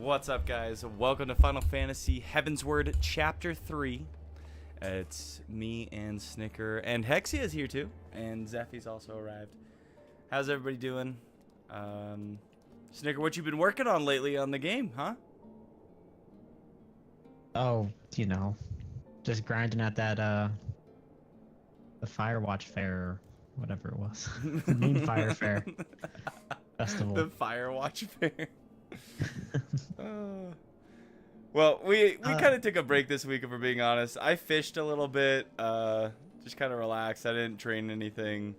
What's up, guys? Welcome to Final Fantasy Heavensward Chapter 3. It's me and Snicker, and Hexia's here too, and Zephy's also arrived. How's everybody doing? Snicker, what you been working on lately on the game, huh? Oh, you know, just grinding at that, the Firewatch Fair, or whatever it was. Moonfire Fair Festival. The Firewatch Fair. Well, we kind of took a break this week, if we're being honest. I fished a little bit, just kind of relaxed. I didn't train anything.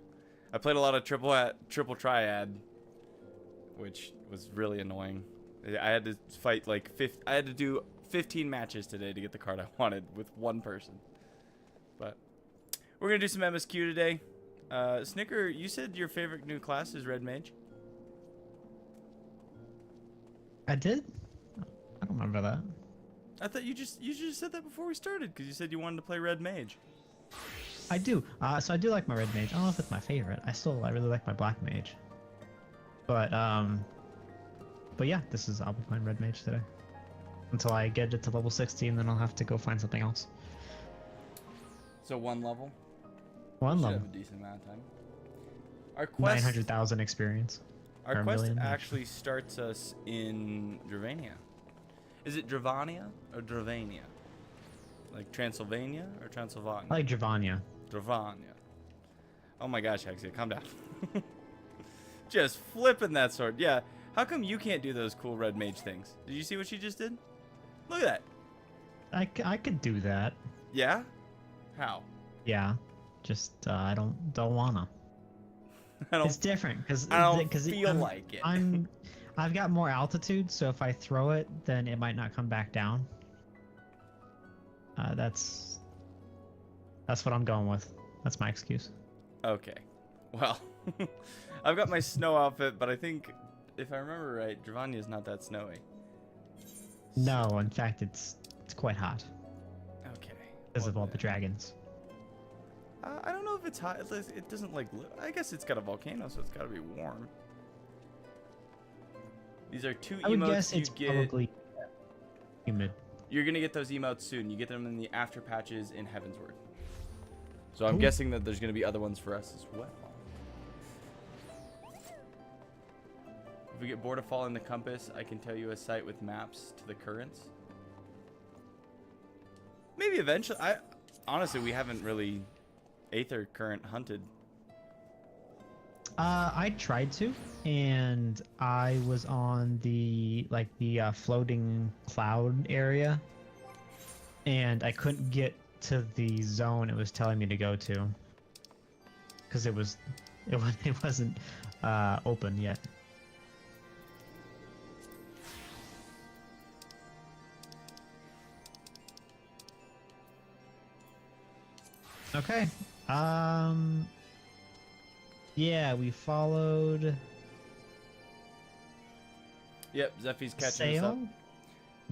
I played a lot of triple triad, which was really annoying. I had to fight like I had to do 15 matches today to get the card I wanted with one person. But we're gonna do some MSQ today. Snicker, you said your favorite new class is Red Mage. I did? I don't remember that. I thought you just said that before we started, because you said you wanted to play Red Mage. I do. So I do like my Red Mage. I don't know if it's my favorite. I really like my Black Mage. But yeah, I'll be playing Red Mage today. Until I get it to level 16, then I'll have to go find something else. So one level? One level. Have a decent amount of time. Our quest 900,000 experience. Our quest actually starts us in Dravania. Is it Dravania or Dravania? Like Transylvania or Transylvania? I like Dravania. Dravania. Oh my gosh, Hexia, calm down. Just flipping that sword. Yeah. How come you can't do those cool red mage things? Did you see what she just did? Look at that. I could do that. Yeah? How? Yeah. Just I don't wanna. It's different because I don't feel like it. I've got more altitude, so if I throw it, then it might not come back down. That's what I'm going with. That's my excuse. Okay. Well, I've got my snow outfit, but I think if I remember right, Dravania is not that snowy. No, in fact, it's quite hot. Okay. Because of all the dragons. I don't know if it's hot. It doesn't like. I guess it's got a volcano, so it's got to be warm. These are two emotes. I would guess it's probably humid. You're gonna get those emotes soon. You get them in the after patches in Heavensward. So I'm guessing that there's gonna be other ones for us as well. If we get bored of following the compass, I can tell you a site with maps to the currents. Maybe eventually. Honestly, we haven't really Aether current hunted. I tried to, and I was on the floating cloud area, and I couldn't get to the zone it was telling me to go to, because it wasn't open yet. Okay. Yeah, we followed. Yep, Zephy's catching us up.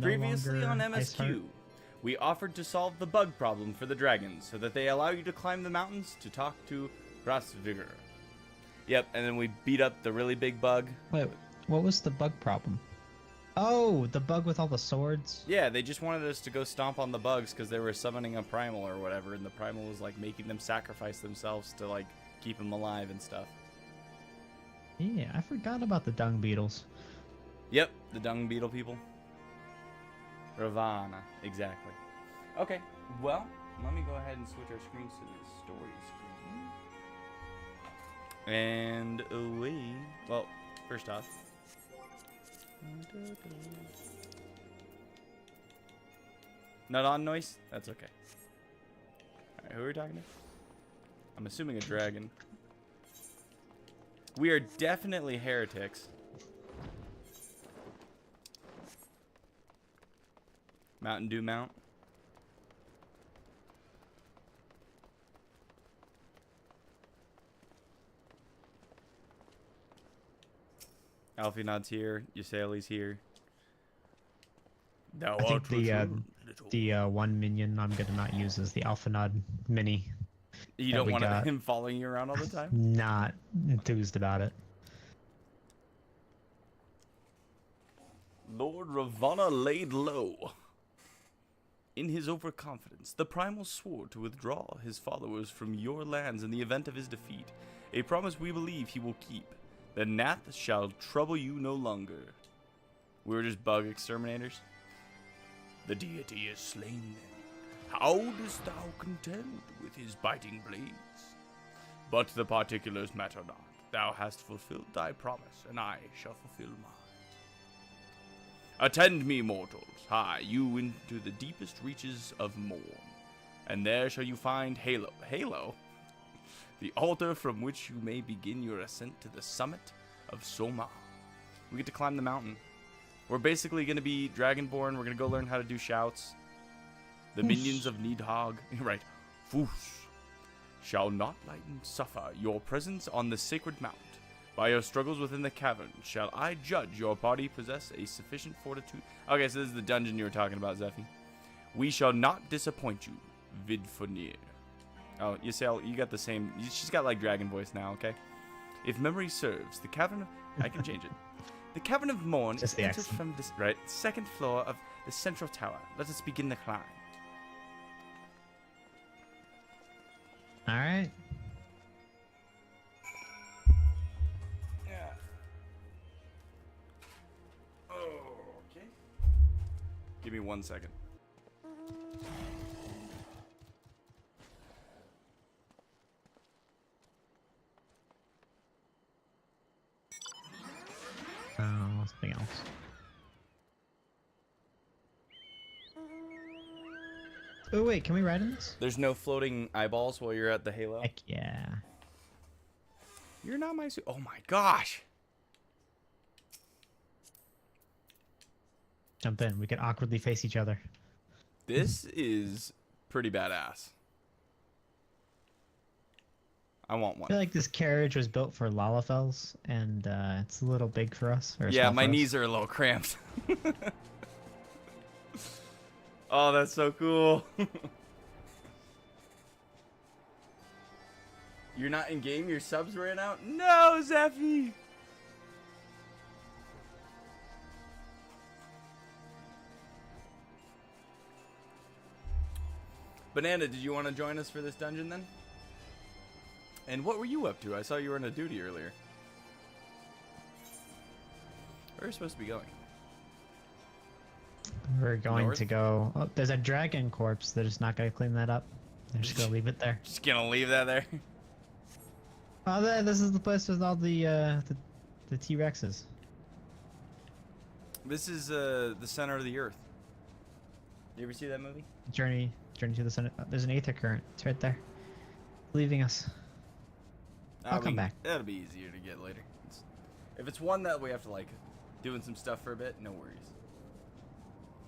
Previously on MSQ, we offered to solve the bug problem for the dragons so that they allow you to climb the mountains to talk to Rasvigor. Yep, and then we beat up the really big bug. Wait, what was the bug problem? Oh, the bug with all the swords? Yeah, they just wanted us to go stomp on the bugs because they were summoning a primal or whatever, and the primal was like making them sacrifice themselves to like keep them alive and stuff. Yeah, I forgot about the dung beetles. Yep, the dung beetle people. Ravana, exactly. Okay, well, let me go ahead and switch our screens to the story screen. And away. Well, first off. Not on noise? That's okay. Alright, who are we talking to? I'm assuming a dragon. We are definitely heretics. Mountain Dew Mount. Alfie-Nod's here. Ysaeli's here. I think the one minion I'm gonna not use is the Alphanod mini. You don't want him following you around all the time? Not enthused about it. Lord Ravana laid low. In his overconfidence, the Primal swore to withdraw his followers from your lands in the event of his defeat, a promise we believe he will keep. The Nath shall trouble you no longer. We were just bug exterminators. The deity is slain then. How dost thou contend with his biting blades? But the particulars matter not. Thou hast fulfilled thy promise, and I shall fulfill mine. Attend me, mortals, hie you into the deepest reaches of Morn, and there shall you find Halo. Halo? The altar from which you may begin your ascent to the summit of Soma. We get to climb the mountain. We're basically going to be Dragonborn. We're going to go learn how to do shouts. The minions of Nidhogg, right, Foos, shall not lighten suffer your presence on the sacred mount. By your struggles within the cavern, shall I judge your body possess a sufficient fortitude? Okay, so this is the dungeon you were talking about, Zephy. We shall not disappoint you, Vidfunir. Oh, you say you got the same. She's got like dragon voice now. Okay. If memory serves, the cavern of I can change it. The cavern of Morn is entered from this second floor of the central tower. Let us begin the climb. All right. Yeah. Okay. Give me 1 second. Something else. Oh wait, can we ride in this? There's no floating eyeballs while you're at the Halo. Heck yeah. You're not my suit. Oh my gosh. Jump in. We can awkwardly face each other. This is pretty badass. I want I one. feel like this carriage was built for Lalafels, and it's a little big for us. Or Yeah, small my for us. knees are a little cramped. Oh, that's so cool. You're not in game? Your subs ran out? No, Zeffy! Banana, did you want to join us for this dungeon then? And what were you up to? I saw you were on a duty earlier. Where are you supposed to be going? We're going North? to go. Oh, there's a dragon corpse. They're just not going to clean that up. They're just going to leave it there. Just gonna leave that there? Oh, this is the place with all the T-Rexes. This is the center of the earth. You ever see that movie? Journey to the center. There's an aether current. It's right there. Leaving us. I'll come back. That'll be easier to get later. If it's one that we have to like doing some stuff for a bit, no worries.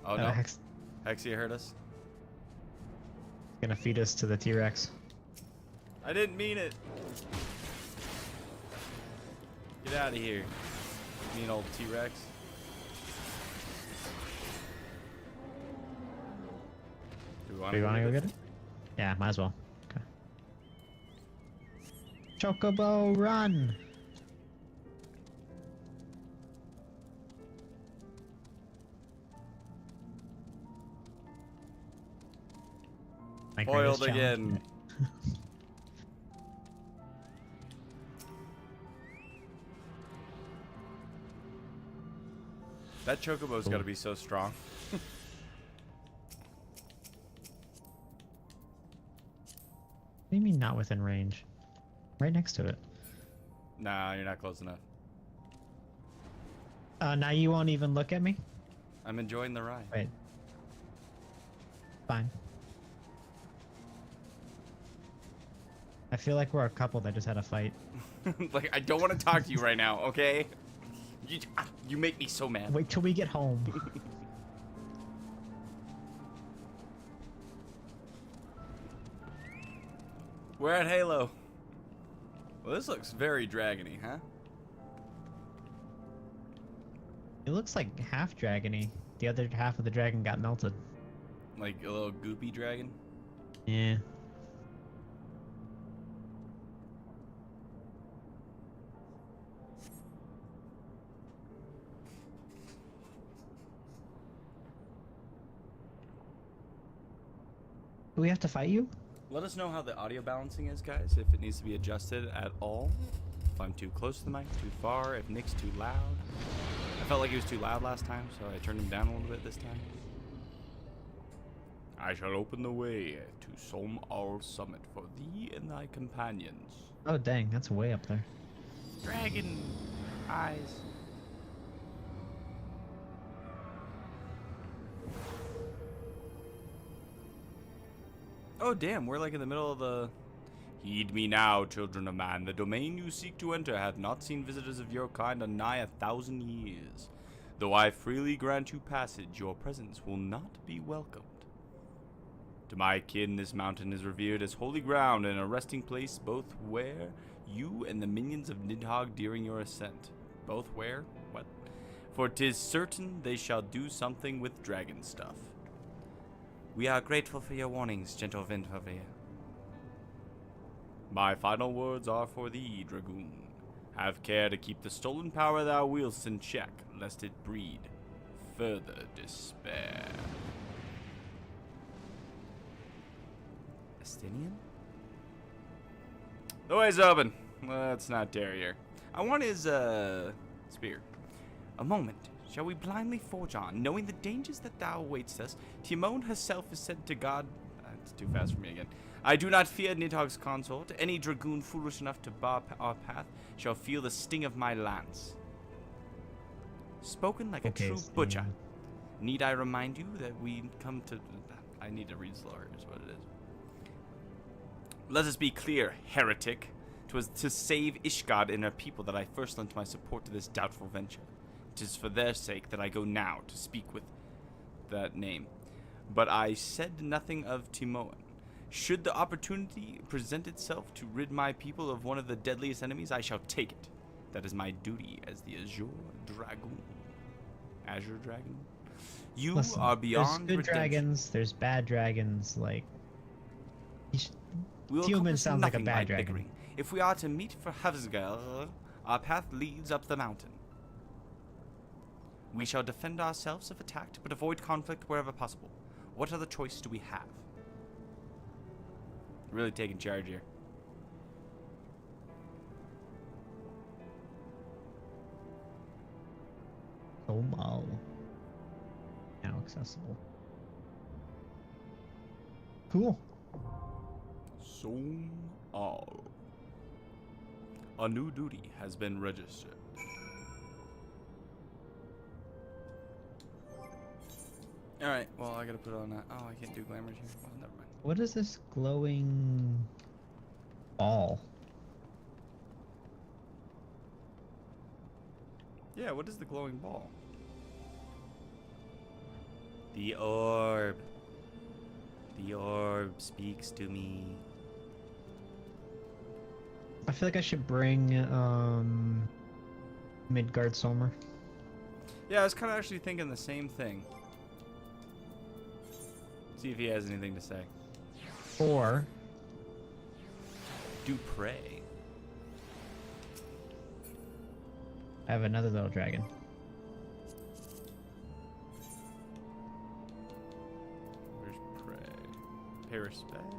Oh no, Hexia heard us. Gonna feed us to the T-Rex. I didn't mean it. Get out of here, mean old T-Rex. Do we want to go get it? Yeah, might as well. Okay. Chocobo, run! My Foiled greatest challenge again. That Chocobo's got to be so strong. What do you mean not within range? Right next to it. Nah, you're not close enough. Now you won't even look at me? I'm enjoying the ride. Wait. Fine. I feel like we're a couple that just had a fight. Like, I don't want to talk to you right now, okay? You make me so mad. Wait till we get home. We're at Halo. Well, this looks very dragony, huh? It looks like half dragony. The other half of the dragon got melted. Like a little goopy dragon? Yeah. Do we have to fight you? Let us know how the audio balancing is, guys, if it needs to be adjusted at all. If I'm too close to the mic, too far, if Nick's too loud. I felt like he was too loud last time, so I turned him down a little bit this time. I shall open the way to Som Al Summit for thee and thy companions. Oh dang, that's way up there. Dragon eyes. Oh damn, we're like in the middle of the... Heed me now, children of man. The domain you seek to enter hath not seen visitors of your kind in nigh 1,000 years. Though I freely grant you passage, your presence will not be welcomed. To my kin, this mountain is revered as holy ground and a resting place both where you and the minions of Nidhogg during your ascent. Both where? What? For 'tis certain they shall do something with dragon stuff. We are grateful for your warnings, gentle Vindhavir. My final words are for thee, Dragoon. Have care to keep the stolen power thou wieldst in check, lest it breed further despair. Estinian? The way's open. Let's not dare here. I want his, spear. A moment. Shall we blindly forge on, knowing the dangers that thou awaits us? Timon herself is said to God... it's too fast for me again. I do not fear Nidhogg's consort. Any dragoon foolish enough to bar our path shall feel the sting of my lance. Spoken like a true butcher. Need I remind you that we come to... I need to read slower, is what it is. Let us be clear, heretic. 'Twas to save Ishgard and her people that I first lent my support to this doubtful venture. 'Tis for their sake that I go now to speak with that name. But I said nothing of Timoan. Should the opportunity present itself to rid my people of one of the deadliest enemies, I shall take it. That is my duty as the Azure Dragoon. Azure Dragon? You Listen, are beyond there's good redemption. dragons, there's bad dragons, like... We'll Human accomplish sounds like a nothing bad by dragon. bickering. If we are to meet for Havsgard, our path leads up the mountain. We shall defend ourselves if attacked, but avoid conflict wherever possible. What other choice do we have? Really taking charge here. Somal. Now accessible. Cool. Som Al. A new duty has been registered. Alright, well, I gotta put on that. Oh, I can't do glamours here. Oh, never mind. What is this glowing ball? Yeah, what is the glowing ball? The orb. The orb speaks to me. I feel like I should bring Midgard Sommer. Yeah, I was kind of actually thinking the same thing. See if he has anything to say. Or Do pray. I have another little dragon. Where's pray? Pay respects.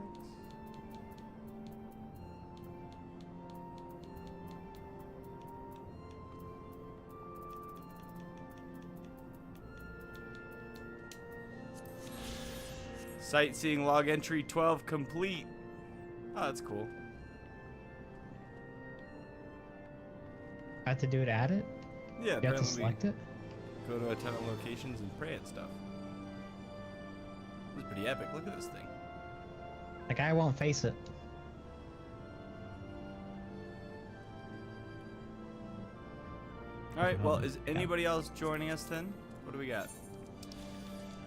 Sightseeing log entry 12 complete. Oh, that's cool. I have to do it at it? Yeah, You have to apparently select it? go to a ton of locations and pray at stuff. This is pretty epic. Look at this thing. Like, I won't face it. All right. Well, is anybody else joining us then? What do we got?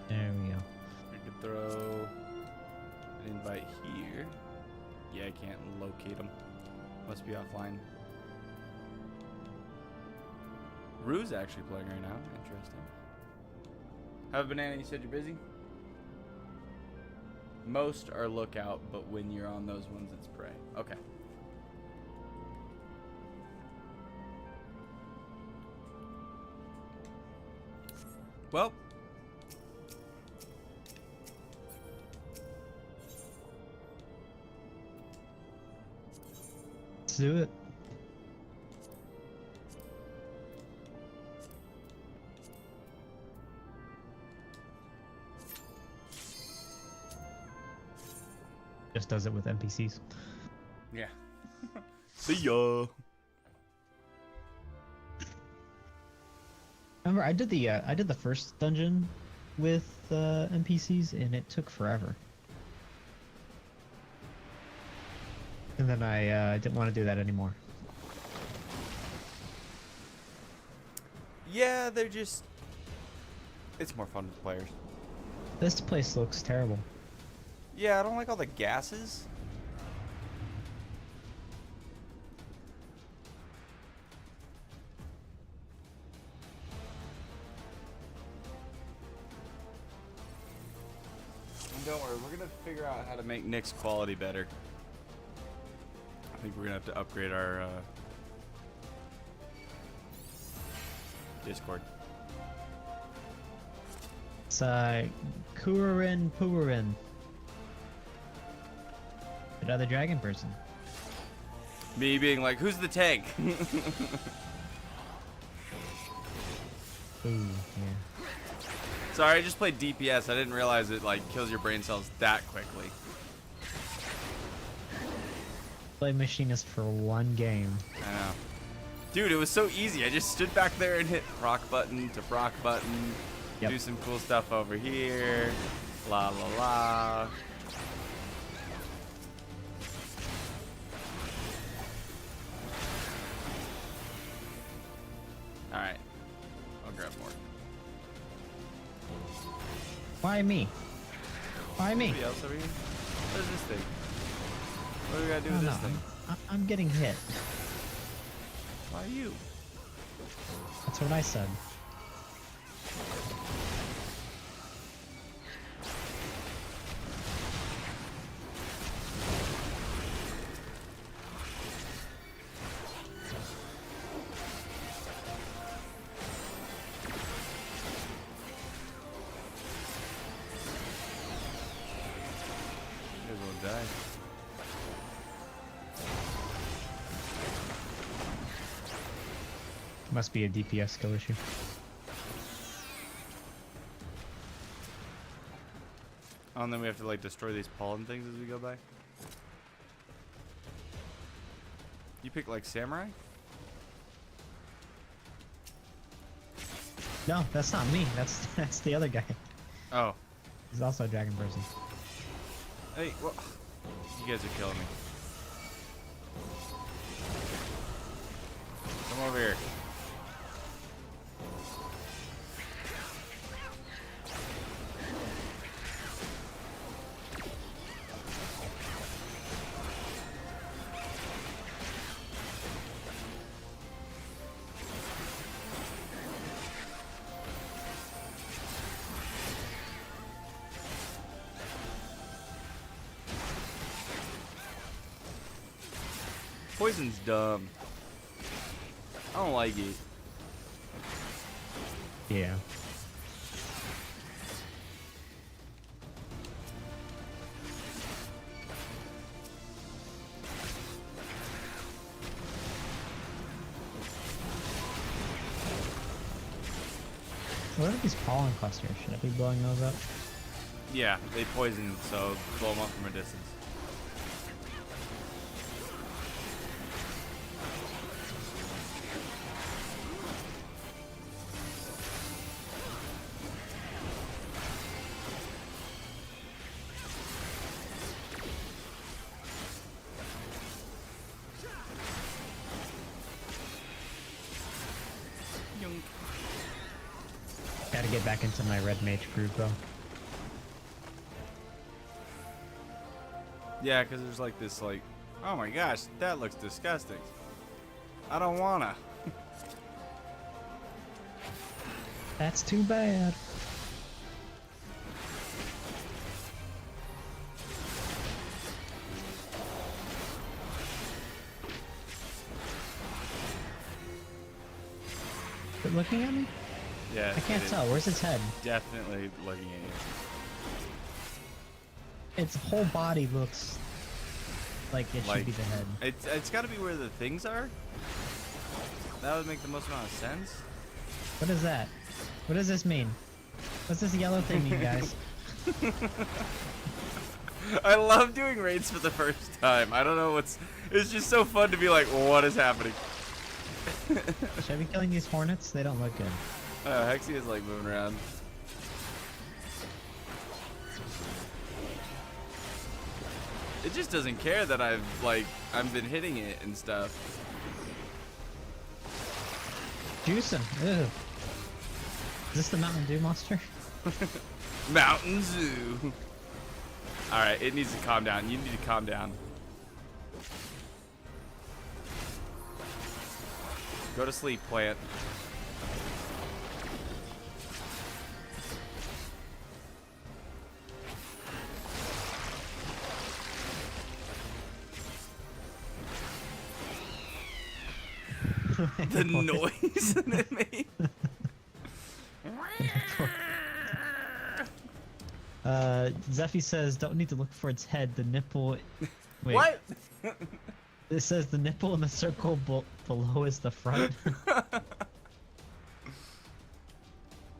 There we go. I could throw an invite here. Yeah, I can't locate them. Must be offline. Rue's actually playing right now. Interesting. Have a banana. You said you're busy? Most are lookout, but when you're on those ones, it's prey. Okay. do it. Just does it with NPCs. Yeah. See ya. Remember, I did the first dungeon with NPCs, and it took forever. And then I didn't want to do that anymore. Yeah, they're just... It's more fun with players. This place looks terrible. Yeah, I don't like all the gases. And don't worry, we're gonna figure out how to make Nick's quality better. I think we're gonna have to upgrade our Discord. It's Kurin Purin. Another dragon person. Me being like, who's the tank? Ooh, yeah. Sorry, I just played DPS. I didn't realize it like kills your brain cells that quickly. Play machinist for one game. I know. Dude, it was so easy. I just stood back there and hit proc button to proc button. Yep. Do some cool stuff over here. La la la. Alright. I'll grab more. Why me? Why me? Anybody else over here? What is this thing? What do we gotta do Oh, with no, this thing? I'm getting hit. Why you? That's what I said. You guys will die. Must be a DPS skill issue. Oh, and then we have to like destroy these pollen things as we go by. You pick like samurai? No, that's not me. That's the other guy. Oh. He's also a dragon person. Hey, well, you guys are killing me. Come over here. Poison's dumb. I don't like it. Yeah. What are these pollen clusters? Should I be blowing those up? Yeah, they poison, so blow them up from a distance. Gotta get back into my red mage groove though. Yeah, because there's like this, like, oh my gosh, that looks disgusting. I don't wanna. That's too bad. Is it looking at me? Yeah, I can't it is tell. Where's its head? Definitely looking at you. Its whole body looks Like it should be the head. It's got to be where the things are. That would make the most amount of sense. What is that? What does this mean? What's this yellow thing mean, guys? I love doing raids for the first time. I don't know what's. It's just so fun to be like, what is happening? Should I be killing these hornets? They don't look good. Hexy is like moving around. It just doesn't care that I've been hitting it and stuff. Juicing. Ew. Is this the Mountain Dew monster? Mountain Zoo. All right, it needs to calm down. You need to calm down. Go to sleep, plant. The noise that it made. Zeffy says, don't need to look for its head. The nipple. Wait. What? It says the nipple in the circle below is the front.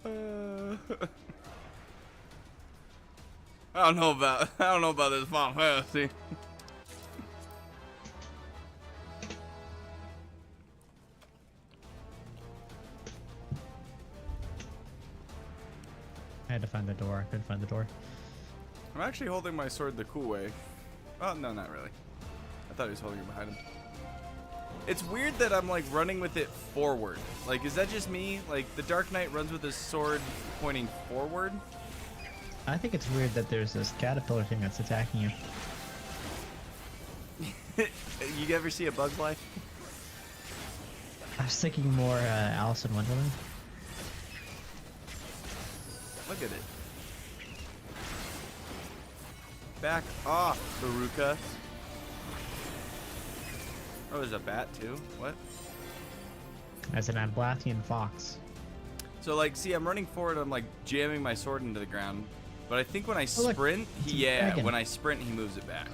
I don't know about this Final Fantasy. I had to find the door. I couldn't find the door. I'm actually holding my sword the cool way. Oh, no, not really. I thought he was holding it behind him. It's weird that I'm like running with it forward. Like, is that just me? Like, the Dark Knight runs with his sword pointing forward? I think it's weird that there's this caterpillar thing that's attacking you. You ever see A Bug's Life? I was thinking more Alice in Wonderland. Look at it. Back off, Baruka. Oh, there's a bat too. What? As an Ablathian fox. So like, see, I'm running forward. I'm like jamming my sword into the ground. But I think when I look, sprint, it's a dragon. when I sprint, he moves it back.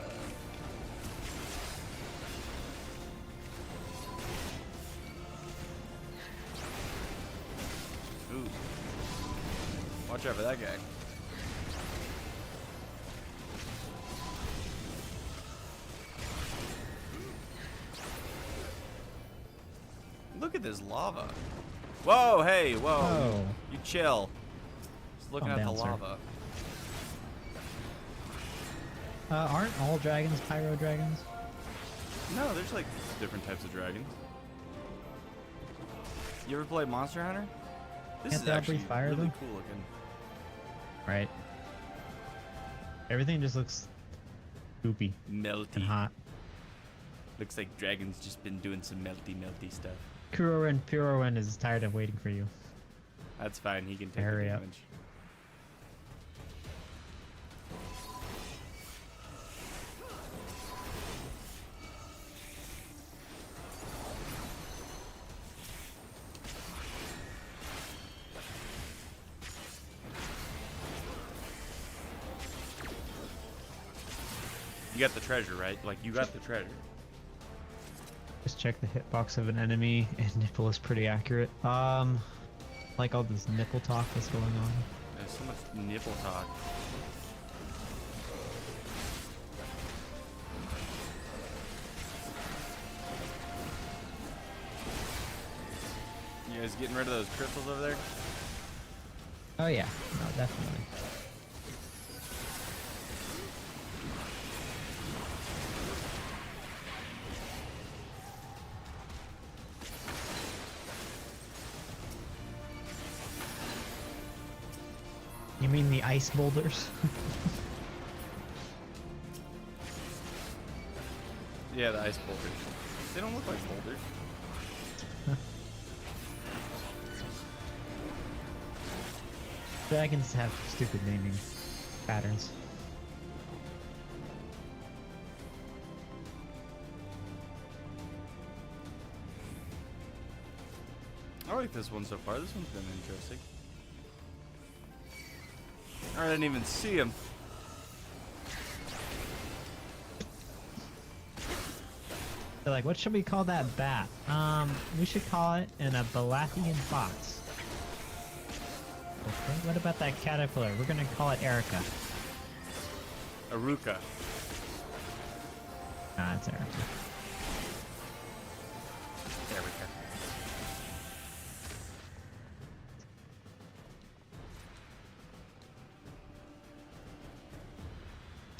Ooh. Watch out for that guy. Look at this lava. Whoa, hey, whoa. Whoa. You chill. Just looking Calm at down, the sir. lava. Aren't all dragons pyro dragons? No, there's like different types of dragons. You ever play Monster Hunter? This Can't is they all actually breathe fire, really though? cool looking. Right. Everything just looks goopy Melty. and hot. Looks like dragon's just been doing some melty stuff. Purorin is tired of waiting for you. That's fine, he can take the Hurry up. damage. You got the treasure, right? Like, you got the treasure. Just check the hitbox of an enemy, and nipple is pretty accurate. Like all this nipple talk that's going on. There's so much nipple talk. You guys getting rid of those crystals over there? Oh yeah, no, definitely. You mean the ice boulders? Yeah, the ice boulders. They don't look like boulders. Dragons have stupid naming patterns. I like this one so far. This one's been interesting. I didn't even see him. They're like, what should we call that bat? We should call it an Abalathian fox. Okay, what about that caterpillar? We're gonna call it Erica. Aruka. Nah, it's Erica. Erica.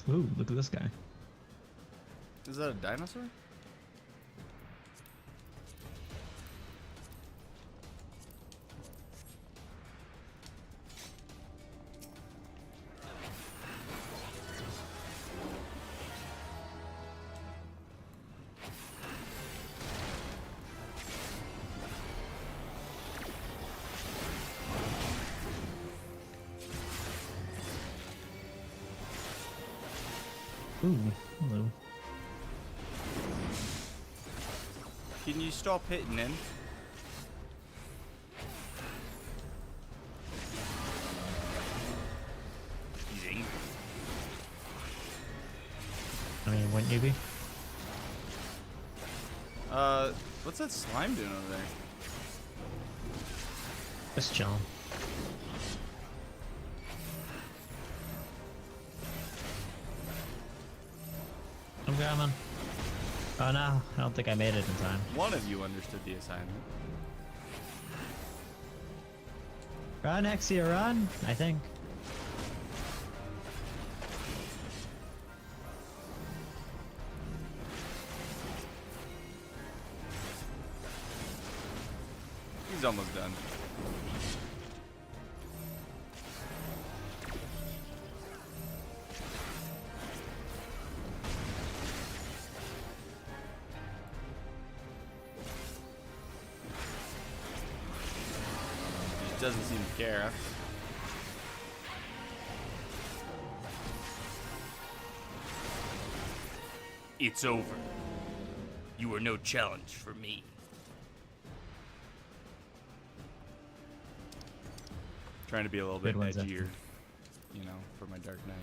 Ooh, look at this guy. Is that a dinosaur? Ooh, hello. Can you stop hitting him? He's angry. I mean, wouldn't you be? What's that slime doing over there? Just chilling. I'm coming. Oh no, I don't think I made it in time. One of you understood the assignment. Run, Exia, run! I think. He's almost done. He doesn't seem to care. It's over. You are no challenge for me. Trying to be a little bit Good ones, edgier, you know, for my Dark Knight.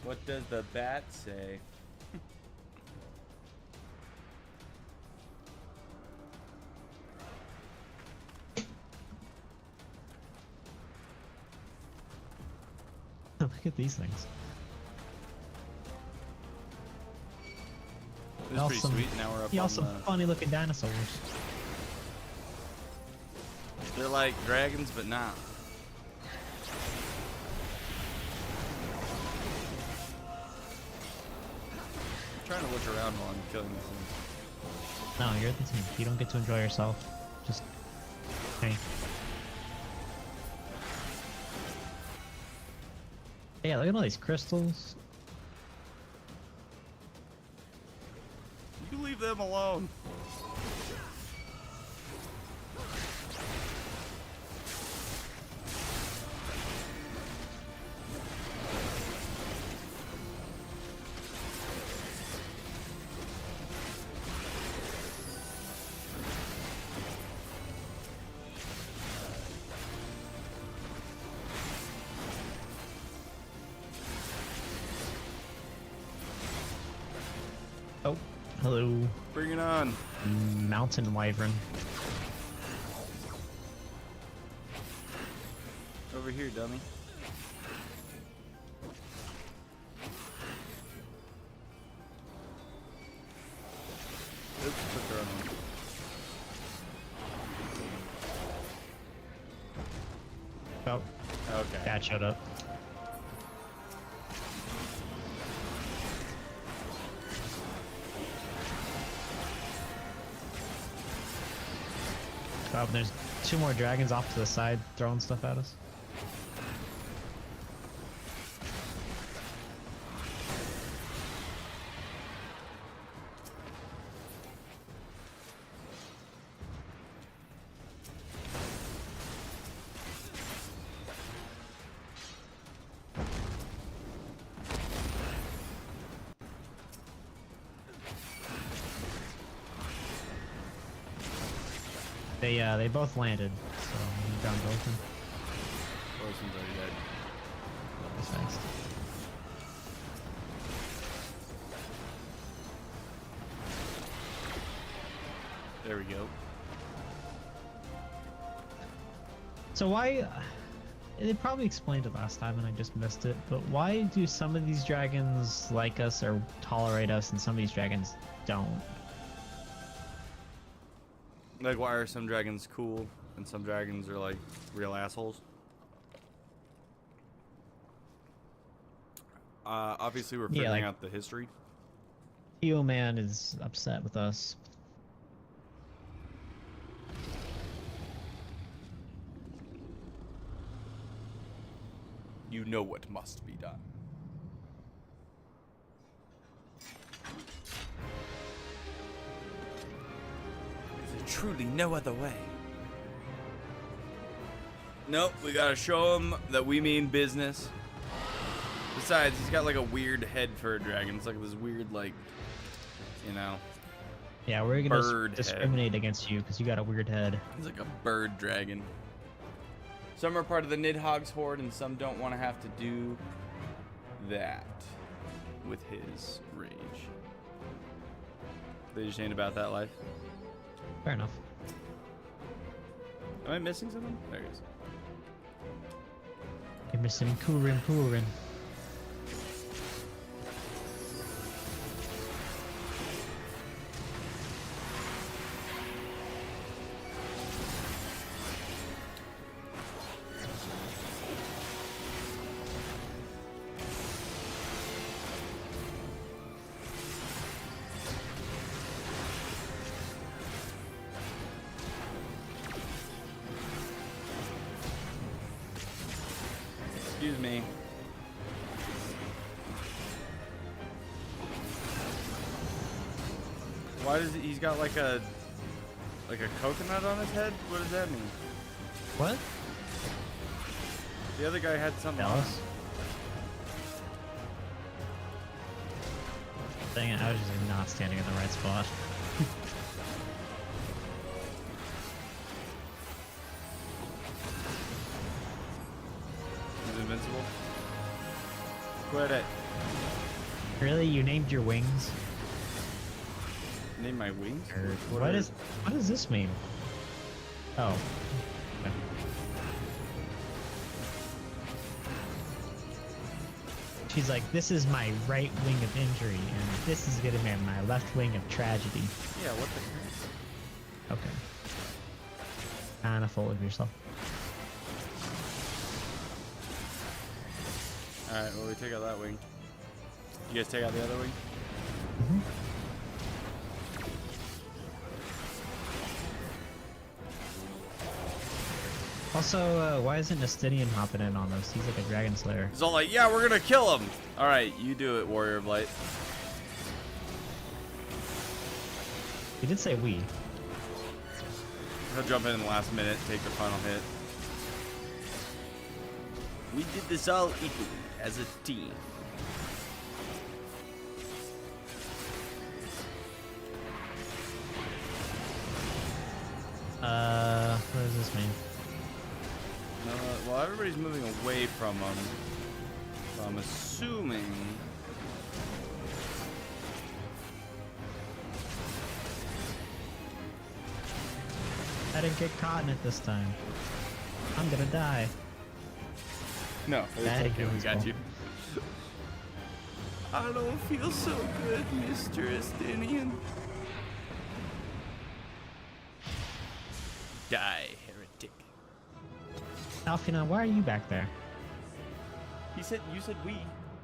What does the bat say? Look at these things. This is pretty sweet. Now we're up on some funny looking dinosaurs. They're like dragons, but not. I'm trying to look around while I'm killing these things. No, you're the team. You don't get to enjoy yourself. Just hey. Yeah, look at all these crystals. You leave them alone. Oh, hello. Bring it on. Mountain wyvern. Over here, dummy. Oops, took her on. Oh, Okay. Dad showed up. Oh, there's two more dragons off to the side throwing stuff at us. They both landed, so we down both of them. Ocean's already dead. That's nice. There we go. So why? They probably explained it last time and I just missed it. But why do some of these dragons like us or tolerate us, and some of these dragons don't? Like, why are some dragons cool and some dragons are like real assholes? Obviously, we're figuring out the history. Theo-Man is upset with us. You know what must be done. Is there truly no other way? Nope, we gotta show him that we mean business. Besides, he's got like a weird head for a dragon. It's like this weird, like, you know. Yeah, we're gonna discriminate against you because you got a weird head. He's like a bird dragon. Some are part of the Nidhogg's horde, and some don't want to have to do that with his rage. They just ain't about that life. Fair enough. Am I missing something? There he is. You're missing Kurin. Excuse me. Why does he's got like a coconut on his head? What does that mean? What? The other guy had something on. Dang it, I was just not standing in the right spot. He's invincible. Quit it. Really? You named your wings? Name my wings? What does this mean? Oh. Okay. She's like, this is my right wing of injury, and this is gonna be my left wing of tragedy. Yeah, what the heck? Okay. Kinda full of yourself. Alright, well, we take out that wing. You guys take out the other wing? Mm-hmm. Also, why isn't Nestidian hopping in on this? He's like a dragon slayer. He's all like, yeah, we're gonna kill him! Alright, you do it, Warrior of Light. He did say we. He'll jump in the last minute, take the final hit. We did this all equally, as a team. What does this mean? Well, everybody's moving away from him. So I'm assuming... I didn't get caught in it this time. I'm gonna die. No, it's That okay, we got cool. you. I don't feel so good, Mr. Estinian. Die, heretic. Alfina, why are you back there? You said we,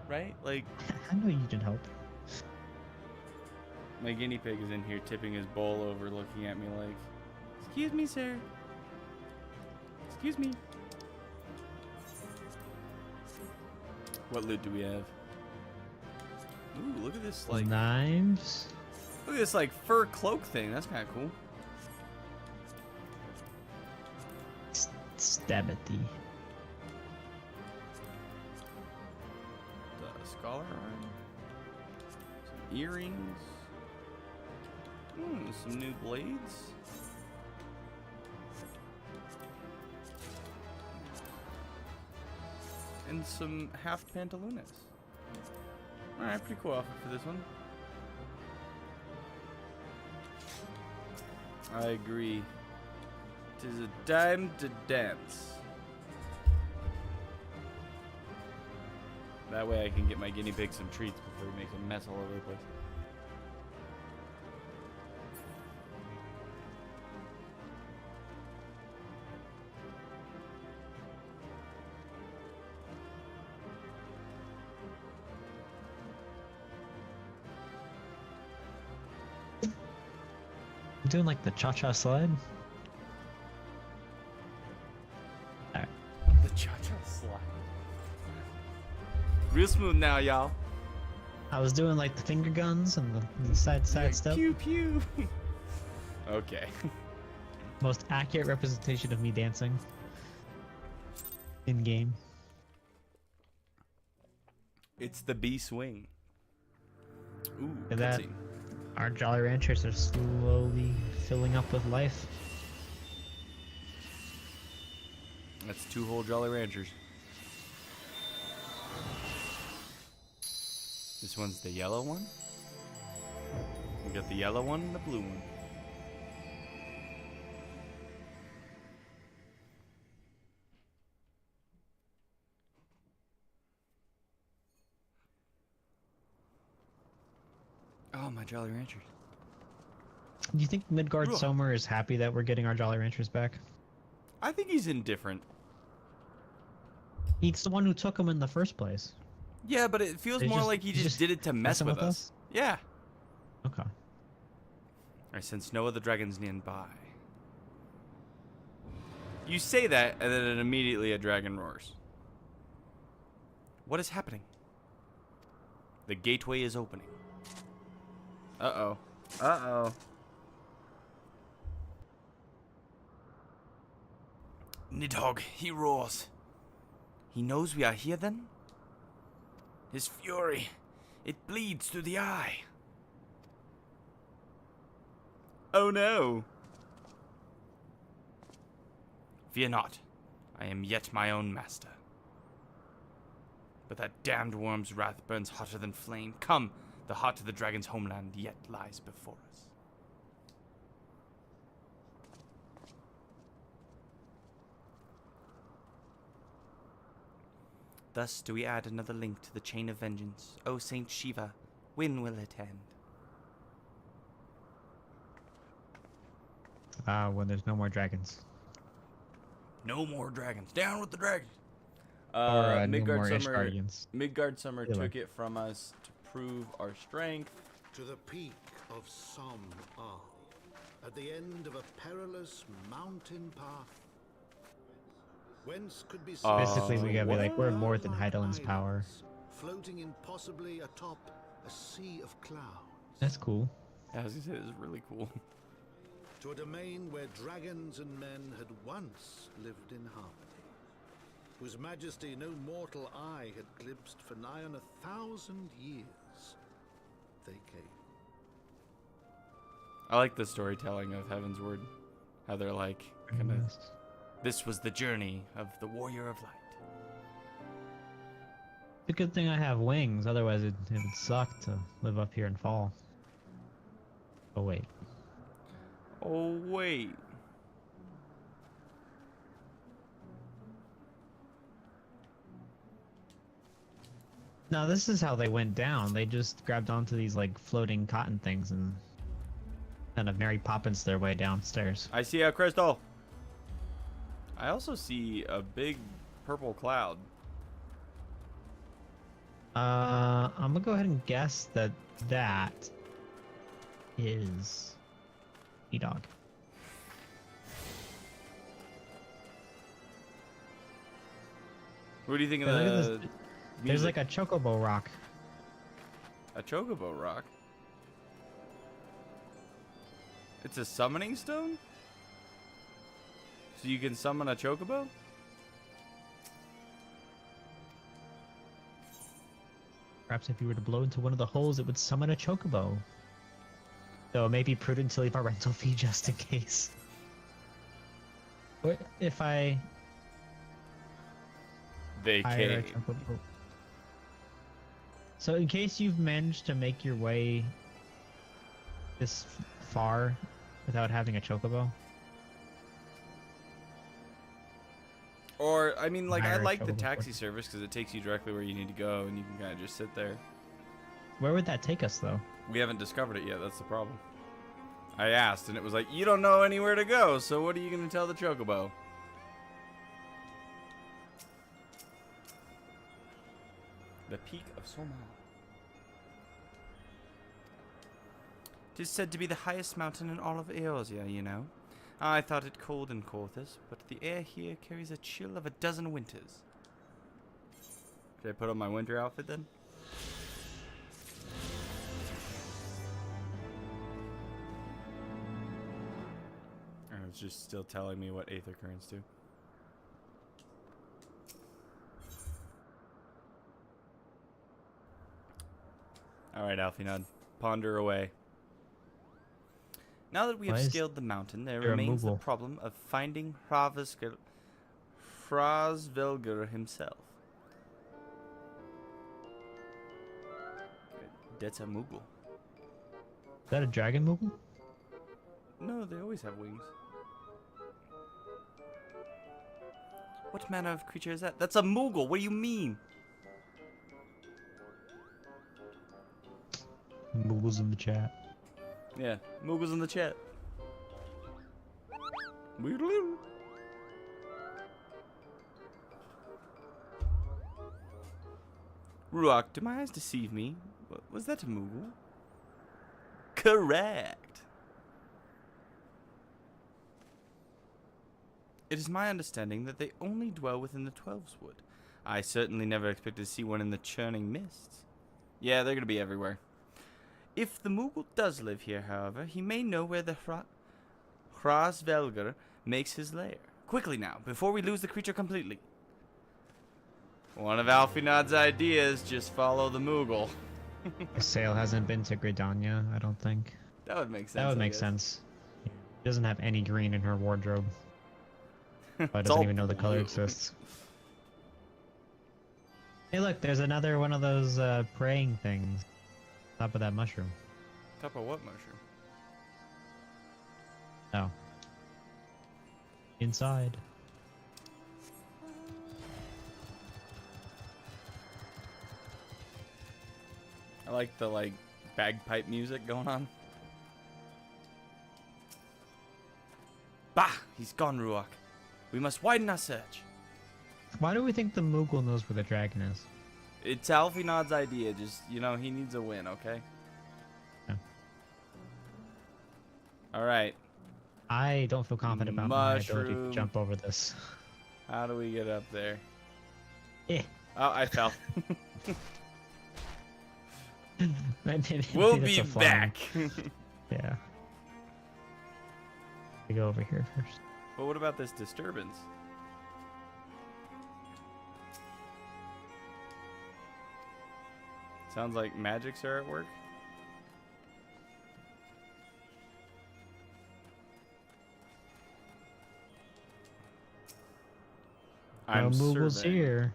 right? Like, I know you didn't help. my guinea pig is in here tipping his bowl over, looking at me like, excuse me, sir. Excuse me. What loot do we have? Ooh, look at this, like... Knives? Look at this, like, fur cloak thing. That's kind of cool. Stab at thee. The scholar arm. Some earrings. Some new blades. And some half pantalones. Alright, pretty cool outfit for this one. I agree. 'Tis a time to dance. That way I can get my guinea pig some treats before he makes a mess all over the place. I'm doing like the cha-cha slide. Alright. The cha-cha slide. Real smooth now, y'all. I was doing like the finger guns and the side stuff. Pew pew. Okay. Most accurate representation of me dancing in game. It's the bee swing. Ooh, Look at that. cutscene. Our Jolly Ranchers are slowly filling up with life. That's 2 whole Jolly Ranchers. This one's the yellow one. We got the yellow one and the blue one. Oh, my Jolly Ranchers. Do you think Midgard Ugh. Somer is happy that we're getting our Jolly Ranchers back? I think he's indifferent. He's the one who took them in the first place. Yeah, but it feels They more just- like he just just did it to mess messing with with us. us? Yeah. Okay. I sense no other dragons nearby. You say that, and then immediately a dragon roars. What is happening? The gateway is opening. Uh-oh. Uh-oh. Nidhogg, he roars. He knows we are here then? His fury, it bleeds through the eye. Oh no. Fear not, I am yet my own master. But that damned worm's wrath burns hotter than flame. Come, the heart of the dragon's homeland yet lies before us. Thus do we add another link to the chain of vengeance. O Saint Shiva, when will it end? When there's no more dragons. No more dragons. Down with the dragons. Or no Midgard more Summer. Guardians. Midgard Summer Healer. took it from us to prove our strength. To the peak of Som Arl, at the end of a perilous mountain path, whence could be seen Basically, we gotta be like, we're more than starlight Heidelin's power. islands, floating impossibly atop a sea of clouds. That's cool. Yeah, I was gonna say, this is really cool. To a domain where dragons and men had once lived in harmony, whose majesty no mortal eye had glimpsed for nigh on 1,000 years. They came. I like the storytelling of Heaven's Word. How they're like, kind of, this was the journey of the Warrior of Light. It's a good thing I have wings, otherwise it would suck to live up here and fall. Oh wait. Oh, wait. No, this is how they went down. They just grabbed onto these like floating cotton things and kind of Mary Poppins their way downstairs. I see a crystal. I also see a big purple cloud. I'm gonna go ahead and guess that that is E-Dog. What do you think of Yeah, look at the this. There's music? like a chocobo rock. A chocobo rock. It's a summoning stone? So you can summon a chocobo? Perhaps if you were to blow into one of the holes, it would summon a chocobo. Though it may be prudent to leave our rental fee just in case. What if I They hire a came. chocobo? So in case you've managed to make your way this far without having a chocobo? Or, I mean, like, I Hire a like the chocobo taxi for- service because it takes you directly where you need to go, and you can kind of just sit there. Where would that take us, though? We haven't discovered it yet. That's the problem. I asked, and it was like, you don't know anywhere to go, so what are you going to tell the chocobo? The Peak of Somal. 'Tis said to be the highest mountain in all of Eorzea, you know. I thought it cold in Corthus, but the air here carries a chill of a dozen winters. Should I put on my winter outfit then? Or it's just still telling me what Aether Currents do. Alright, Alfinod. Ponder away. Now that we have Why is scaled the mountain, there there a remains the Moogle? problem of finding Hrazvelgur himself. That's a Moogle. Is that a dragon Moogle? No, they always have wings. What manner of creature is that? That's a Moogle. What do you mean? Moogles in the chat. Yeah, Moogles in the chat. Weedaloo. Ruach, do my eyes deceive me? Was that a Moogle? Correct. It is my understanding that they only dwell within the Twelves Wood. I certainly never expected to see one in the churning mists. Yeah, they're gonna be everywhere. If the Moogle does live here, however, he may know where the Hrazvelgur makes his lair. Quickly now, before we lose the creature completely. One of Alfinod's ideas, just follow the Moogle. Sail hasn't been to Gridania, I don't think. That would make sense. That would I make guess. sense. She doesn't have any green in her wardrobe. But It's doesn't all even know the color blue. exists. Hey look, there's another one of those praying things. Top of that mushroom. Top of what mushroom? Oh. Inside. I like the bagpipe music going on. Bah! He's gone, Ruach. We must widen our search. Why do we think the Moogle knows where the dragon is? It's Alfinod's idea. Just, you know, he needs a win, okay? Yeah. Alright. I don't feel confident about my ability Mushroom. to jump over this. How do we get up there? Eh. Oh, I fell. Maybe We'll that's be a flying- back. Yeah. We go over here first. But what about this disturbance? Sounds like magics are at work. I'm No Moogles surveying. here.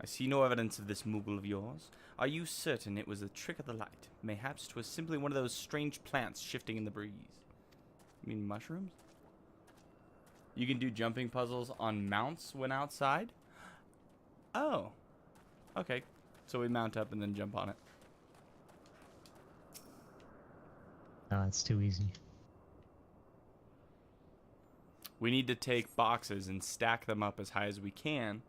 I see no evidence of this Moogle of yours. Are you certain it was a trick of the light? Mayhaps 'twas simply one of those strange plants shifting in the breeze. You mean mushrooms? You can do jumping puzzles on mounts when outside? Oh. Okay. So we mount up and then jump on it. No, it's too easy. We need to take boxes and stack them up as high as we can.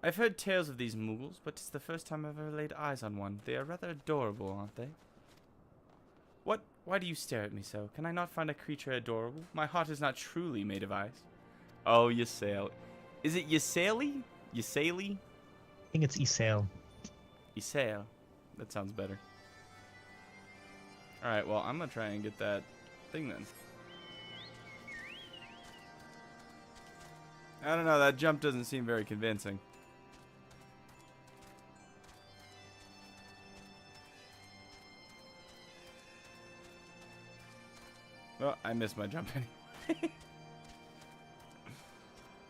I've heard tales of these Moogles, but it's the first time I've ever laid eyes on one. They are rather adorable, aren't they? What? Why do you stare at me so? Can I not find a creature adorable? My heart is not truly made of ice. Oh, Ysayle. Is it Ysayle? Ysayle? I think it's Isail. Ysayle. That sounds better. Alright, well, I'm gonna try and get that thing then. I don't know, that jump doesn't seem very convincing. Well, I missed my jump anyway.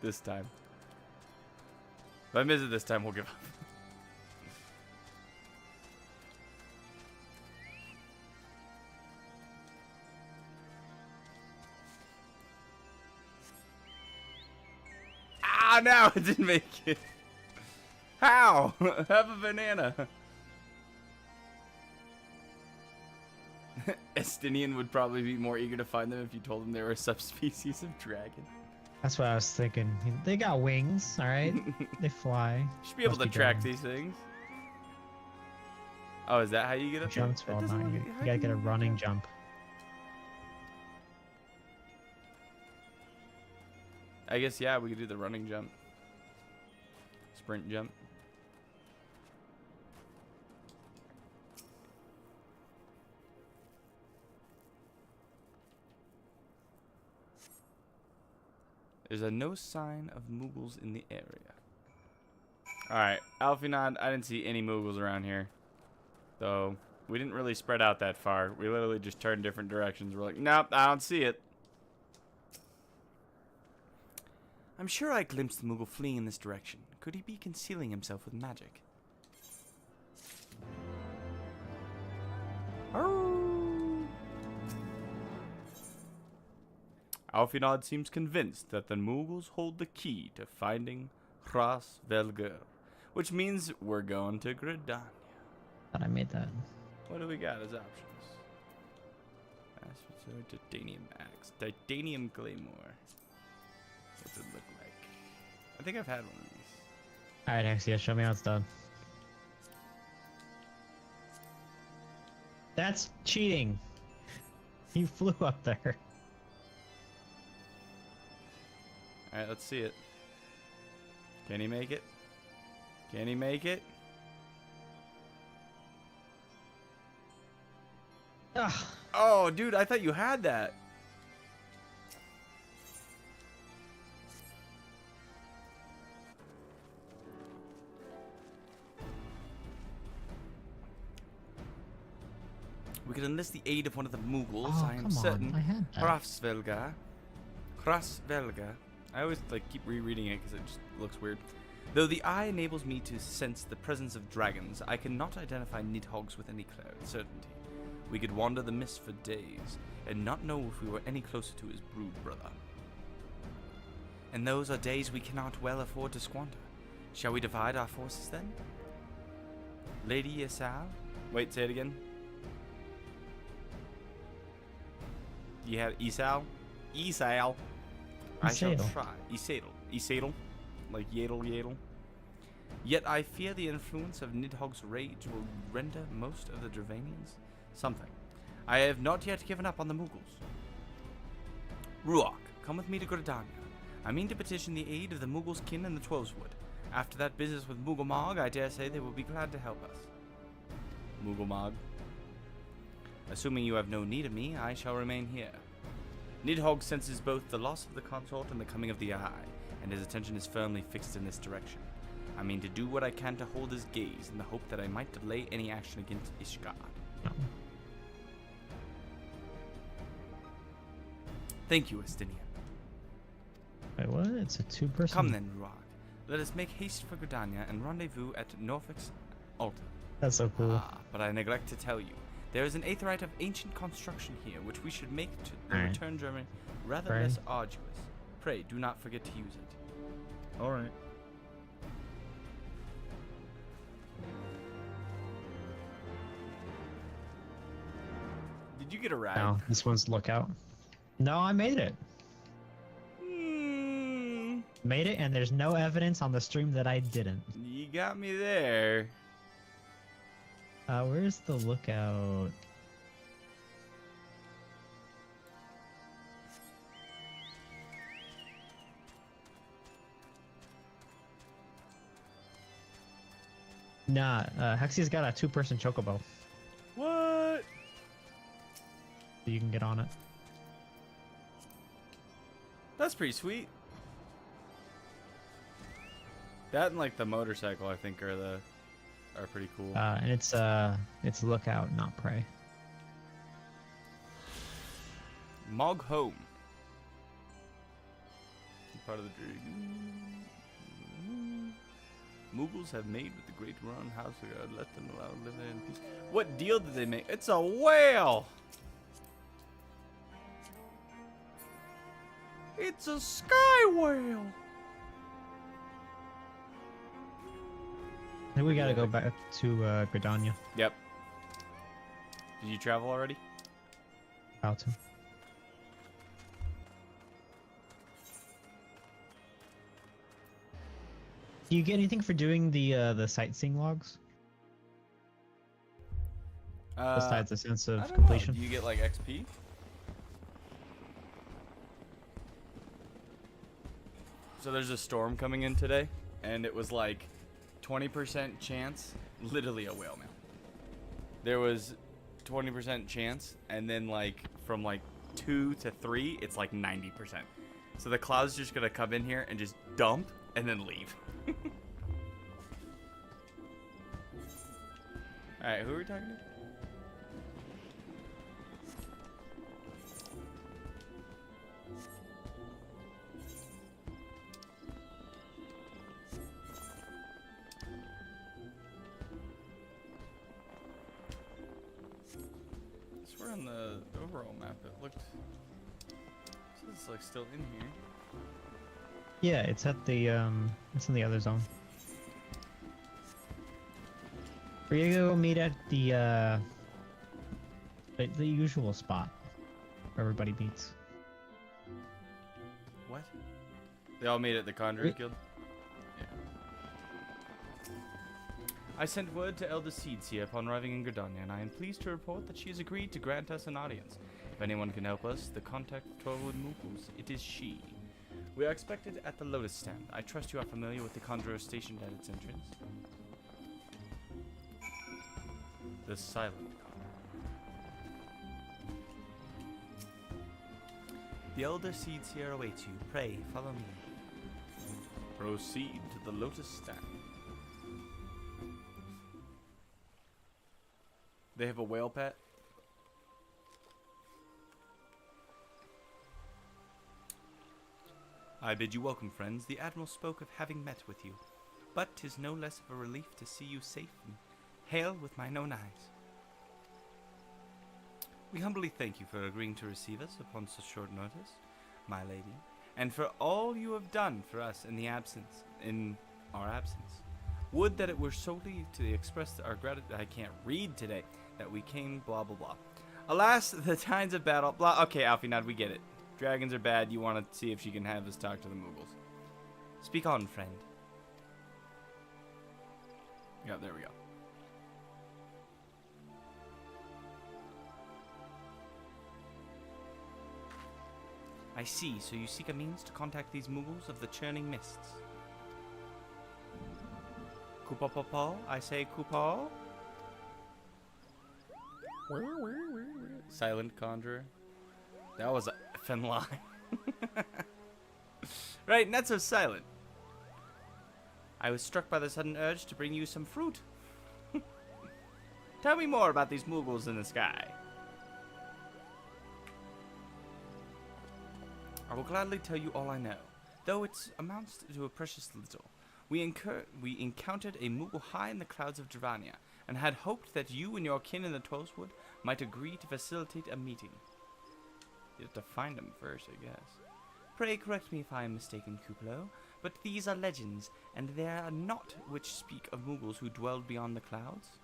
This time. If I miss it this time, we'll give up. Ah, no, it didn't make it. How? Have a banana. Estinian would probably be more eager to find them if you told them they were a subspecies of dragon. That's what I was thinking. They got wings, all right? They fly. You should be able to track these things. Oh, is that how you get up there? Jumps well, not you gotta get a running jump. I guess, yeah, we could do the running jump. Sprint jump. There's no sign of Moogles in the area. Alright, Alfinod, I didn't see any Moogles around here. Though, we didn't really spread out that far. We literally just turned different directions. We're like, nope, I don't see it. I'm sure I glimpsed the Moogle fleeing in this direction. Could he be concealing himself with magic? Alfinod seems convinced that the Moogles hold the key to finding Hras Velger, which means we're going to Gridania. Thought I made that. What do we got as options? Titanium axe, titanium claymore. What's it look like? I think I've had one of these. All right, Hexia, show me how it's done. That's cheating. He flew up there. Alright, let's see it. Can he make it? Can he make it? Ugh. Oh, dude, I thought you had that. We could enlist the aid of one of the Moogles. Oh, I am come certain. on. I had that. Hrasvelga. I always keep rereading it because it just looks weird. Though the eye enables me to sense the presence of dragons, I cannot identify Nidhogg's with any certainty. We could wander the mist for days and not know if we were any closer to his brood brother. And those are days we cannot well afford to squander. Shall we divide our forces then? Lady Isal? Wait, say it again. You have Isal? Isal. I shall try. Isadel. Like Yadel. Yet I fear the influence of Nidhogg's rage will render most of the Dravanians something. I have not yet given up on the Moogles. Ruach, come with me to Gridania. I mean to petition the aid of the Moogles' kin in the Twelveswood. After that business with Moogle I dare say they will be glad to help us. Moogle Assuming you have no need of me, I shall remain here. Nidhogg senses both the loss of the consort and the coming of the eye, and his attention is firmly fixed in this direction. I mean to do what I can to hold his gaze in the hope that I might delay any action against Ishgard. Thank you, Estinian. Wait, what? It's a two-person... Come then, Ruach. Let us make haste for Gridania and rendezvous at Norfolk's altar. That's so cool. But I neglect to tell you. There is an aetherite of ancient construction here, which we should make to the return journey rather less arduous. Pray, do not forget to use it. Alright. Did you get a ride? No, this one's lookout. No, I made it. Made it, and there's no evidence on the stream that I didn't. You got me there. Where's the lookout? Nah, Hexia's got a two-person chocobo. What? So you can get on it. That's pretty sweet. That and like the motorcycle, I think, are pretty cool. And it's lookout, not prey. Mog home. Part of the dream. Moogles have made with the great Ron house. Let them allow live there in peace. What deal did they make? It's a whale. It's a sky whale. I think we gotta go back to Gridania. Yep. Did you travel already? About to. Do you get anything for doing the sightseeing logs? Besides the sense I of don't completion? know. Do you get like XP? So there's a storm coming in today, and it was like 20% chance, literally a whale, man. There was 20% chance, and then like from like 2 to 3, it's like 90%. So the cloud's just gonna come in here and just dump and then leave. Alright, who are we talking to? I swear on the overall map it looked... So it's like still in here. Yeah, it's at the it's in the other zone. We're gonna go meet at the usual spot where everybody meets. What? They all meet at the Conjuring Guild? Yeah. I sent word to Elder Seedseer upon arriving in Gridania, and I am pleased to report that she has agreed to grant us an audience. If anyone can help us, the contact of Torwood Mookles, it is she. We are expected at the Lotus Stand. I trust you are familiar with the Conjurer stationed at its entrance. The Silent Conjurer. The Elder Seedseer awaits you. Pray, follow me. Proceed to the Lotus Stand. They have a whale pet? I bid you welcome, friends. The Admiral spoke of having met with you, but 'tis no less of a relief to see you safe and hail with mine own eyes. We humbly thank you for agreeing to receive us upon such short notice, my lady, and for all you have done for us in our absence. Would that it were solely to express our gratitude. I can't read today. That we came, blah blah blah. Alas, the tides of battle. Blah. Okay, Alfinad, we get it. Dragons are bad. You want to see if she can have us talk to the Moogles. Speak on, friend. Yeah, there we go. I see. So you seek a means to contact these Moogles of the churning mists. Kupapapal? I say Kupal? Silent Conjurer. That was a effing lie. Right, not so silent. I was struck by the sudden urge to bring you some fruit. Tell me more about these Moogles in the sky. I will gladly tell you all I know, though it amounts to a precious little. We encountered a Moogle high in the clouds of Dravania, and had hoped that you and your kin in the Twelvewood might agree to facilitate a meeting. You have to find him first, I guess. Pray correct me if I am mistaken, Kuplo, but these are legends, and they are not which speak of Moogles who dwelled beyond the clouds.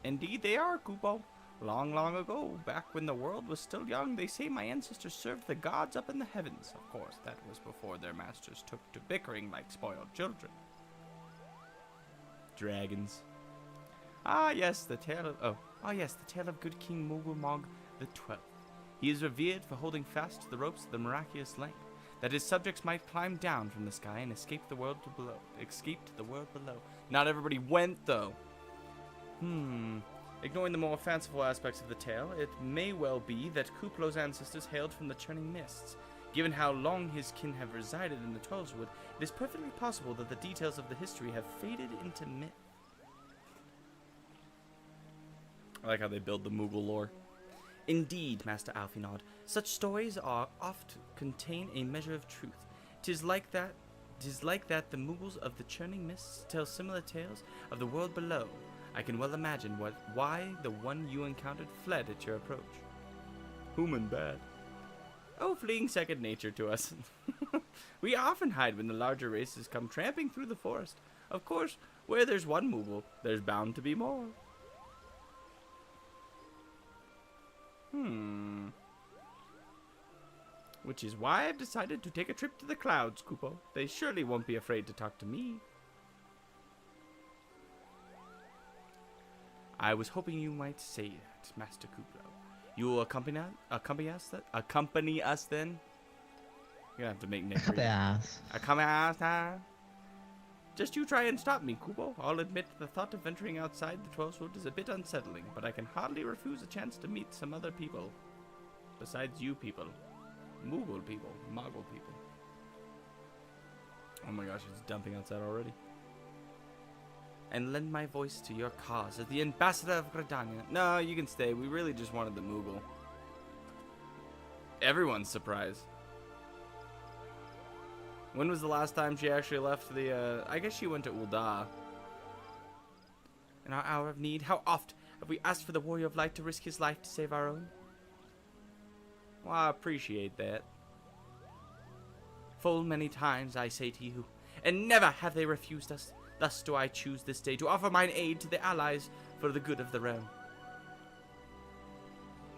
Indeed they are, Kupo. Long, long ago, back when the world was still young, they say my ancestors served the gods up in the heavens. Of course, that was before their masters took to bickering like spoiled children. Dragons. Ah, yes, the tale of good King Mogulmog the 12th. He is revered for holding fast to the ropes of the miraculous length, that his subjects might climb down from the sky and escape the world below. Not everybody went, though. Ignoring the more fanciful aspects of the tale, it may well be that Kuplo's ancestors hailed from the churning mists. Given how long his kin have resided in the Twelvewood, it is perfectly possible that the details of the history have faded into myth. I like how they build the Moogle lore. Indeed, Master Alfinod, such stories are oft contain a measure of truth. 'Tis like that the Moogles of the churning mists tell similar tales of the world below. I can well imagine why the one you encountered fled at your approach. Human bad. Oh, fleeing second nature to us. We often hide when the larger races come tramping through the forest. Of course, where there's one Moogle, there's bound to be more. Which is why I've decided to take a trip to the clouds, Kupo. They surely won't be afraid to talk to me. I was hoping you might say that, Master Kuplo. You will accompany us then? You're gonna have to make Nick read it. Accompany us, huh? Just you try and stop me, Kupo. I'll admit the thought of venturing outside the 12 Wood is a bit unsettling, but I can hardly refuse a chance to meet some other people. Besides you people. Moogle people. Muggle people. Oh my gosh, it's dumping outside already. And lend my voice to your cause as the ambassador of Gridania. No, you can stay. We really just wanted the Moogle. Everyone's surprised. When was the last time she actually left the, I guess she went to Ul'dah. In our hour of need, how oft have we asked for the Warrior of Light to risk his life to save our own? Well, I appreciate that. Full many times, I say to you, and never have they refused us. Thus do I choose this day to offer mine aid to the allies for the good of the realm.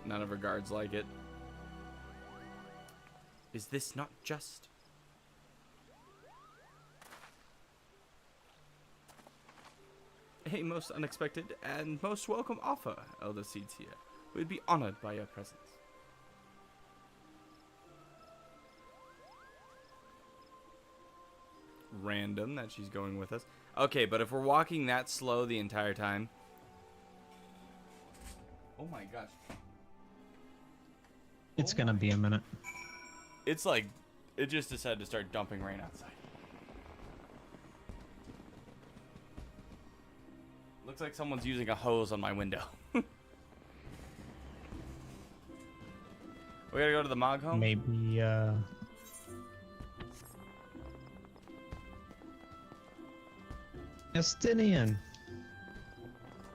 None of her guards like it. Is this not just? A most unexpected and most welcome offer, Elder Seeds here. We'd be honored by your presence. Random that she's going with us. Okay, but if we're walking that slow the entire time. Oh my gosh. It's gonna be a minute. It's like, it just decided to start dumping rain outside. Looks like someone's using a hose on my window. We gotta go to the Mog home? Maybe, Estinian.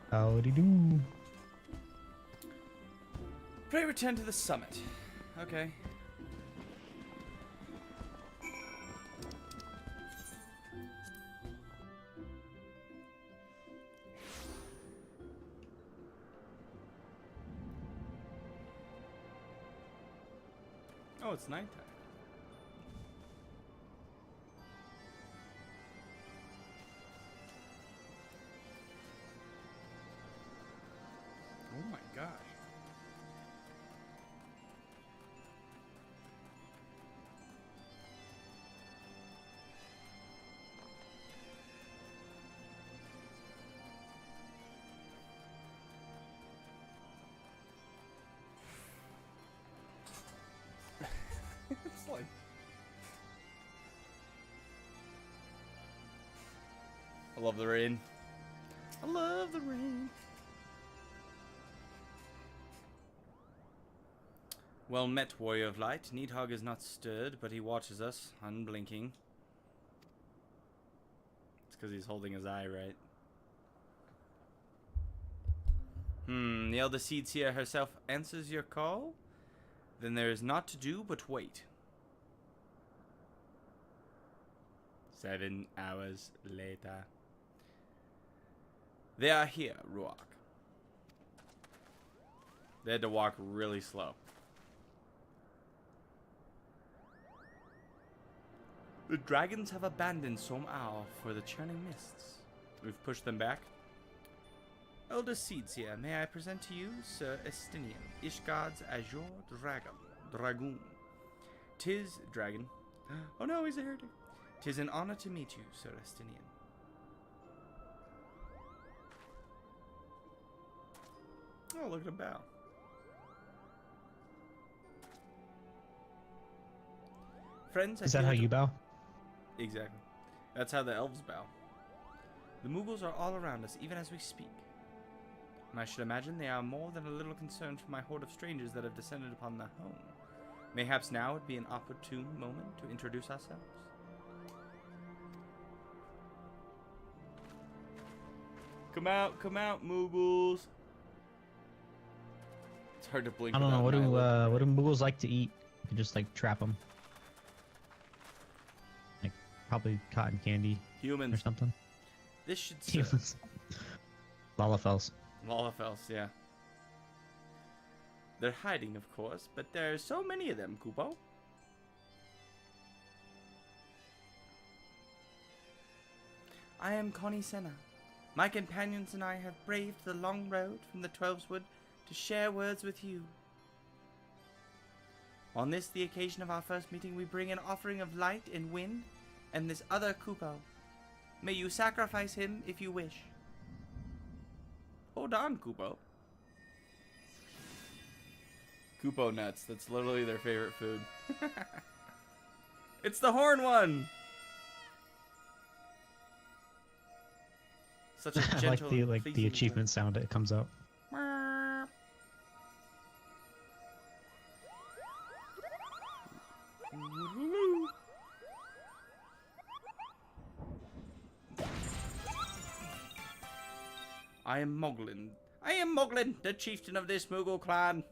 Howdy do. Pray return to the summit. Okay. Oh, it's nighttime. Oh my gosh. It's like I love the rain. I love the rain. Well met, Warrior of Light. Needhog is not stirred, but he watches us, unblinking. It's because he's holding his eye, right? The Elder Seedseer herself answers your call? Then there is naught to do but wait. 7 hours later. They are here, Ruach. They had to walk really slow. The dragons have abandoned Som-Ao for the churning mists. We've pushed them back. Elder Seedseer, may I present to you Sir Estinian, Ishgard's Azure Dragoon. Tis, dragon. Oh no, he's a heretic. Tis an honor to meet you, Sir Estinian. Oh, look at him bow. Friends, Is that how you bow? Exactly. That's how the elves bow. The Moogles are all around us, even as we speak. And I should imagine they are more than a little concerned for my horde of strangers that have descended upon their home. Mayhaps now would be an opportune moment to introduce ourselves. Come out, Moogles. It's hard to blink. I don't know. What do Moogles like to eat? could just like trap them. Like probably cotton candy or Humans. something. This should serve. Humans. Lalafels. Lalafels, yeah. They're hiding, of course, but there's so many of them, Kupo. I am Connie Senna. My companions and I have braved the long road from the Twelveswood to share words with you. On this, the occasion of our first meeting, we bring an offering of light and wind, and this other Kupo. May you sacrifice him if you wish. Hold on, Kupo. Kupo nuts. That's literally their favorite food. It's the horn one! Such a I gentle, like the achievement sound that comes out. I am Moglin. I am Moglin, the chieftain of this Moogle clan.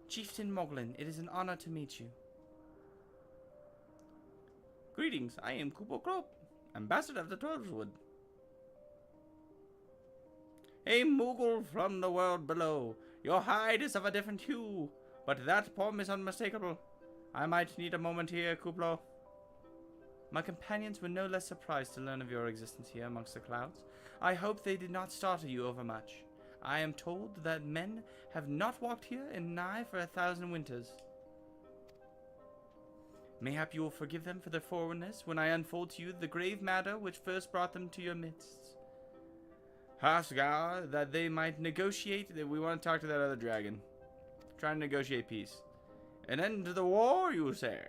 Chieftain Moglin, it is an honor to meet you. Greetings, I am Kupo Krop, ambassador of the Twelveswood. A Moogle from the world below. Your hide is of a different hue, but that poem is unmistakable. I might need a moment here, Kuplo. My companions were no less surprised to learn of your existence here amongst the clouds. I hope they did not startle you overmuch. I am told that men have not walked here in nigh for 1,000 winters. Mayhap you will forgive them for their forwardness when I unfold to you the grave matter which first brought them to your midst. Hasgar, that they might negotiate, that we want to talk to that other dragon. Try and negotiate peace. An end to the war, you say?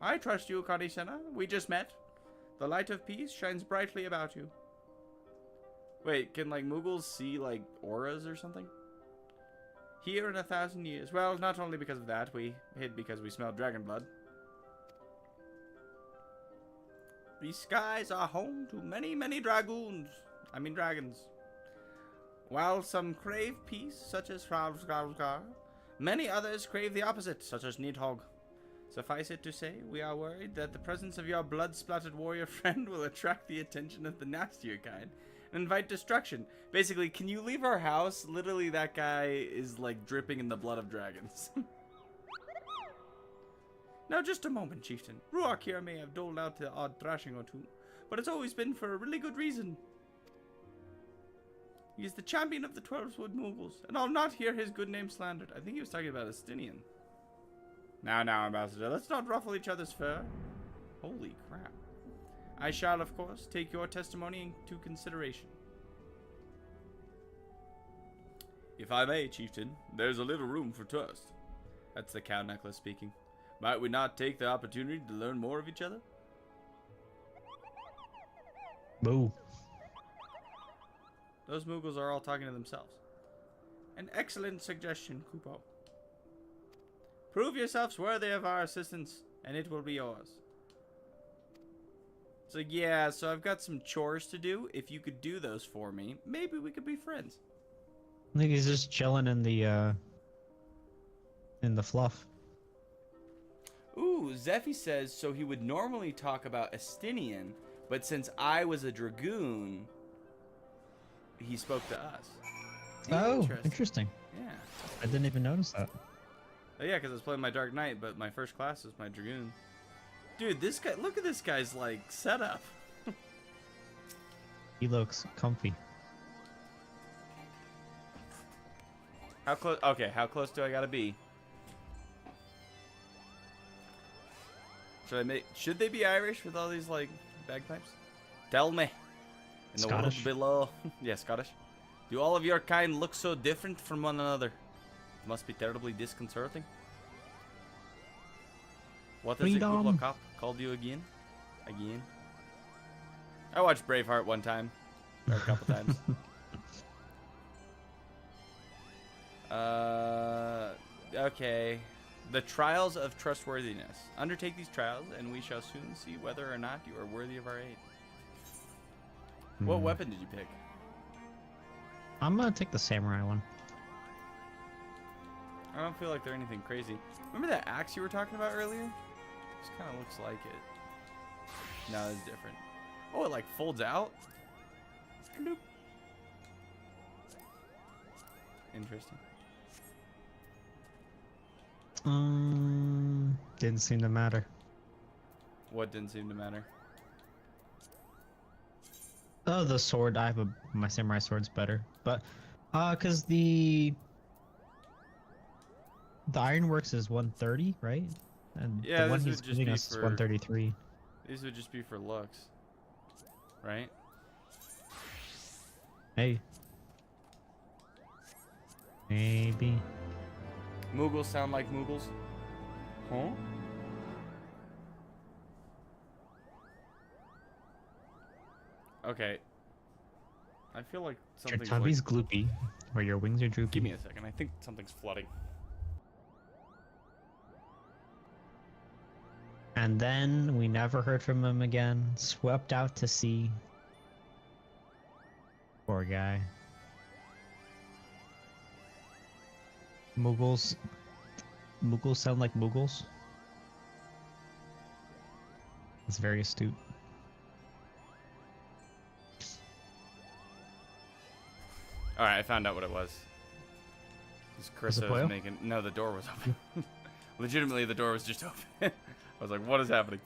I trust you, Connie Senna. We just met. The light of peace shines brightly about you. Wait, can, like, Moogles see, like, auras or something? Here in 1,000 years. Well, not only because of that, we hid because we smelled dragon blood. These skies are home to many, many dragons. While some crave peace, such as Hralfgar, many others crave the opposite, such as Nidhogg. Suffice it to say, we are worried that the presence of your blood-splattered warrior friend will attract the attention of the nastier kind and invite destruction. Basically, can you leave our house? Literally, that guy is, like, dripping in the blood of dragons. Now, just a moment, Chieftain. Ruach here may have doled out the odd thrashing or two, but it's always been for a really good reason. He is the champion of the Twelveswood Moogles, and I'll not hear his good name slandered. I think he was talking about Estinian. Now, Ambassador, let's not ruffle each other's fur. Holy crap. I shall, of course, take your testimony into consideration. If I may, Chieftain, there's a little room for trust. That's the cow necklace speaking. Might we not take the opportunity to learn more of each other? Boo. Those Moogles are all talking to themselves. An excellent suggestion, Kupo. Prove yourselves worthy of our assistance, and it will be yours. So yeah, so I've got some chores to do. If you could do those for me, maybe we could be friends. I think he's just chilling in the fluff. Ooh, Zephy says, so he would normally talk about Estinian, but since I was a dragoon, he spoke to us. Oh, interesting. Yeah. I didn't even notice that. Oh, yeah, because I was playing my Dark Knight, but my first class was my dragoon. Dude, this guy, look at this guy's, like, setup. He looks comfy. How close? Okay, how close do I gotta be? Should they be Irish with all these, like, bagpipes? Tell me. In the world Scottish? below. Yeah, Scottish. Do all of your kind look so different from one another? It must be terribly disconcerting. What has the Kubla cop called you again? Again? I watched Braveheart one time. Or a couple times. Okay. The trials of trustworthiness. Undertake these trials, and we shall soon see whether or not you are worthy of our aid. What weapon did you pick? I'm gonna take the samurai one. I don't feel like they're anything crazy. Remember that axe you were talking about earlier? This kind of looks like it. No, it's different. Oh, it like folds out? Bloop. Interesting. Didn't seem to matter. What didn't seem to matter? Oh, the sword. My samurai sword's better, but cause the ironworks is 130, right? And Yeah, the one this he's would just giving be us is for 133. These would just be for looks, right? Hey. Maybe. Moogles sound like Moogles? Huh? Okay. I feel like Your something's tummy's like... gloopy, or your wings are droopy. Give me a second. I think something's flooding. And then we never heard from him again. Swept out to sea. Poor guy. Moogles sound like Moogles. It's very astute. Alright, I found out what it was. This Chris Was it was Boyle? making... No, the door was open. Legitimately, the door was just open. I was like, what is happening?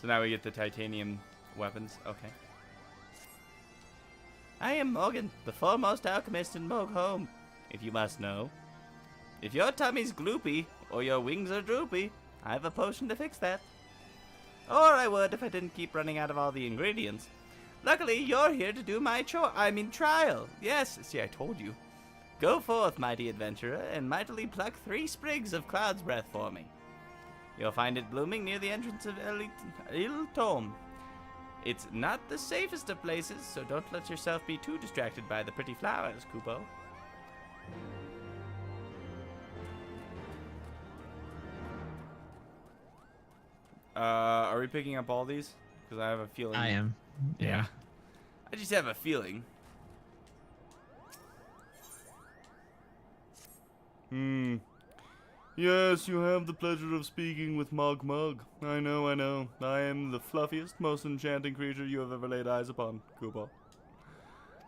So now we get the titanium weapons. Okay. I am Morgan, the foremost alchemist in Mogholm, if you must know. If your tummy's gloopy, or your wings are droopy, I have a potion to fix that. Or I would if I didn't keep running out of all the ingredients. Luckily, you're here to do my trial. Yes, see, I told you. Go forth, mighty adventurer, and mightily pluck 3 sprigs of cloud's breath for me. You'll find it blooming near the entrance of Il Tome. It's not the safest of places, so don't let yourself be too distracted by the pretty flowers, Kupo. Are we picking up all these? Because I have a feeling. I am. Yeah. I just have a feeling. Yes, you have the pleasure of speaking with Mug Mug. I know. I am the fluffiest, most enchanting creature you have ever laid eyes upon, Koopa.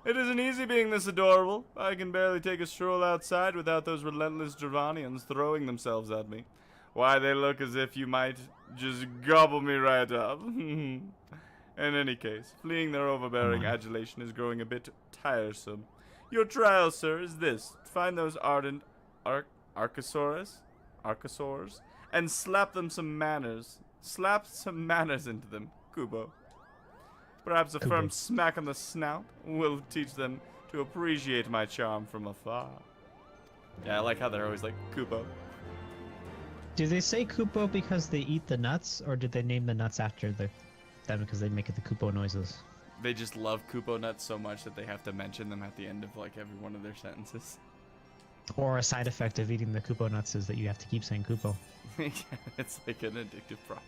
It isn't easy being this adorable. I can barely take a stroll outside without those relentless Dravanians throwing themselves at me. Why, they look as if you might just gobble me right up. In any case, fleeing their overbearing adulation is growing a bit tiresome. Your trial, sir, is this. Find those ardent Archosaurs, and slap some manners into them, Kubo. Perhaps a firm smack on the snout will teach them to appreciate my charm from afar. Yeah, I like how they're always like, Kubo. Do they say Kupo because they eat the nuts, or did they name the nuts after them because they make the Kupo noises? They just love Kupo nuts so much that they have to mention them at the end of like every one of their sentences. Or a side effect of eating the Kupo nuts is that you have to keep saying Kupo. Yeah, it's like an addictive problem.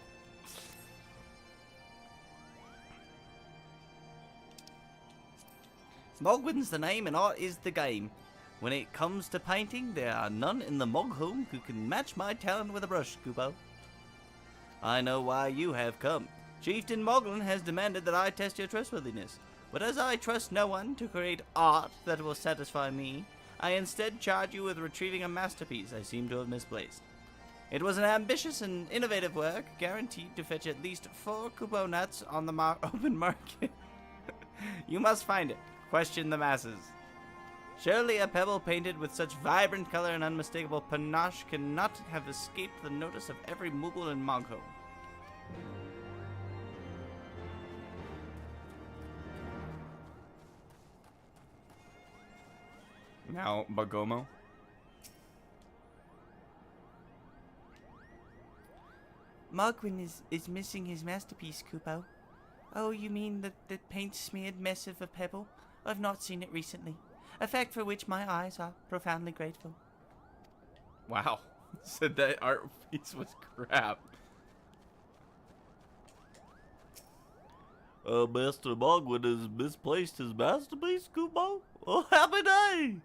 Mogwin's the name and art is the game. When it comes to painting, there are none in the Moghome who can match my talent with a brush, Kupo. I know why you have come. Chieftain Moglin has demanded that I test your trustworthiness, but as I trust no one to create art that will satisfy me, I instead charge you with retrieving a masterpiece I seem to have misplaced. It was an ambitious and innovative work, guaranteed to fetch at least 4 Kupo nuts on the open market. You must find it. Question the masses. Surely a pebble painted with such vibrant color and unmistakable panache cannot have escaped the notice of every Moogle in Mogho. Now, Bagomo. Mogwin is missing his masterpiece, Kupo. Oh, you mean the paint-smeared mess of a pebble? I've not seen it recently. A fact for which my eyes are profoundly grateful. Wow. Said that art piece was crap. Master Mogwin has misplaced his masterpiece, Kupo? Oh, happy day!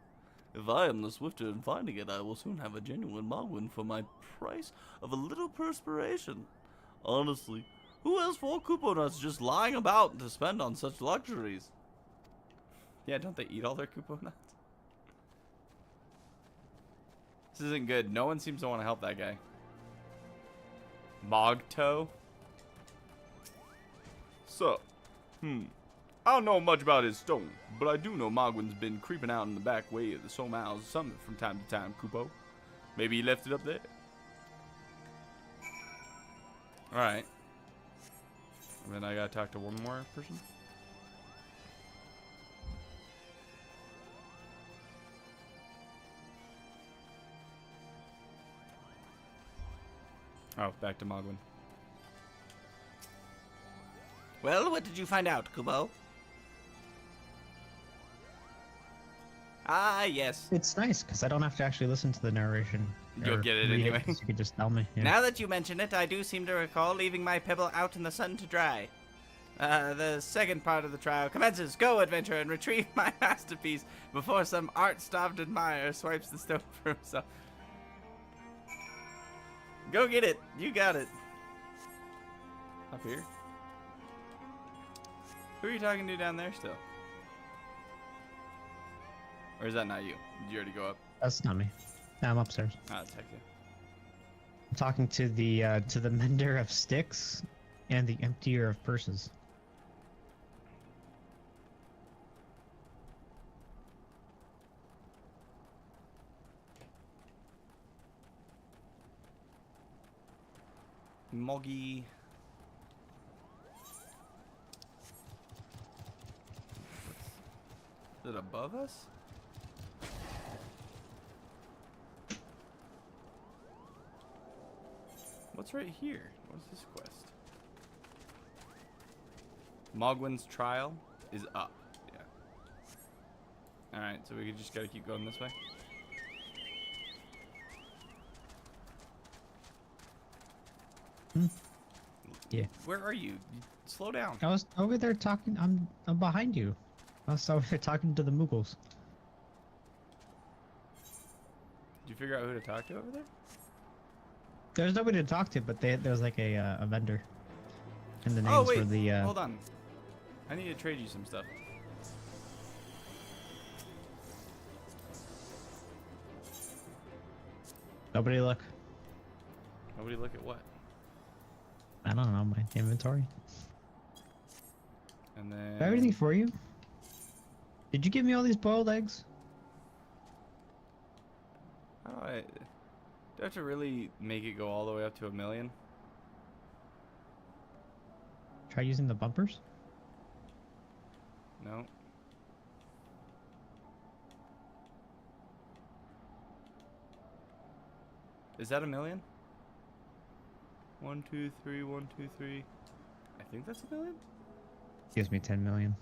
If I am the swifter in finding it, I will soon have a genuine Mogwin for my price of a little perspiration. Honestly, who has 4 Kupo nuts just lying about to spend on such luxuries? Yeah, don't they eat all their Kupo nuts? This isn't good. No one seems to want to help that guy. Mogto? So, I don't know much about his stone, but I do know Mogwin's been creeping out in the back way of the Somao's summit from time to time, Kupo. Maybe he left it up there. Alright. And then I gotta talk to one more person. Oh, back to Mogwin. Well, what did you find out, Kubo? Ah, yes. It's nice because I don't have to actually listen to the narration. You'll or get it read anyway. 'cause you could just tell me. Yeah. Now that you mention it, I do seem to recall leaving my pebble out in the sun to dry. The second part of the trial commences. Go, adventurer, and retrieve my masterpiece before some art-starved admirer swipes the stone for himself. Go get it. You got it. Up here? Who are you talking to down there still? Or is that not you? Did you already go up? That's not me. No, I'm upstairs. Ah, it's heck yeah. I'm talking to the mender of sticks and the emptier of purses. Moggy. Is it above us? What's right here? What's this quest? Mogwin's trial is up. Yeah. Alright, so we just gotta keep going this way. Yeah. Where are you? Slow down. I was over there talking. I'm behind you. I was over there talking to the Moogles. Did you figure out who to talk to over there? There's nobody to talk to, but there was like a vendor. And the names Oh wait, were the. hold on. I need to trade you some stuff. Nobody look. Nobody look at what? I don't know my inventory. And Do I have then anything for you? Did you give me all these boiled eggs? how do I have to really make it go all the way up to 1 million? Try using the bumpers. No. Is that 1 million? 1, 2, 3, 1, 2, 3. I think that's 1 million? Gives me 10 million.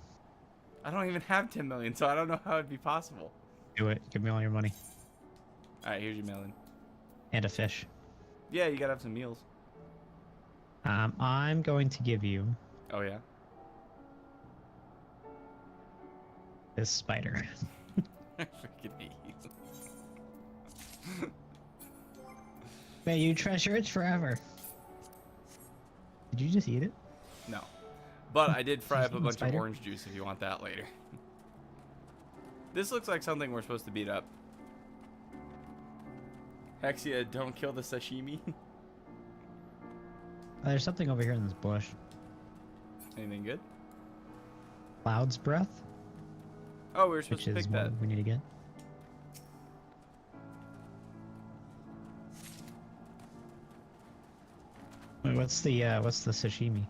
I don't even have 10 million, so I don't know how it'd be possible. Do it. Give me all your money. Alright, here's your million. And a fish. Yeah, you gotta have some meals. I'm going to give you Oh, yeah? this spider. I freaking hate you. May you treasure it forever. Did you just eat it? No. But I did fry up a Eating bunch of spider? orange juice if you want that later. This looks like something we're supposed to beat up. Hexia, don't kill the sashimi. There's something over here in this bush. Anything good? Cloud's breath, Oh, we were supposed which to is pick that. what we need to get. Wait, what's the sashimi?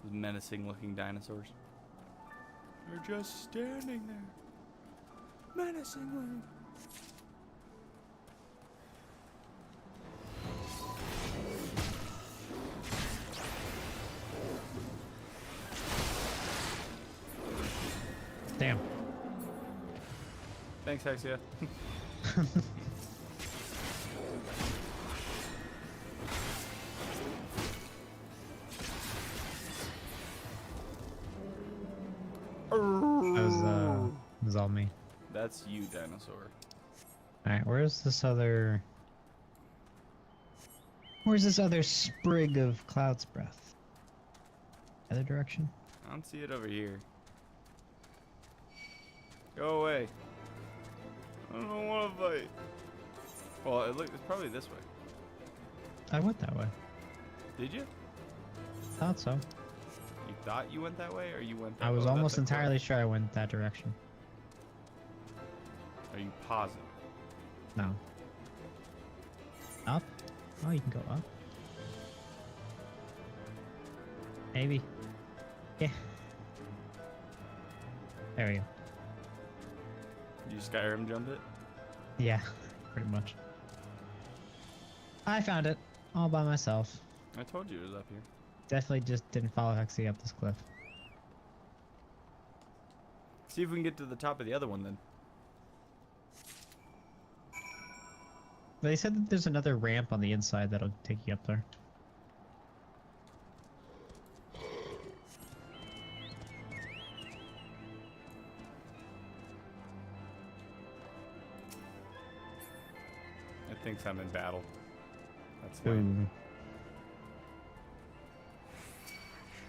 Those menacing looking dinosaurs. They're just standing there. Menacingly. Damn. Thanks, Hexia. that's you, dinosaur. Alright, where's this other sprig of Cloud's Breath? Other direction? I don't see it over here. Go away. I don't want to fight. Well, it's probably this way. I went that way. Did you? Thought so. You thought you went that way, or you went that I was way? almost entirely sure I went that direction. Are you positive? No. Up? Oh, you can go up. Maybe. Yeah. There we go. Did you Skyrim jump it? Yeah, pretty much. I found it all by myself. I told you it was up here. Definitely just didn't follow Hexy up this cliff. See if we can get to the top of the other one then. They said that there's another ramp on the inside that'll take you up there. It thinks I'm in battle. That's lame. Ooh.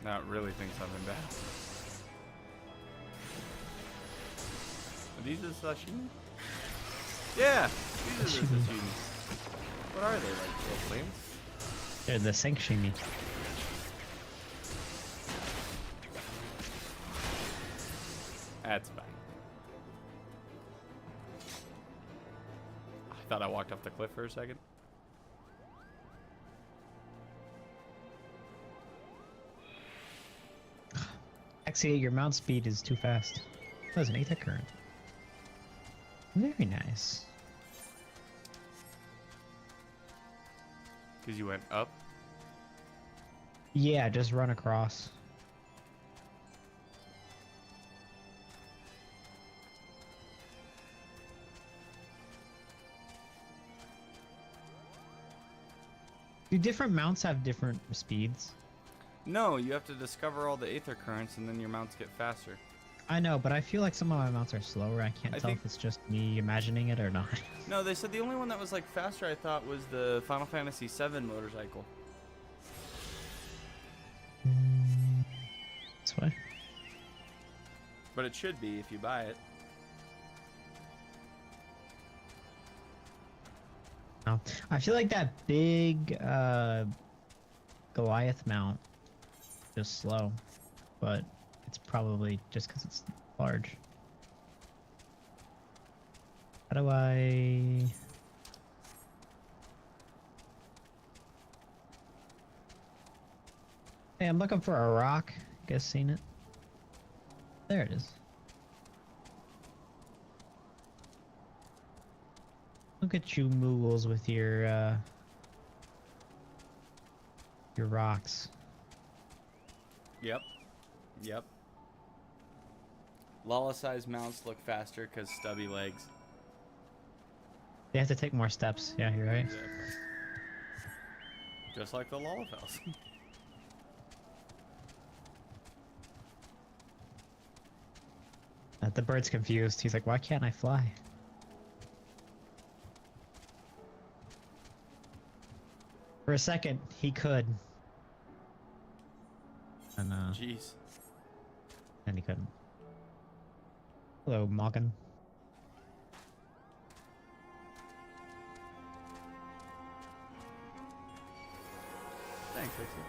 Now it really thinks I'm in battle. Are these the sashimi? Yeah! These are the sashimi. What are they, like little flames? They're the Sanctuary. That's fine. I thought I walked off the cliff for a second. Actually, your mount speed is too fast. That was an Aether Current. Very nice. Because you went up? Yeah, just run across. Do different mounts have different speeds? No, you have to discover all the aether currents and then your mounts get faster. I know, but I feel like some of my mounts are slower. I can't tell if it's just me imagining it or not. No, they said the only one that was like faster I thought was the Final Fantasy VII motorcycle. This way. But it should be if you buy it. No. I feel like that big Goliath mount is slow, but it's probably just because it's large. How do I... Hey, I'm looking for a rock. Guess seen it? There it is. Look at you moogles with your rocks. Yep. Yep. Lala-sized mounts look faster because stubby legs. They have to take more steps. Yeah, you're right. Exactly. Just like the Lalafels. The bird's confused. He's like, why can't I fly? For a second, he could. And, Jeez. then he couldn't. Hello, Morgan. Thanks, Lexi.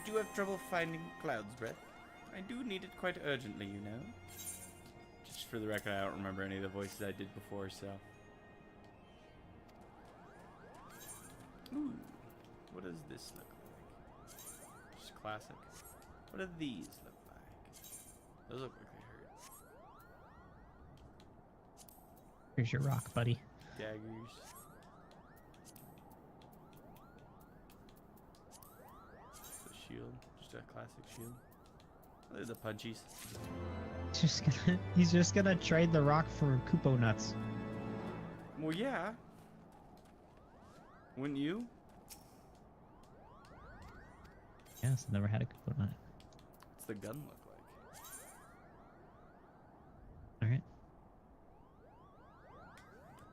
Do you have trouble finding Cloud's Breath? I do need it quite urgently, you know. Just for the record, I don't remember any of the voices I did before, so. Ooh. What does this look like? Just classic. What do these look like? Those look like they hurt. Here's your rock, buddy. Daggers. The shield. Just a classic shield. Oh, there's the punchies. He's just gonna trade the rock for Koopo nuts. Well, yeah. Wouldn't you? Yes, never had a Koopo nut. What's the gun look like?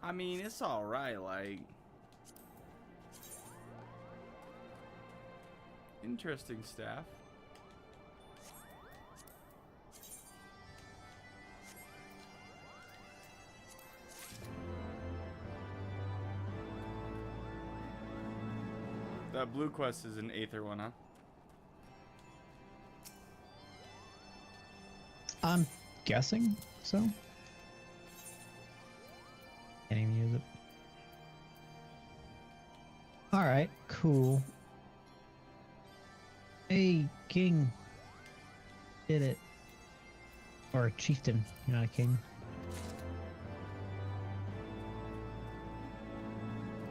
I mean, it's alright, like... Interesting staff. That blue quest is an Aether one, huh? I'm guessing so. Can't even use it. Alright, cool. Hey, king. Did it. Or chieftain, you're not a king.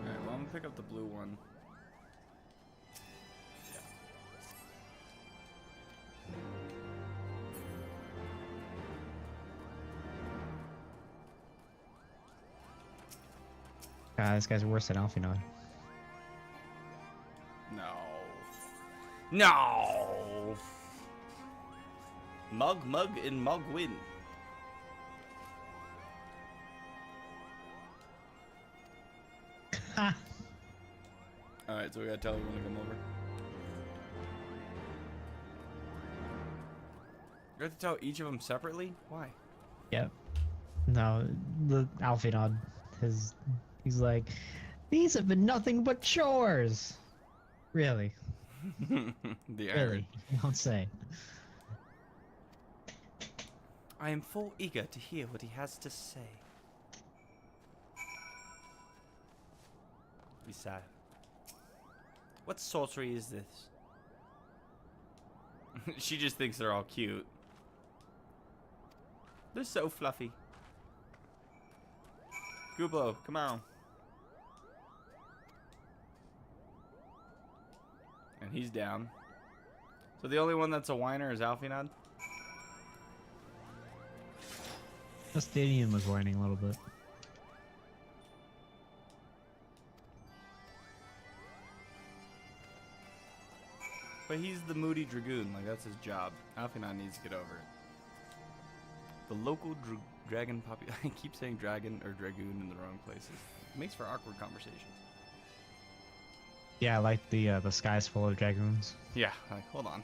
Alright, well, I'm gonna pick up the blue one. God, this guy's worse than Alfinod. No. No! Mug, and Mug win. Ha! Alright, so we gotta tell everyone to come over. You have to tell each of them separately? Why? Yep. No, the Alfinod, he's like, these have been nothing but chores. Really? The Really? You don't say. I am full eager to hear what he has to say. Beside, what sorcery is this? She just thinks they're all cute. They're so fluffy. Gooblo, come on. And he's down. So the only one that's a whiner is Alfinod? The stadium was whining a little bit. But he's the moody dragoon, like that's his job. Alfinod needs to get over it. The local dragon population. I keep saying dragon or dragoon in the wrong places. It makes for awkward conversations. Yeah, I like the sky's full of dragoons. Yeah, like hold on.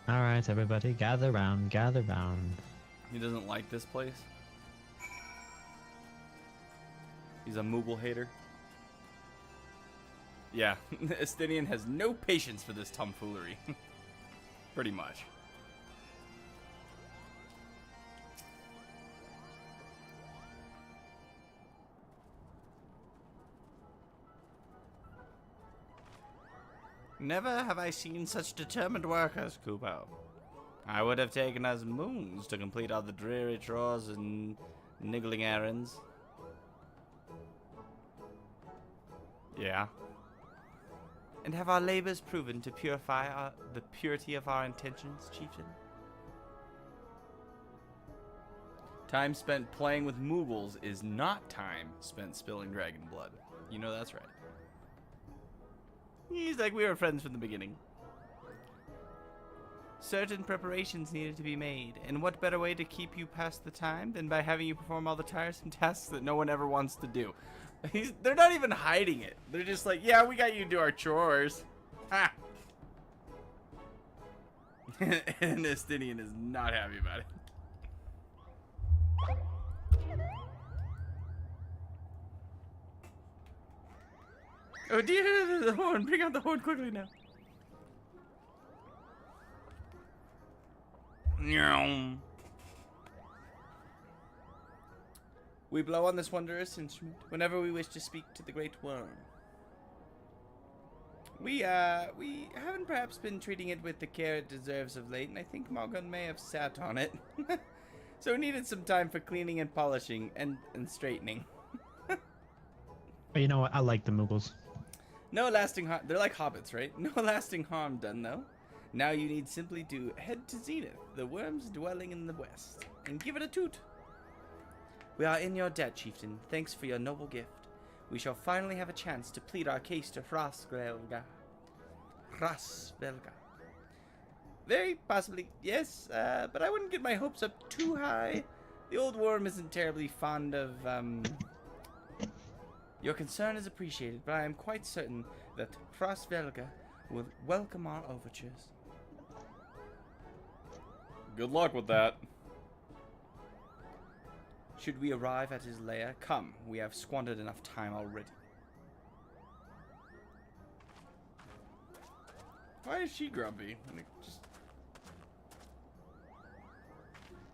Alright, everybody, gather round, gather round. He doesn't like this place. He's a Moogle hater. Yeah, Estinian has no patience for this tomfoolery. Pretty much. Never have I seen such determined workers, Kupo. I would have taken us moons to complete all the dreary chores and niggling errands. Yeah. And have our labors proven to purify the purity of our intentions, chieftain? Time spent playing with Moogles is not time spent spilling dragon blood. You know that's right. He's like, we were friends from the beginning. Certain preparations needed to be made, and what better way to keep you past the time than by having you perform all the tiresome tasks that no one ever wants to do? They're not even hiding it. They're just like, yeah, we got you to do our chores. Ha! And Estinian is not happy about it. Oh dear, the horn. Bring out the horn quickly now. We blow on this wondrous instrument whenever we wish to speak to the great worm. We haven't perhaps been treating it with the care it deserves of late, and I think Morgan may have sat on it. So it needed some time for cleaning and polishing and straightening. But you know what? I like the Moogles. No lasting harm. They're like hobbits, right? No lasting harm done, though. Now you need simply to head to Zenith, the worm's dwelling in the west, and give it a toot. We are in your debt, chieftain. Thanks for your noble gift. We shall finally have a chance to plead our case to Hrasvelga. very possibly, yes. But I wouldn't get my hopes up too high. The old worm isn't terribly fond of, Your concern is appreciated, but I am quite certain that Frostvelga will welcome our overtures. Good luck with that. Should we arrive at his lair? Come, we have squandered enough time already. Why is she grumpy? Like, just...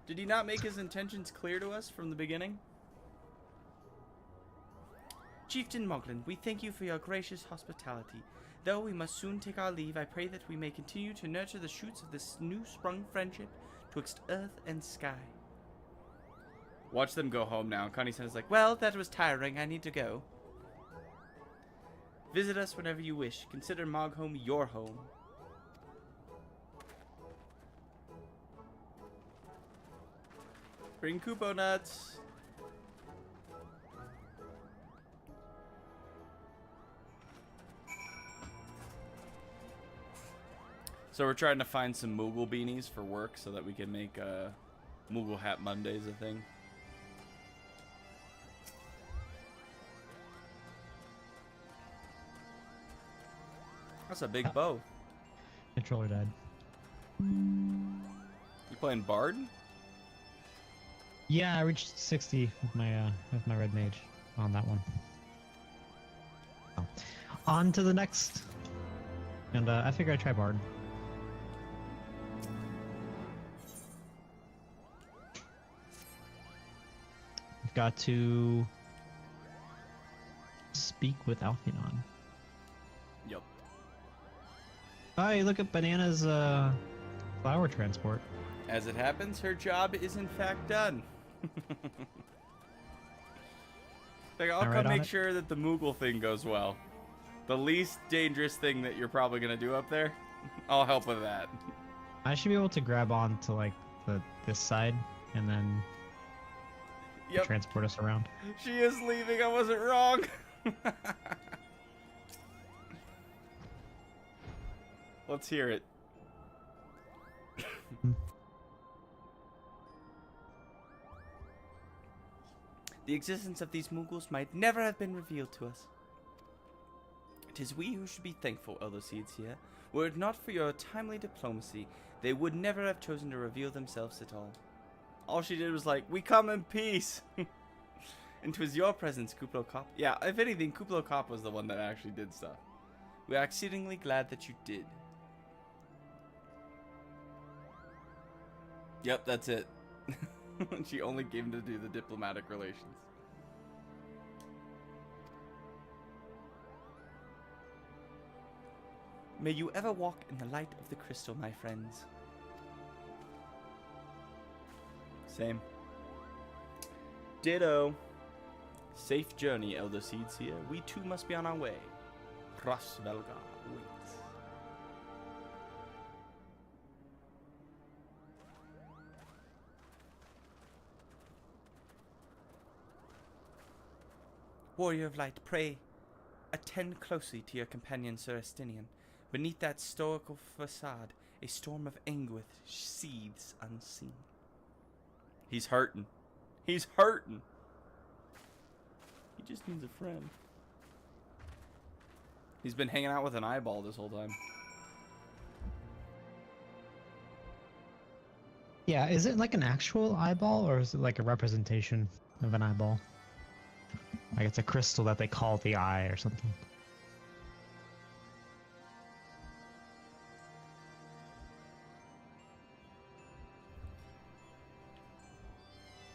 Did he not make his intentions clear to us from the beginning? Chieftain Moglin, we thank you for your gracious hospitality. Though we must soon take our leave, I pray that we may continue to nurture the shoots of this new-sprung friendship twixt earth and sky. Watch them go home now. Connie-san is like, Well, that was tiring. I need to go. Visit us whenever you wish. Consider Moghome your home. bring Kupo nuts. So we're trying to find some Moogle beanies for work so that we can make Moogle Hat Mondays a thing. That's a big bow. Controller died. You playing Bard? Yeah, I reached 60 with my red mage on that one. Oh. On to the next. And I figure I'd try Bard. We've got to speak with Alphinon. Yep. Hey, look at Banana's flower transport. As it happens, her job is in fact done. Like, I'll come make sure that the Moogle thing goes well. The least dangerous thing that you're probably gonna do up there, I'll help with that. I should be able to grab on to like this side and then transport us around. She is leaving. I wasn't wrong. Let's hear it. The existence of these Moogles might never have been revealed to us. It is we who should be thankful, Elder Seeds here. Were it not for your timely diplomacy, they would never have chosen to reveal themselves at all. All she did was like, we come in peace. And 'twas your presence, Kuplo Kop. Yeah, if anything, Kuplo Kop was the one that actually did stuff. We are exceedingly glad that you did. Yep, that's it. She only came to do the diplomatic relations. May you ever walk in the light of the crystal, my friends. Same. Ditto. Safe journey, Elder Seeds here. We too must be on our way. Frostvelga waits. Warrior of Light, pray, attend closely to your companion Sir Estinian. Beneath that stoical facade, a storm of anguish seethes unseen. He's hurting. He's hurting. He just needs a friend. He's been hanging out with an eyeball this whole time. Yeah, is it like an actual eyeball or is it like a representation of an eyeball? Like it's a crystal that they call the eye or something.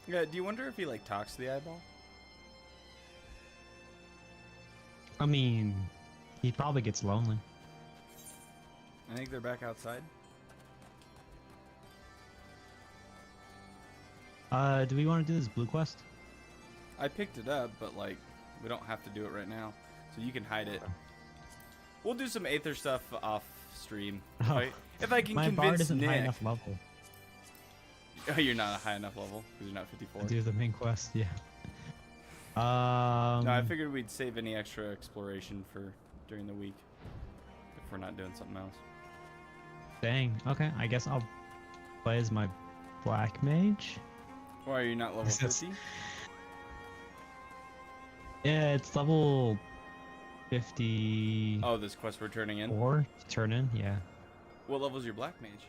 Yeah, do you wonder if he like talks to the eyeball? I mean, he probably gets lonely. I think they're back outside. Do we want to do this blue quest? I picked it up, but like, we don't have to do it right now. So you can hide it. We'll do some Aether stuff off stream. Oh, if I can my convince bard isn't Nick. high enough level. Oh, you're not a high enough level because you're not 54. To do the main quest, yeah. No, I figured we'd save any extra exploration for during the week if we're not doing something else. Dang. Okay, I guess I'll play as my black mage. Why are you not level This is- 50? Yeah, it's level 54 Oh, this quest we're turning in. to turn in. Yeah. What level's your black mage?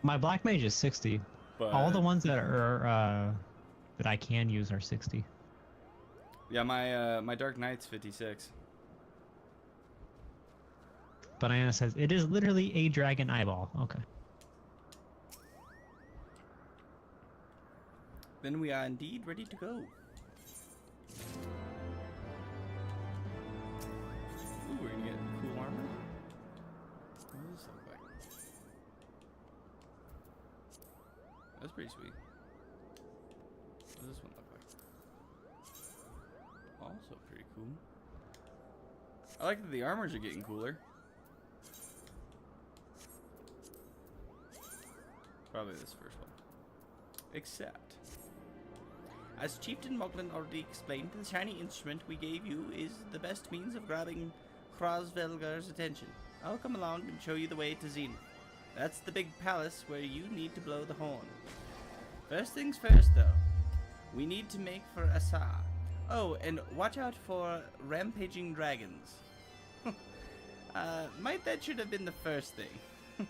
My black mage is 60. But All the ones that are that I can use are 60. yeah, my dark knight's 56. But Diana says it is literally a dragon eyeball. Okay. Then we are indeed ready to go. Ooh, we're gonna get cool armor. What does this look like? That's pretty sweet. What does this one look like? Also pretty cool. I like that the armors are getting cooler. Probably this first one. Except, as Chieftain Moglin already explained, the shiny instrument we gave you is the best means of grabbing Hrosvelgar's attention. I'll come along and show you the way to Zenith. That's the big palace where you need to blow the horn. First things first, though. We need to make for Asa. Oh, and watch out for rampaging dragons. That should have been the first thing.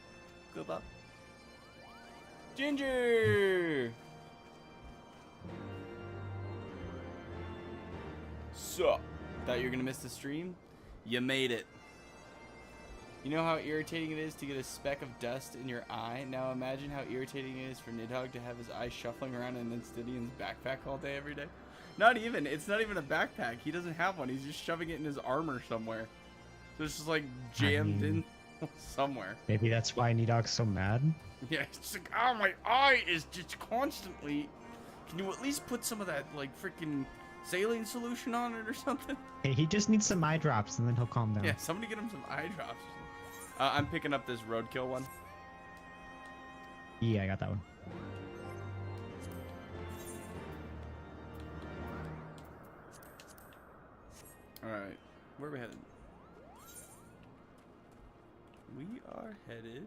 Go, Bob. Ginger! Sup? Thought you were gonna miss the stream? You made it. You know how irritating it is to get a speck of dust in your eye? Now imagine how irritating it is for Nidhogg to have his eye shuffling around in Stidion's backpack all day every day. Not even. It's not even a backpack. He doesn't have one. He's just shoving it in his armor somewhere. So it's just like jammed in somewhere. Maybe that's why Nidog's so mad. Yeah, it's just like, oh, my eye is just constantly. Can you at least put some of that, like, freaking saline solution on it or something? Hey, he just needs some eye drops and then he'll calm down. Yeah, somebody get him some eye drops. I'm picking up this roadkill one. Yeah, I got that one. Alright, where are we headed? We are headed...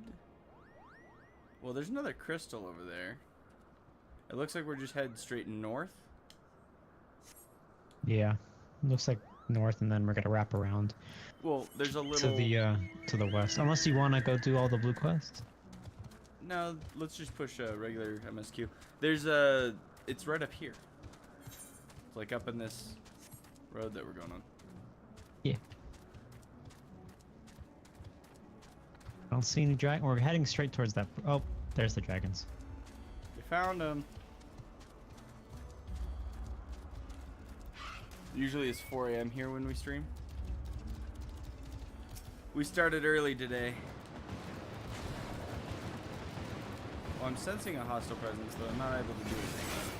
Well, there's another crystal over there. It looks like we're just headed straight north. Yeah, looks like north, and then we're gonna wrap around Well, there's a little... to the west. Unless you want to go do all the blue quests. No, let's just push a regular MSQ. There's a... It's right up here. It's like up in this road that we're going on. Yeah. I don't see any dragon. We're heading straight towards that. Oh, there's the dragons. We found them. Usually it's 4 a.m. here when we stream. We started early today. Well, I'm sensing a hostile presence, though I'm not able to do anything about it.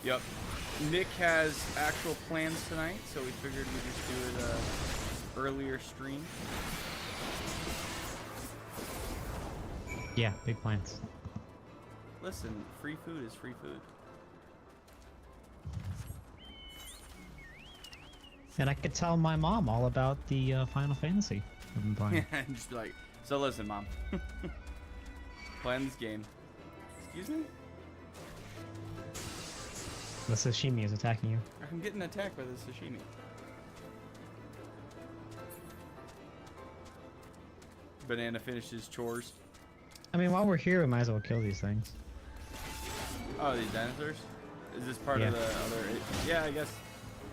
Yep. Nick has actual plans tonight, so we figured we'd just do it earlier stream. Yeah, big plans. Listen, free food is free food. And I could tell my mom all about the Final Fantasy I've been playing. And just be like, so listen, Mom. Playing this game. Excuse me? The sashimi is attacking you. I'm getting attacked by the sashimi. Banana finished his chores. I mean, while we're here, we might as well kill these things. Oh, these dinosaurs? Is this part Yeah. of the other... Yeah, I guess.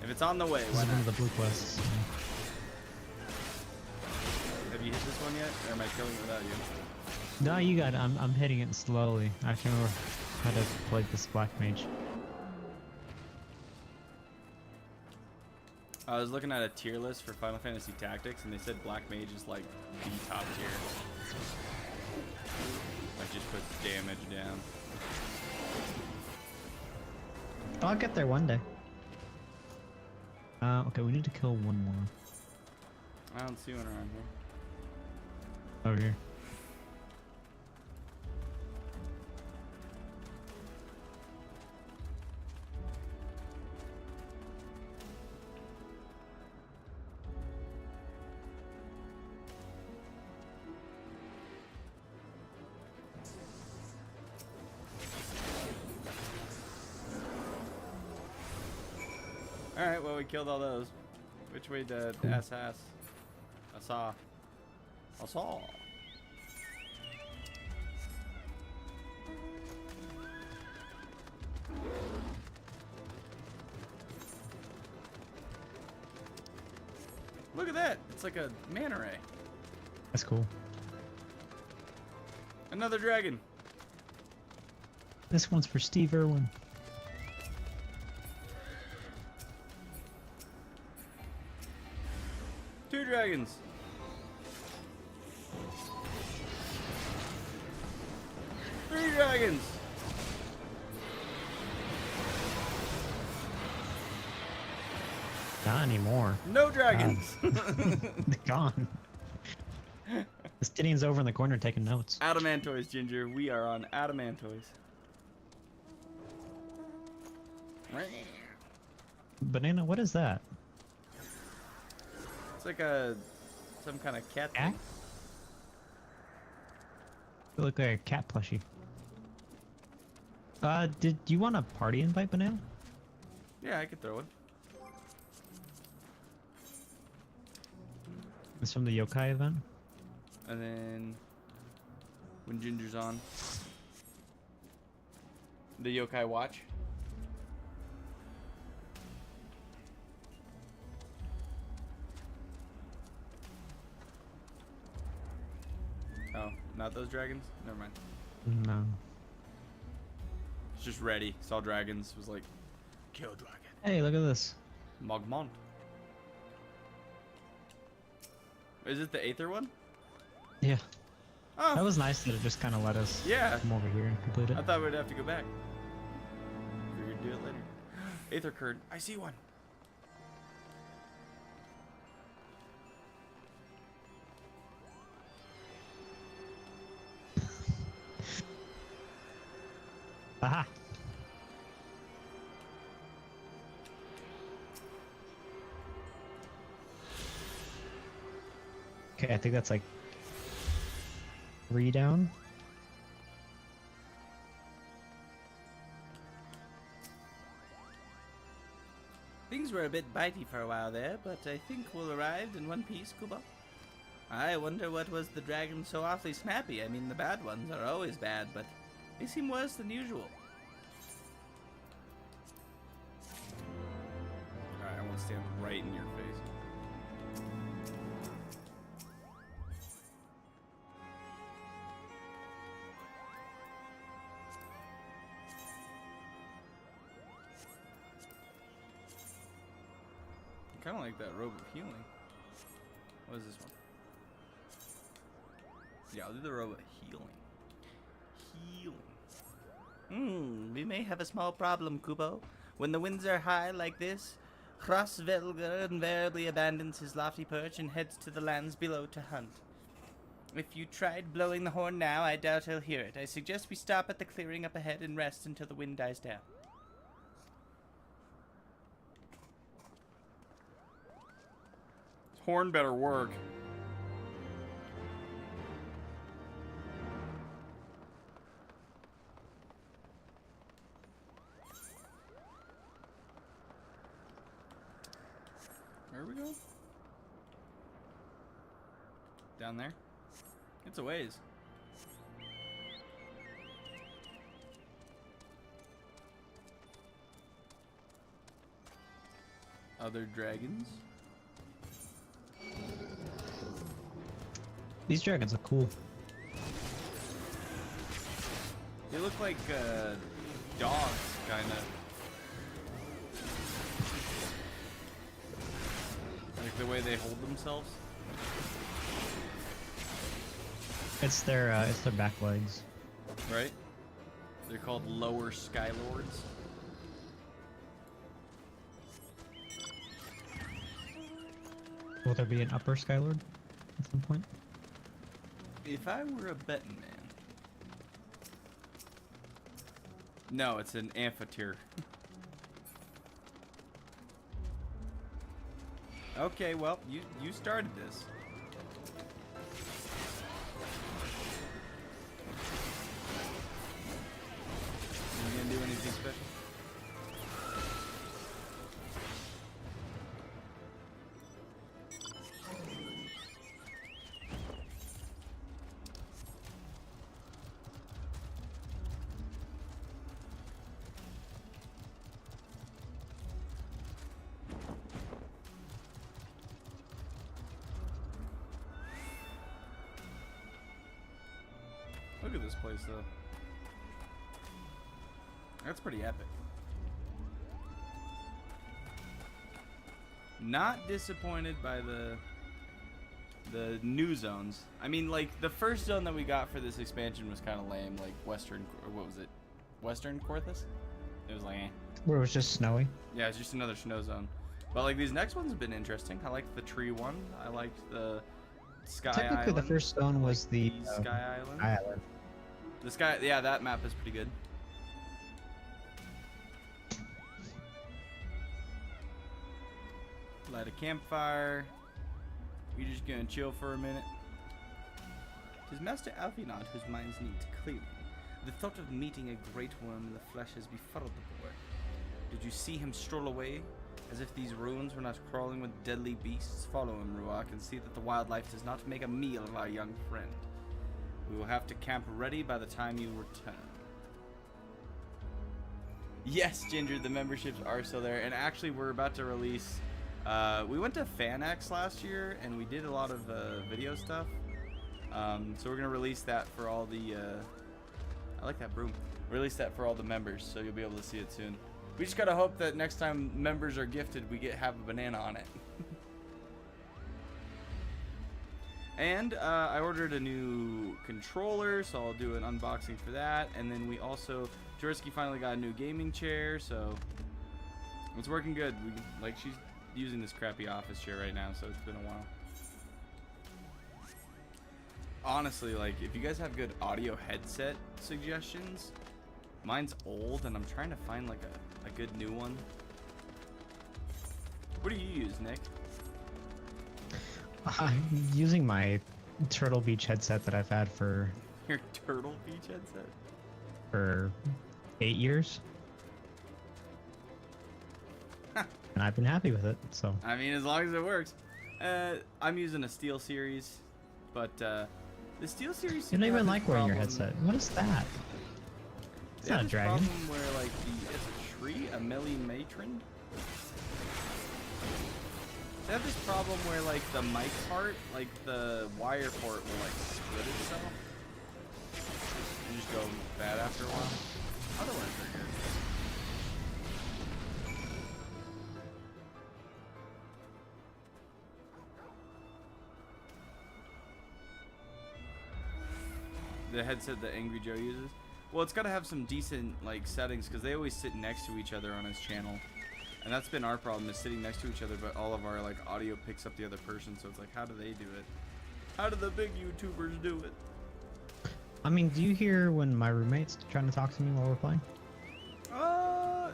If it's on the way, This why is one not? of the blue quests. Have you hit this one yet? Or am I killing it without you? No, you got it. I'm hitting it slowly. I can't remember how to play this black mage. I was looking at a tier list for Final Fantasy Tactics, and they said Black Mage is like the top tier. Like just puts damage down. I'll get there one day. Okay, we need to kill one more. I don't see one around here. Over here. Alright, well, we killed all those. Which way to SS? I saw. Look at that. It's like a manta ray. That's cool. Another dragon. This one's for Steve Irwin. Two dragons. Three dragons. Not anymore. No dragons. They're gone. Stinian's over in the corner taking notes. Adamantoys, Ginger. We are on Adamantoys. Banana, what is that? It's like some kind of cat Cat? thing. You look like a cat plushie. Did you want a party invite, Banana? Yeah, I could throw it. It's from the yokai event. And then when Ginger's on, the yokai watch. Oh, not those dragons? Never mind. No. It's just ready. Saw dragons. Was like, kill dragon. Hey, look at this. Mogmont. Is it the Aether one? Yeah. Oh, That was nice that it just kind of let us yeah. come over here and complete it. I thought we'd have to go back. Figured do it later. Aether curd. I see one. Aha! Okay, I think that's like 3 down. Things were a bit bitey for a while there, but I think we'll arrive in one piece, Kubo. I wonder what was the dragon so awfully snappy. I mean, the bad ones are always bad, but they seem worse than usual. Alright, I want to stand right in your face. I kind of like that robe of healing. What is this one? Yeah, I'll do the robe of healing. We may have a small problem, Kubo. When the winds are high like this, Hrosvelger invariably abandons his lofty perch and heads to the lands below to hunt. If you tried blowing the horn now, I doubt he'll hear it. I suggest we stop at the clearing up ahead and rest until the wind dies down. Horn better work. Where we go? Down there? It's a ways. Other dragons? These dragons are cool. They look like dogs, kind of. Like the way they hold themselves. It's their back legs. Right? They're called lower skylords. Will there be an upper Skylord at some point? If I were a betting man. No, it's an amphitheater. Okay, well, you started this. You gonna do anything special? this place, though. That's pretty epic. Not disappointed by the new zones. I mean, like, the first zone that we got for this expansion was kind of lame, like Western, or what was it? Western Corthus? It was like, eh. Where it was just snowy. Yeah, it's just another snow zone. But, like, these next ones have been interesting. I liked the tree one. I liked the Sky Technically, Island. the first zone was the Sky Island. Island. The Sky, yeah, that map is pretty good. Light a campfire. We just gonna chill for a minute. 'Tis Master Alphinaud whose minds need clearing. The thought of meeting a great worm in the flesh has befuddled the boy. Did you see him stroll away? As if these ruins were not crawling with deadly beasts. Follow him, Ruach, and see that the wildlife does not make a meal of our young friend. We will have to camp ready by the time you return. Yes, Ginger, the memberships are still there, and actually we're about to release... we went to FanX last year, and we did a lot of video stuff. So we're going to release that for all the... I like that broom. Release that for all the members, so you'll be able to see it soon. We just gotta hope that next time members are gifted, we have a banana on it. And I ordered a new controller, so I'll do an unboxing for that. And then we also, Turisky finally got a new gaming chair, so it's working good. She's using this crappy office chair right now, so it's been a while. Honestly, like, if you guys have good audio headset suggestions, mine's old, and I'm trying to find like a good new one. What do you use, Nick? I'm using my Turtle Beach headset that I've had for Your Turtle Beach headset? for 8 years. And I've been happy with it, so. I mean, as long as it works. I'm using a Steel Series, but the Steel Series. You don't even like wearing your headset. What is that? It's not a dragon. Problem where like it's a tree, a Melee Matron. They have this problem where like the mic part, like the wire port will like split itself. You just go bad after a while. Otherwise they're good. The headset that Angry Joe uses. Well, it's got to have some decent like settings because they always sit next to each other on his channel, and that's been our problem, is sitting next to each other, but all of our like audio picks up the other person. So it's like, how do they do it? How do the big YouTubers do it? I mean, do you hear when my roommate's trying to talk to me while we're playing?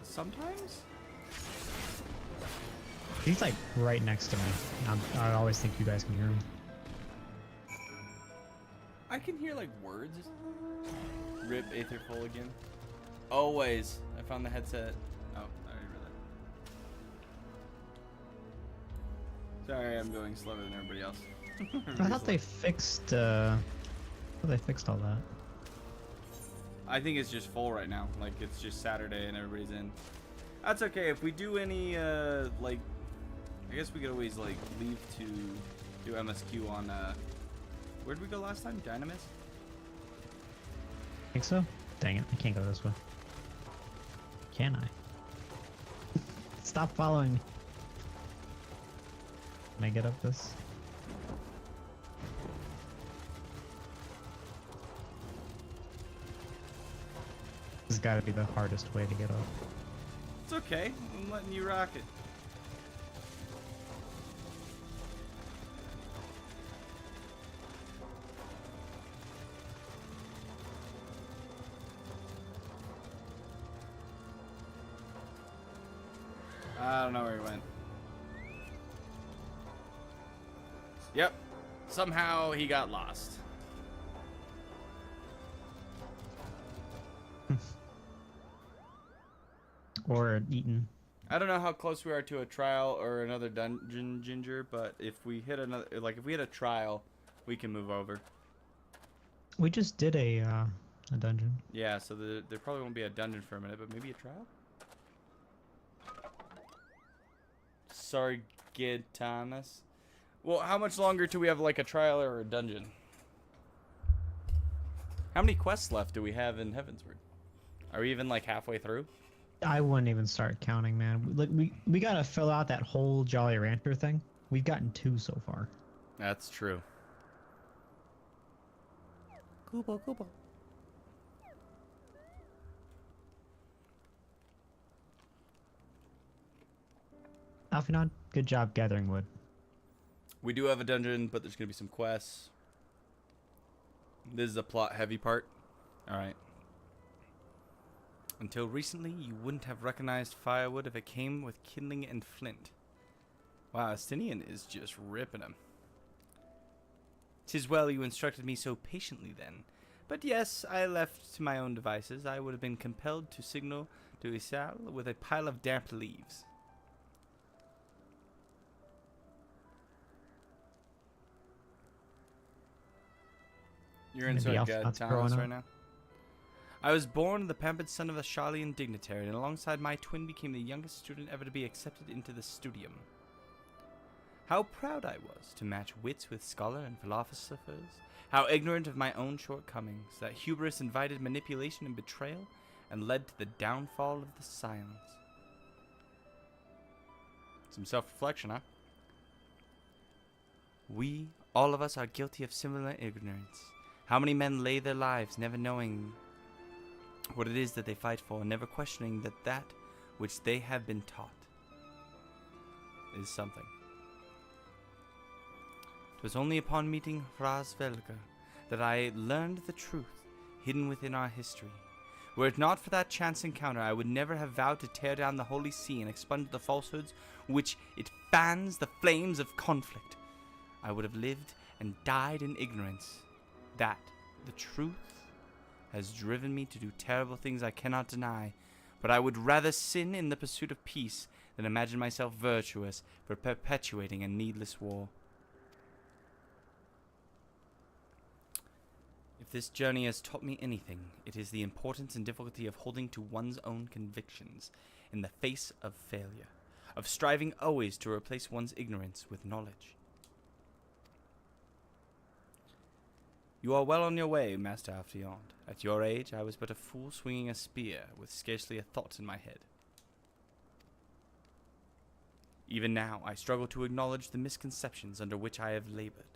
Sometimes. He's like right next to me. I always think you guys can hear him. I can hear like words. Rip Aetherful again. Always. I found the headset. Oh, I already read that. Sorry, I'm going slower than everybody else. I thought they fixed. I thought they fixed all that. I think it's just full right now. Like, it's just Saturday and everybody's in. That's okay. If we do any, like, I guess we could always, like, leave to do MSQ on, where'd we go last time? Dynamis? Think so? Dang it, I can't go this way. Can I? Stop following me. Can I get up this? This has got to be the hardest way to get up. It's okay. I'm letting you rock it. I don't know where he went. Yep. Somehow he got lost. Or eaten. I don't know how close we are to a trial or another dungeon, Ginger, but if we hit another, like if we hit a trial, we can move over. We just did a dungeon. Yeah, so there probably won't be a dungeon for a minute, but maybe a trial? Sorry, Gitanas. Well, how much longer till we have like a trial or a dungeon? How many quests left do we have in Heavensward? Are we even like halfway through? I wouldn't even start counting, man. Like we gotta fill out that whole Jolly Rancher thing. We've gotten 2 so far. That's true. Kubo, Kubo. Alphinaud, good job gathering wood. We do have a dungeon, but there's gonna be some quests. This is the plot heavy part. All right. Until recently, you wouldn't have recognized firewood if it came with kindling and flint. Wow, Estinian is just ripping him. 'Tis well you instructed me so patiently then. But yes, I left to my own devices. I would have been compelled to signal to Isal with a pile of damp leaves. You're in Maybe Thomas growing right up. now? I was born the pampered son of a Charlian dignitary, and alongside my twin became the youngest student ever to be accepted into the studium. How proud I was to match wits with scholar and philosophers, how ignorant of my own shortcomings, that hubris invited manipulation and betrayal, and led to the downfall of the silence. Some self-reflection, huh? We, all of us, are guilty of similar ignorance. How many men lay their lives never knowing what it is that they fight for, and never questioning that which they have been taught is something. 'Twas only upon meeting Hrasvelgar that I learned the truth hidden within our history. Were it not for that chance encounter, I would never have vowed to tear down the holy sea and expunge the falsehoods which it fans the flames of conflict. I would have lived and died in ignorance. That the truth has driven me to do terrible things I cannot deny, but I would rather sin in the pursuit of peace than imagine myself virtuous for perpetuating a needless war. If this journey has taught me anything, it is the importance and difficulty of holding to one's own convictions in the face of failure, of striving always to replace one's ignorance with knowledge. You are well on your way, Master Alphinaud. At your age, I was but a fool swinging a spear, with scarcely a thought in my head. Even now, I struggle to acknowledge the misconceptions under which I have labored.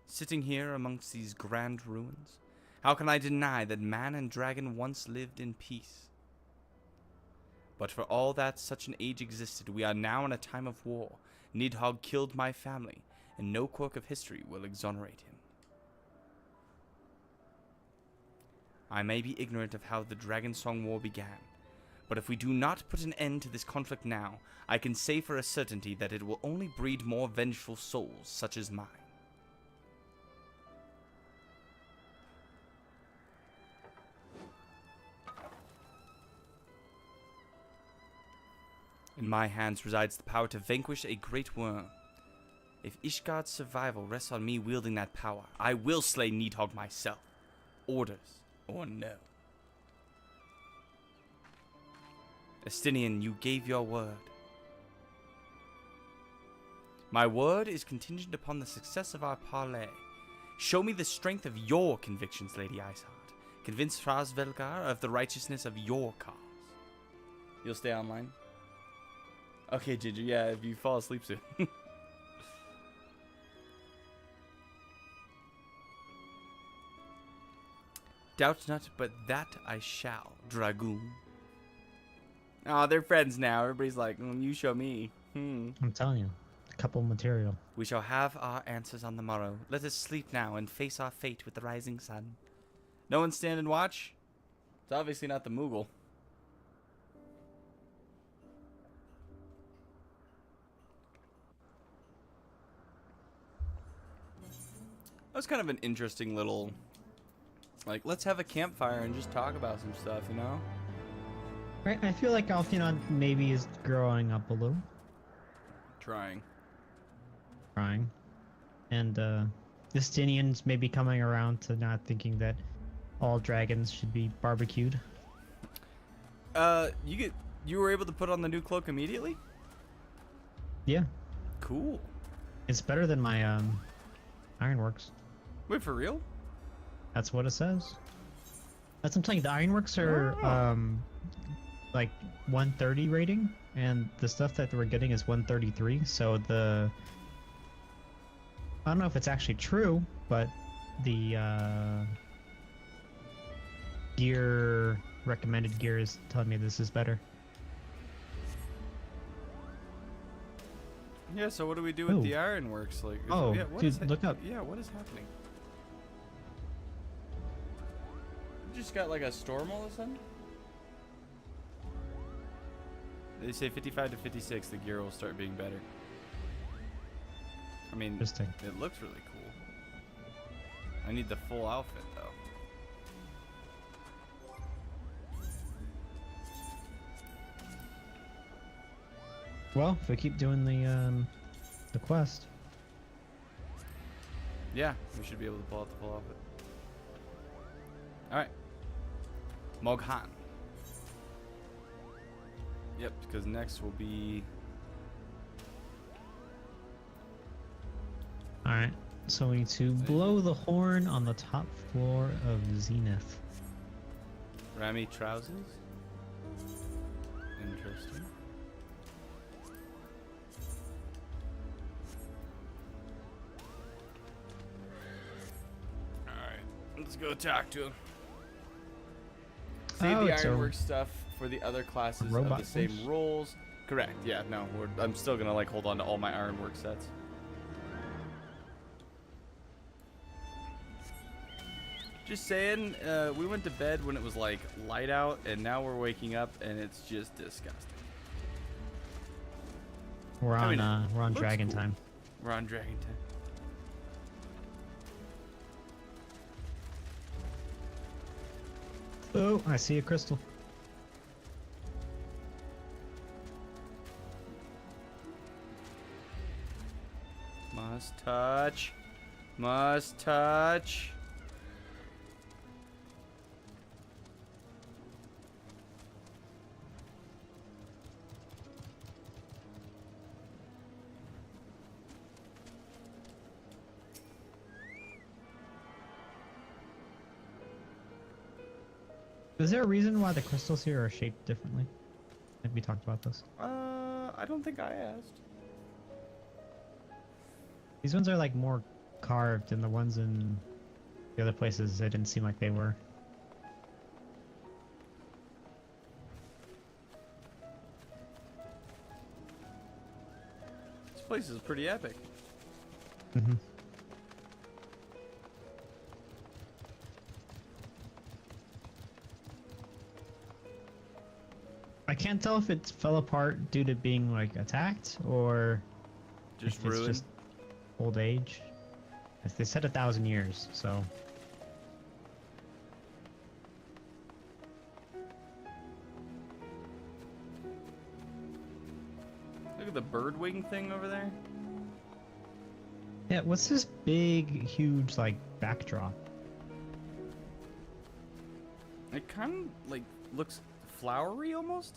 Sitting here amongst these grand ruins, how can I deny that man and dragon once lived in peace? But for all that such an age existed, we are now in a time of war. Nidhogg killed my family, and no quirk of history will exonerate him. I may be ignorant of how the Dragon Song War began, but if we do not put an end to this conflict now, I can say for a certainty that it will only breed more vengeful souls such as mine. In my hands resides the power to vanquish a great worm. If Ishgard's survival rests on me wielding that power, I will slay Nidhogg myself. Orders or no. Estinian, you gave your word. My word is contingent upon the success of our parley. Show me the strength of your convictions, Lady Iceheart. Convince Hrasvelgar of the righteousness of your cause. You'll stay online? Okay, Ginger, yeah, if you fall asleep soon. Doubt not, but that I shall, Dragoon. Aw, they're friends now. Everybody's like, you show me. I'm telling you, a couple material. We shall have our answers on the morrow. Let us sleep now and face our fate with the rising sun. No one stand and watch? It's obviously not the Moogle. That was kind of an interesting little... Like, let's have a campfire and just talk about some stuff, you know? Right, I feel like Alphinaud maybe is growing up a little. Trying. And Justinian's maybe coming around to not thinking that all dragons should be barbecued. You were able to put on the new cloak immediately? Yeah, Cool. it's better than my Ironworks. Wait, for real? That's what it says. That's what I'm telling you. The ironworks are like 130 rating, and the stuff that we're getting is 133. So I don't know if it's actually true, but the recommended gear is telling me this is better. Yeah, so what do we do with the ironworks? Like, yeah, dude, look up. Yeah, what is happening? You just got like a storm all of a sudden? They say 55 to 56, the gear will start being better. I mean, Interesting. It looks really cool. I need the full outfit though. Well, if we keep doing the quest. Yeah, we should be able to pull out the full outfit. Alright. Moghan. Yep, because next will be... Alright, so we need to blow the horn on the top floor of Zenith. Rami trousers. Interesting. Alright, let's go talk to him. Save the ironwork stuff for the other classes of the same roles. Correct, yeah, no, I'm still gonna like hold on to all my ironwork sets. Just saying, we went to bed when it was like light out, and now we're waking up and it's just disgusting. We're on dragon time. We're on dragon time. Oh, I see a crystal. Must touch. Must touch. Is there a reason why the crystals here are shaped differently? Have we talked about this? I don't think I asked. These ones are like more carved, and the ones in the other places, it didn't seem like they were. This place is pretty epic. Mm-hmm. I can't tell if it fell apart due to being like attacked or Just if it's ruined. just old age. As they said 1,000 years, so. Look at the bird wing thing over there. Yeah, what's this big, huge like backdrop? It kind of like looks flowery almost.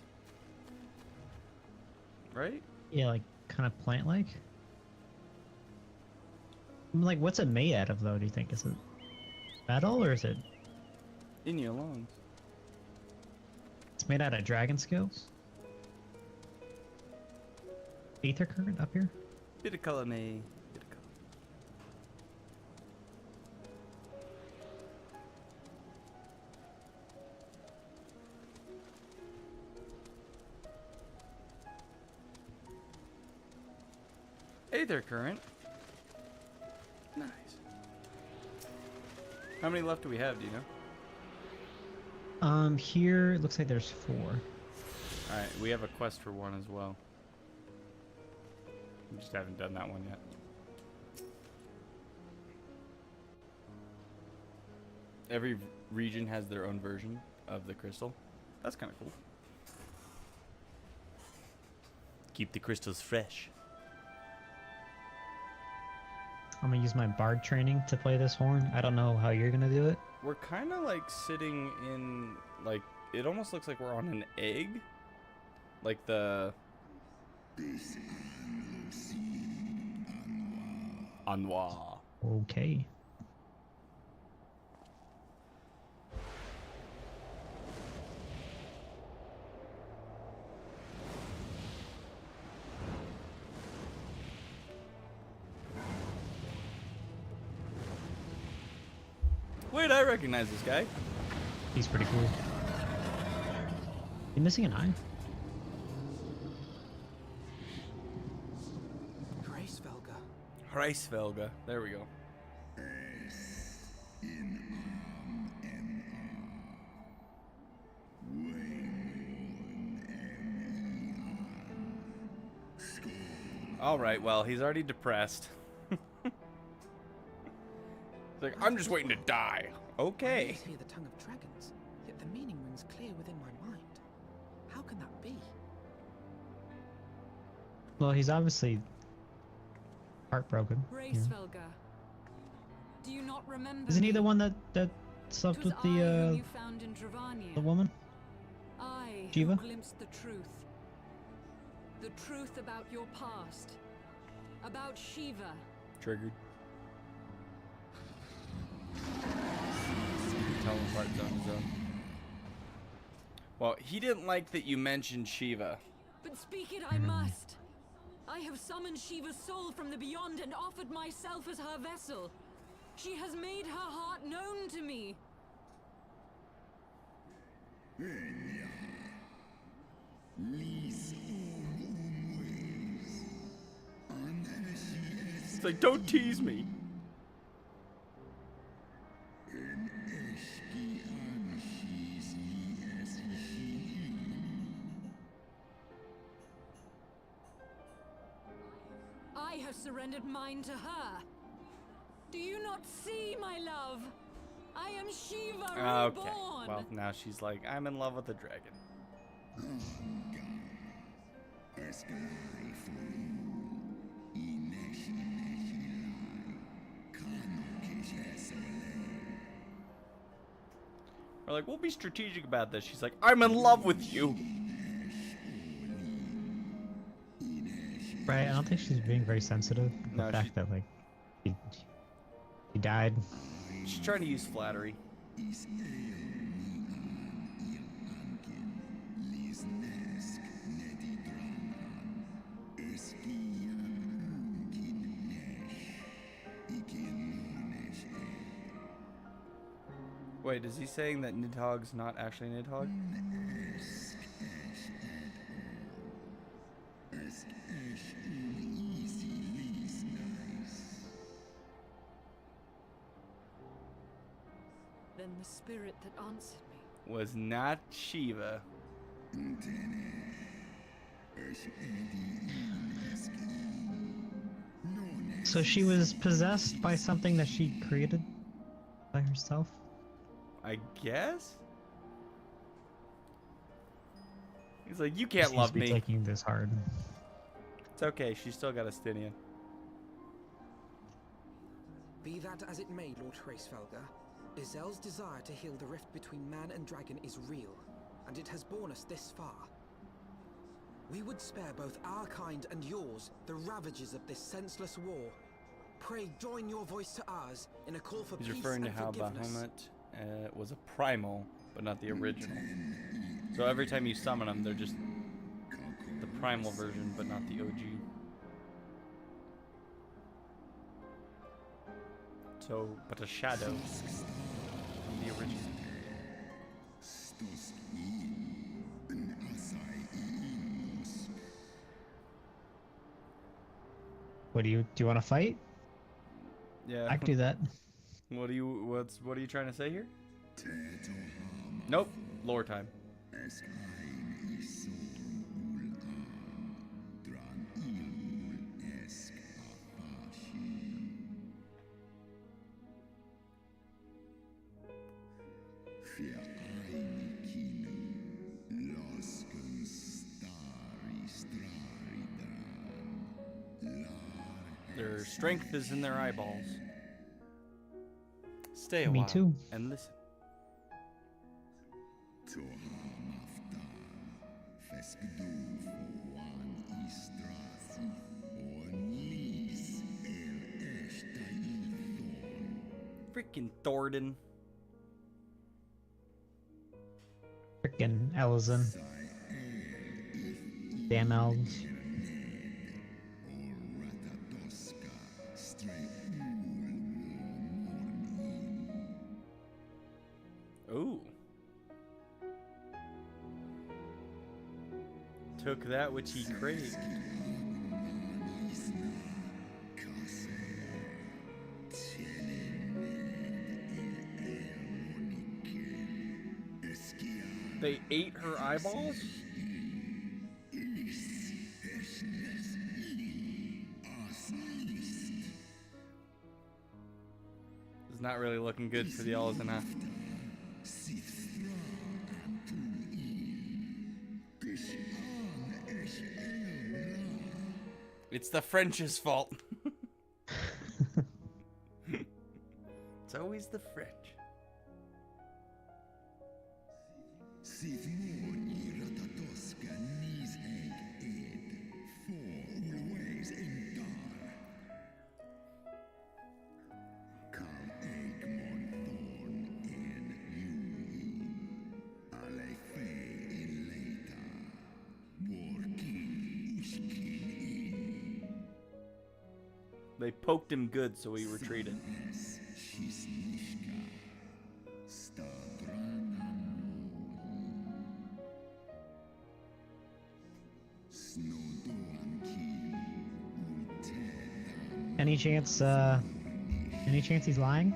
Right? Yeah, like kind of plant-like. Like, what's it made out of though? Do you think is it metal or is it? In your lungs. It's made out of dragon scales. Aether current up here. Bit of color, me. Bit of color. Aether current. Nice. How many left do we have? Do you know? Here it looks like there's 4. All right, we have a quest for 1 as well. We just haven't done that one yet. Every region has their own version of the crystal. That's kind of cool. Keep the crystals fresh. I'm gonna use my bard training to play this horn. I don't know how you're gonna do it. We're kind of like sitting in, like, it almost looks like we're on an egg. Like the... Anwa. Okay. Wait, I recognize this guy. He's pretty cool. You missing an eye? Hreisvelga. There we go. All right, well, he's already depressed. He's like, I'm just waiting to die. Okay. I hear the tongue of dragons, yet the meaning rings clear within my mind. How can that be? Well, he's obviously heartbroken. Yeah. Hreisvelga. Do you not remember? Isn't he me? the one that slept 'Twas with I whom the you found in Dravania. woman? I Shiva? who glimpsed the truth. The truth about your past. About Shiva. Triggered. Tell him apart on his own. Well, he didn't like that you mentioned Shiva. But speak it I must. I have summoned Shiva's soul from the beyond and offered myself as her vessel. She has made her heart known to me. It's like, don't tease me. I have surrendered mine to her. Do you not see, my love? I am Shiva reborn. Okay. Well, now she's like, I'm in love with the dragon. We're like, we'll be strategic about this. She's like, I'm in love with you. Right, I don't think she's being very sensitive. The No, fact that, like, he died. She's trying to use flattery. Wait, is he saying that Nidhogg's not actually Nidhogg? Then the spirit that answered me. Was not Shiva. So she was possessed by something that she created by herself? I guess? He's like, you can't Seems love to be me. taking this hard. It's okay, she's still got a Stynian. Be that as it may, Lord Hreisvelga, Izel's desire to heal the rift between man and dragon is real, and it has borne us this far. We would spare both our kind and yours the ravages of this senseless war. Pray join your voice to ours in a call for He's peace referring to and how forgiveness. Bahamut was a primal, but not the original. So every time you summon them, they're just the primal version, but not the OG. So, but a shadow from the original. What do you want to fight? Yeah. I can do that. What are you trying to say here? Nope. Lore time. Their strength is in their eyeballs. Stay a Me while too. and listen. Freaking Thornton. Frickin' Elzen. Damn elves. took that which he craved. They ate her eyeballs? It's not really looking good for the Ellison, huh? It's the French's fault. It's always the French. They poked him good, so he retreated. Any chance he's lying?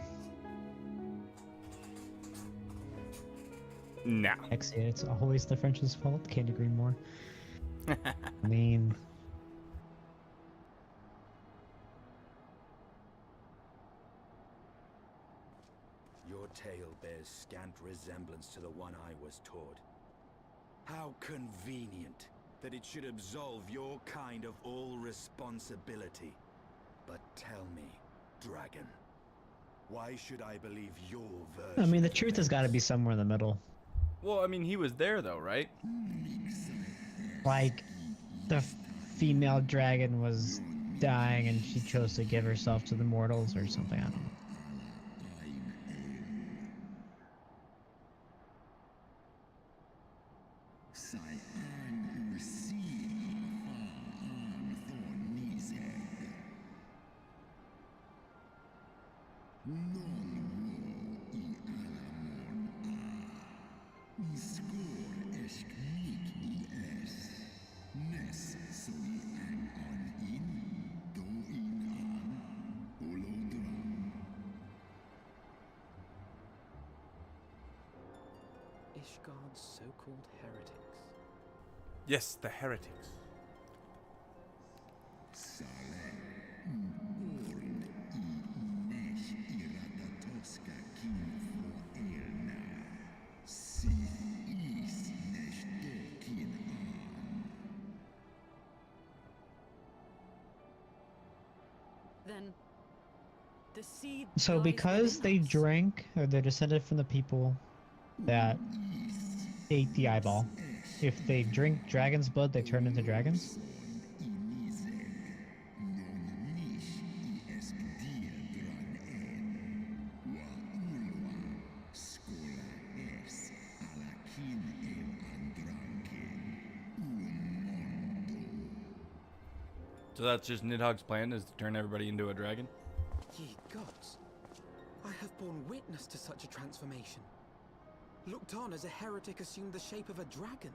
No. Actually, it's always the French's fault. Can't agree more. I mean, your tale bears scant resemblance to the one I was taught. How convenient that it should absolve your kind of all responsibility. But tell me, dragon, why should I believe your version? I mean, the of truth has got to be somewhere in the middle. Well, I mean, he was there, though, right? Like, the female dragon was dying and she chose to give herself to the mortals or something. I don't know. Ishgard's so-called heretics. Yes, the heretics. Then the seed. So lies because within they us. drank, or they're descended from the people that ate the eyeball, if they drink dragon's blood, they turn into dragons? So that's just Nidhogg's plan, is to turn everybody into a dragon? Ye gods, I have borne witness to such a transformation. Looked on as a heretic assumed the shape of a dragon.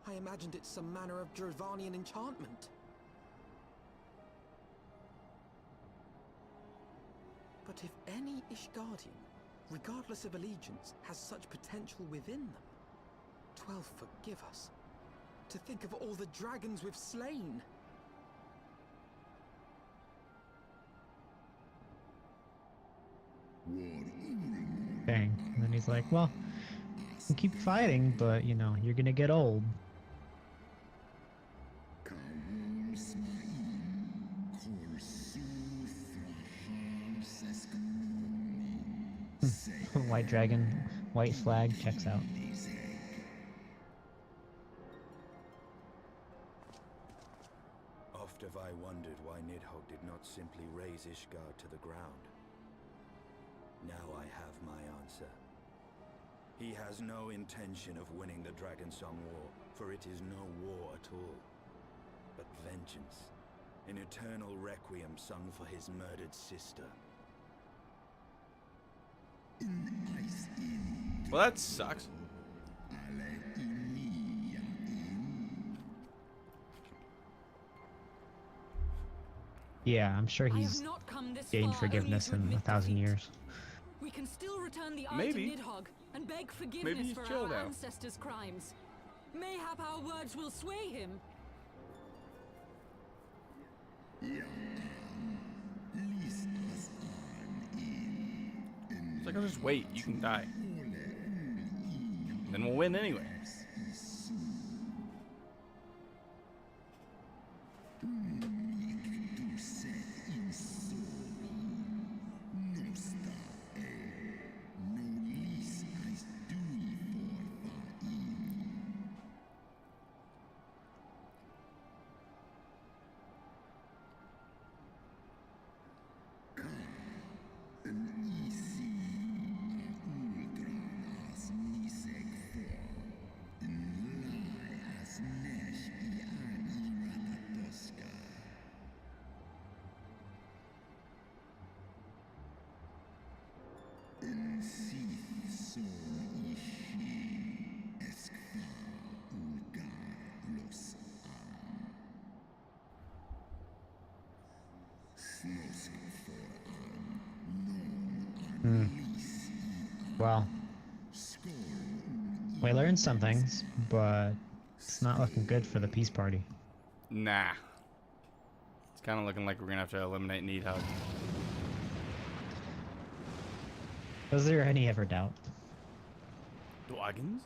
I imagined it some manner of Drovanian enchantment. But if any Ishgardian, regardless of allegiance, has such potential within them, 12 forgive us. To think of all the dragons we've slain. Bang. And then he's like, well, you can keep fighting, but, you know, you're gonna get old. White dragon, white flag, checks out. Oft have I wondered why Nidhogg did not simply raze Ishgard to the ground. Now I have my answer. He has no intention of winning the Dragonsong War, for it is no war at all, but vengeance, an eternal requiem sung for his murdered sister. Well, that sucks. Yeah, I'm sure I have he's not come this gained far only forgiveness to in admit 1,000 defeat. years. We can still return the eye Maybe. to Nidhogg and beg Maybe forgiveness he's for chill our now. ancestors' crimes. Mayhap our words will sway him. It's like, I'll just wait. You can die. Then we'll win anyway. Well, we learned some things, but it's not looking good for the peace party. Nah. It's kind of looking like we're going to have to eliminate Nidhogg. Was there any ever doubt? Dragons?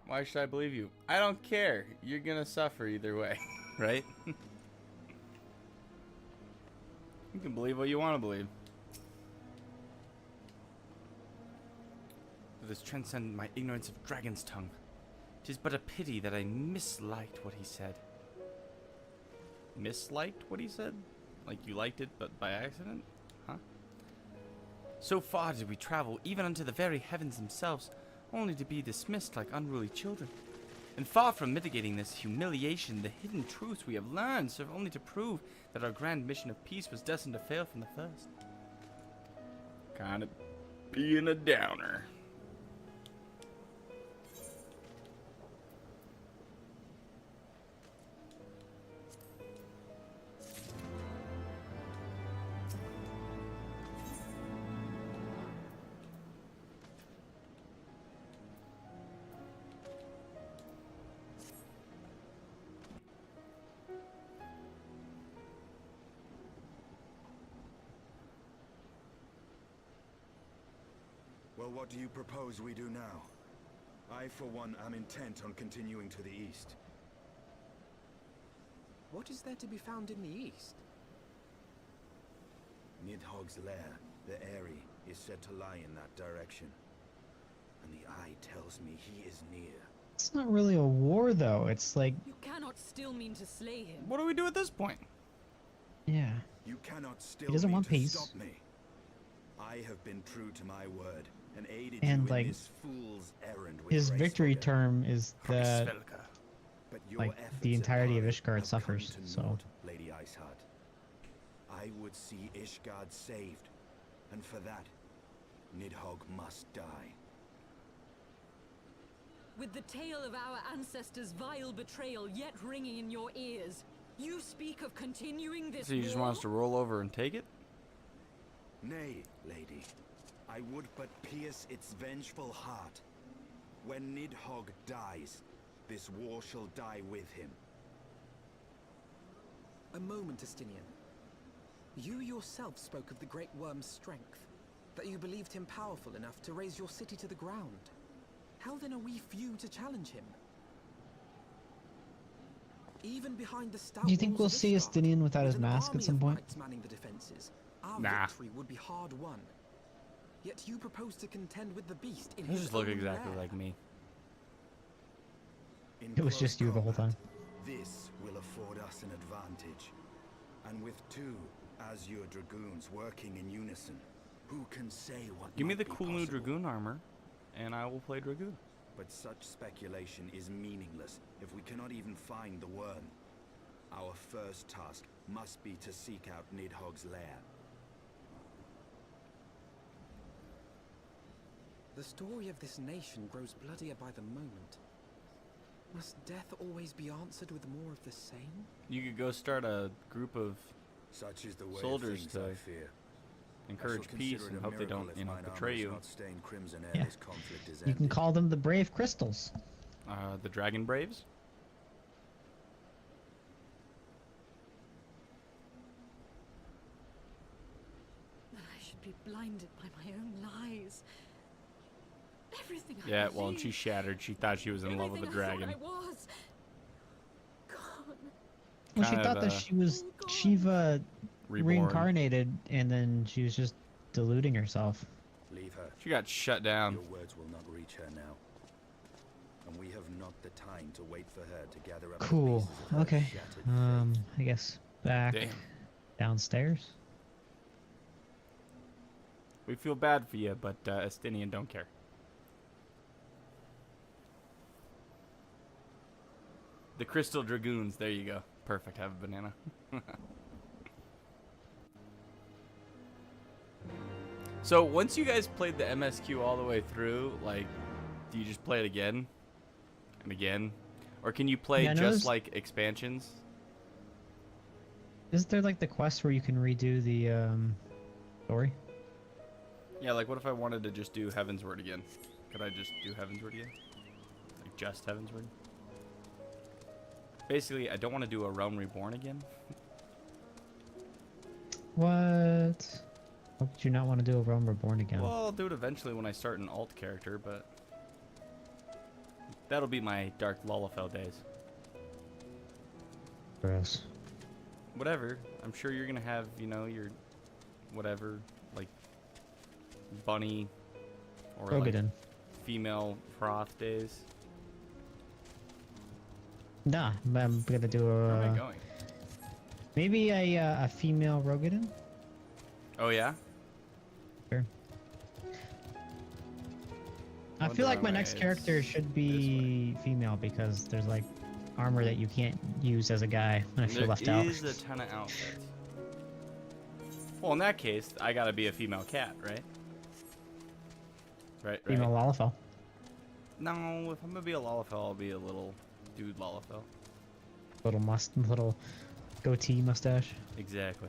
Why should I believe you? I don't care. You're going to suffer either way, right? You can believe what you want to believe. This transcend my ignorance of dragon's tongue. 'Tis but a pity that I misliked what he said. Misliked what he said? Like you liked it, but by accident? Huh? So far did we travel, even unto the very heavens themselves, only to be dismissed like unruly children. And far from mitigating this humiliation, the hidden truths we have learned serve only to prove that our grand mission of peace was destined to fail from the first. Kind of being a downer. Well, what do you propose we do now? I, for one, am intent on continuing to the east. What is there to be found in the east? Nidhogg's lair, the Eyrie, is said to lie in that direction. And the eye tells me he is near. It's not really a war, though. It's like, You cannot still mean to slay him. What do we do at this point? yeah. You cannot still He doesn't mean want to peace. stop me. I have been true to my word and aided And, you like, in this fool's errand with His victory Graysfelga. term is that Graysfelga. But your like, efforts the at entirety of Arden Ishgard have suffers, come to so- naught, Lady Iceheart. I would see Ishgard saved, and for that, Nidhogg must die. With the tale of our ancestors' vile betrayal yet ringing in your ears, you speak of continuing this So you just war? want us to roll over and take it? Nay, lady. I would but pierce its vengeful heart. When Nidhogg dies, this war shall die with him. A moment, Estinian. You yourself spoke of the Great Worm's strength, that you believed him powerful enough to raise your city to the ground. How then are we few to challenge him? Even behind the stout Do you think walls we'll of see Ishgard, Estinian without with his an mask at army some of point? knights manning the defenses, our Nah. victory would be hard won. Yet you propose to contend with the beast in You his just look own exactly lair. like me. In It was close just you the whole combat, time. This will afford us an advantage. And with two Azure Dragoons working in unison, who can say what Give me might the be cool new possible? Dragoon armor, and I will play Dragoon. But such speculation is meaningless if we cannot even find the worm. Our first task must be to seek out Nidhogg's lair. The story of this nation grows bloodier by the moment. Must death always be answered with more of the same? You could go start a group of Such is the way soldiers of things, I to fear. encourage peace and hope they don't, you know, betray you. Yeah. You can call them the Brave Crystals. The Dragon Braves? That I should be blinded by my own lies. Everything I Yeah, well, and she believed, shattered. She thought she was in love with a everything I thought dragon. I was. Gone. Well, she Kind thought of, that she was Shiva Reborn. reincarnated, and then she was just deluding herself. Leave her. She got shut down. Your words will not reach her now. And we have not the time to wait for her to gather up the Cool. pieces of her Okay. shattered faith. I guess back Damn. downstairs. We feel bad for you, but Estinian don't care. The Crystal Dragoons. There you go. Perfect. Have a banana. So once you guys played the MSQ all the way through, like, do you just play it again and again, or can you play Yeah, I just noticed- like expansions? Isn't there like the quest where you can redo the story? Yeah, like what if I wanted to just do Heaven's Word again? Could I just do Heaven's Word again? Like just Heaven's Word? Basically, I don't want to do a Realm Reborn again. What? Why would you not want to do a Realm Reborn again? Well, I'll do it eventually when I start an alt character, but that'll be my Dark Lullafell days. Gross. Whatever. I'm sure you're gonna have, you know, your whatever, like bunny or like Rogadin. female froth days. Nah, I'm gonna do Where am I a going? maybe a female Rogadin. Oh yeah. Sure. I Wonder feel like why my next it's character should be female because there's like armor that you can't use as a guy, and I feel left out. There is a ton of outfits. Well, in that case, I gotta be a female cat, right? Right. Female Lalafell. No, if I'm gonna be a Lullafell, I'll be a little dude Lullafell. Little goatee mustache. Exactly.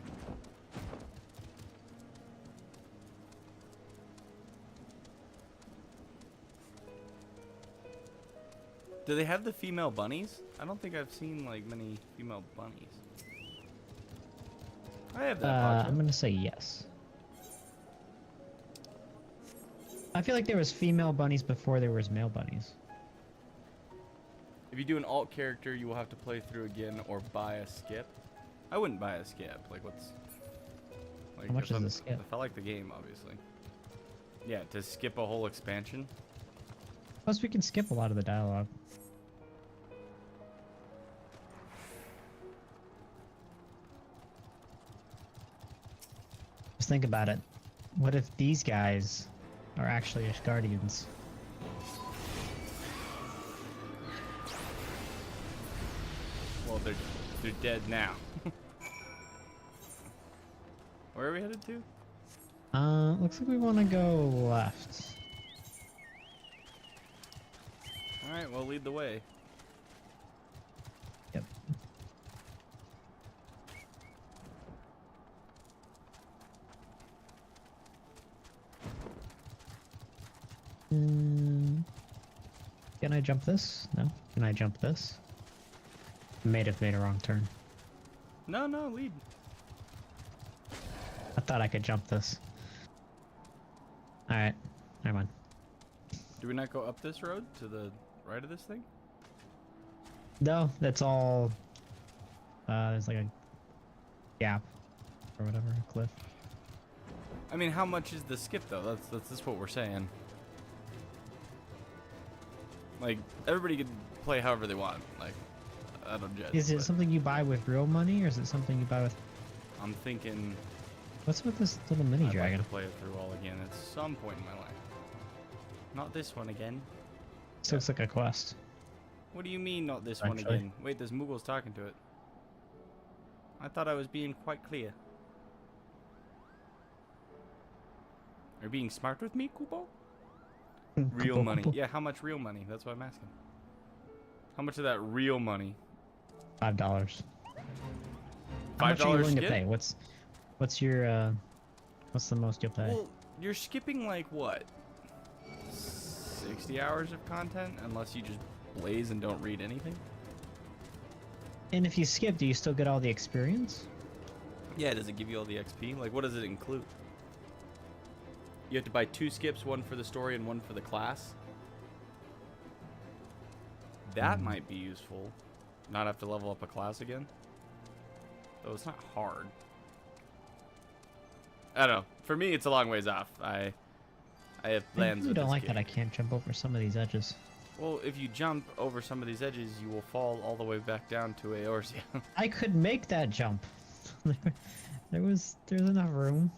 Do they have the female bunnies? I don't think I've seen like many female bunnies. I have that. I'm gonna say yes. I feel like there was female bunnies before there was male bunnies. If you do an alt character, you will have to play through again or buy a skip. I wouldn't buy a skip. Like what's? Like, How much if is a skip? If I like the game, obviously. Yeah, to skip a whole expansion. Plus, we can skip a lot of the dialogue. Just think about it. What if these guys are actually Ishgardians? Well, they're dead now. Where are we headed to? Looks like we want to go left. All right, well, lead the way. Yep. Can I jump this? No. Can I jump this? May have made a wrong turn. No, lead. I thought I could jump this. Alright. Never mind. Do we not go up this road to the right of this thing? No, that's all. There's like a gap or whatever, a cliff. I mean, how much is the skip though? That's what we're saying. Like everybody can play however they want. Like I don't judge. Is it but something you buy with real money, or is it something you buy with? I'm thinking What's with this little mini I'd dragon? like to play it through all again at some point in my life. Not this one again. This looks like a quest. What do you mean, not this one Actually. again? Wait, there's Mughals talking to it. I thought I was being quite clear. Are you being smart with me, Kubo? Real Kubo, money. Kubo. Yeah, how much real money? That's what I'm asking. How much of that real money? $5. How much are you willing to pay? What's your what's the most you'll pay? Well, you're skipping like what? 60 hours of content unless you just blaze and don't read anything? And if you skip, do you still get all the experience? Yeah, does it give you all the XP? Like, what does it include? You have to buy 2 skips, one for the story and one for the class. That might be useful. Not have to level up a class again. Though it's not hard. I don't know. For me, it's a long ways off. I have plans. I really don't like that I can't jump over some of these edges. Well, if you jump over some of these edges, you will fall all the way back down to Eorzea. I could make that jump. There's enough room.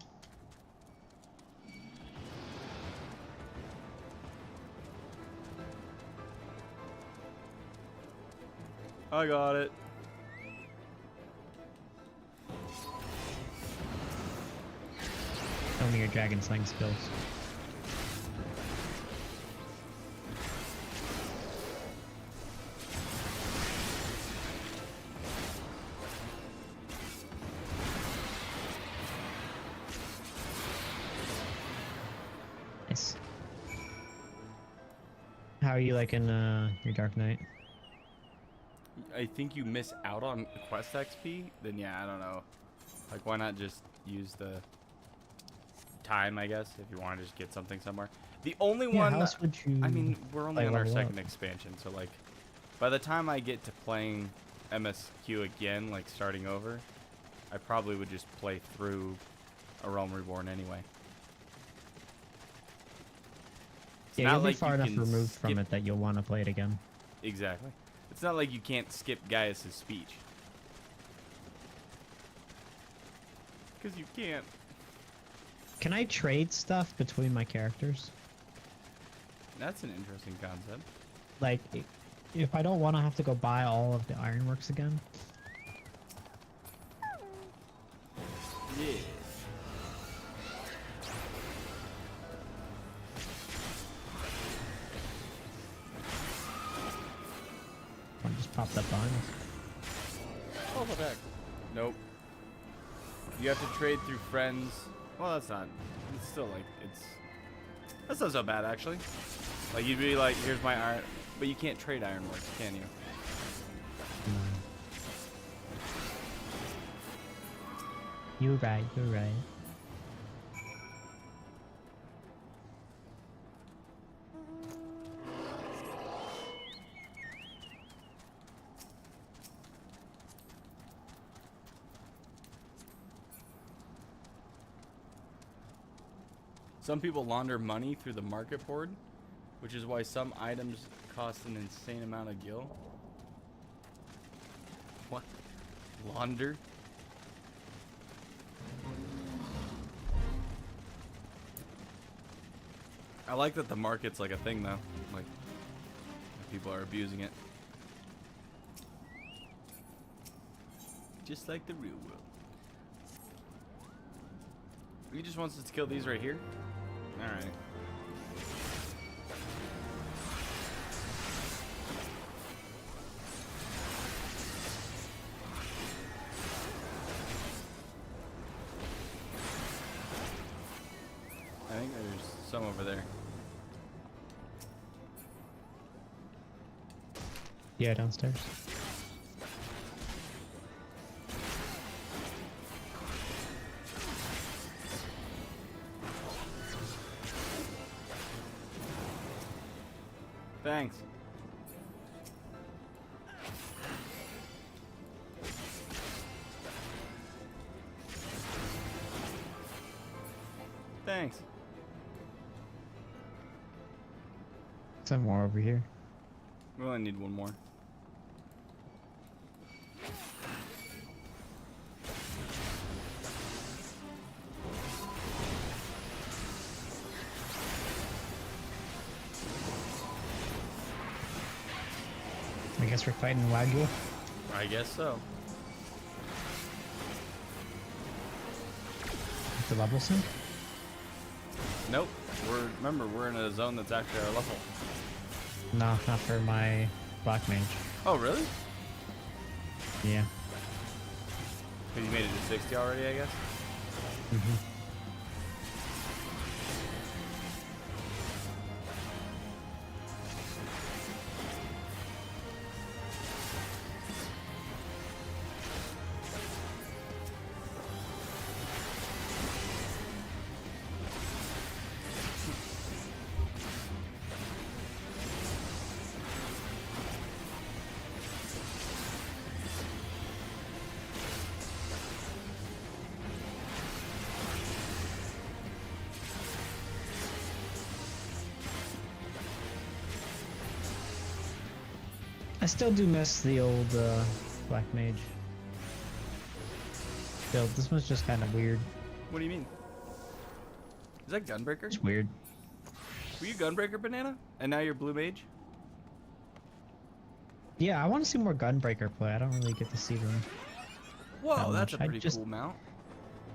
I got it. Show me your dragon slaying skills. Nice. How are you liking your Dark Knight? I think you miss out on quest XP. Then yeah, I don't know. Like, why not just use the time, I guess, if you want to just get something somewhere. The only one, how else would you I mean, we're only on our level second up? expansion, so like, by the time I get to playing MSQ again, like starting over, I probably would just play through A Realm Reborn anyway. It's Yeah, not you'll be like far you enough can removed from skip- it that you'll want to play it again. Exactly. It's not like you can't skip Gaius' speech. Because you can't. Can I trade stuff between my characters? That's an interesting concept. Like, if I don't want to have to go buy all of the ironworks again? Yeah. Or just pop that behind us? Oh, the back. Nope. You have to trade through friends. Well, that's not. It's still like that's not so bad actually. Like you'd be like, here's my iron, but you can't trade ironworks, can you? You're right. You're right. Some people launder money through the market board, which is why some items cost an insane amount of gil. What? Launder? I like that the market's like a thing though. Like, people are abusing it. Just like the real world. He just wants us to kill these right here? Alright. I think there's some over there. Yeah, downstairs. Thanks. Thanks. Some more over here. We only need one more. I guess we're fighting Wagyu. I guess so. The level sync? Nope. Remember, we're in a zone that's actually our level. No, not for my Black Mage. Oh, really? Yeah. Have you made it to 60 already, I guess? Mm-hmm. I still do miss the old Black Mage build. This one's just kind of weird. What do you mean? Is that Gunbreaker? It's weird. Were you Gunbreaker, Banana? And now you're Blue Mage? Yeah, I want to see more Gunbreaker play. I don't really get to see them. Whoa, that's a I pretty cool mount.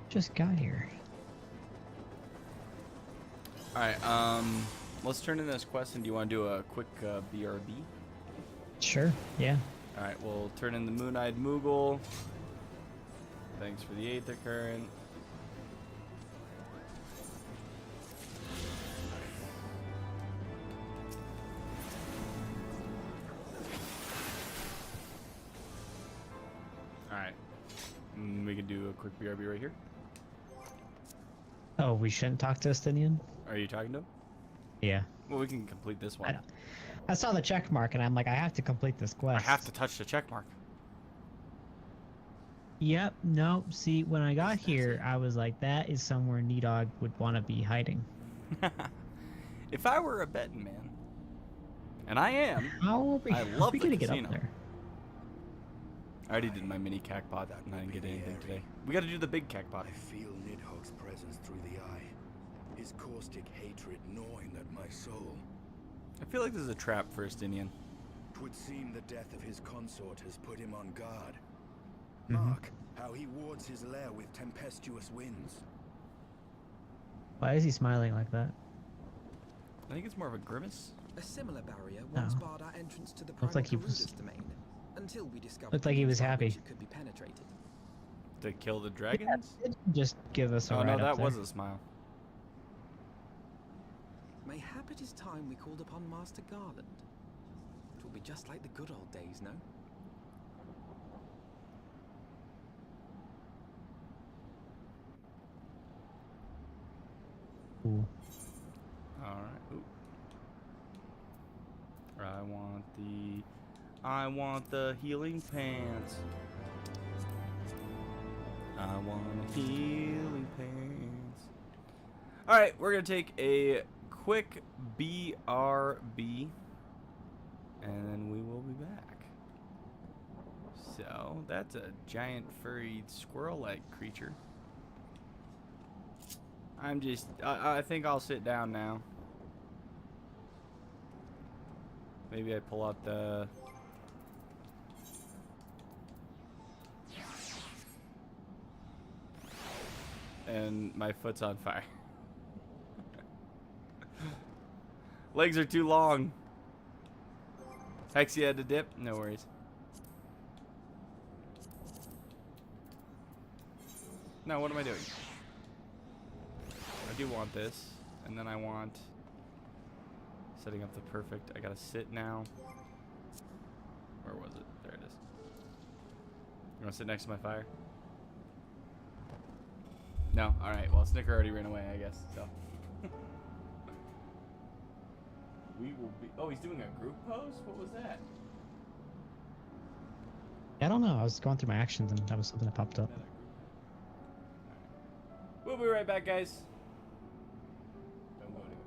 Just got here. Alright, let's turn in this quest, and do you want to do a quick BRB? Sure, yeah. Alright, we'll turn in the Moon-Eyed Moogle. Thanks for the Aether Current. Alright. We can do a quick BRB right here. Oh, we shouldn't talk to Estinian? Are you talking to him? Yeah. Well, we can complete this one. I saw the check mark and I'm like, I have to complete this quest. I have to touch the check mark. Yep, no, see, when I got here, I was like, that is somewhere Needog would want to be hiding. If I were a betting man, and I am, How are we, I love we the gonna get casino. up there? I already did my mini cackpot and I didn't get anything today. We gotta do the big cackpot. I feel Nidhogg's presence through the eye. His caustic hatred gnawing at my soul. I feel like this is a trap for Estinian. 'Twould seem the death of his consort has put him on guard. Mhm. Mark how he wards his lair with tempestuous winds. Why is he smiling like that? I think it's more of a grimace. A similar barrier once Oh. barred our entrance to the Looked like he primal was- Garuda's domain, until we discovered Looked like he was the means by happy. which it could be penetrated. To kill the dragons? Just give us a Oh ride no, up that there. was a smile. Mayhap it is time we called upon Master Garland. It will be just like the good old days, no? Ooh. Alright. Ooh. I want the healing pants. I want healing pants. Alright, we're gonna take a quick BRB. And then we will be back. So, that's a giant furry squirrel-like creature. I think I'll sit down now. Maybe I pull out the... And my foot's on fire. Legs are too long. Hex, you had to dip? No worries. Now, what am I doing? I do want this, and then I want setting up the perfect. I gotta sit now. Where was it? There it is. You wanna sit next to my fire? No? Alright, well, Snicker already ran away, I guess, so. We will be. Oh, he's doing a group pose? What was that? I don't know. I was going through my actions and that was something that popped up. We'll be right back, guys. Don't go anywhere.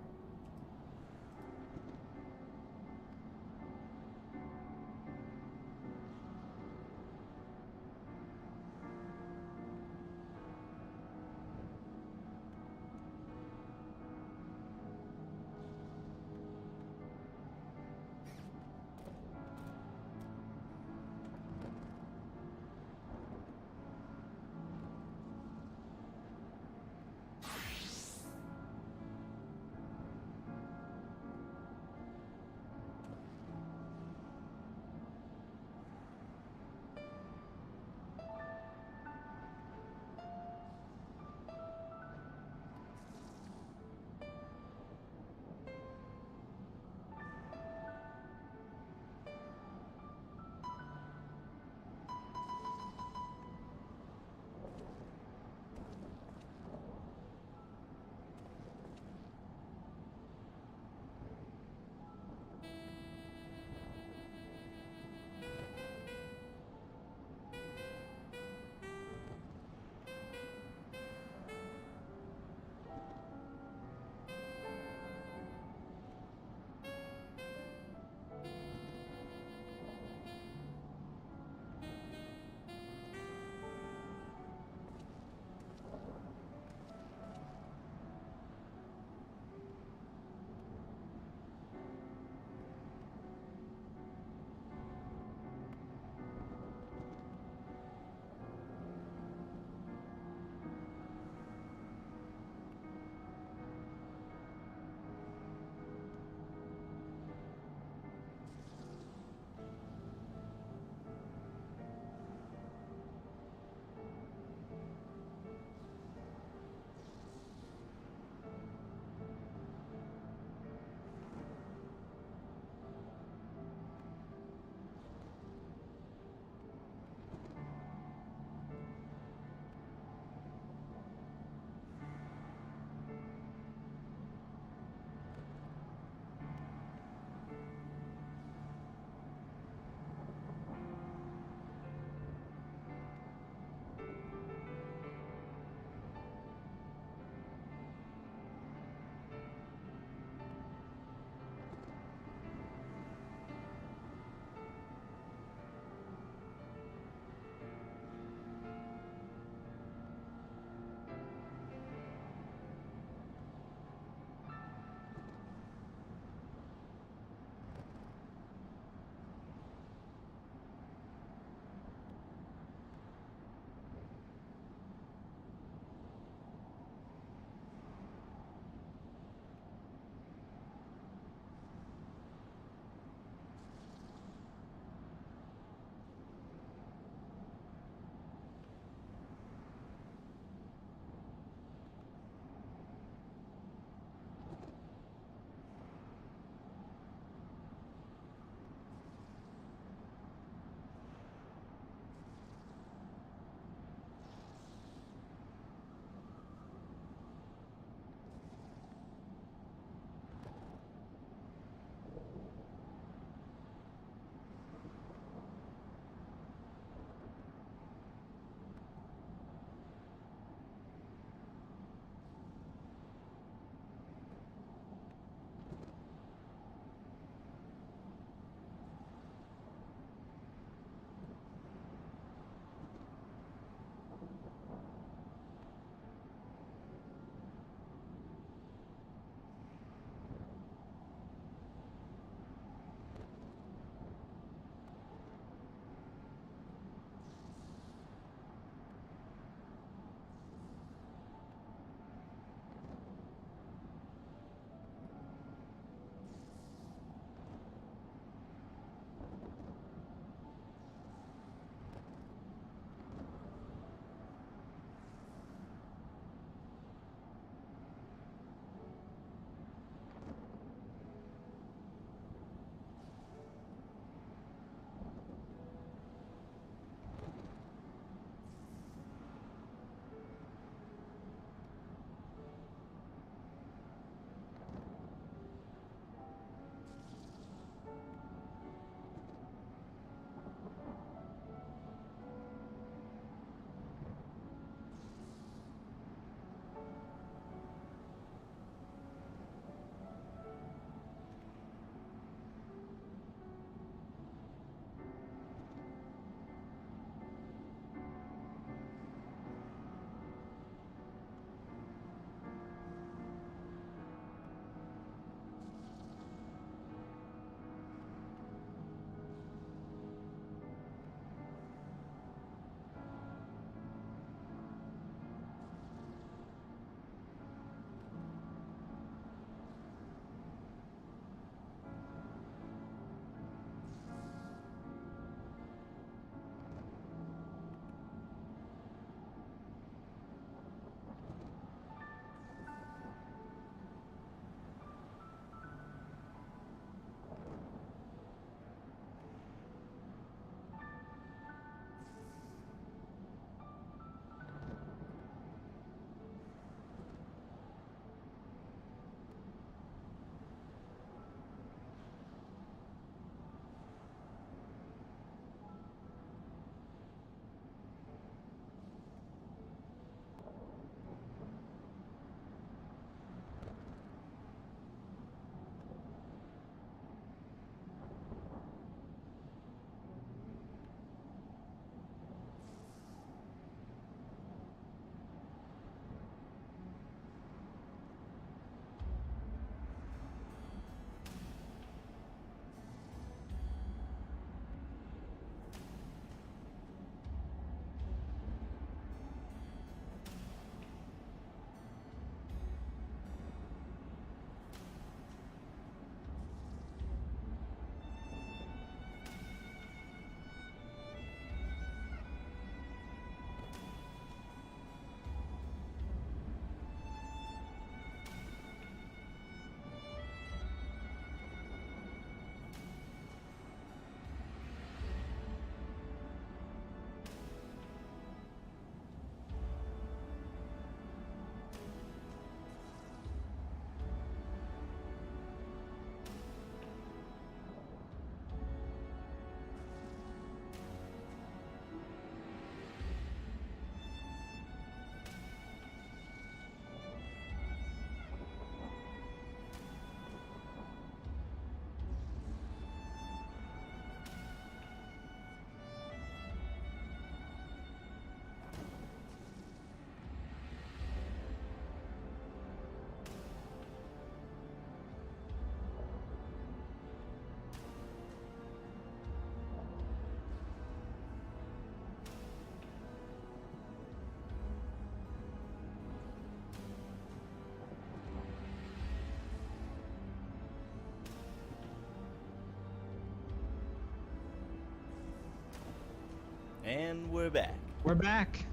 And we're back. We're back.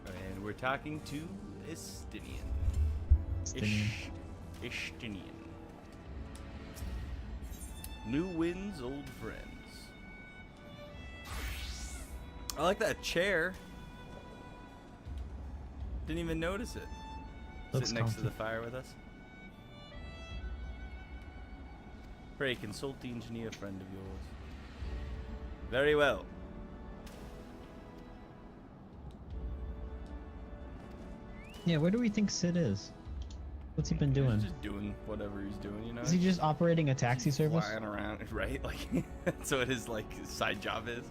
And we're talking to Estinian. Estinian. Estinian. New winds, old friends. I like that chair. Didn't even notice it. Looks Sitting next to comfy. the fire with us. Pray, consult the engineer friend of yours. Very well. Yeah, where do we think Sid is? What's he been doing? He's just doing whatever he's doing, you know? Is he just operating a taxi service? Flying around, right? Like, that's what his, like, side job is.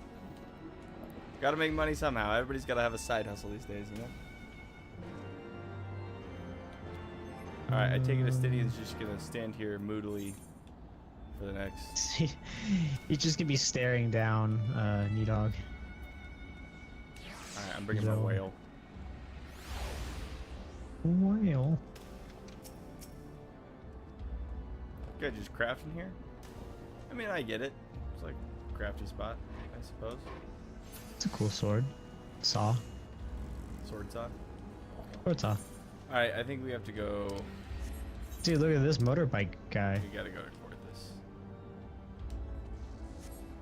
Gotta make money somehow. Everybody's gotta have a side hustle these days, you know? Alright, I take it Estinian's just gonna stand here moodily for the next... He's just gonna be staring down, Needog. Alright, I'm bringing my whale. Whale. Guy just crafting here? I mean, I get it. It's like a crafty spot, I suppose. It's a cool sword. Saw. Sword saw. Sword saw. Alright, I think we have to go... Dude, look at this motorbike guy. We gotta go record this.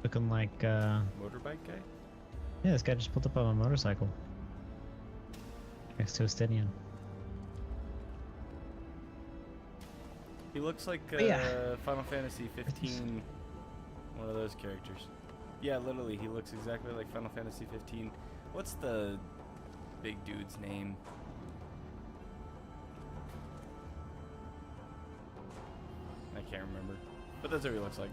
Looking like, Motorbike guy? yeah, this guy just pulled up on a motorcycle. Next to a Stenian. He looks like Yeah. Final Fantasy 15, one of those characters. Yeah, literally, he looks exactly like Final Fantasy 15. What's the big dude's name? I can't remember, but that's what he looks like.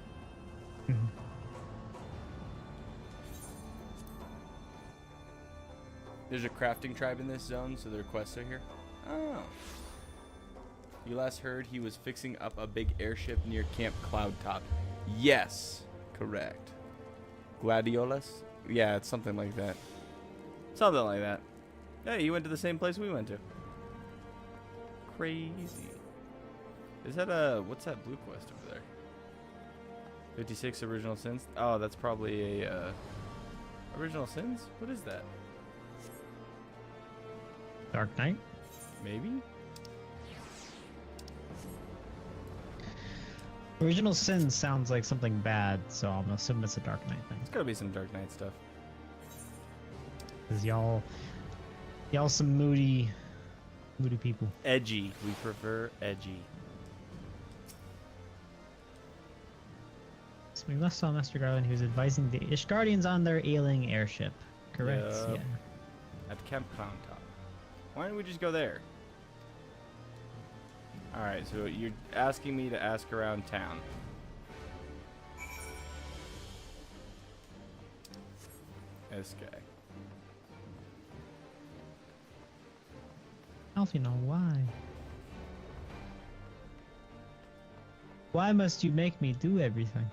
There's a crafting tribe in this zone, so their quests are here. Oh. You last heard he was fixing up a big airship near Camp Cloudtop. Yes, correct. Gladiolas? Yeah, it's something like that. Something like that. Hey, you went to the same place we went to. Crazy. Is that what's that blue quest over there? 56 Original Sins? Oh, that's probably a, Original Sins? What is that? Dark Knight? Maybe? Original Sin sounds like something bad, so I'm assuming it's a Dark Knight thing. It's gotta be some Dark Knight stuff. Cause y'all some moody people. Edgy. We prefer edgy. So we last saw Master Garland, who was advising the Ishgardians on their ailing airship. Correct, Yep. yeah. At Camp Cloudtop. Why don't we just go there? Alright, so you're asking me to ask around town. This guy. Alfie, know why? Why must you make me do everything?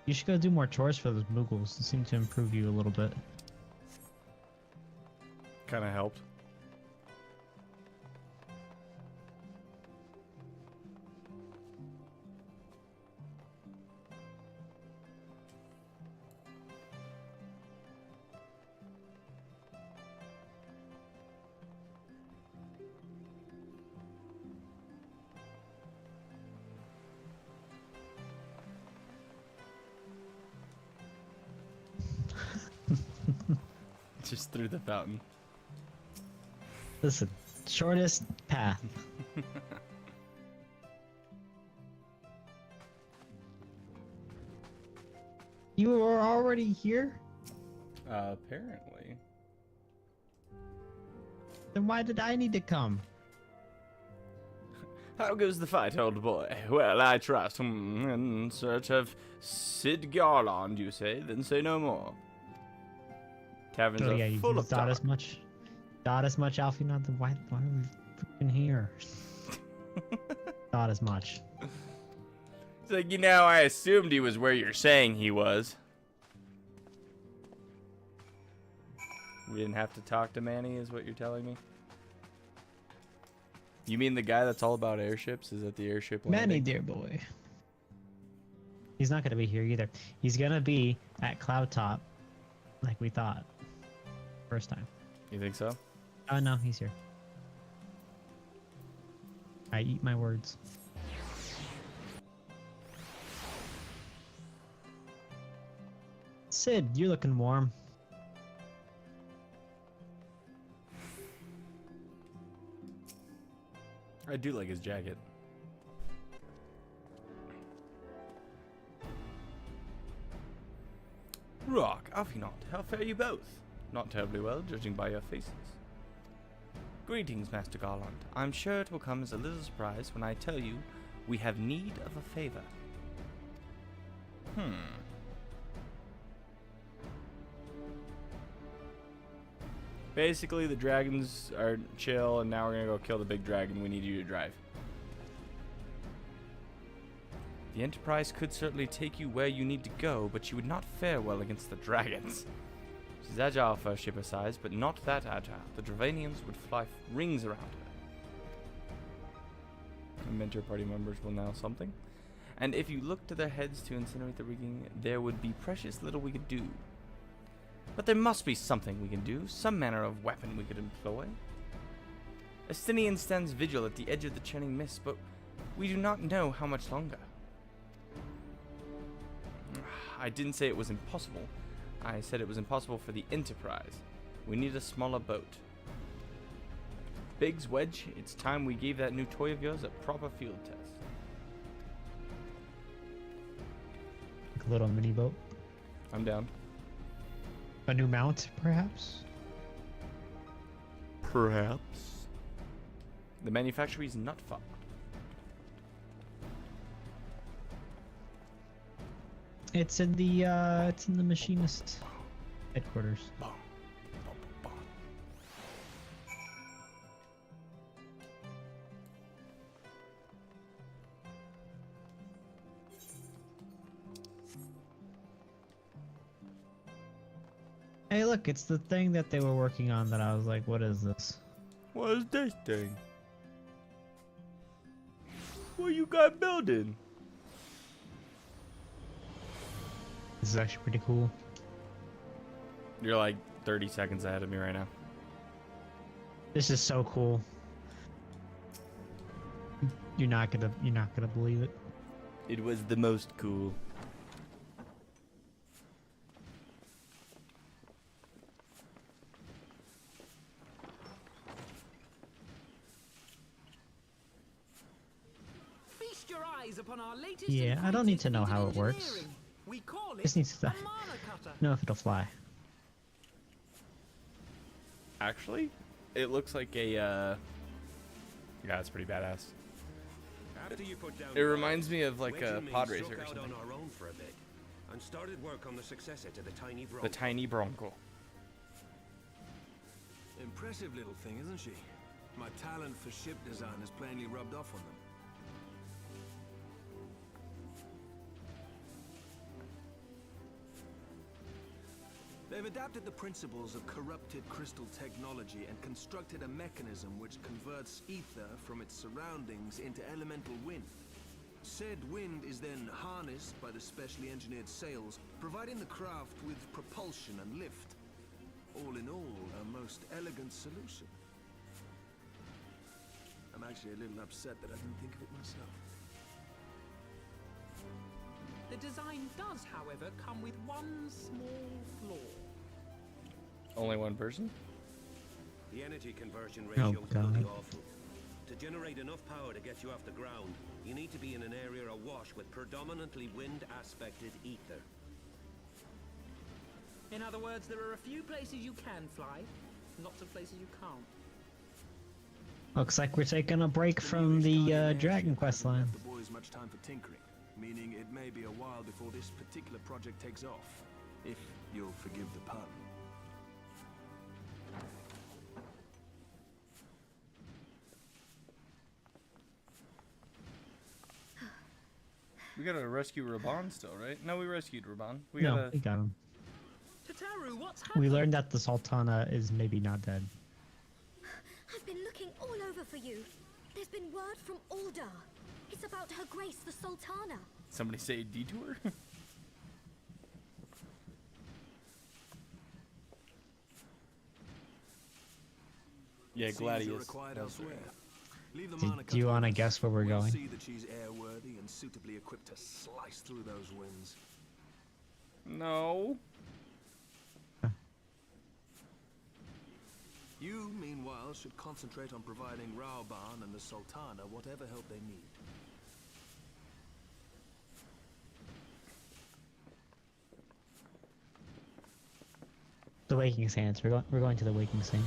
You should go do more chores for those Muggles. They seem to improve you a little bit. Kinda helped. Just through the fountain. Listen, shortest path. You were already here? Apparently. Then why did I need to come? How goes the fight, old boy? Well, I trust. In search of Sid Garland, you say? Then say no more. Taverns Oh are yeah, you full of thought talk. as much. Thought as much, Alfie. Not the why are we freaking here? Thought as much. It's like, you know, I assumed he was where you're saying he was. We didn't have to talk to Manny, is what you're telling me? You mean the guy that's all about airships is at the airship landing? Manny, dear boy. He's not gonna be here either. He's gonna be at Cloud Top, like we thought. First time. You think so? Oh no, he's here. I eat my words. Sid, you're looking warm. I do like his jacket. Rock, Afinot, how fare you both? Not terribly well, judging by your faces. Greetings, Master Garland. I'm sure it will come as a little surprise when I tell you we have need of a favor. Basically, the dragons are chill, and now we're gonna go kill the big dragon. We need you to drive. The Enterprise could certainly take you where you need to go, but you would not fare well against the dragons. She's agile for a ship her size, but not that agile. The Dravanians would fly rings around her. Mentor party members will know something. And if you look to their heads to incinerate the rigging, there would be precious little we could do. But there must be something we can do, some manner of weapon we could employ. Estinian stands vigil at the edge of the churning mist, but we do not know how much longer. I didn't say it was impossible. I said it was impossible for the Enterprise. We need a smaller boat. Biggs, Wedge, it's time we gave that new toy of yours a proper field test. Like a little mini boat. I'm down. A new mount, perhaps? Perhaps. The manufacturer is not far. It's in the machinist headquarters. Hey, look, it's the thing that they were working on that I was like, what is this? What is this thing? What you got building? This is actually pretty cool. You're like 30 seconds ahead of me right now. This is so cool. You're not gonna believe it. It was the most cool. Feast your eyes upon our latest Yeah, I don't need to know how it works. engineering. We call it Just needs to a mana cutter. know if it'll fly. Actually, it looks like a, yeah, it's pretty badass. After you put down It reminds me of like a pod racer or struck out something. on our own for a bit and started work on the successor to the Tiny Bronco. The tiny Bronco. Impressive little thing, isn't she? My talent for ship design has plainly rubbed off on them. They've adapted the principles of corrupted crystal technology and constructed a mechanism which converts ether from its surroundings into elemental wind. Said wind is then harnessed by the specially engineered sails, providing the craft with propulsion and lift. All in all, a most elegant solution. I'm actually a little upset that I didn't think of it myself. The design does, however, come with one small flaw. Only one person? The energy conversion Oh, ratio is God. really awful. To generate enough power to get you off the ground, you need to be in an area awash with predominantly wind-aspected ether. In other words, there are a few places you can fly, lots of places you can't. Looks like we're taking a break from the Dragon Quest line. The boys much time for tinkering, meaning it may be a while before this particular project takes off, if you'll forgive the pun. We gotta rescue Raban still, right? No, we rescued Raban. We No, gotta. we got him. Tataru, what's happened? We learned that the Sultana is maybe not dead. I've been looking all over for you. There's been word from Aldar. It's about Her Grace the Sultana. somebody say detour? Yeah, Seems Gladius. you're required elsewhere. Leave them Do- on a do you couple wanna of us. guess where we're We'll going? see that she's airworthy and suitably equipped to slice through those winds. No. You, meanwhile, should concentrate on providing Raoban and the Sultana whatever help they need. The Waking Sands. We're going to the Waking Sands.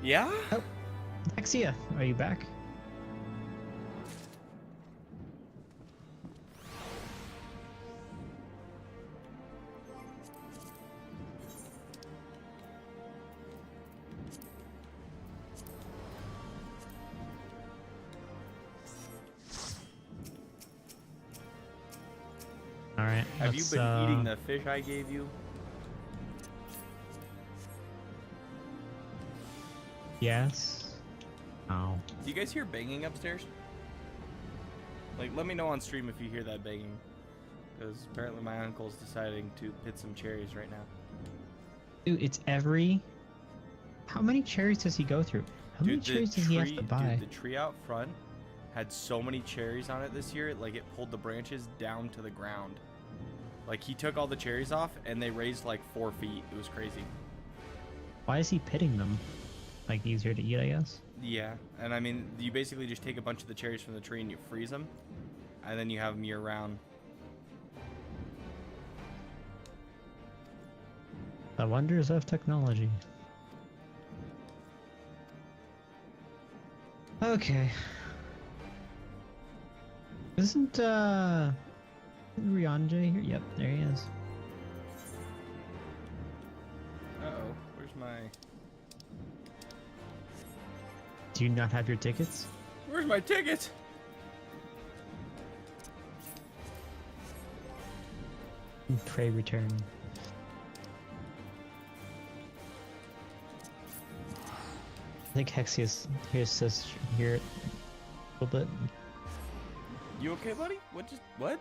Yeah? Oh, Exia, are you back? All right. Have you let's, been eating the fish I gave you? Yes. Oh. Do you guys hear banging upstairs? Like, let me know on stream if you hear that banging. Because apparently my uncle's deciding to pit some cherries right now. Dude, it's every. How many cherries does he go through? How many Dude, cherries does he have to buy? Dude, the tree out front had so many cherries on it this year, like it pulled the branches down to the ground. Like, he took all the cherries off, and they raised like 4 feet. It was crazy. Why is he pitting them? Like easier to eat, I guess. Yeah, and I mean, you basically just take a bunch of the cherries from the tree and you freeze them, and then you have them year round. The wonders of technology. Okay. Isn't Ryanje here? Yep, there he is. Uh-oh, where's my... Do you not have your tickets? Where's my ticket? Pray return. I think Hexius hears us here a little bit. You okay, buddy? What?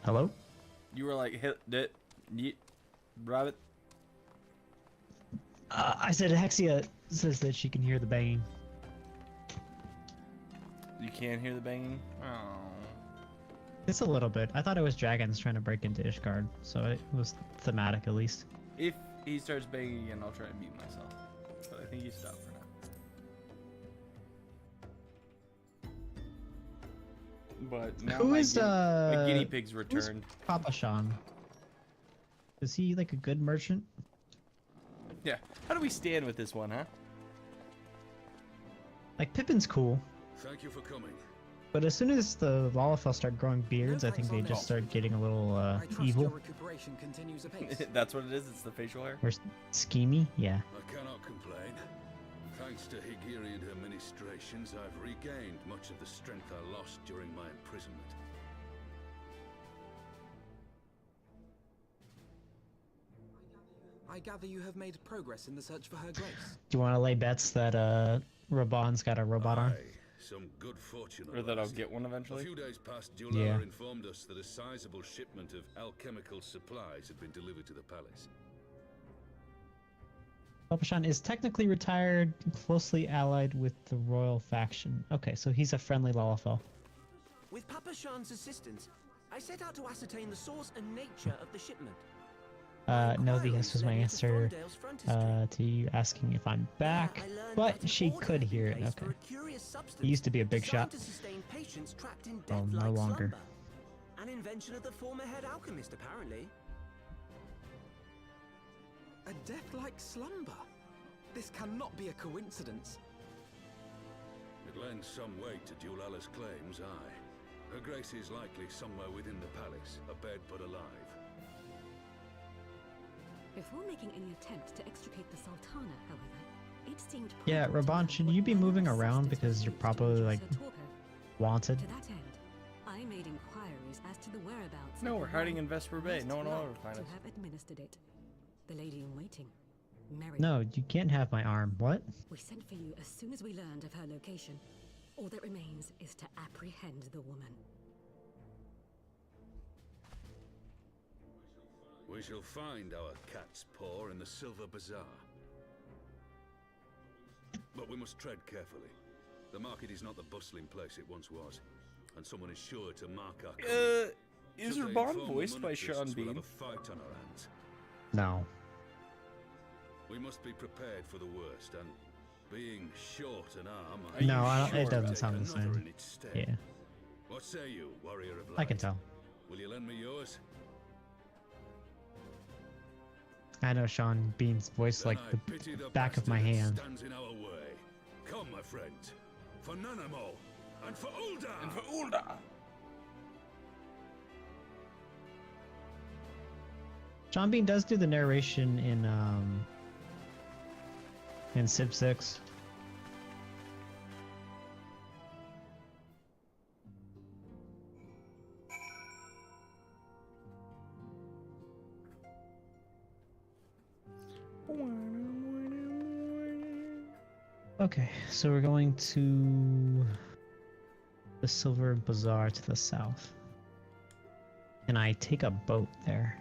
Hello? You were like, hit it, yeet, rabbit. I said Hexia says that she can hear the banging. You can't hear the banging? Oh. It's a little bit. I thought it was dragons trying to break into Ishgard, so it was thematic at least. If he starts banging again, I'll try and mute myself. But I think he stopped for now. But now Who is my guinea pig's returned. Papa Sean? Is he like a good merchant? Yeah. How do we stand with this one, huh? Like Pippin's cool, Thank you for coming. but as soon as the Lalafell start growing beards, I think they just start getting a little I trust evil your recuperation continues apace. That's what it is. It's the facial hair. or schemy. Yeah. I cannot complain. Thanks to Higiri and her ministrations, I've regained much of the strength I lost during my imprisonment. I gather you have made progress in the search for her grace. Do you want to lay bets that Raban's got a robot arm? Aye, some good fortune. Or that I'll awaits. get one A eventually. few days past, Dulala Yeah. informed us that a sizable shipment of alchemical supplies had been delivered to the palace. Papa Sean is technically retired, closely allied with the royal faction. Okay, so he's a friendly Lalafell. With Papa Shan's assistance, I set out to ascertain the source and nature of the shipment. No, this was my answer to you asking if I'm back, but she could hear it. Okay. He used to be a big shot. Well, no longer. An invention of the former head alchemist, apparently. A death-like slumber? This cannot be a coincidence. It lends some weight to Dulala's claims, aye. Her grace is likely somewhere within the palace, abed but alive. Before making any attempt to extricate the Sultana, however, it seemed Yeah, prudent to Raban, have should what you be little moving around assistance because was you're used to probably introduce like her to her? wanted? To that end, I made inquiries as to the whereabouts. No, of we're the hiding one in Vesper Bay. most No one will ever like find to us. have administered it. The lady in waiting. Merry. No, you can't have my arm. What? We sent for you as soon as we learned of her location. All that remains is to apprehend the woman. We shall find our cat's paw in the Silver Bazaar. But we must tread carefully. The market is not the bustling place it once was, and someone is sure to mark our coming. Is Should they Raban inform the voiced by monetists, Sean we'll Bean? have a fight on our hands. No. We must be prepared for the worst, and being short an arm, No, I don't, it doesn't take sound the another same. in its stead. Yeah, What say you, warrior of light? I can tell. Will you lend me yours? I know Sean Bean's voice like Then I the pity the back of my bastard that hand. Stands in our way. Come, my friends, for Nanamo and for Ulda. And for Ulda. Sean Bean does do the narration in Civ 6. Okay, so we're going to the Silver Bazaar to the south. And I take a boat there.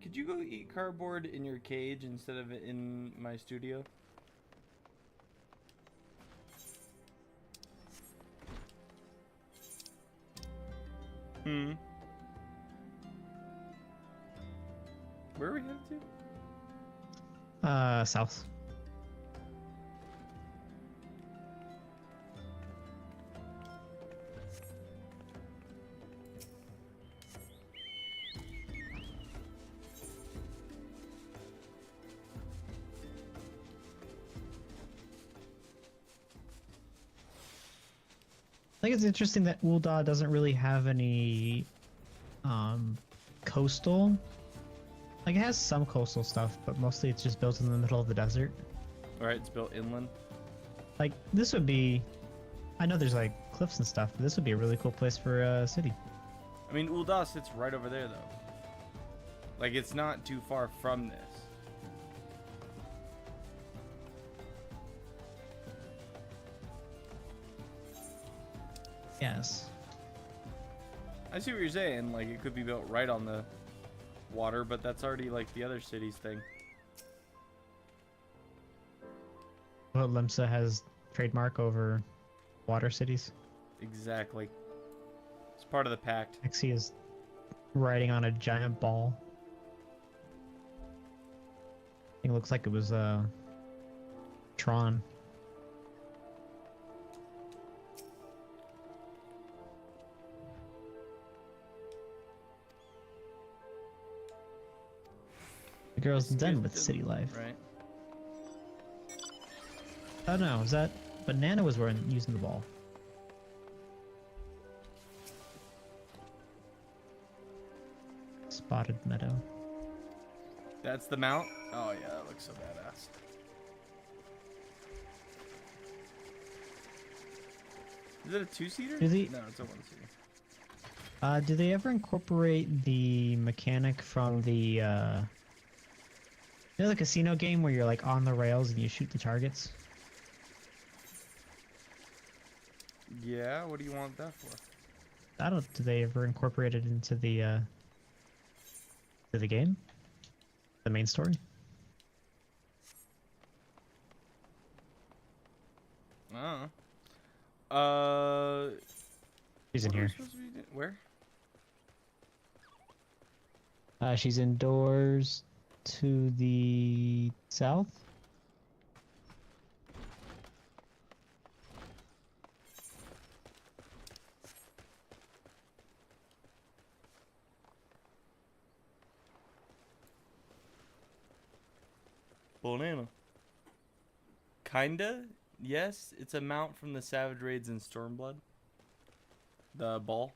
Could you go eat cardboard in your cage instead of in my studio? Where are we headed to? South. I think it's interesting that Ul'dah doesn't really have any coastal. Like it has some coastal stuff, but mostly it's just built in the middle of the desert. Alright, it's built inland. Like this would be, I know there's like cliffs and stuff, but this would be a really cool place for a city. I mean, Ul'dah sits right over there, though. Like, it's not too far from this. Yes. I see what you're saying. Like, it could be built right on the water, but that's already, like, the other city's thing. Well, Limsa has trademark over water cities. Exactly. It's part of the pact. Nexie is riding on a giant ball. I think it looks like it was Tron. The girl's done with city life. Right. Oh no, is that? But Nana was using the ball. Spotted meadow. That's the mount? Oh, yeah, that looks so badass. Is it a two-seater? Do they- No, it's a one-seater. Do they ever incorporate the mechanic from the, you know, the casino game where you're like on the rails and you shoot the targets? Yeah, what do you want that for? I don't. Do they ever incorporate it into the game? The main story? I don't know. She's in what are we here. supposed to be doing? Where? She's indoors to the south. Banana. Kinda? Yes, it's a mount from the Savage Raids in Stormblood. The ball.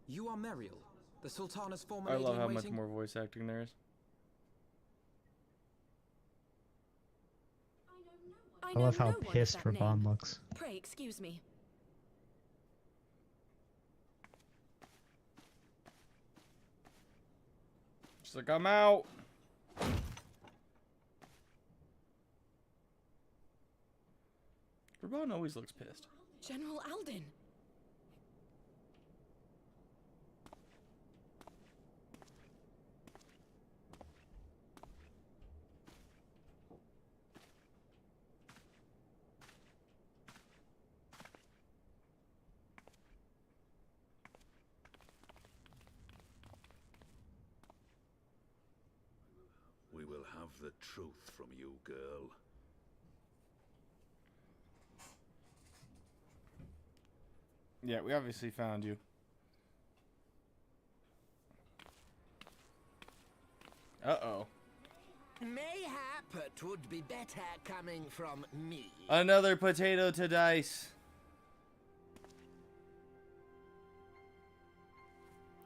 You are Meriel, the Sultana's former I lady love in how much waiting? more voice acting there is. I love how pissed Raban looks. Pray excuse me. She's like, I'm out. Raban always looks pissed. General Alden. We will have the truth from you, girl. Yeah, we obviously found you. Uh-oh. Mayhap it would be better coming from me. Another potato to dice.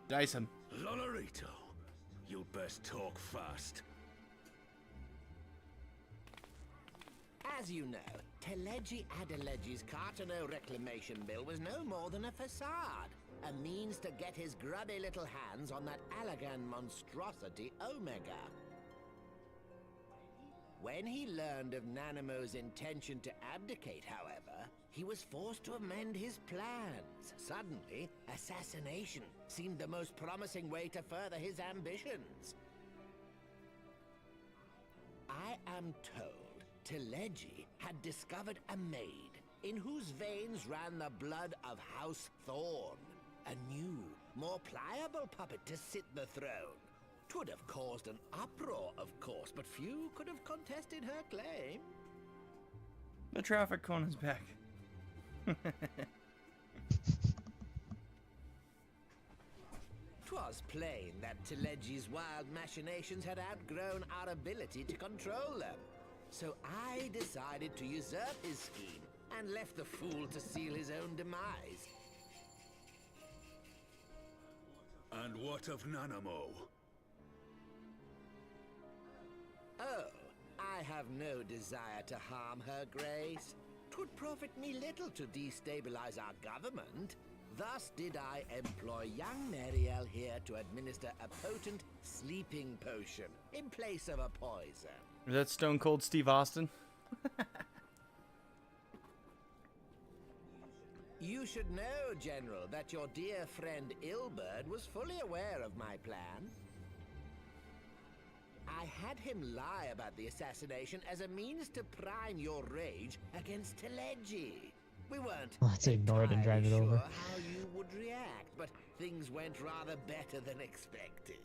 Dice him. Lolorito, you'd best talk fast. As you know, Teleji Adeleji's Cartano reclamation bill was no more than a facade. A means to get his grubby little hands on that Allagan monstrosity Omega. When he learned of Nanamo's intention to abdicate, however, he was forced to amend his plans. Suddenly, assassination seemed the most promising way to further his ambitions. I am told Teleji had discovered a maid in whose veins ran the blood of House Thorn. A new, more pliable puppet to sit the throne. 'Twould have caused an uproar, of course, but few could have contested her claim. The traffic cone is back. 'Twas plain that Teleji's wild machinations had outgrown our ability to control them. So I decided to usurp his scheme and left the fool to seal his own demise. And what of Nanamo? Oh, I have no desire to harm her grace. 'Twould profit me little to destabilize our government. Thus did I employ young Meriel here to administer a potent sleeping potion in place of a poison. Is that Stone Cold Steve Austin? You should know, General, that your dear friend Ilberd was fully aware of my plan. I had him lie about the assassination as a means to prime your rage against Teleji. We weren't Let's ignore it and drive it entirely over. sure how you would react, but things went rather better than expected.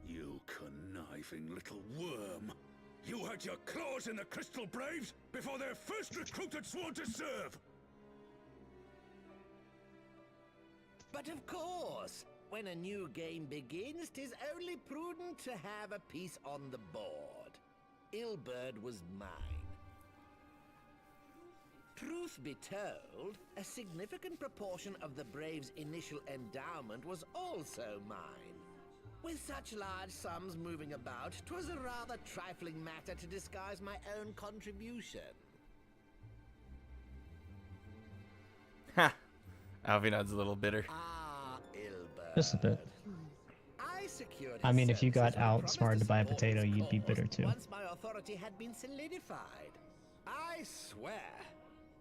You conniving little worm. You had your claws in the Crystal Braves before their first recruit had sworn to serve. But of course, when a new game begins, 'tis only prudent to have a piece on the board. Ilberd was mine. Truth be told, a significant proportion of the Braves' initial endowment was also mine. With such large sums moving about, 'twas a rather trifling matter to disguise my own contribution. Ha! Alvinod's a little bitter. Ah, Ilberd. Just a bit. I secured I mean, if you got services and promised outsmarted to by a support potato, his you'd be cause bitter too. Once my authority had been solidified. I swear,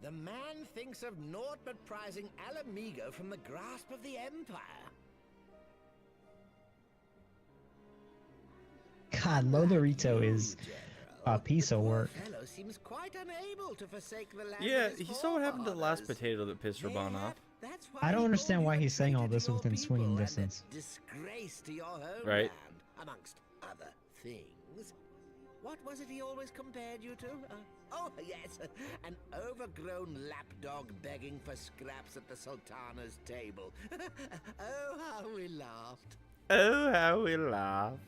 the man thinks of naught but prizing Alamigo from the grasp of the Empire. God, Lodorito is a piece of work. The fellow seems quite unable to forsake the land Yeah, of his you saw what happened to the last forefathers. potato that pissed Raban off. That's why I don't he understand called why you a he's saying all traitor this to your within swinging people and a distance. disgrace to your homeland, Right. amongst other things. What was it he always compared you to? Oh, yes, an overgrown lapdog begging for scraps at the Sultana's table. Oh, how we laughed. Oh, how we laughed.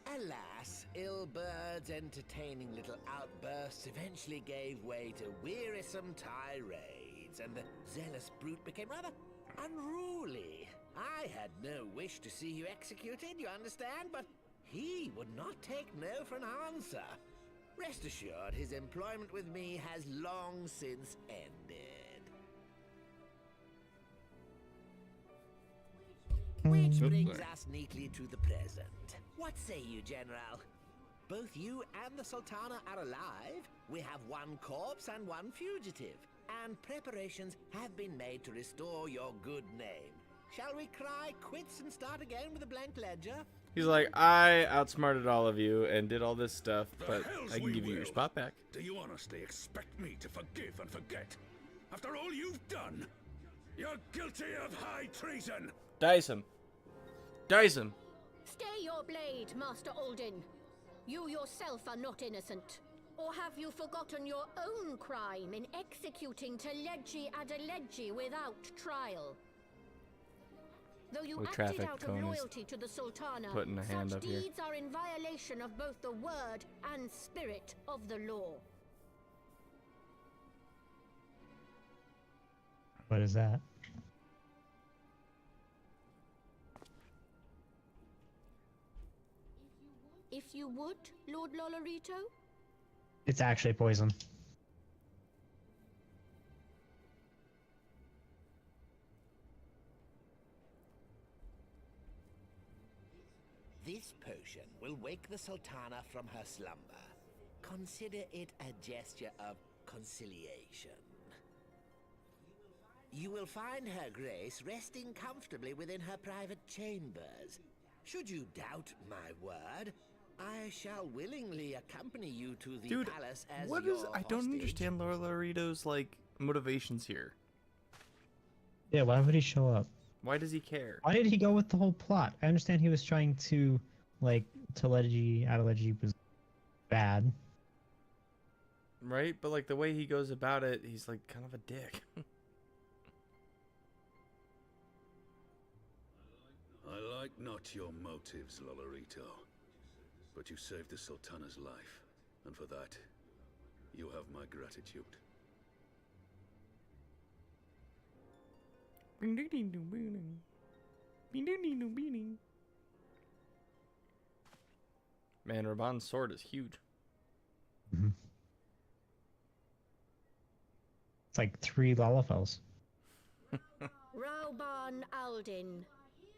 Alas, ill birds entertaining little outbursts eventually gave way to wearisome tirades, and the zealous brute became rather unruly. I had no wish to see you executed, you understand, but he would not take no for an answer. Rest assured, his employment with me has long since ended. Which brings us neatly to the present. What say you, General? Both you and the Sultana are alive. We have one corpse and one fugitive, and preparations have been made to restore your good name. Shall we cry quits and start again with a blank ledger? He's like, I outsmarted all of you and did all this stuff, but I can give you your spot back. Do you honestly expect me to forgive and forget? After all you've done? You're guilty of high treason! Dice him. Dice him. Stay your blade, Master Alden. You yourself are not innocent. Or have you forgotten your own crime in executing Teledji Adeledji without trial? Though you acted out of loyalty to the Sultana, putting a hand such up here. deeds are in violation of both the word and spirit of the law. What is that? If you would, Lord Lolorito? It's actually poison. This potion will wake the Sultana from her slumber. Consider it a gesture of conciliation. You will find her grace resting comfortably within her private chambers. Should you doubt my word, I shall willingly accompany you to the palace as what your is? I don't understand Lord Lorito's like motivations here. Yeah, why would he show up? Why does he care? Why did he go with the whole plot? I understand he was trying to, like, Teledji Adeledji was bad. Right? But, like, the way he goes about it, he's, like, kind of a dick. I like not your motives, Lolorito. But you saved the Sultana's life, and for that, you have my gratitude. Man, Raban's sword is huge. Mm-hmm. It's like 3 Lalafels. Rauban Aldin,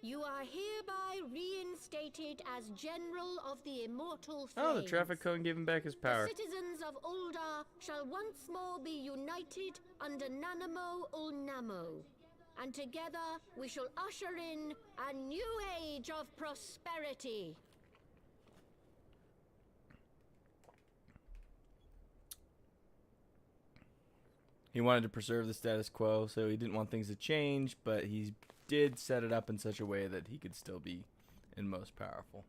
you are hereby reinstated as General of the Immortal Flames. Oh, the traffic cone gave him back his power. The citizens of Ul'dah shall once more be united under Nanamo Ul'Namo, and together we shall usher in a new age of prosperity. He wanted to preserve the status quo, so he didn't want things to change, but he did set it up in such a way that he could still be in most powerful.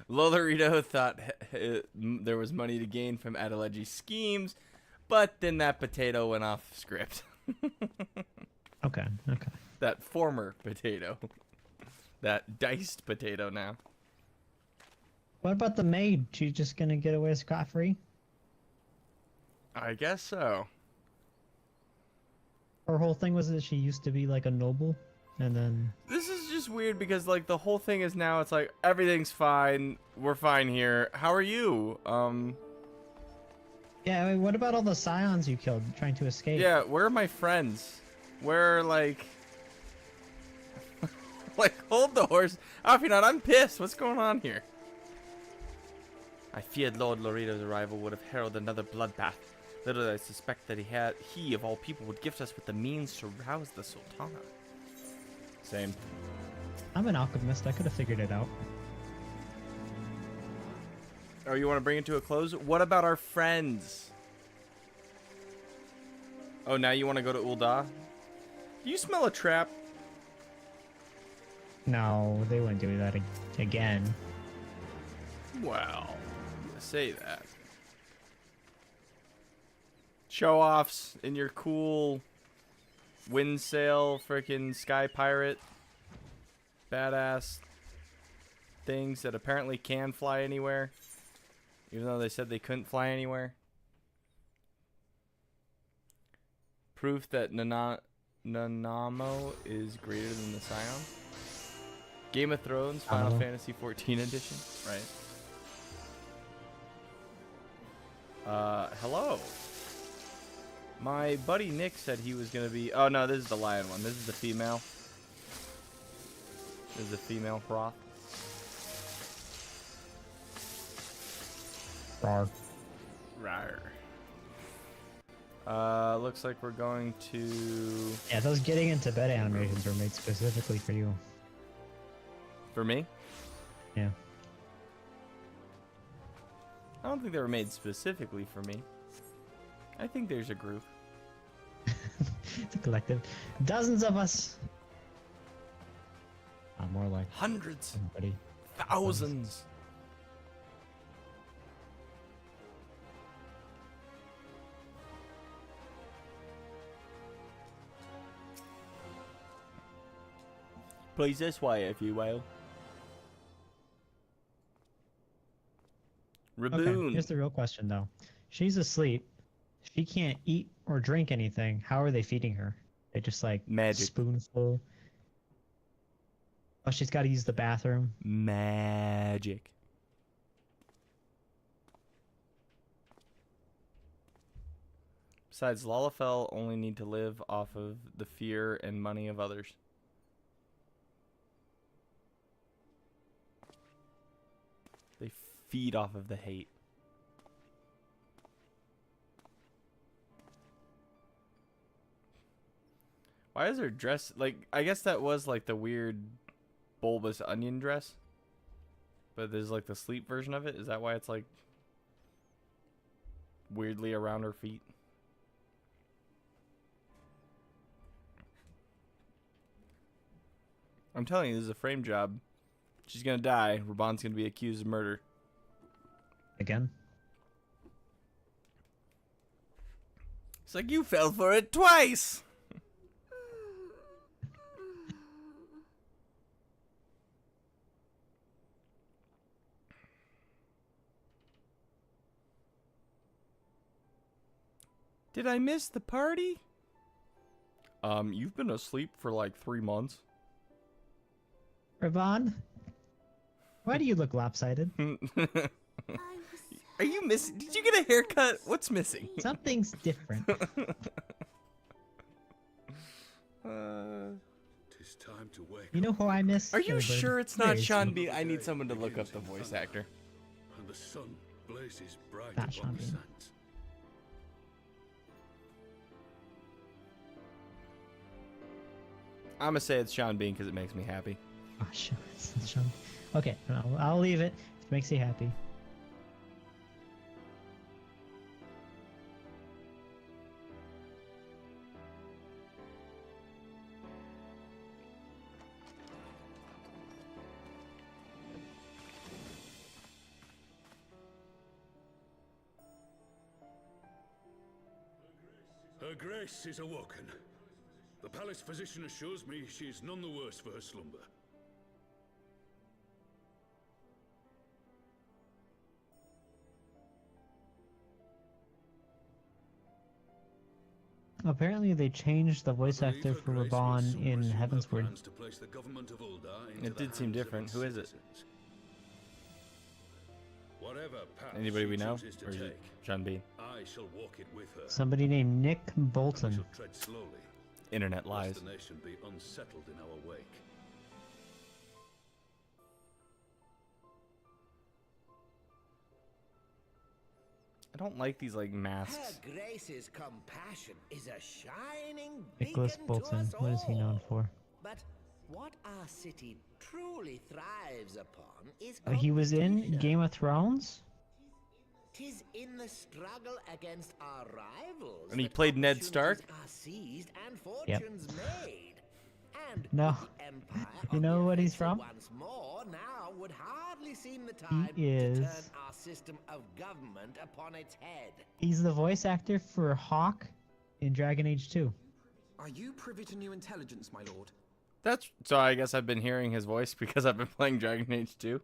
Lolorito thought there was money to gain from Adeledji's schemes, but then that potato went off script. Okay. That former potato. That diced potato now. What about the maid? She's just gonna get away scot-free? I guess so. Her whole thing was that she used to be like a noble, and then... This is just weird because, like, the whole thing is now it's like, everything's fine, we're fine here. How are you? Yeah, I mean, what about all the scions you killed trying to escape? Yeah, where are my friends? Where, like... like, hold the horse. Afinat, I'm pissed. What's going on here? I feared Lord Lorito's arrival would have heralded another bloodbath. Little did I suspect that he of all people would gift us with the means to rouse the Sultana. Same. I'm an alchemist. I could have figured it out. Oh, you want to bring it to a close? What about our friends? Oh, now you want to go to Ul'dah? Do you smell a trap? No, they wouldn't do that again. Well, say that. Show-offs in your cool wind sail, freaking sky pirate, badass things that apparently can fly anywhere, even though they said they couldn't fly anywhere. Proof that Nanamo is greater than the Scion. Game of Thrones, Final Fantasy 14 edition, right? Hello. My buddy Nick said he was gonna be. Oh no, this is the lion one. This is the female. This is the female froth. Rawr. Rawr. Looks like we're going to. Yeah, those getting into bed animations were made specifically for you. For me? Yeah. I don't think they were made specifically for me. I think there's a group. It's a collective. Dozens of us. More like hundreds. Everybody. Thousands. Please this way, if you will. Raboon. Okay, here's the real question, though. She's asleep. She can't eat or drink anything. How are they feeding her? They just like magic spoonful. Oh, she's got to use the bathroom. Magic. Besides, Lalafell only need to live off of the fear and money of others. They feed off of the hate. Why is her dress like? I guess that was like the weird bulbous onion dress, but there's like the sleep version of it. Is that why it's like weirdly around her feet? I'm telling you, this is a frame job. She's gonna die. Raban's gonna be accused of murder. Again? It's like, you fell for it twice! Did I miss the party? You've been asleep for like 3 months. Raban? Why do you look lopsided? Are you missing? Did you get a haircut? What's missing? Something's different. Tis time to wake. You know who I miss? Are you sure it's not There Sean is. Bean? I need someone to look up the voice actor. And the sun blazes bright Not Sean upon the Bean. sands. I'm gonna say it's Sean Bean because it makes me happy. Oh, sure. It's Sean. Okay, I'll leave it. If it makes you happy. Her Grace is awoken. The palace physician assures me she is none the worse for her slumber. Apparently, they changed the voice I believe actor Her for Grace will Raban soon in resume her Heavensward. plans to place the government of Ul'dah into It the did seem hands of different. its Who is it? citizens. Whatever path Anybody we she know? chooses to Or is it take, Sean Bean? I shall walk it with her. Somebody named Nick We Bolton. shall tread slowly, Internet lest lies. the nation be unsettled in our wake. I don't like these like masks. Her Grace's compassion is a shining Nicholas beacon Bolton. to us What is he known all. for? But what our city truly thrives upon is He was in competition. Game of Thrones? 'Tis in the struggle against our rivals And he that played Ned Stark? opportunities are seized and fortunes made. And No. with the empire You on know the what he's offensive from? Once more, now would hardly seem the time He to is. turn our system of government upon its head. He's the voice actor for Hawk in Dragon Age 2. Are you privy to new intelligence, my lord? That's so. I guess I've been hearing his voice because I've been playing Dragon Age 2.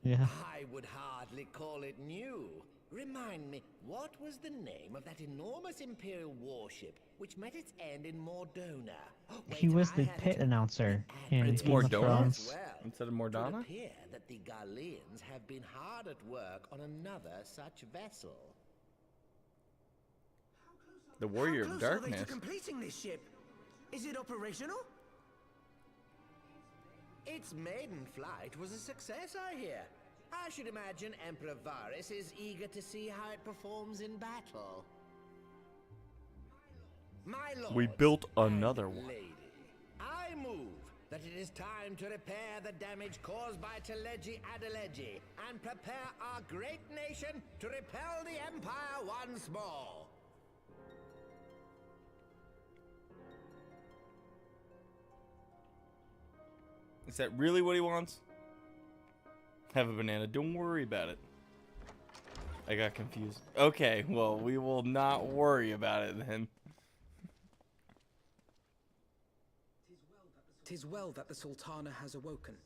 Yeah. I would hardly call it new. Remind me, what was the name of that enormous Imperial warship which met its end in Mordona? He was the pit announcer in It's Game of Mordona? Thrones. Instead of It would Mordana? appear that the Garleans have been hard at work on another such vessel. The Warrior How of close are they Darkness. to completing this ship? Is it operational? Its maiden flight was a success, I hear. I should imagine Emperor Varys is eager to see how it performs in battle. My lord, We built another one. lady, I move that it is time to repair the damage caused by Teleji Adeleji and prepare our great nation to repel the Empire once more. Is that really what he wants? Have a banana. Don't worry about it. I got confused. Okay, well, we will not worry about it then. 'Tis well that the Sultana has awoken.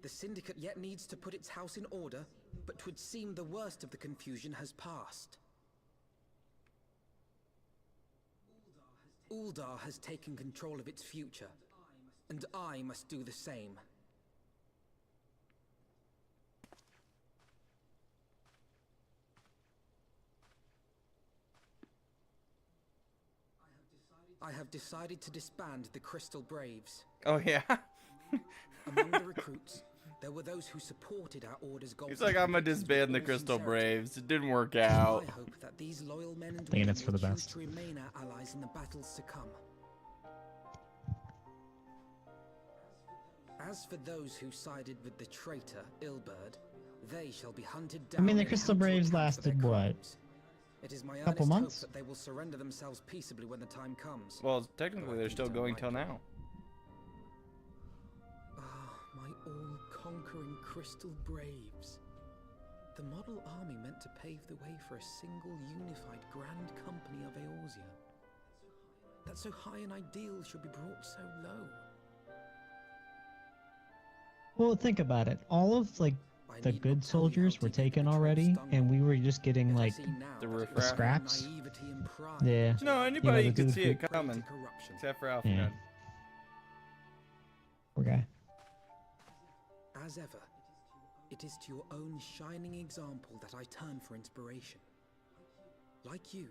The Syndicate yet needs to put its house in order, but 'twould seem the worst of the confusion has passed. Uldar has taken control of its future, and I must do the same. I have decided to disband the Crystal Braves. Oh, yeah? Among the recruits, there were those who supported our order's goals. He's like, I'm gonna disband the Crystal Braves. It didn't work out. I hope that these loyal men and Thinking women it's for the will choose best. to remain our allies in the battles to come. As for those who sided with the traitor, Ilberd, they shall be hunted down. I mean, the and Crystal held to Braves account for their lasted, what? crimes. It is my Couple earnest months? hope that they will surrender themselves peaceably when the time comes. Well, technically, they're still going till now. Ah, my all-conquering Crystal Braves. The model army meant to pave the way for a single unified Grand Company of Eorzea. That so high an ideal should be brought so low. Well, think about it. All of like the good soldiers were taken already, and we were just getting like the scraps. Yeah. No, You anybody know, the could dude see who- it coming. Except for Alpha Yeah. Man. Poor guy. As ever, it is to your own shining example that I turn for inspiration. Like you,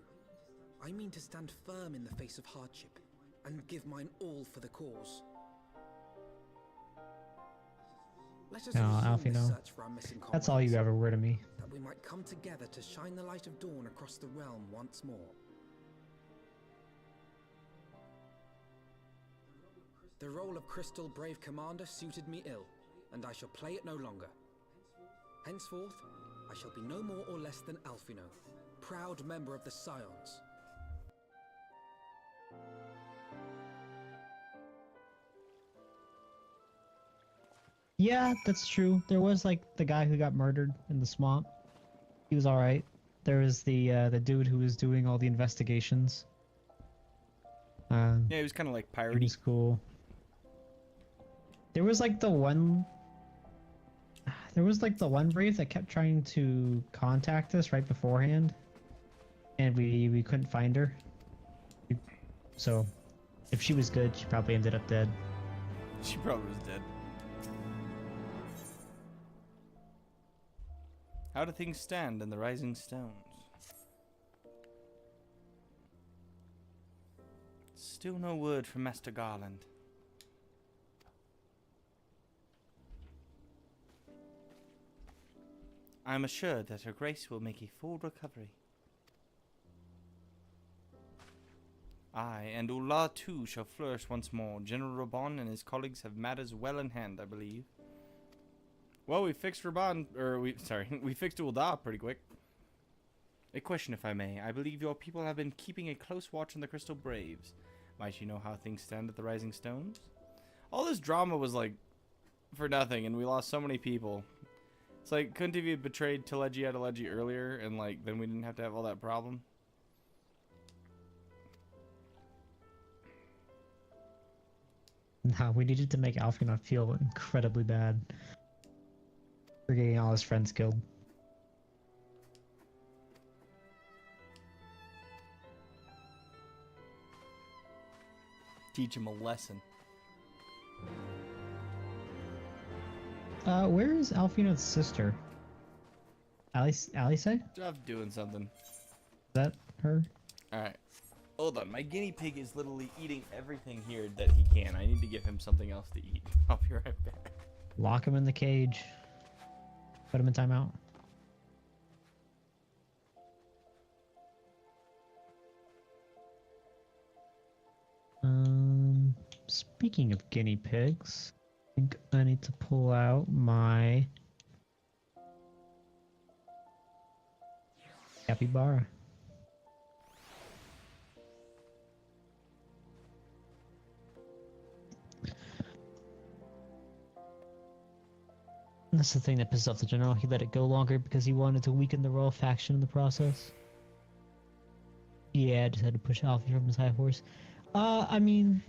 I mean to stand firm in the face of hardship and give mine all for the cause. Let us No, resume Alfie, the no. search for our missing That's all you comrades, ever were to me. that we might come together to shine the light of dawn across the realm once more. The role of Crystal Brave Commander suited me ill, and I shall play it no longer. Henceforth, I shall be no more or less than Alfino, proud member of the Scions. Yeah, that's true. There was like the guy who got murdered in the swamp. He was all right. There was the dude who was doing all the investigations. Yeah, he was kind of like He piratey. was cool. There was like the one. There was like the one brave that kept trying to contact us right beforehand, and we couldn't find her. So, if she was good, she probably ended up dead. She probably was dead. How do things stand in the Rising Stones? Still no word from Master Garland. I am assured that Her Grace will make a full recovery. I and Ullah too shall flourish once more. General Raban and his colleagues have matters well in hand, I believe. Well, we fixed Raban, we fixed Uldah pretty quick. A question, if I may. I believe your people have been keeping a close watch on the Crystal Braves. Might you know how things stand at the Rising Stones? All this drama was, like, for nothing, and we lost so many people. It's like, couldn't have you betrayed Teleji Adeleji earlier, and, like, then we didn't have to have all that problem? No, we needed to make Alfina feel incredibly bad for getting all his friends killed. Teach him a lesson. Where is Alfina's sister? Alice? Job doing something. Is that her? Alright. Hold on. My guinea pig is literally eating everything here that he can. I need to give him something else to eat. I'll be right back. Lock him in the cage. Put him in timeout. Speaking of guinea pigs, I think I need to pull out my capybara. That's the thing that pissed off the general. He let it go longer because he wanted to weaken the royal faction in the process. Yeah, just had to push Alfie from his high horse. I mean...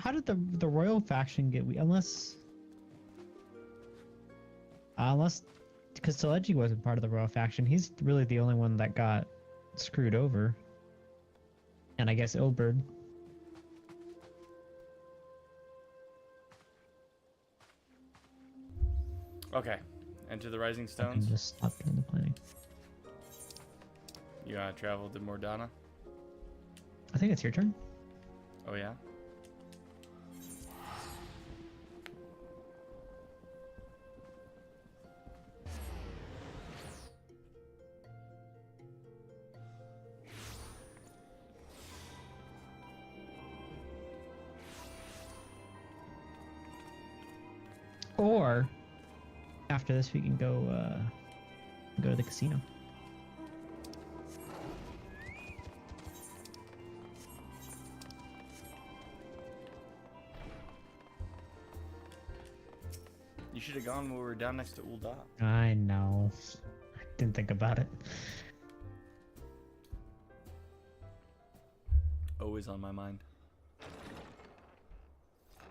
how did the royal faction get weak? Unless... Because Teleji wasn't part of the royal faction. He's really the only one that got screwed over. And I guess Ilberd. Okay. Enter the Rising I Stones. can just stop doing the planning. You gotta travel to Mordana? I think it's your turn. Oh, yeah? Or after this, we can go to the casino. You should have gone when we were down next to Ul'dah. I know. I didn't think about it. Always on my mind.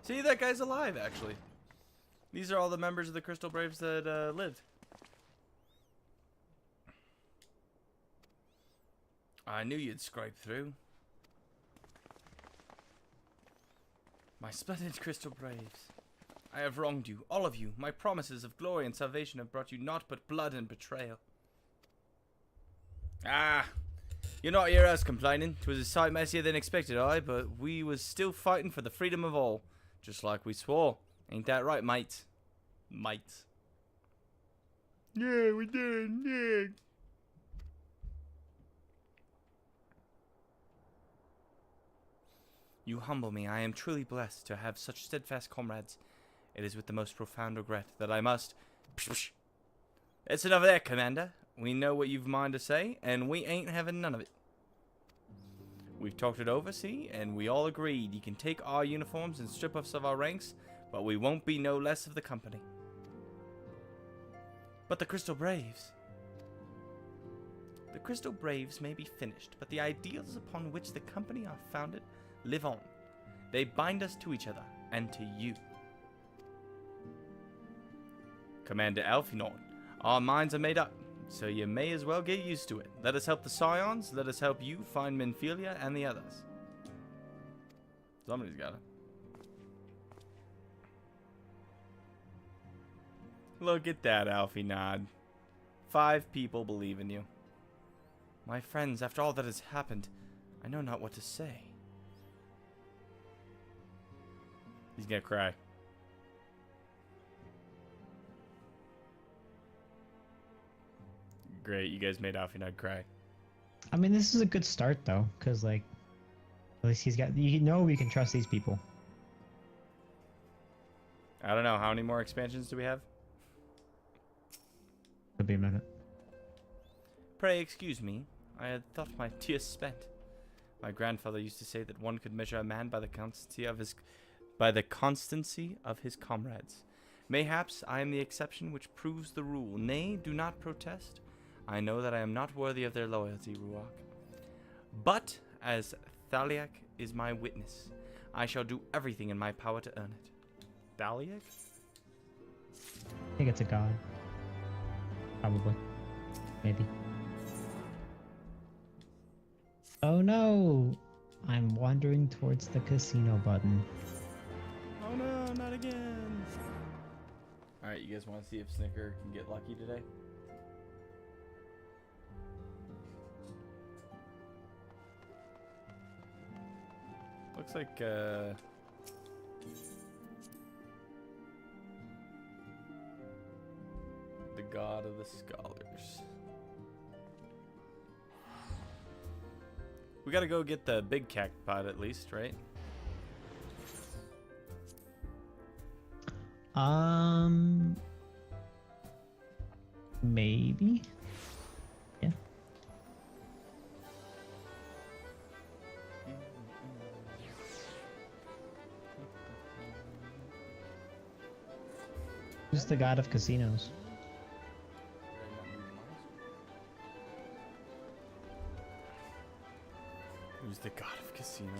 See, that guy's alive, actually. These are all the members of the Crystal Braves that lived. I knew you'd scrape through. My splendid Crystal Braves. I have wronged you, all of you. My promises of glory and salvation have brought you naught but blood and betrayal. Ah, you're not hear us complaining. 'Twas a sight messier than expected, but we was still fighting for the freedom of all, just like we swore. Ain't that right, mate? Mate. Yeah, we did. Yeah. You humble me. I am truly blessed to have such steadfast comrades. It is with the most profound regret that I must... It's enough of that, Commander. We know what you've mind to say, and we ain't having none of it. We've talked it over, see, and we all agreed you can take our uniforms and strip us of our ranks, but we won't be no less of the company. But the Crystal Braves... The Crystal Braves may be finished, but the ideals upon which the company are founded live on. They bind us to each other, and to you. Commander Alphinaud, our minds are made up, so you may as well get used to it. Let us help the Scions, let us help you find Minfilia and the others. Somebody's got it. Look at that, Alphinaud. 5 people believe in you. My friends, after all that has happened, I know not what to say. He's gonna cry. Great, you guys made Alphinaud cry. I mean, this is a good start, though, because, like, at least he's got... You know we can trust these people. I don't know, how many more expansions do we have? Could be a minute. Pray excuse me, I had thought my tears spent. My grandfather used to say that one could measure a man by the constancy of his comrades. Mayhaps I am the exception which proves the rule. Nay, do not protest. I know that I am not worthy of their loyalty, Ruach. But, as Thaliak is my witness, I shall do everything in my power to earn it. Thaliak? I think it's a god. Probably. Maybe. Oh no! I'm wandering towards the casino button. Oh no, not again. Alright, you guys want to see if Snicker can get lucky today? Looks like, the god of the scholars. We gotta go get the big cactpot at least, right? Maybe? Yeah. Who's the god of casinos? Who's the god of casinos?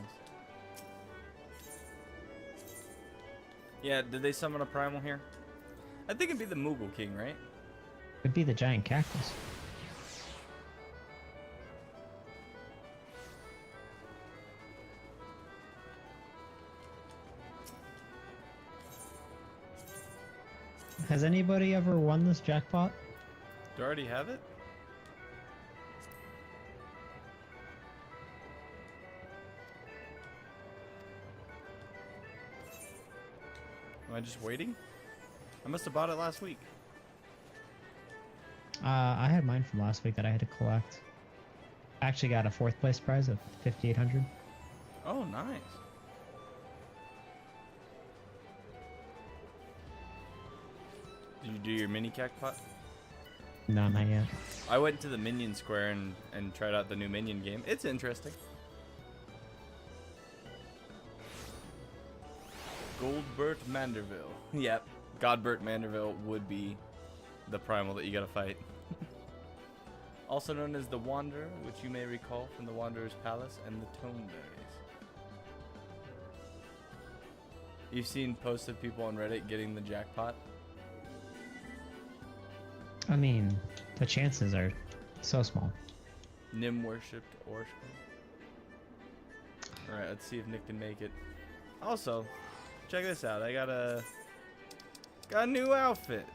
Yeah, did they summon a primal here? I think it'd be the Moogle King, right? Could be the giant cactus. Has anybody ever won this jackpot? Do I already have it? Am I just waiting? I must have bought it last week. I had mine from last week that I had to collect. I actually got a 4th place prize of 5,800. Oh, nice. Did you do your mini cactpot? No, not yet. I went to the Minion Square and tried out the new Minion game. It's interesting. Goldbert Manderville. Yep. Godbert Manderville would be the primal that you gotta fight. Also known as the Wanderer, which you may recall from the Wanderer's Palace and the Toneberries. You've seen posts of people on Reddit getting the jackpot? I mean, the chances are so small. Nim worshipped Orshka. Alright, let's see if Nick can make it. Also, check this out. I got a new outfit.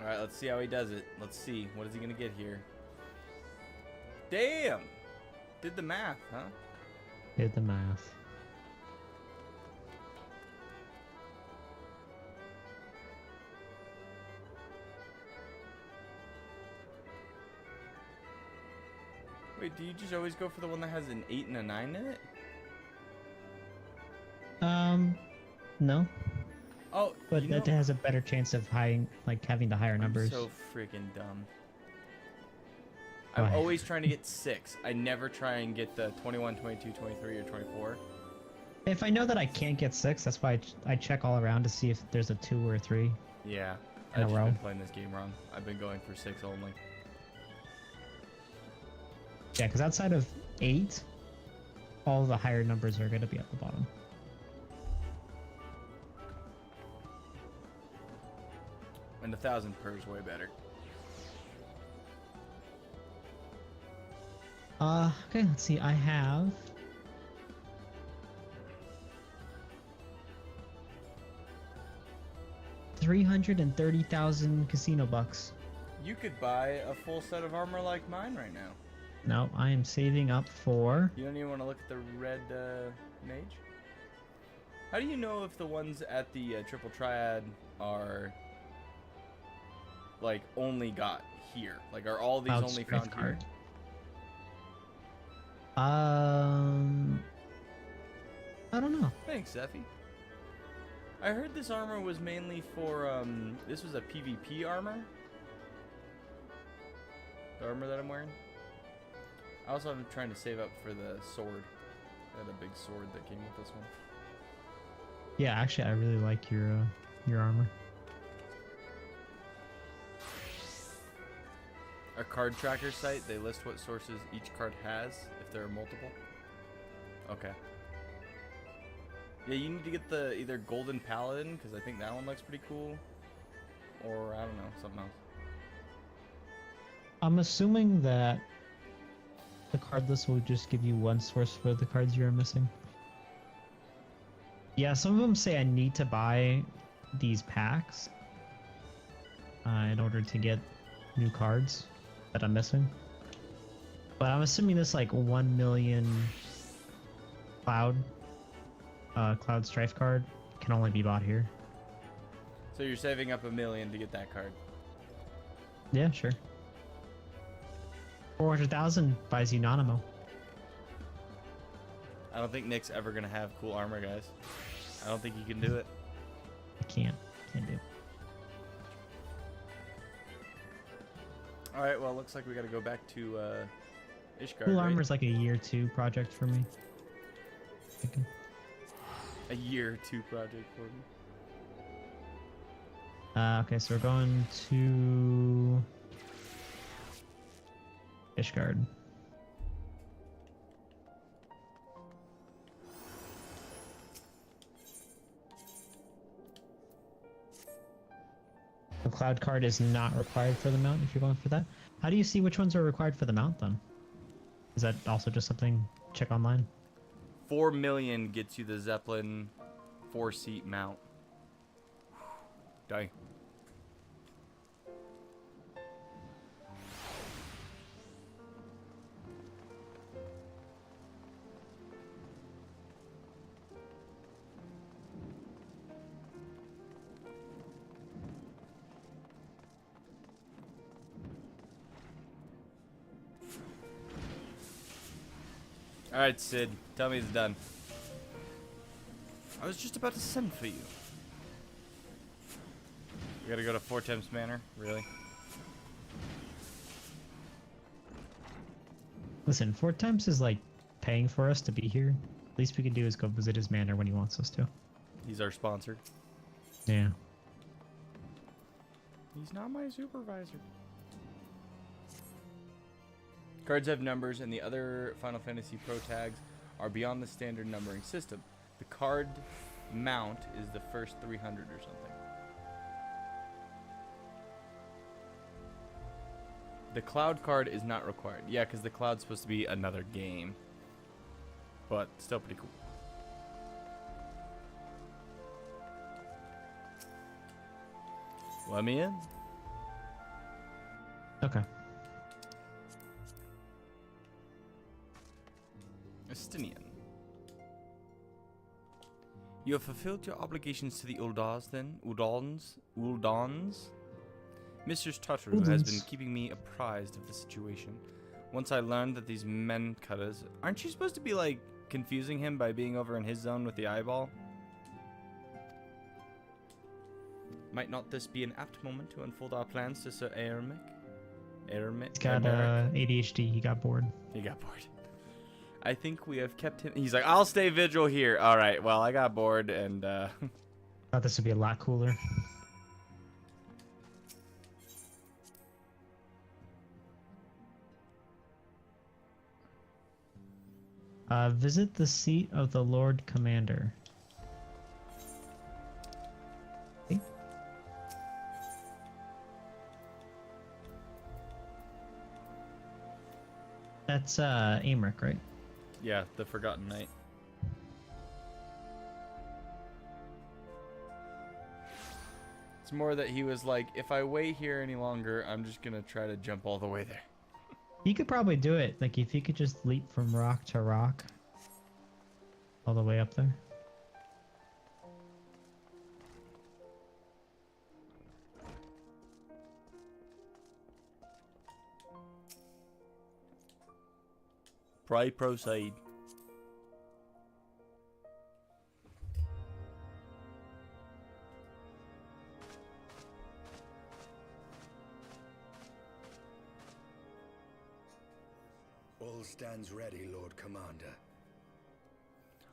Alright, let's see how he does it. Let's see. What is he gonna get here? Damn! Did the math, huh? Did the math. Wait, do you just always go for the one that has an 8 and a 9 in it? No. Oh, but that has a better chance of having the higher numbers. I'm so freaking dumb. I'm always trying to get 6. I never try and get the 21, 22, 23, or 24. If I know that I can't get 6, that's why I check all around to see if there's a 2 or a 3. Yeah, in a I've just row. been playing this game wrong. I've been going for 6 only. Yeah, because outside of 8, all the higher numbers are going to be at the bottom. And 1,000 per is way better. Okay, let's see. I have 330,000 casino bucks. You could buy a full set of armor like mine right now. No, I am saving up for... You don't even want to look at the red mage? How do you know if the ones at the Triple Triad are like only got here? Like, are all these Cloud only Strife found here? I don't know. Thanks, Zeffy. I heard this armor was mainly for this was a PvP armor. The armor that I'm wearing. Also, I'm trying to save up for the sword. I had a big sword that came with this one. Yeah, actually, I really like your armor. A card tracker site, they list what sources each card has, if there are multiple. Okay. Yeah, you need to get the either Golden Paladin, because I think that one looks pretty cool. Or, I don't know, something else. I'm assuming that the card list will just give you one source for the cards you're missing. Yeah, some of them say I need to buy these packs in order to get new cards that I'm missing. But I'm assuming this like 1 million Cloud Strife card can only be bought here. So you're saving up 1 million to get that card. Yeah, sure. 400,000 buys you Nanamo. I don't think Nick's ever gonna have cool armor, guys. I don't think you can do it. I can't do it. Alright, well, looks like we gotta go back to Ishgard, Cool right? armor's like a year 2 project for me. Okay. A year 2 project for me. Okay, so we're going to Ishgard. The cloud card is not required for the mount if you're going for that. How do you see which ones are required for the mount then? Is that also just something check online? 4 million gets you the Zeppelin 4-seat mount. Dang. Alright, Sid. Tell me it's done. I was just about to send for you. We gotta go to 4 Temps Manor? Really? Listen, 4 times is like paying for us to be here. Least we can do is go visit his manor when he wants us to. He's our sponsor. Yeah. He's not my supervisor. Cards have numbers, and the other Final Fantasy Pro tags are beyond the standard numbering system. The card mount is the first 300 or something. The cloud card is not required. Yeah, because the cloud's supposed to be another game. But still pretty cool. Let me in. Okay. Estinian. You have fulfilled your obligations to the Uldars then? Uldans? Mistress Totteru has been keeping me apprised of the situation. Once I learned that these men cutters... Aren't you supposed to be, like, confusing him by being over in his zone with the eyeball? Might not this be an apt moment to unfold our plans to Sir Aermic? He's got ADHD. He got bored. He got bored. I think we have kept him... He's like, I'll stay vigil here. All right, well, I got bored and... Thought this would be a lot cooler. Visit the seat of the Lord Commander. Okay. That's Amric, right? Yeah, the Forgotten Knight. It's more that he was like, if I wait here any longer, I'm just gonna try to jump all the way there. He could probably do it. Like, if he could just leap from rock to rock. All the way up there. Pray proceed. All All stands ready, Lord Commander.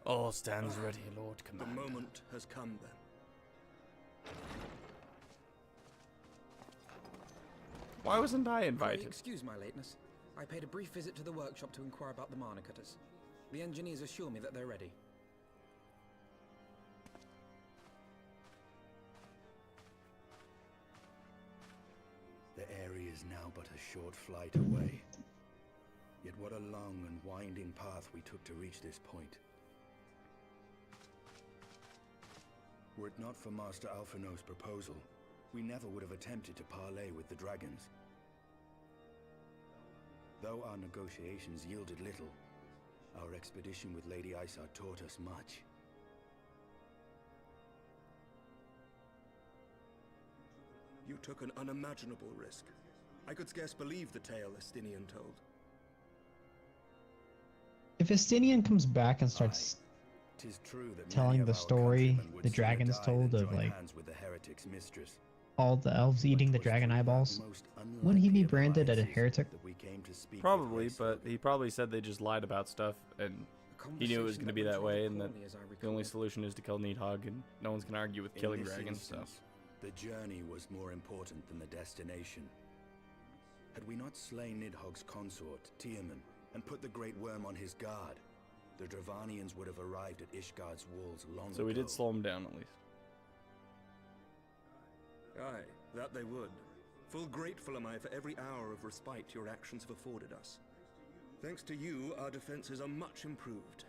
All stands ready, Lord The Commander. moment has come then. Why wasn't I Pray invited? excuse my lateness. I paid a brief visit to the workshop to inquire about the mana cutters. The engineers assure me that they're ready. The area is now but a short flight away. Yet what a long and winding path we took to reach this point. Were it not for Master Alphino's proposal, we never would have attempted to parley with the dragons. Though our negotiations yielded little, our expedition with Lady Isar taught us much. You took an unimaginable risk. I could scarce believe the tale Estinian told. If Estinian comes back and starts 'Tis true that telling many of the our story countrymen would the sooner dragons die told than of, join like, hands with the heretic's mistress. all the elves eating the dragon eyeballs, wouldn't he be branded as a heretic? Probably, but he probably said they just lied about stuff, and he knew it was going to be that way, and that the only solution is to kill Needhog, and no one's going to argue with killing In this dragons, so. instance, the journey was more important than the destination. Had we not slain Nidhogg's consort, Tiaman, and put the Great Worm on his guard, the Dravanians would have arrived at Ishgard's walls long ago. So we did slow him down, at least. Aye, that they would. Full grateful am I for every hour of respite your actions have afforded us. Thanks to you, our defenses are much improved.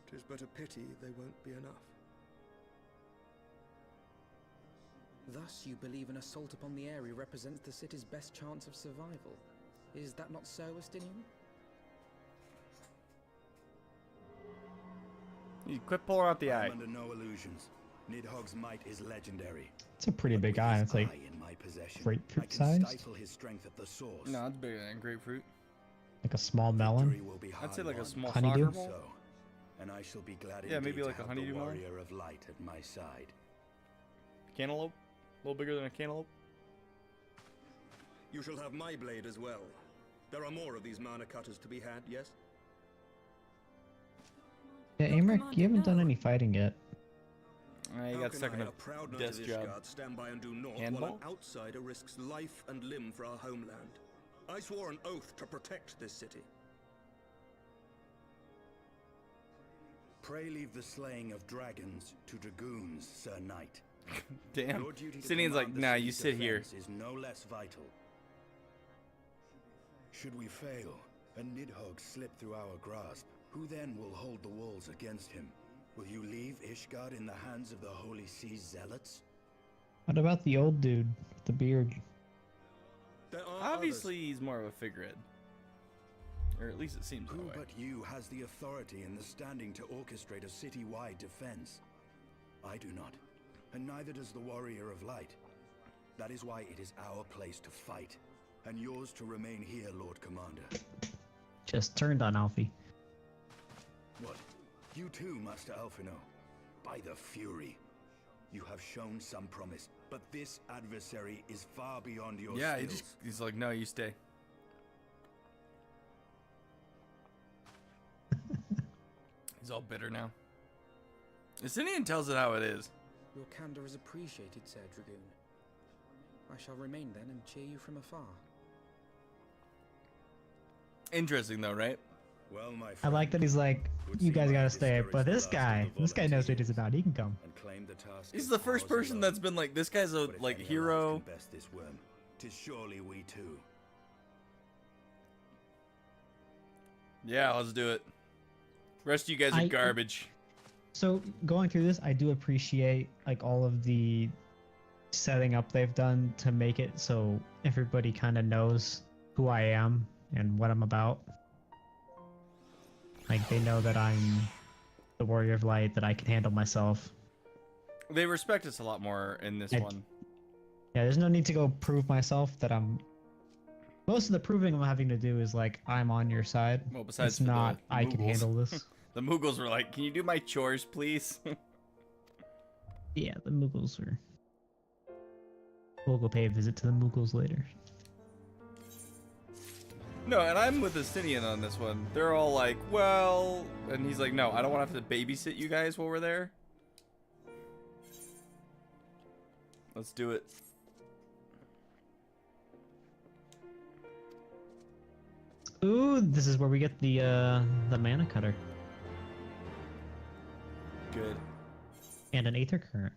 'Tis but a pity they won't be enough. Thus, you believe an assault upon the area represents the city's best chance of survival. Is that not so, Estinian? You quit pulling out the eye. I'm under no illusions. Nidhogg's might is legendary. It's a pretty big eye. It's like In my possession, I grapefruit can sized, stifle his strength at the source. No, it's bigger than grapefruit. like a small melon. Will be I'd say like a hard-won. small Honeydew? soccer ball. So, and I shall be glad Yeah, maybe indeed like to a have the honeydew melon. warrior of light at my side. Cantaloupe? A little bigger than a cantaloupe? You shall have my blade as well. There are more of these mana cutters to be had, yes? Yeah, Amric, you haven't done any fighting yet. You How got can stuck in I, a a proud knight desk of job. Ishgard, stand by and do naught while Handball? an outsider risks life and limb for our homeland? I swore an oath to protect this city. Pray leave the slaying of dragons to dragoons, Sir Knight. Damn. Your duty to Sidian's like, command the nah, you city's sit here. defense is no less vital. Should we fail, and Nidhogg slip through our grasp, who then will hold the walls against him? Will you leave Ishgard in the hands of the Holy Sea's zealots? What about the old dude with the beard? There are Obviously, he's more of a figurehead. Or at least it seems that Who way. but you has the authority and the standing to orchestrate a city-wide defense? I do not, and neither does the Warrior of Light. That is why it is our place to fight, and yours to remain here, Lord Commander. Just turned on Alfie. What? You too, Master Alphino? By the Fury. You have shown some promise, but this adversary is far beyond your Yeah, skills. he's like, no, you stay. He's all bitter now. Sidian tells it how it is. Your candor is appreciated, Sir Dragoon. I shall remain then and cheer you from afar. Interesting though, right? Well, my I friend, like that he's like, would you seem guys like gotta this stay, carries but the this last guy of the knows what he's volunteers about. He can come. and claim the task He's as the first ours person alone. that's been like, this guy's a But if like any alive hero. can best this worm, 'tis surely we too. Yeah, let's do it. Rest of you guys are garbage. So going through this, I do appreciate like all of the setting up they've done to make it so everybody kind of knows who I am and what I'm about. Like they know that I'm the Warrior of Light, that I can handle myself. They respect us a lot more in this one. Yeah, there's no need to go prove myself that I'm. Most of the proving I'm having to do is like I'm on your side. Well, besides it's for the not I can Moogles. handle this. The Moogles were like, can you do my chores, please? Yeah, the Moogles were. We'll go pay a visit to the Moogles later. No, and I'm with Astinian on this one. They're all like, well, and he's like, no, I don't want to have to babysit you guys while we're there. Let's do it. Ooh, this is where we get the mana cutter. Good. And an Aether Current.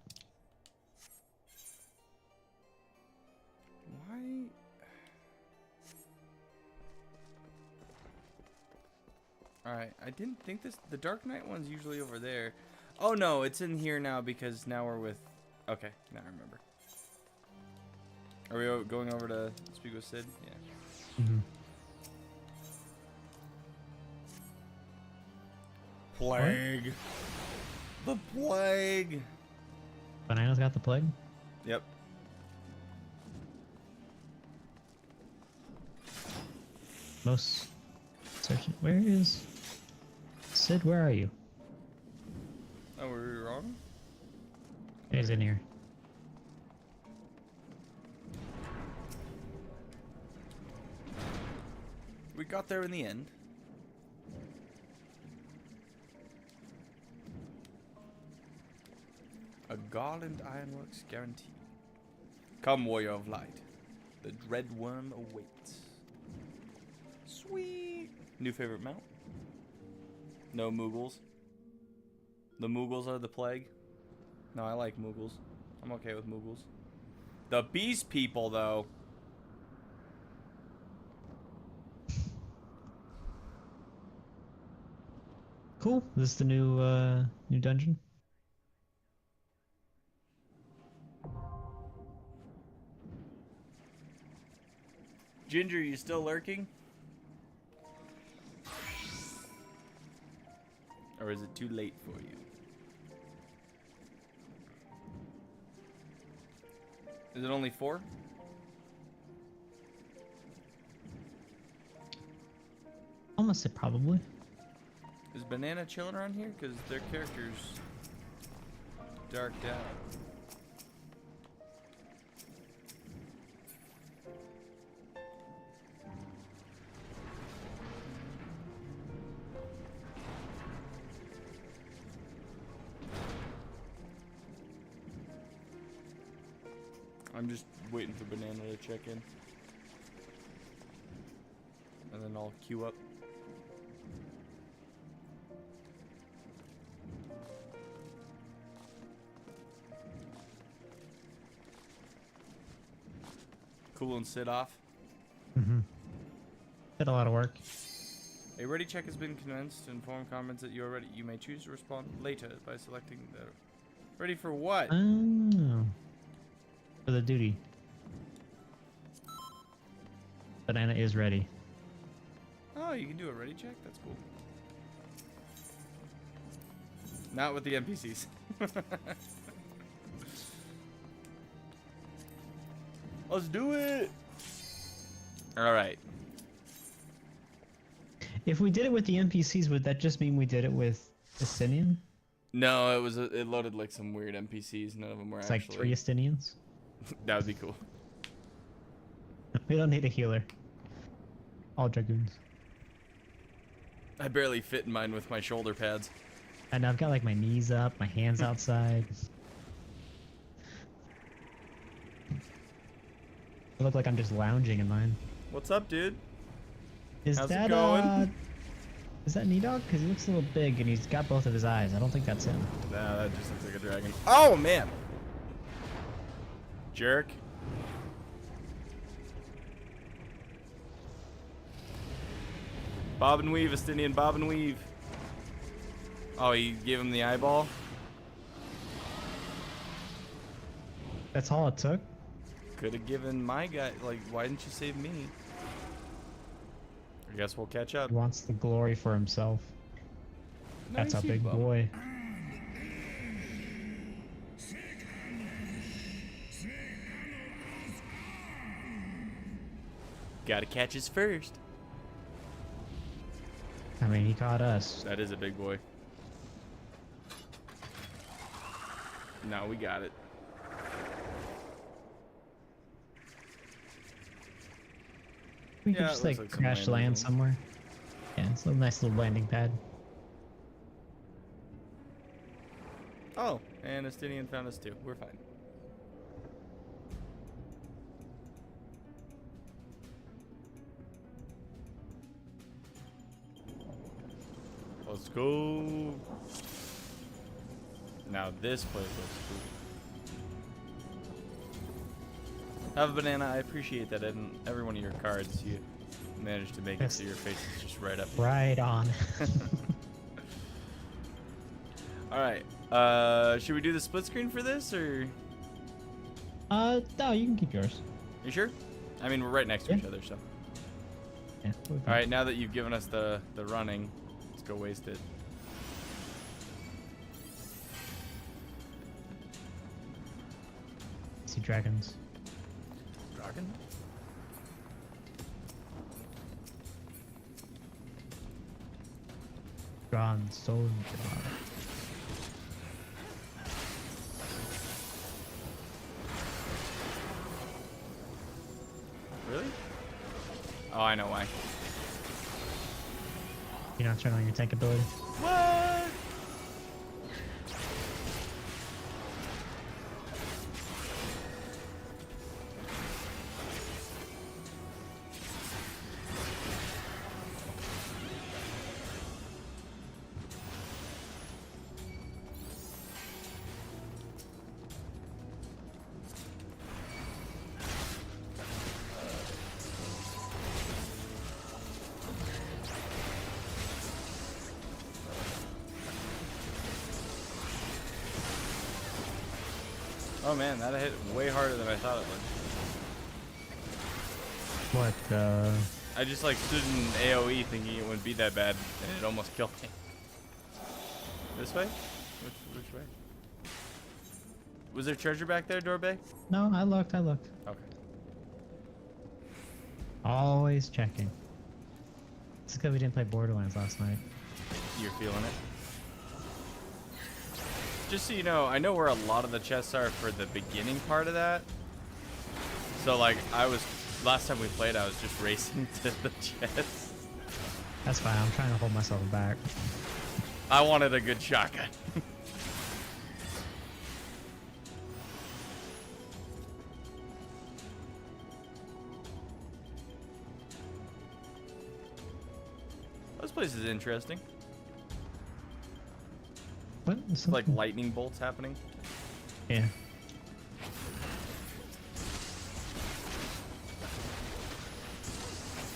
Why? Alright, I didn't think this... The Dark Knight one's usually over there. Oh no, it's in here now because now we're with... Okay, now I remember. Are we going over to speak with Sid? Yeah. Mm-hmm. Plague. What? The plague. Banana's got the plague? Yep. Most searching. Where is Sid? Where are you? Oh, were we wrong? He's in here. We got there in the end. A Garland Ironworks guarantee. Come, warrior of light. The dread worm awaits. Sweet. New favorite mount? No Moogles. The Moogles are the plague? No, I like Moogles. I'm okay with Moogles. The beast people, though. Cool. This is the new dungeon. Ginger, you still lurking? Or is it too late for you? Is it only 4? Almost said probably. Is Banana chilling around here? Because their character's darked out. I'm just waiting for Banana to check in. And then I'll queue up. Cool and sit off. Mm-hmm. Did a lot of work. A ready check has been commenced to inform comments that you are ready. You may choose to respond later by selecting the... Ready for what? Oh. For the duty. Banana is ready. Oh, you can do a ready check? That's cool. Not with the NPCs. Let's do it! Alright. If we did it with the NPCs, would that just mean we did it with Estinian? No, it was it loaded like some weird NPCs. None of them were It's actually... like 3 Estinians? That would be cool. We don't need a healer. All Dragoons. I barely fit in mine with my shoulder pads. And I've got like my knees up, my hands outside. I look like I'm just lounging in mine. What's up, dude? Is How's that it going? Is that Nidog? Because he looks a little big and he's got both of his eyes. I don't think that's him. Nah, that just looks like a dragon. Oh, man! Jerk. Bob and weave, Estinian, bob and weave. Oh, he gave him the eyeball? That's all it took? Could have given my guy, like, why didn't you save me? I guess we'll catch up. He wants the glory for himself. That's Nice, a you big bum. boy. Gotta catch us first. I mean, he caught us. That is a big boy. No, we got it. We Yeah, could it just looks like like some crash landing land thing. somewhere. Yeah, it's a nice little landing pad. Oh, and Estinian found us too. We're fine. Let's go. Now this place looks cool. Have a banana. I appreciate that. In every one of your cards, you managed to make it so your face is just right up. Right on. All right. Should we do the split screen for this, or? No, you can keep yours. You sure? I mean, we're right next to each other, so. Yeah. All right. Now that you've given us the running, let's go waste it. See dragons. Dragon? Drawn soul. Really? Oh, I know why. You're not turning on your tank ability. What? Oh man, that hit way harder than I thought it would. What, I just like stood in AoE thinking it wouldn't be that bad, and it almost killed me. This way? Which way? Was there treasure back there, Dorbe? No, I looked. Okay. Always checking. It's because we didn't play Borderlands last night. You're feeling it? Just so you know, I know where a lot of the chests are for the beginning part of that. So like, last time we played, I was just racing to the chests. That's fine. I'm trying to hold myself back. I wanted a good shotgun. This place is interesting. What? It's like lightning bolts happening. Yeah.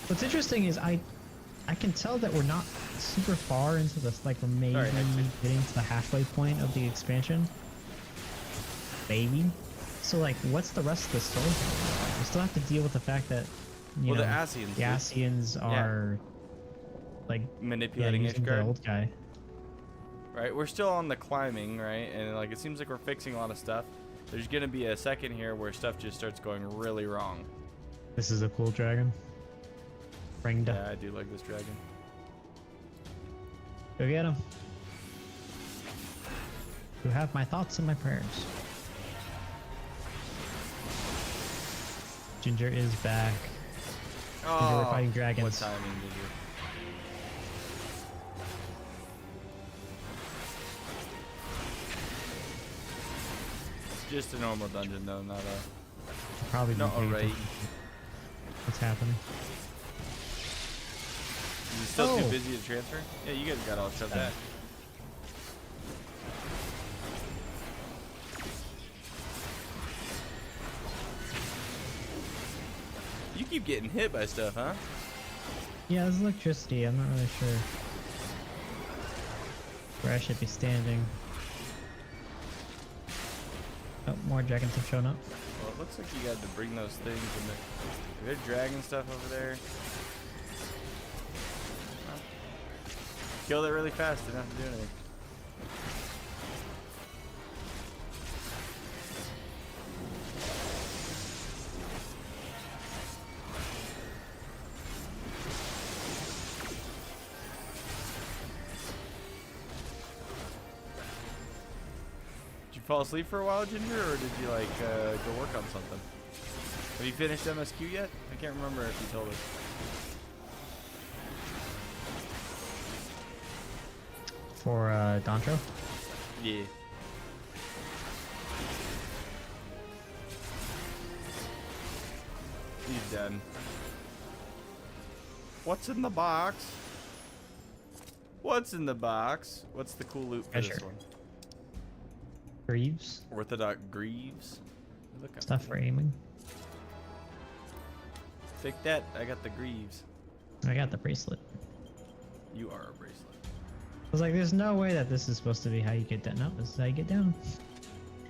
What's interesting is I can tell that we're not super far into this, like we're maybe getting to the halfway point of the expansion. Maybe. So like, what's the rest of the story? We still have to deal with the fact that, you know, the Asians. The Asians are like manipulating using the old guy. Right, we're still on the climbing, right? And like it seems like we're fixing a lot of stuff. There's gonna be a second here where stuff just starts going really wrong. This is a cool dragon. Ringed up. Yeah, I do like this dragon. Go get him. You have my thoughts and my prayers. Ginger is back. Ginger, we're fighting dragons. What timing did you? Just a normal dungeon though, not a... Probably not a raid. What's happening? Is it still too busy to transfer? Yeah, you guys got all shoved back. You keep getting hit by stuff, huh? Yeah, there's electricity. I'm not really sure where I should be standing. Oh, more dragons have shown up. Well, it looks like you got to bring those things in there. There's dragon stuff over there. Well, killed it really fast, didn't have to do anything. Fall asleep for a while, Ginger, or did you like go work on something? Have you finished MSQ yet? I can't remember if you told us. For Dantro? Yeah. He's done. What's in the box? What's in the box? What's the cool loot for this one? Greaves. Orthodox Greaves. Look Stuff for aiming. Take that. I got the Greaves. I got the bracelet. You are a bracelet. I was like, there's no way that this is supposed to be how you get down. No, this is how you get down.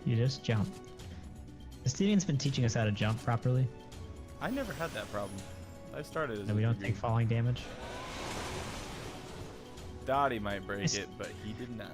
You just jump. Steven's been teaching us how to jump properly. I never had that problem. I started as And we don't take falling damage. Dottie might break it, but he did not.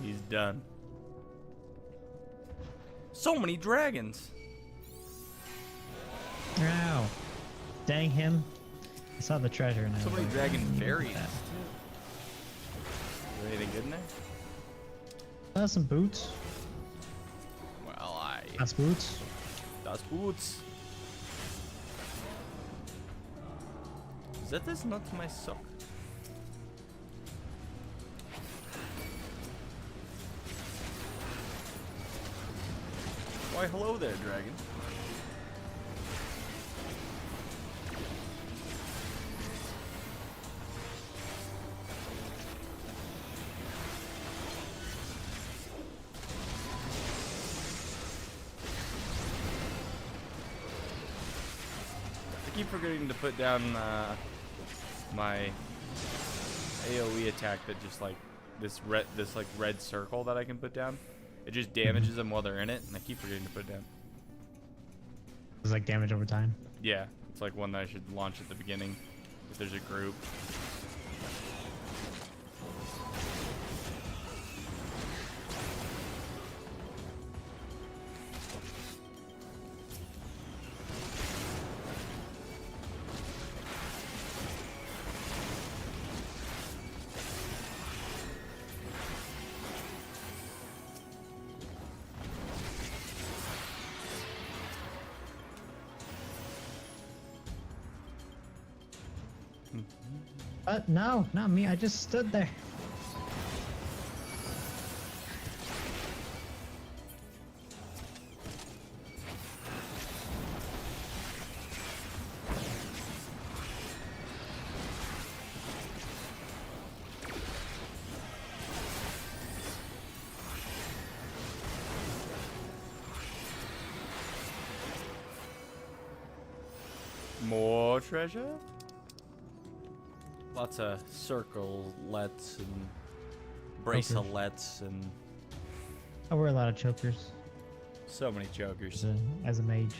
He's done. So many dragons. Ow. Dang him. I saw the treasure and I So was many like, dragon I need fairies. that. Is there anything good in there? Some boots. Well, Das boots. Das Boots. That is not my sock. Why, hello there, dragon. I keep forgetting to put down my AoE attack that just like this red circle that I can put down. It just damages them while they're in it, and I keep forgetting to put it down. It's like damage over time. Yeah, it's like one that I should launch at the beginning if there's a group. No, not me. I just stood there. More treasure? Lots of circlets and bracelets and I wear a lot of chokers. so many chokers. As a mage.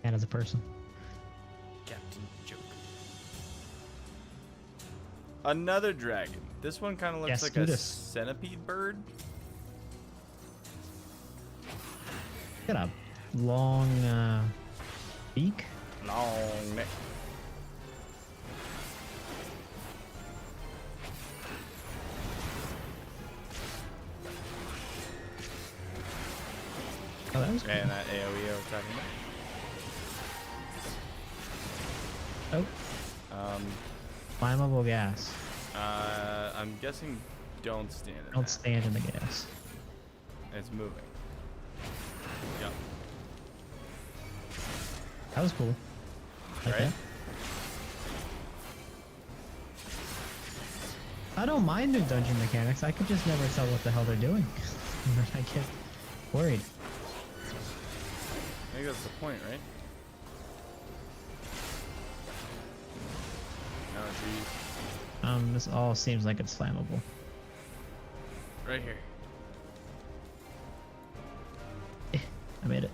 And as a person. Captain Joker. Another dragon. This one kind of looks like a centipede bird. Got a long beak. Long neck. Oh, that was cool. And that AoE I was talking about. Oh. Flammable gas. I'm guessing don't stand in Don't that. stand in the gas. It's moving. Yep. That was cool. Like Right? that. I don't mind new dungeon mechanics. I could just never tell what the hell they're doing. I get worried. I think that's the point, right? Oh, geez. This all seems like it's flammable. Right here. I made it.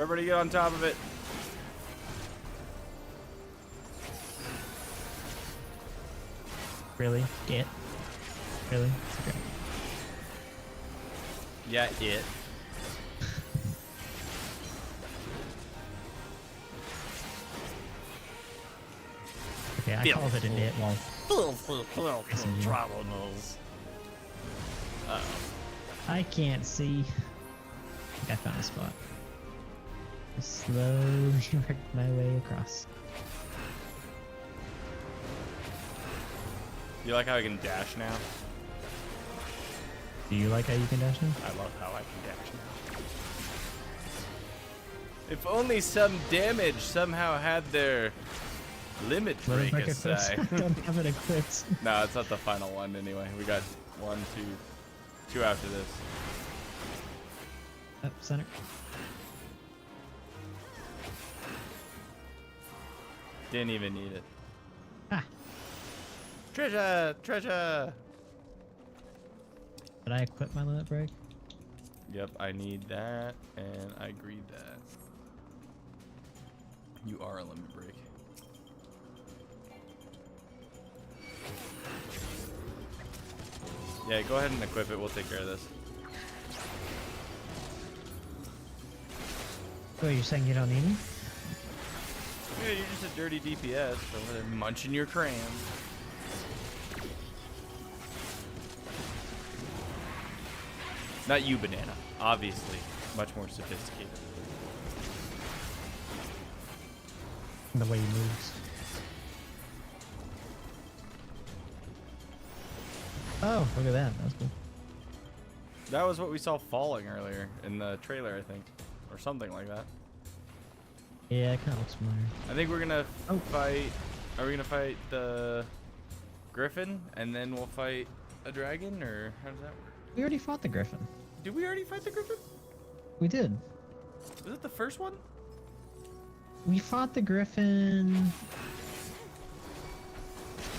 Everybody get on top of it. Really? It? Really? Okay. Yeah, it. Okay, I called it an it while... I can't see. I think I found a spot. Just slowly work my way across. You like how I can dash now? Do you like how you can dash now? I love how I can dash now. If only some damage somehow had their limit break aside. I don't have it equipped. No, it's not the final one anyway. We got 1, 2 after this. Up center. Didn't even need it. Ah. Treasure! Treasure! Did I equip my limit break? Yep, I need that, and I agreed that. You are a limit break. Yeah, go ahead and equip it. We'll take care of this. Oh, you're saying you don't need me? Yeah, you're just a dirty DPS over there munching your crayons. Not you, Banana. Obviously, much more sophisticated. The way he moves. Oh, look at that. That's cool. That was what we saw falling earlier in the trailer, I think. Or something like that. Yeah, it kind of looks familiar. I think we're gonna fight... Are we gonna fight the Griffin, and then we'll fight a dragon, or how does that work? We already fought the Griffin. Did we already fight the Griffin? We did. Was it the first one? We fought the Griffin...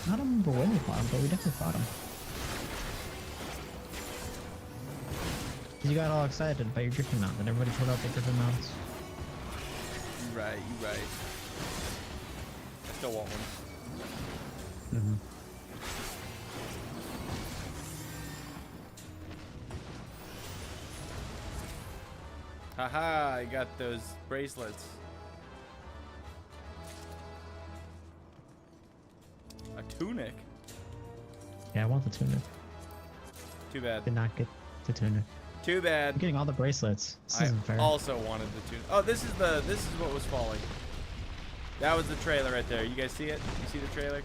I don't remember when we fought him, but we definitely fought him. You got all excited by your Griffin mount, and everybody pulled out their Griffin mounts. You're right, you're right. I still want one. Mm-hmm. Haha, I got those bracelets. A tunic? Yeah, I want the tunic. Too bad. Did not get the tunic. Too bad. I'm getting all the bracelets. This I isn't fair. also wanted the tunic. Oh, this is what was falling. That was the trailer right there. You guys see it? You see the trailer?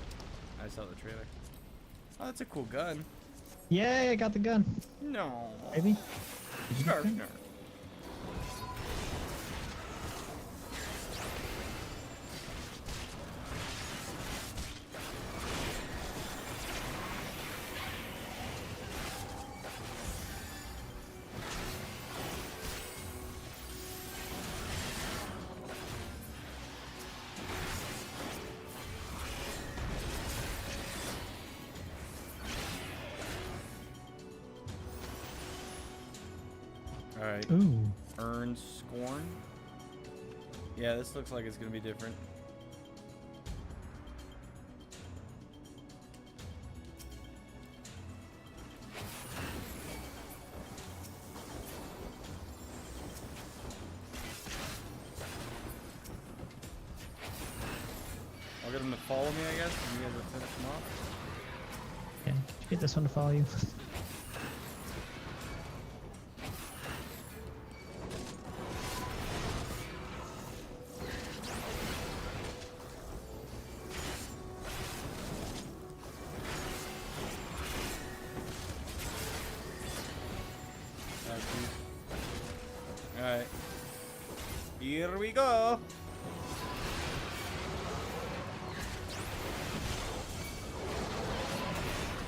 I saw the trailer. Oh, that's a cool gun. Yay, I got the gun. No. Maybe? Scarf nerd. Alright. Ooh. Earn Scorn. Yeah, this looks like it's gonna be different. I'll get them to follow me, I guess, and you guys will finish them off. Okay, did you get this one to follow you? Alright. Here we go.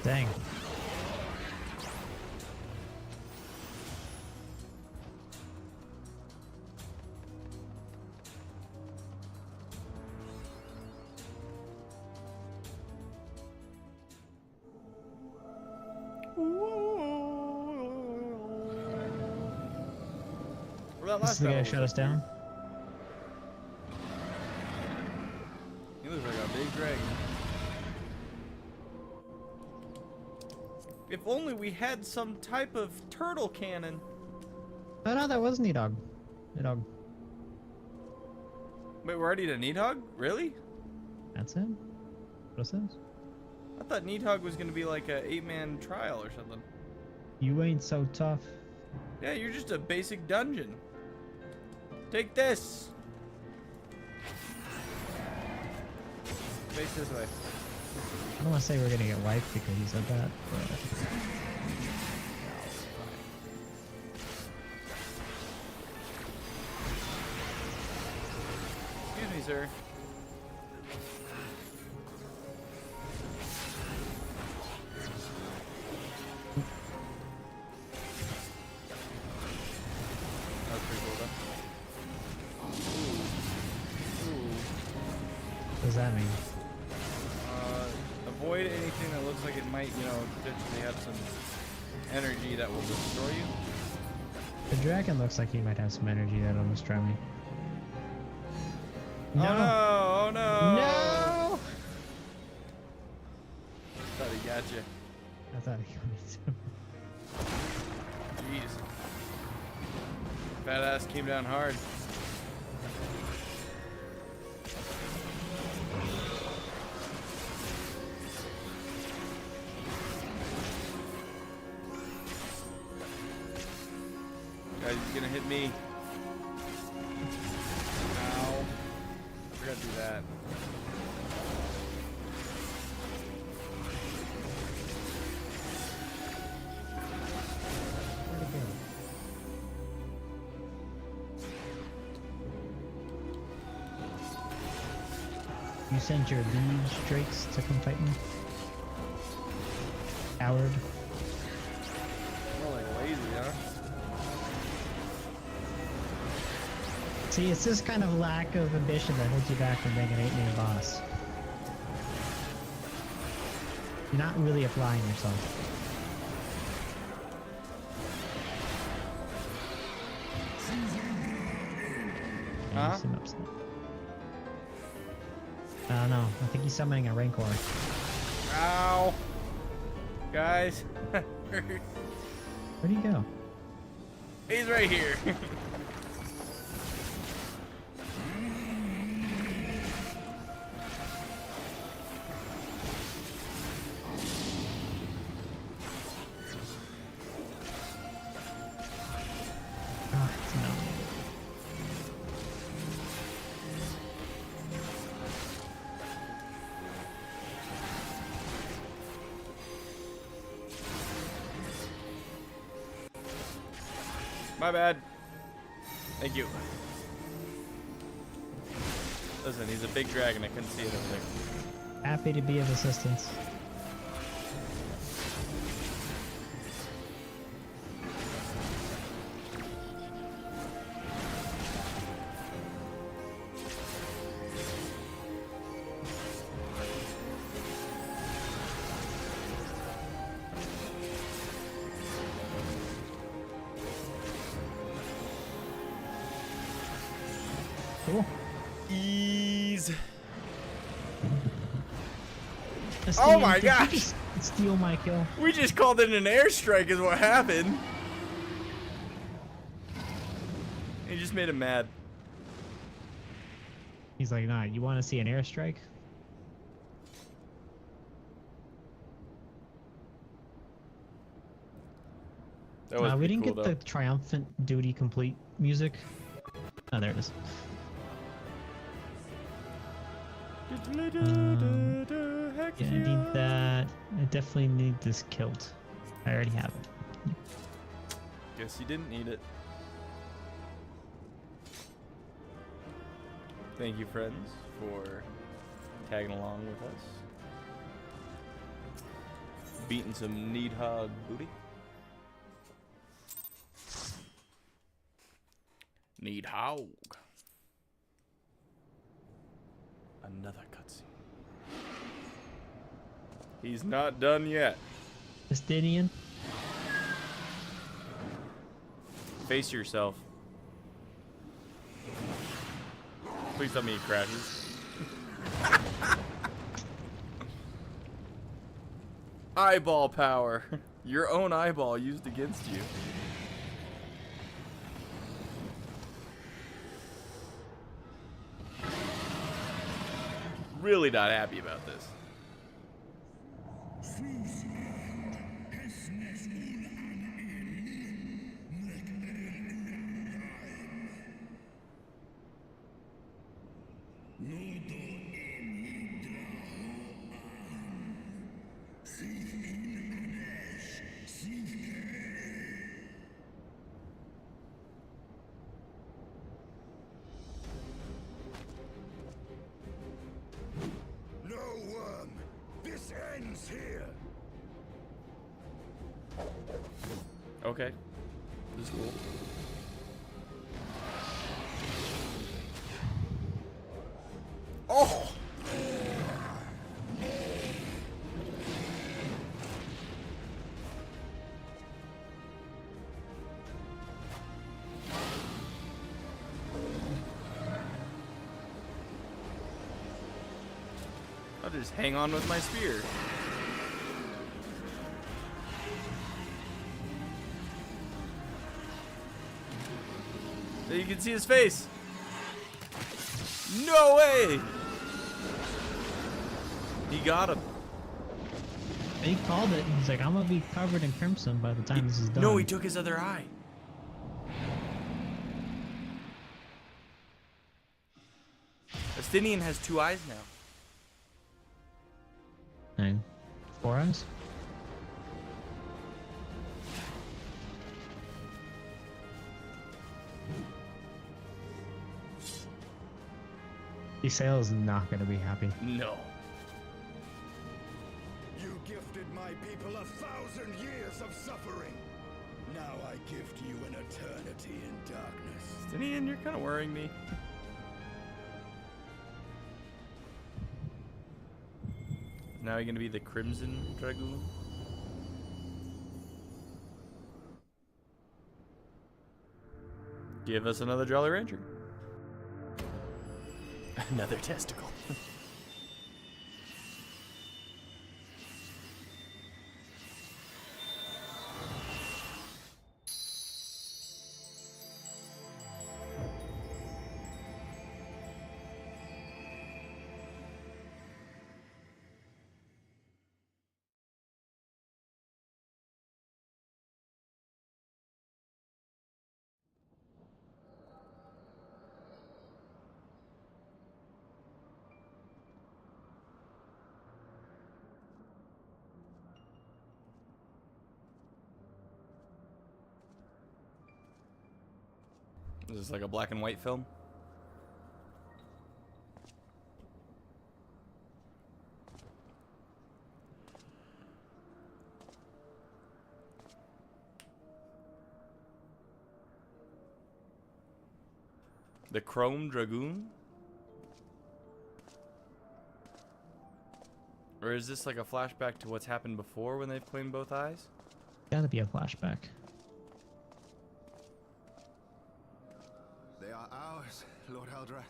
Dang. Well, that This last is the guy battle who was shut us down? If only we had some type of turtle cannon. Oh no, that was Nidhogg. Nidhogg. Wait, we're already to Nidhogg? Really? That's it. What it says. I thought Nidhogg was gonna be like a 8-man trial or something. You ain't so tough. Yeah, you're just a basic dungeon. Take this. Face this way. I don't want to say we're gonna get wiped because he said that, but... Excuse me, sir. That was pretty cool, though. Ooh. What does that mean? Avoid anything that looks like it might, you know, potentially have some energy that will destroy you. The dragon looks like he might have some energy that'll destroy me. No! Oh no! Oh no! No! Thought he got you. I thought he got me too. Jeez. Fat ass came down hard. Guys, he's gonna hit me. Ow. I forgot to do that. Where'd it go? You sent your liege drakes to come fight me? Coward. More like lazy, huh? See, it's this kind of lack of ambition that holds you back from being an 8-man boss. You're not really applying yourself. Huh? You seem upset. I don't know. I think he's summoning a Rancor. Ow! Guys. Where'd he go? He's right here. Ah, it's no. My bad. Thank you. Listen, he's a big dragon. I couldn't see it over there. Happy to be of assistance. Cool. Ease. Esteem, my did you gosh. just steal my kill. We just called it an airstrike is what happened. He just made him mad. He's like, nah, you want to see an airstrike? That was We pretty didn't cool, get though. the triumphant duty complete music. Oh, there it is. Yeah, I need that. I definitely need this kilt. I already have it. Guess you didn't need it. Thank you, friends, for tagging along with us. Beating some Nidhogg booty. Nidhogg. Another cutscene. He's not done yet. Justinian? Face yourself. Please tell me he crashes. Eyeball power. Your own eyeball used against you. Really not happy about this. No worm. This ends here. Okay. This is cool. Oh! I'll just hang on with my spear. There you can see his face. No way! He got him. He called it. He's like, I'm gonna be covered in crimson by the time this is done. No, he took his other eye. Estinian has 2 eyes now. And 4 eyes? Isael's not gonna be happy. No. You gifted my people 1,000 years of suffering. Now I gift you an eternity in darkness. Estinian, you're kind of worrying me. Now you're gonna be the Crimson Dragoon? Give us another Jolly Rancher. Another testicle. Is this like a black and white film? The Chrome Dragoon? Or is this like a flashback to what's happened before when they've claimed both eyes? Gotta be a flashback. They are ours, Lord Eldrath.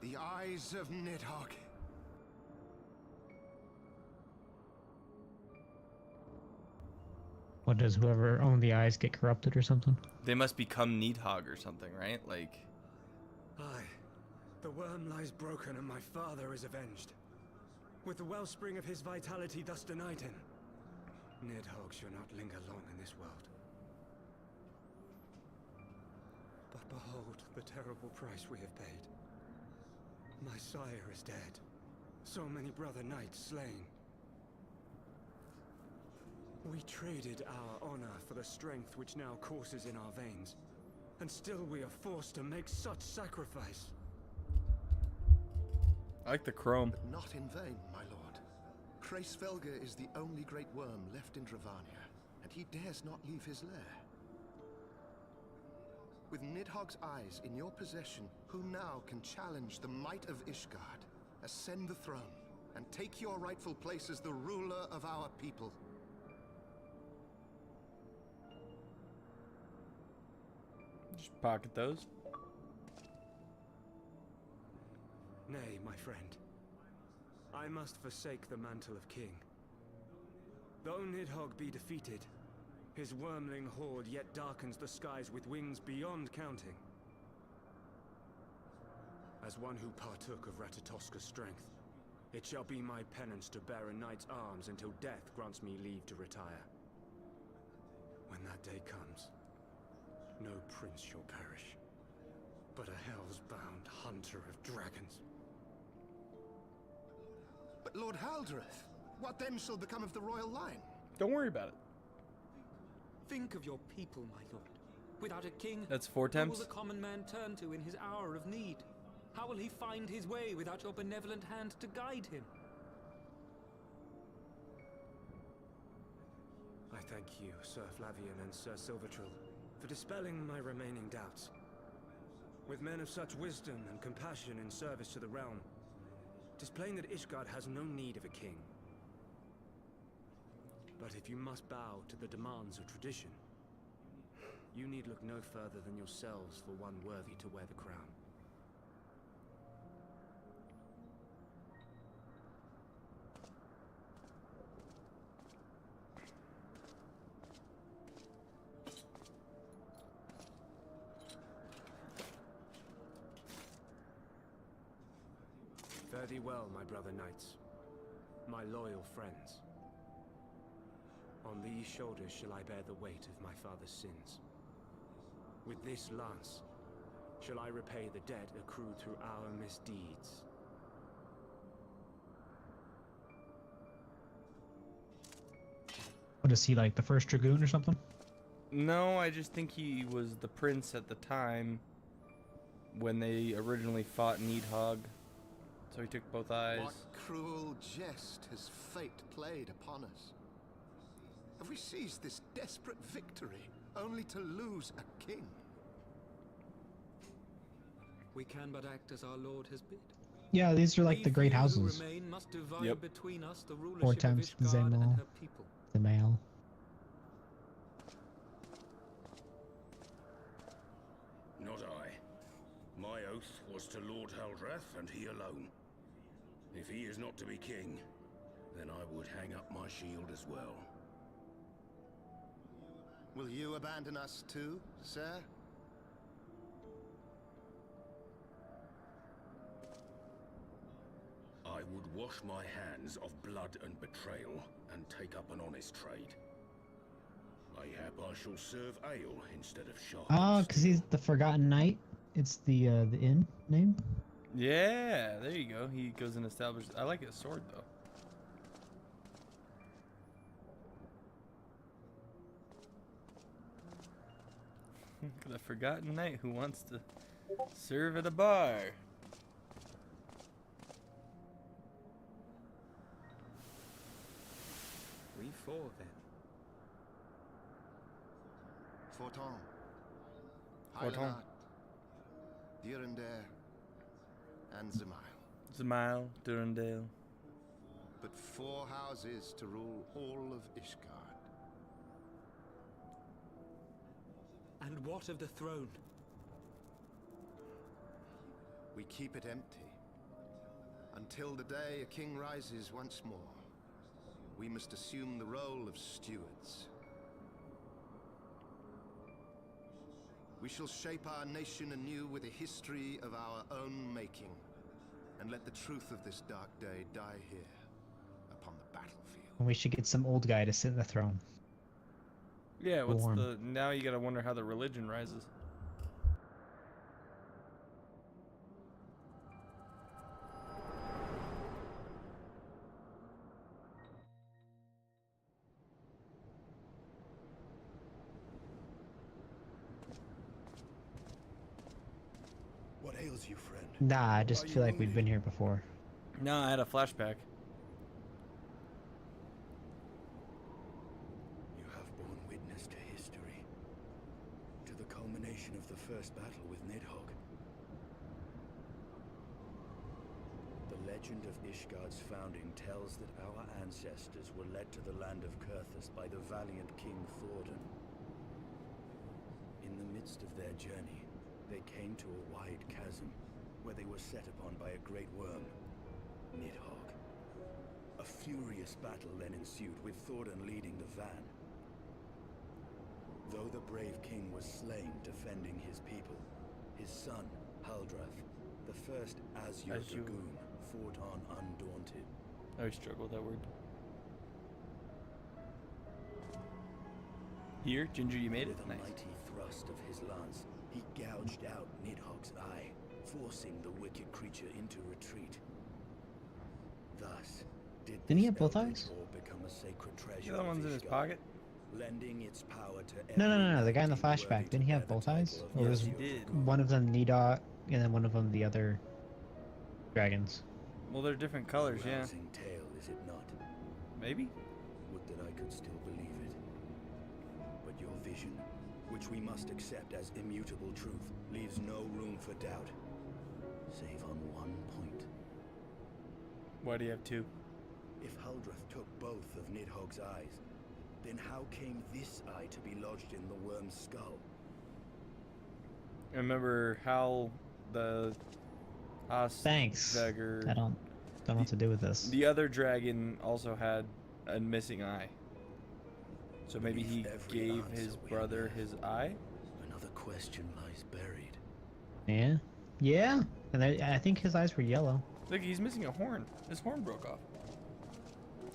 The eyes of Nidhogg. What, does whoever owned the eyes get corrupted or something? They must become Needhogg or something, right? Like... Aye. The worm lies broken and my father is avenged. With the wellspring of his vitality thus denied him, Nidhogg shall not linger long in this world. But behold the terrible price we have paid. My sire is dead. So many brother knights slain. We traded our honor for the strength which now courses in our veins. And still we are forced to make such sacrifice. I like the chrome. But not in vain, my lord. Hraesvelgr is the only great worm left in Dravania, and he dares not leave his lair. With Nidhogg's eyes in your possession, who now can challenge the might of Ishgard, ascend the throne, and take your rightful place as the ruler of our people? Just pocket those. Nay, my friend. I must forsake the mantle of king. Though Nidhogg be defeated, his wormling horde yet darkens the skies with wings beyond counting. As one who partook of Ratatoska's strength, it shall be my penance to bear a knight's arms until death grants me leave to retire. When that day comes, no prince shall perish, but a hell's-bound hunter of dragons. But Lord Haldreth, what then shall become of the royal line? Don't worry about it. Think of your people, my lord. Without a king, That's 4 who temps. will the common man turn to in his hour of need? How will he find his way without your benevolent hand to guide him? I thank you, Sir Flavian and Sir Silvertrill, for dispelling my remaining doubts. With men of such wisdom and compassion in service to the realm, it is plain that Ishgard has no need of a king. But if you must bow to the demands of tradition, you need look no further than yourselves for one worthy to wear the crown. Fare thee well, my brother knights, my loyal friends. On these shoulders shall I bear the weight of my father's sins. With this lance shall I repay the debt accrued through our misdeeds. What is he, like the first dragoon or something? No, I just think he was the prince at the time when they originally fought Nidhogg. So he took both eyes. What cruel jest has fate played upon us? Have we seized this desperate victory only to lose a king? We can but act as our lord has bid. Yeah, these are like the great We who houses. remain must divide Yep. between us the 4 rulership of temps, the Ishgard and Zamal, her people. the male. Not I. My oath was to Lord Haldreth, and he alone. If he is not to be king, then I would hang up my shield as well. Will you abandon us too, sir? I would wash my hands of blood and betrayal, and take up an honest trade. Mayhap I shall serve ale instead of sharp. Oh, because he's the Forgotten Knight. It's the inn name. Yeah, there you go. He goes and establishes. I like his sword though. The Forgotten Knight who wants to serve at a bar. We 4 then. Forton, Forton. Heilenard, Durandare, and Zemail. Zemail, Durandale. But 4 houses to rule all of Ishgard. And what of the throne? We keep it empty. Until the day a king rises once more, we must assume the role of stewards. We shall shape our nation anew with a history of our own making, and let the truth of this dark day die here, upon the battlefield. And we should get some old guy to sit in the throne. Yeah, what's Warm. the now you gotta wonder how the religion rises. What ails you, friend? Nah, I just feel like we've been here before. No, I had a flashback. You have borne witness to history, to the culmination of the first battle with Nidhogg. The legend of Ishgard's founding tells that our ancestors were led to the land of Kurthus by the valiant King Thordan. In the midst of their journey, they came to a wide chasm, where they were set upon by a great worm, Nidhogg. A furious battle then ensued, with Thorin leading the van. Though the brave king was slain defending his people, his son, Haldrath, the first Azure Dragoon, fought on undaunted. I always struggle with that word. Here, Ginger, you made it. With a mighty thrust of his lance, he gouged out Nidhogg's eye, forcing the wicked creature into retreat. Thus, Didn't he have both eyes? become a sacred treasure. The other one's in his pocket. Lending its power to No. The guy in the flashback, didn't he have both eyes? Or was one of them Nidhogg and then one of them the other dragons? Well, they're different colors, yeah. Tale, is it not? Maybe. Would that I could still believe it. But your vision, which we must accept as immutable truth, leaves no room for doubt, save on one point. Why do you have two? If Haldrath took both of Nidhogg's eyes, then how came this eye to be lodged in the worm's skull? Remember how the Thanks. I don't know what to do with this. The other dragon also had a missing eye. So maybe he gave his brother his eye? Another question lies buried. Yeah. Yeah. And I think his eyes were yellow. Look, he's missing a horn. His horn broke off.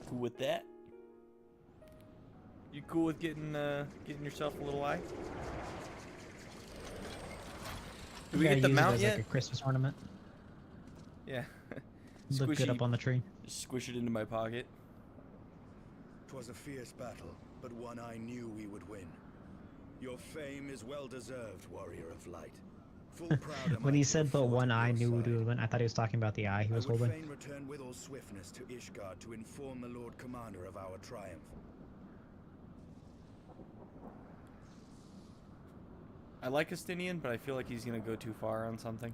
Cool with that? You cool with getting yourself a little eye? Did we get the mount yet? Like a Christmas ornament. Yeah. Look good up on the tree. Just squish it into my pocket. 'Twas a fierce battle, but one I knew we would win. Your fame is well deserved, warrior of light. Full proud am When I he to said have but fought one at eye your knew side. would win, I thought he was talking about the eye he was I would holding. fain return with all swiftness to Ishgard to inform the Lord Commander of our triumph. I like Estinian, but I feel like he's gonna go too far on something.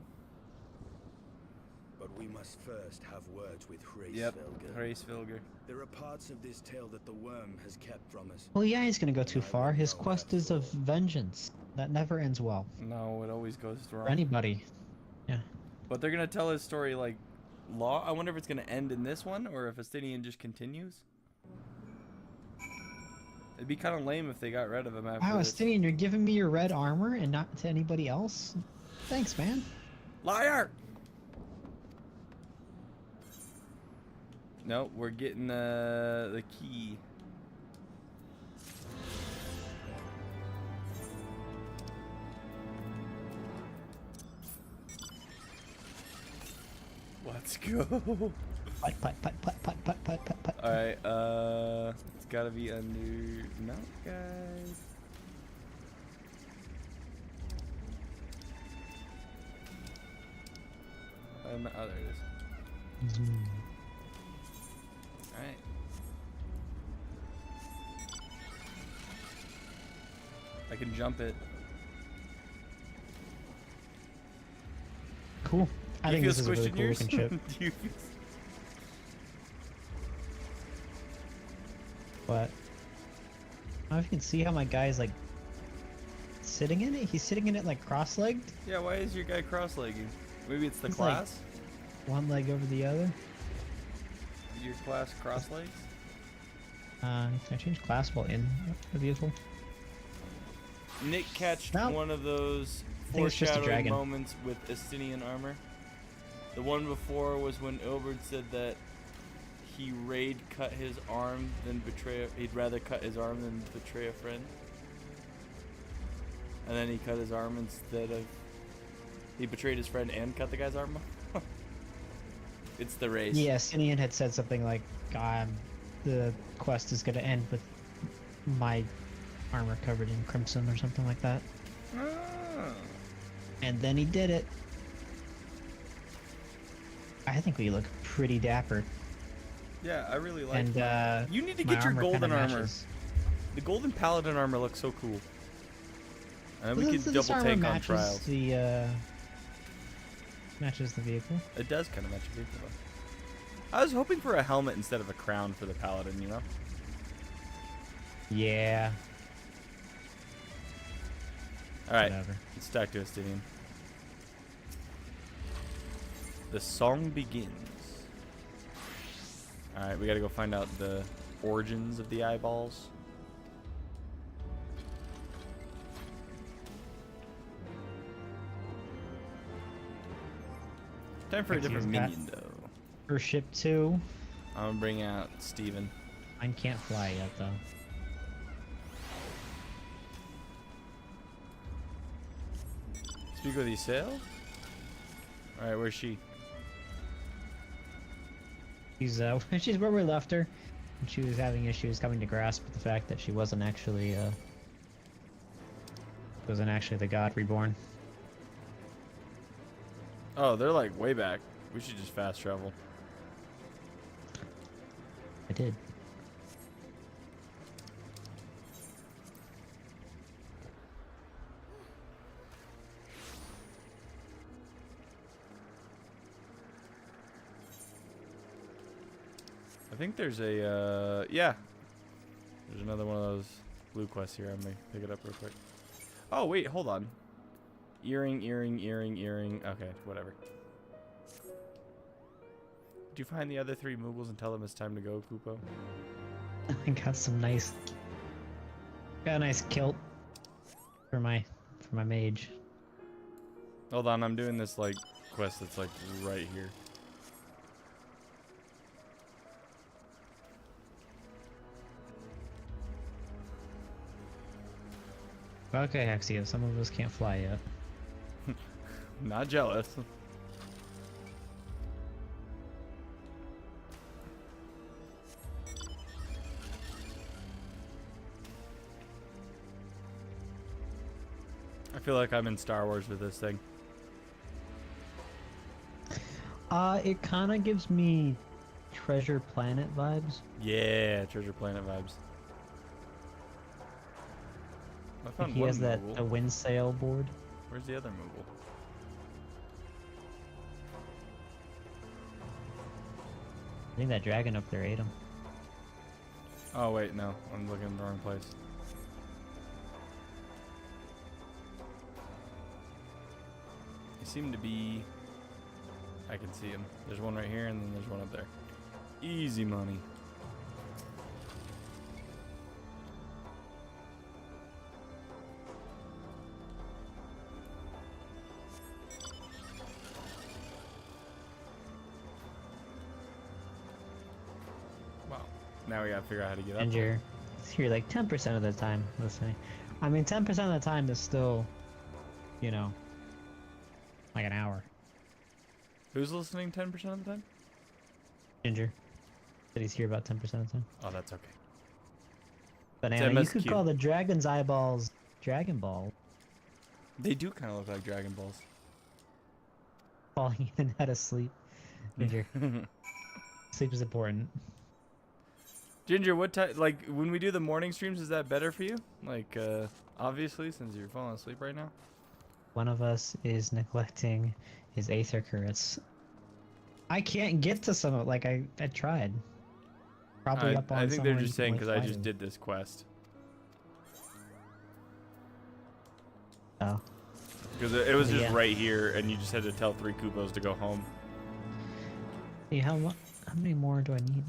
But we must first have words with Hraesvelgr. Yep, Hraesvelgr. There are parts of this tale that the worm has kept from us. Well, yeah, he's gonna go too far. His quest is of vengeance. That never ends well. No, it always goes wrong. For anybody. Yeah. But they're gonna tell his story like law. I wonder if it's gonna end in this one or if Estinian just continues. It'd be kind of lame if they got rid of him after Wow, this. Estinian, you're giving me your red armor and not to anybody else? Thanks, man. Liar! No, we're getting the key. Let's go. Putt. Alright, it's gotta be under mount, guys. Oh, there it is. Alright. I can jump it. Cool. I think this is a really squished in cool yours? looking ship. Do you feel But I don't know if you can see how my guy's like sitting in it. He's sitting in it like cross-legged. Yeah, why is your guy cross-legging? Maybe it's the He's class? Like one leg over the other. Your class cross-legs? Can I change class while in the vehicle? Nick catched one of those think it's just a foreshadowing dragon. moments with Estinian armor. The one before was when Ilberd said that he cut his arm than betray. He'd rather cut his arm than betray a friend. And then he cut his arm instead of. He betrayed his friend and cut the guy's arm off. It's the race. Yeah, Estinian had said something like, the quest is going to end with my armor covered in crimson or something like that. Ah. And then he did it. I think we look pretty dapper. Yeah, I really like And that. You need to my get your armor golden kinda armor. matches. The golden paladin armor looks so cool. And we This could armor double take on matches trials. Matches the vehicle. It does kind of match a vehicle though. I was hoping for a helmet instead of a crown for the paladin, you know? Yeah. Alright, Whatever. let's talk to Estinian. The song begins. Alright, we gotta go find out the origins of the eyeballs. Time for a different minion, though. For ship 2. I'm gonna bring out Steven. Mine can't fly yet, though. Speak with you, sail? Alright, where's she? She's where we left her. And she was having issues coming to grasp with the fact that she wasn't actually, the god reborn. Oh, they're like way back. We should just fast travel. I did. I think there's a, yeah. There's another one of those blue quests here. I'm gonna pick it up real quick. Oh, wait, hold on. Earring. Okay, whatever. Did you find the other 3 Moogles and tell them it's time to go, Kupo? I got some nice... Got a nice kilt for my mage. Hold on, I'm doing this, like, quest that's, like, right here. Okay, Hexia, some of us can't fly yet. Not jealous. I feel like I'm in Star Wars with this thing. It kind of gives me Treasure Planet vibes. Yeah, Treasure Planet vibes. I found He one has that Moogle. a wind sail board. Where's the other Moogle? I think that dragon up there ate him. Oh wait, no, I'm looking in the wrong place. They seem to be... I can see him. There's one right here and then there's one up there. Easy money. Wow. Now we gotta figure out how to get up. And you're here like 10% of the time listening. I mean, 10% of the time is still, you know, like an hour. Who's listening 10% of the time? Ginger. Said he's here about 10% of the time. Oh, that's okay. Banana, you could MSQ. call the dragon's eyeballs Dragon Ball. They do kind of look like Dragon Balls. Falling in and out of sleep. Ginger. Sleep is important. Ginger, what time? Like when we do the morning streams, is that better for you? Like, obviously, since you're falling asleep right now. One of us is neglecting his Aether Currents. I can't get to some of like I tried. Probably up on I think they're somewhere just you saying can, because like, I fly just to. did this quest. Oh. Because it was just Yeah. right here, and you just had to tell 3 Koopos to go home. Hey, how many more do I need?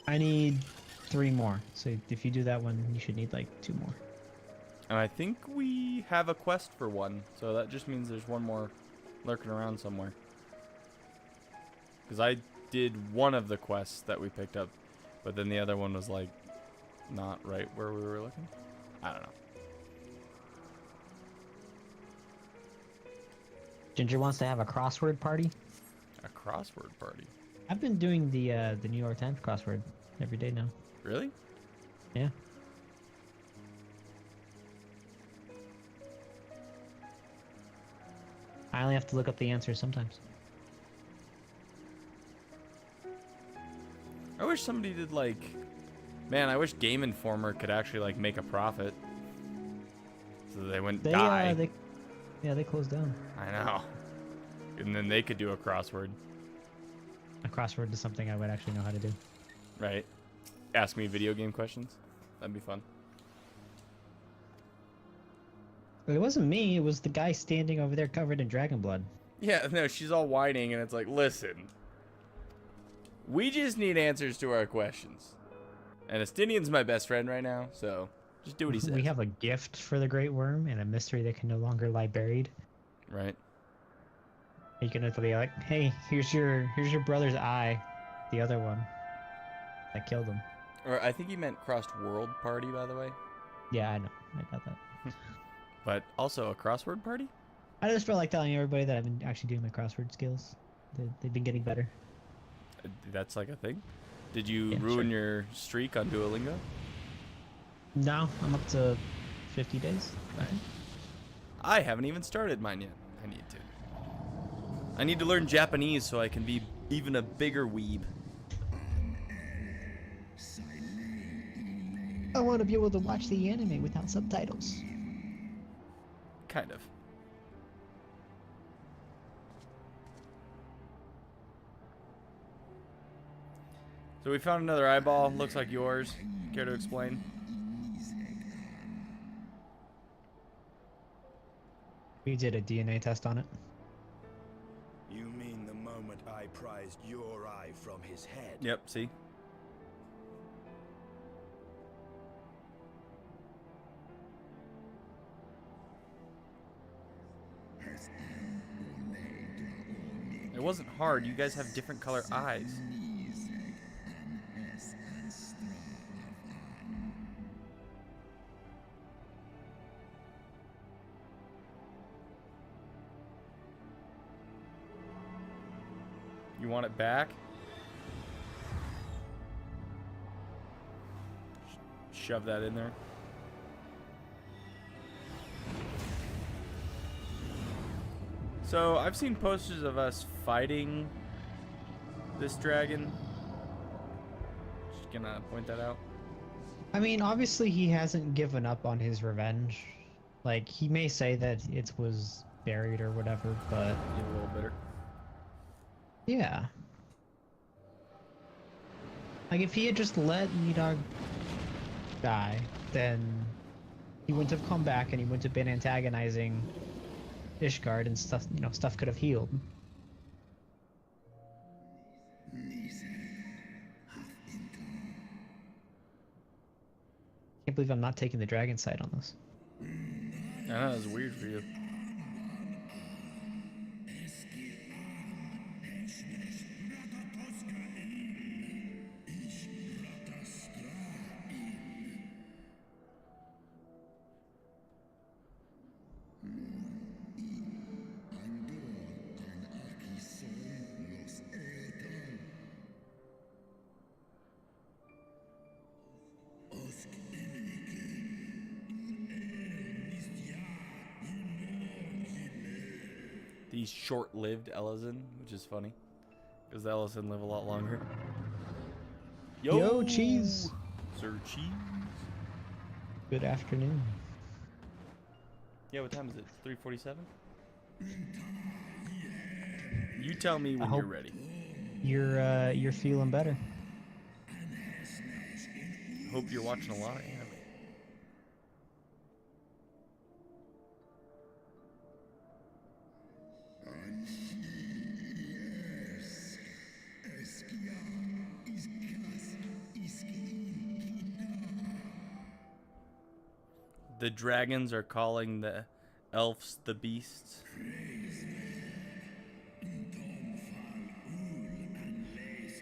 I need 3 more. So if you do that one, you should need like 2 more. And I think we have a quest for 1, so that just means there's 1 more lurking around somewhere. Because I did one of the quests that we picked up, but then the other one was like not right where we were looking. I don't know. Ginger wants to have a crossword party. A crossword party? I've been doing the New York Times crossword every day now. Really? Yeah. I only have to look up the answers sometimes. I wish somebody did like, man, I wish Game Informer could actually like make a profit. So they wouldn't die. They closed down. I know. And then they could do a crossword. A crossword is something I would actually know how to do. Right. Ask me video game questions. That'd be fun. But it wasn't me, it was the guy standing over there covered in dragon blood. Yeah, no, she's all whining and it's like, listen. We just need answers to our questions. And Estinian's my best friend right now, so just do what he says. We have a gift for the Great Worm and a mystery that can no longer lie buried. Right. You can be like, hey, here's your brother's eye, the other one that killed him. Or I think he meant crossed world party, by the way. Yeah, I know. I got that. But also a crossword party? I just felt like telling everybody that I've been actually doing my crossword skills. They've been getting better. That's like a thing? Did you ruin your streak on Duolingo? No, I'm up to 50 days. Nice. I haven't even started mine yet. I need to. I need to learn Japanese so I can be even a bigger weeb. I want to be able to watch the anime without subtitles. Kind of. So we found another eyeball. Looks like yours. Care to explain? We did a DNA test on it. You mean the moment I prized your eye from his head? Yep, see? It wasn't hard. You guys have different color eyes. You want it back? Shove that in there. So, I've seen posters of us fighting this dragon. Just gonna point that out. I mean, obviously he hasn't given up on his revenge. Like, he may say that it was buried or whatever, but... Get a little bitter. Yeah. Like, if he had just let Nidog die, then he wouldn't have come back and he wouldn't have been antagonizing Ishgard and stuff, you know, stuff could have healed. Can't believe I'm not taking the dragon side on this. I know, it's weird for you. These short-lived Ellison, which is funny, because the Ellison live a lot longer. Yo, cheese! Sir Cheese. Good afternoon. Yeah, what time is it? 3:47? You tell me when you're ready. You're feeling better. Hope you're watching a lot of anime. The dragons are calling the elves the beasts.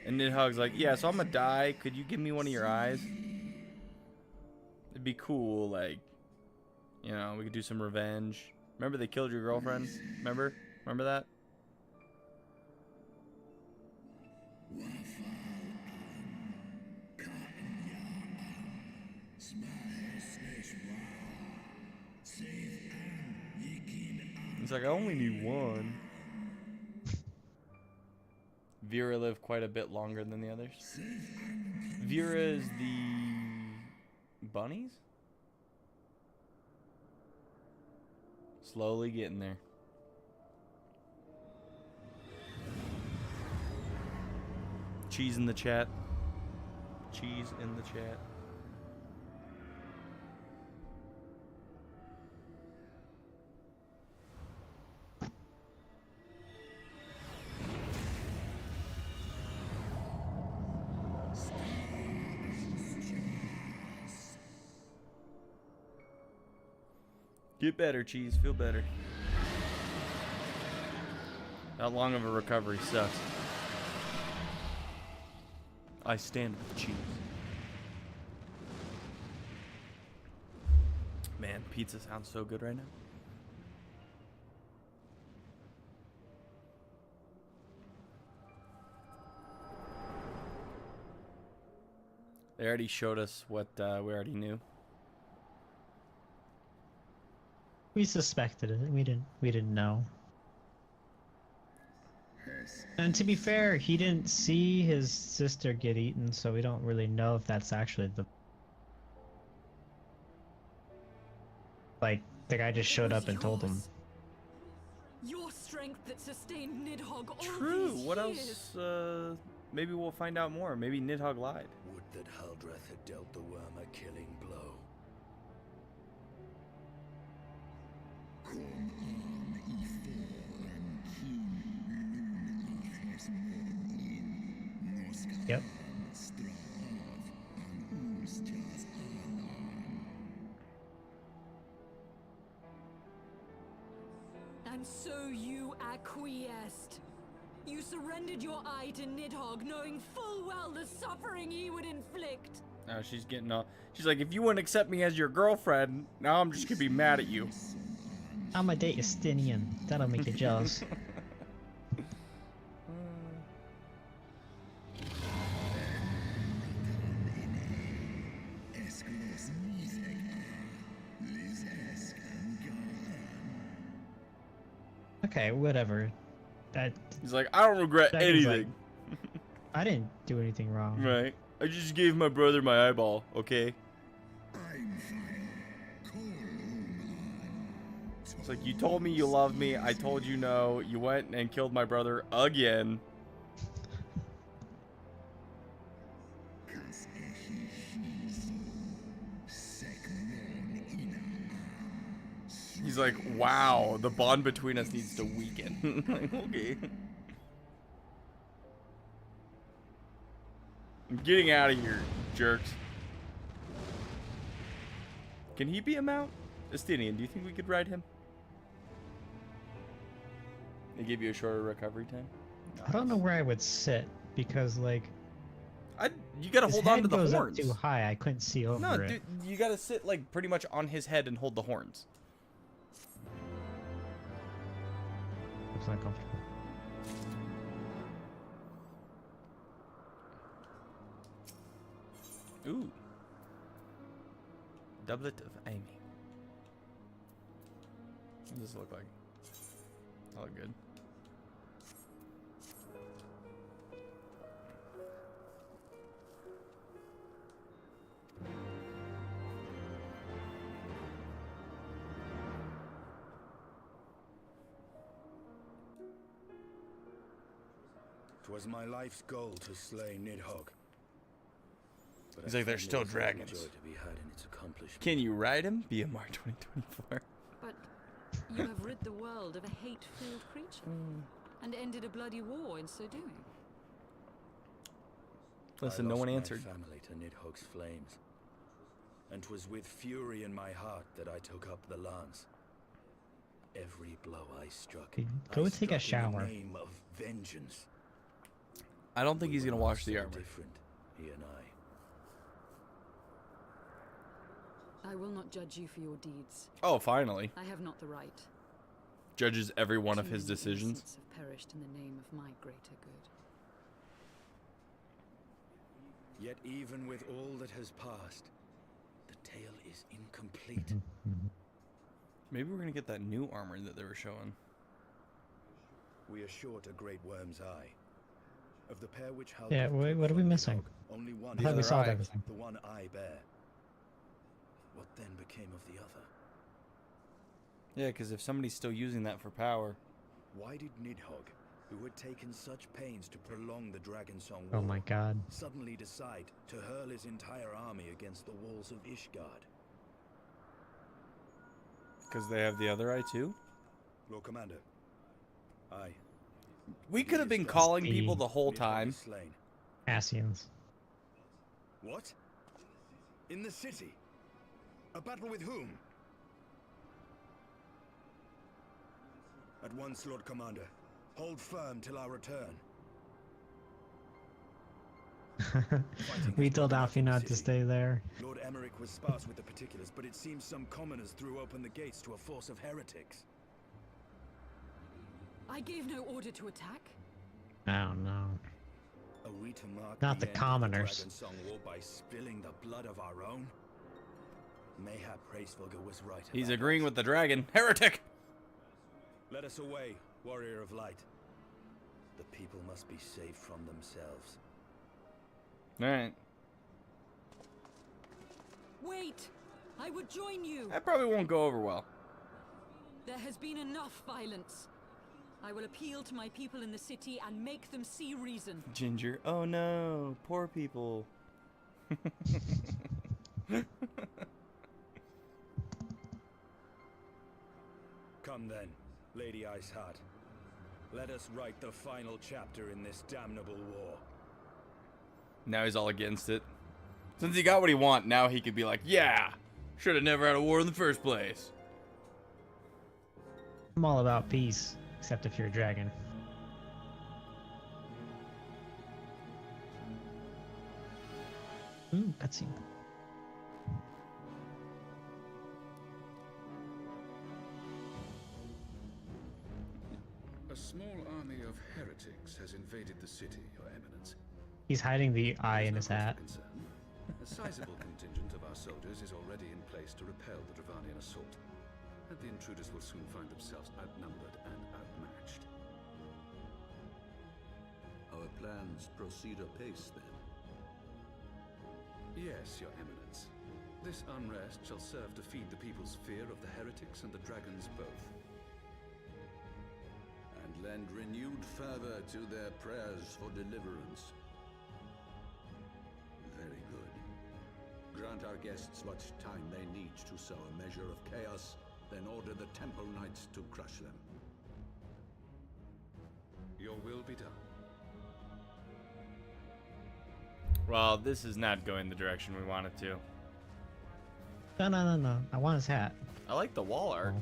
And Nidhogg's like, yeah, so I'm gonna die. Could you give me one of your eyes? It'd be cool, like, you know, we could do some revenge. Remember they killed your girlfriend? Remember? Remember that? He's like, I only need one. Vera lived quite a bit longer than the others. Vera is the bunnies? Slowly getting there. Cheese in the chat. Cheese in the chat. Get better, Cheese. Feel better. How long of a recovery sucks. I stand with Cheese. Man, pizza sounds so good right now. They already showed us what we already knew. We suspected it. We didn't know. And to be fair, he didn't see his sister get eaten, so we don't really know if that's actually the... Like, the guy just showed up and told him. Your strength that sustained Nidhogg all True. these What years. else? Maybe we'll find out more. Maybe Nidhogg lied. Would that Haldreth had dealt the worm a killing blow. Yep. And so you acquiesced. You surrendered your eye to Nidhogg, knowing full well the suffering he would inflict. Now she's getting all. She's like, if you wouldn't accept me as your girlfriend, now I'm just gonna be mad at you. I'ma date Justinian. That'll make you jealous. Okay, whatever. He's like, I don't regret Dragon's like, anything. I didn't do anything wrong. Right. I just gave my brother my eyeball, okay? It's like, you told me you loved me, I told you no, you went and killed my brother again. He's like, wow, the bond between us needs to weaken. Like, okay. I'm getting out of here, jerks. Can he be a mount? Estinian, do you think we could ride him? They give you a shorter recovery time? I don't know where I would sit because, like, you gotta his hold on head to the goes horns. up too high. I couldn't see over No, it. dude, you gotta sit like pretty much on his head and hold the horns. Looks uncomfortable. Ooh. Doublet of Amy. What does this look like? That look good. Twas my life's goal to slay Nidhogg. But He's I like, there's found still there was no dragons. joy to be had in its accomplishment. Can you ride him? BMR 2024. But you have rid the world of a hate-filled creature, and ended a bloody war in so doing. Listen, I no lost one my answered. family to Nidhogg's flames. And 'twas with fury in my heart that I took up the lance. Every blow I struck, Go I take a struck in shower. the name of vengeance. I don't think he's gonna wash the So armor. different, he and I. I will not judge you for your deeds. Oh, finally. I have not the right. Judges every one of Too his many decisions. innocents have perished in the name of my greater good. Yet even with all that has passed, the tale is incomplete. Maybe we're gonna get that new armor that they were showing. We are short a great worm's eye. Of the pair which Haldreth Yeah, what are we missing? only one I thought we is saw alive, everything. the one I bear. What then became of the other? Yeah, because if somebody's still using that for power. Why did Nidhogg, who had taken such pains to prolong the Dragonsong Oh War, my god. suddenly decide to hurl his entire army against the walls of Ishgard? Because they have the other eye too? Lord Commander, I. We could have been calling people the whole time. Slain. Asians. What? In the city? A battle with whom? At once, Lord Commander. Hold firm till our return. We told Alfie not to stay there. Lord Emmerich was sparse with the particulars, but it seems some commoners threw open the gates to a force of heretics. I gave no order to attack. I don't know. Are we to mark Not the end of commoners. Dragon Song War by spilling the blood of our own? Mayhap Hraesvelgr was right. He's about agreeing us. with the dragon. Heretic! Let us away, warrior of light. The people must be saved from themselves. Alright. Wait! I would join you! That probably won't go over well. There has been enough violence. I will appeal to my people in the city and make them see reason. Ginger. Oh no. Poor people. Come then, Lady Iceheart. Let us write the final chapter in this damnable war. Now he's all against it. Since he got what he want, now he could be like, yeah! Should have never had a war in the first place. I'm all about peace, except if you're a dragon. Ooh, cutscene. A small army of heretics has invaded the city, Your Eminence. He's hiding the eye in his hat. A sizable contingent of our soldiers is already in place to repel the Dravanian assault, and the intruders will soon find themselves outnumbered and outmatched. Our plans proceed apace, then. Yes, Your Eminence. This unrest shall serve to feed the people's fear of the heretics and the dragons both. And lend renewed fervor to their prayers for deliverance. Very good. Grant our guests what time they need to sow a measure of chaos, then order the Temple Knights to crush them. Your will be done. Well, this is not going the direction we want it to. No. I want his hat. I like the wall art.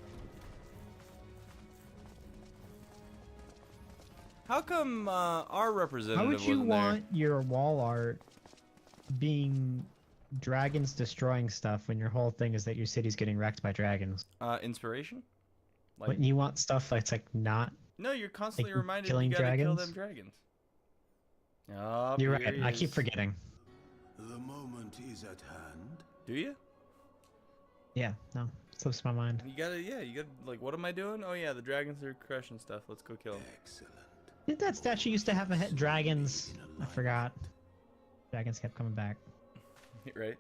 How come our representative How would you wasn't want your wall art being dragons destroying stuff when your whole thing is that your city's getting wrecked by dragons? there? Inspiration? But you want stuff that's like not. No, you're constantly like, reminded killing you gotta kill dragons? them dragons. Oh, You're here right. he I keep is. forgetting. The moment is at hand. Do you? Yeah, no, slips my mind. You gotta, like, what am I doing? Oh yeah, the dragons are crushing stuff. Let's go kill them. Excellent. Did that statue used to have a dragons? I forgot. Dragons kept coming back. Right?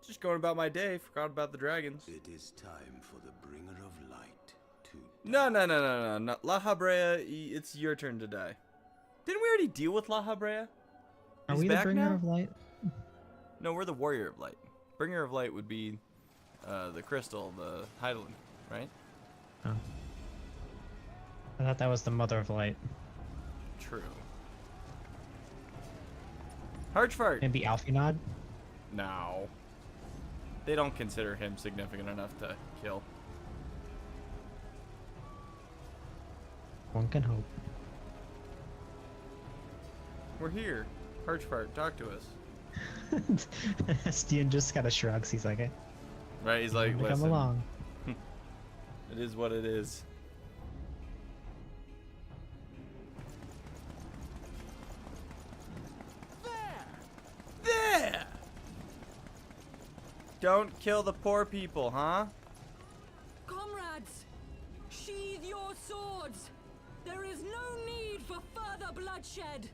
Just going about my day, forgot about the dragons. It is time for the bringer of light to... No. La Habrea, it's your turn to die. Didn't we already deal with La Habrea? Are He's we the back bringer now? of light? No, we're the warrior of light. Bringer of light would be the crystal, the Hydaelyn, right? Oh. I thought that was the mother of light. True. Harchfart. Maybe Alfinod? No. They don't consider him significant enough to kill. One can hope. We're here. Harchfart, talk to us. Stian just kind of shrugs. He's like, Right, he's like, come listen. along. It is what it is. There! Don't kill the poor people, huh? Comrades, sheathe your swords. There is no need for further bloodshed.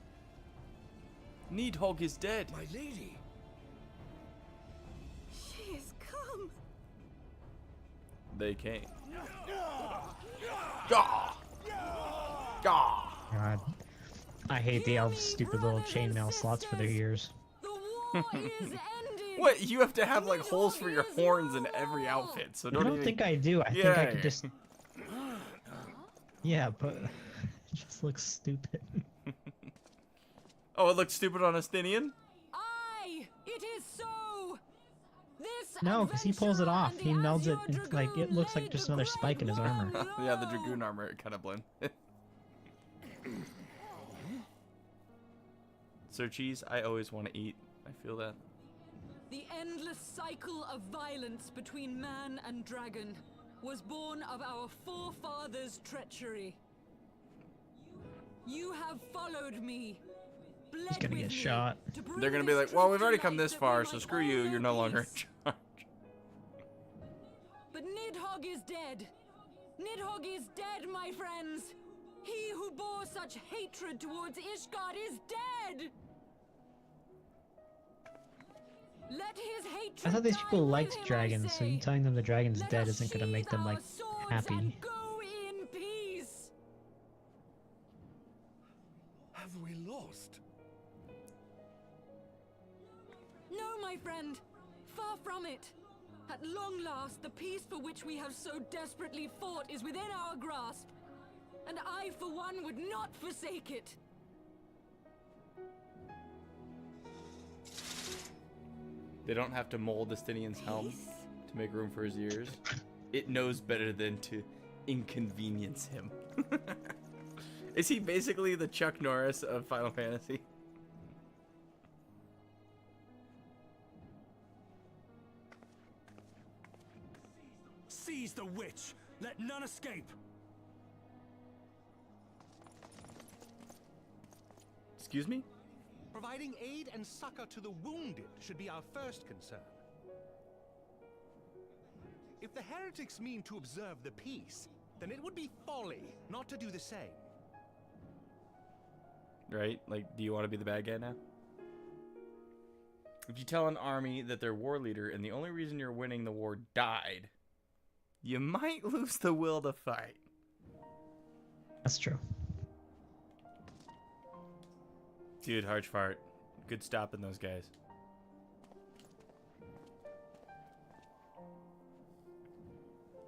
Needhogg is dead. My lady! She has come. They came. Gah! Gah! God. I hate the elves' stupid little chainmail slots for their ears. The war is ending. What? You have to have like holes for your horns in every outfit, so I don't don't even... think I do. I think I could just. Yeah, but it just looks stupid. Oh, it looks stupid on Estinian? Aye, it is so. This No, because he pulls it off. He melds it, and, like, it looks like just another spike in his armor. Yeah, the Dragoon armor, it kind of blends. Sir Cheese, I always want to eat. I feel that. The endless cycle of violence between man and dragon was born of our forefathers' treachery. You have followed me. He's gonna get shot. They're gonna be like, well, we've already come this far, so screw you, you're no longer in charge. But Nidhogg is dead. Nidhogg is dead, my friends. He who bore such hatred towards Ishgard is dead. Let his hatred I thought these people die liked with him, dragons, so you telling them the dragon's dead isn't gonna make them, like, happy. Go in peace. Have we lost? No, my friend. Far from it. At long last, the peace for which we have so desperately fought is within our grasp. And I, for one, would not forsake it. They don't have to mold Estinian's helm to make room for his ears. It knows better than to inconvenience him. Is he basically the Chuck Norris of Final Fantasy? Seize the witch! Let none escape! Excuse me? Providing aid and succor to the wounded should be our first concern. If the heretics mean to observe the peace, then it would be folly not to do the same. Right? Like, do you want to be the bad guy now? If you tell an army that their war leader and the only reason you're winning the war died, you might lose the will to fight. That's true. Dude, Harch Fart. Good stopping those guys.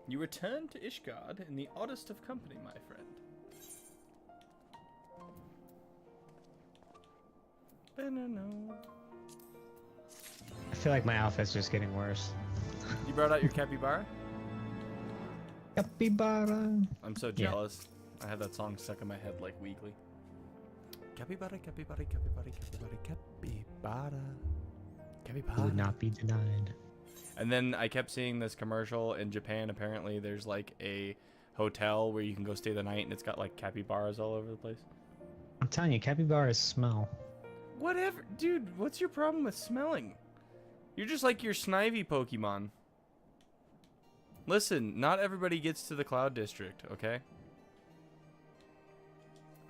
You return to Ishgard in the oddest of company, my friend. I feel like my outfit's just getting worse. You brought out your capybara? Capybara. I'm so jealous. I have that song stuck in my head like weekly. Capybara, capybara, capybara, capybara, capybara. Capybara. Would not be denied. And then I kept seeing this commercial in Japan. Apparently, there's like a hotel where you can go stay the night, and it's got like capybaras all over the place. I'm telling you, capybaras smell. Whatever, dude. What's your problem with smelling? You're just like your Snivy Pokemon. Listen, not everybody gets to the Cloud District, okay?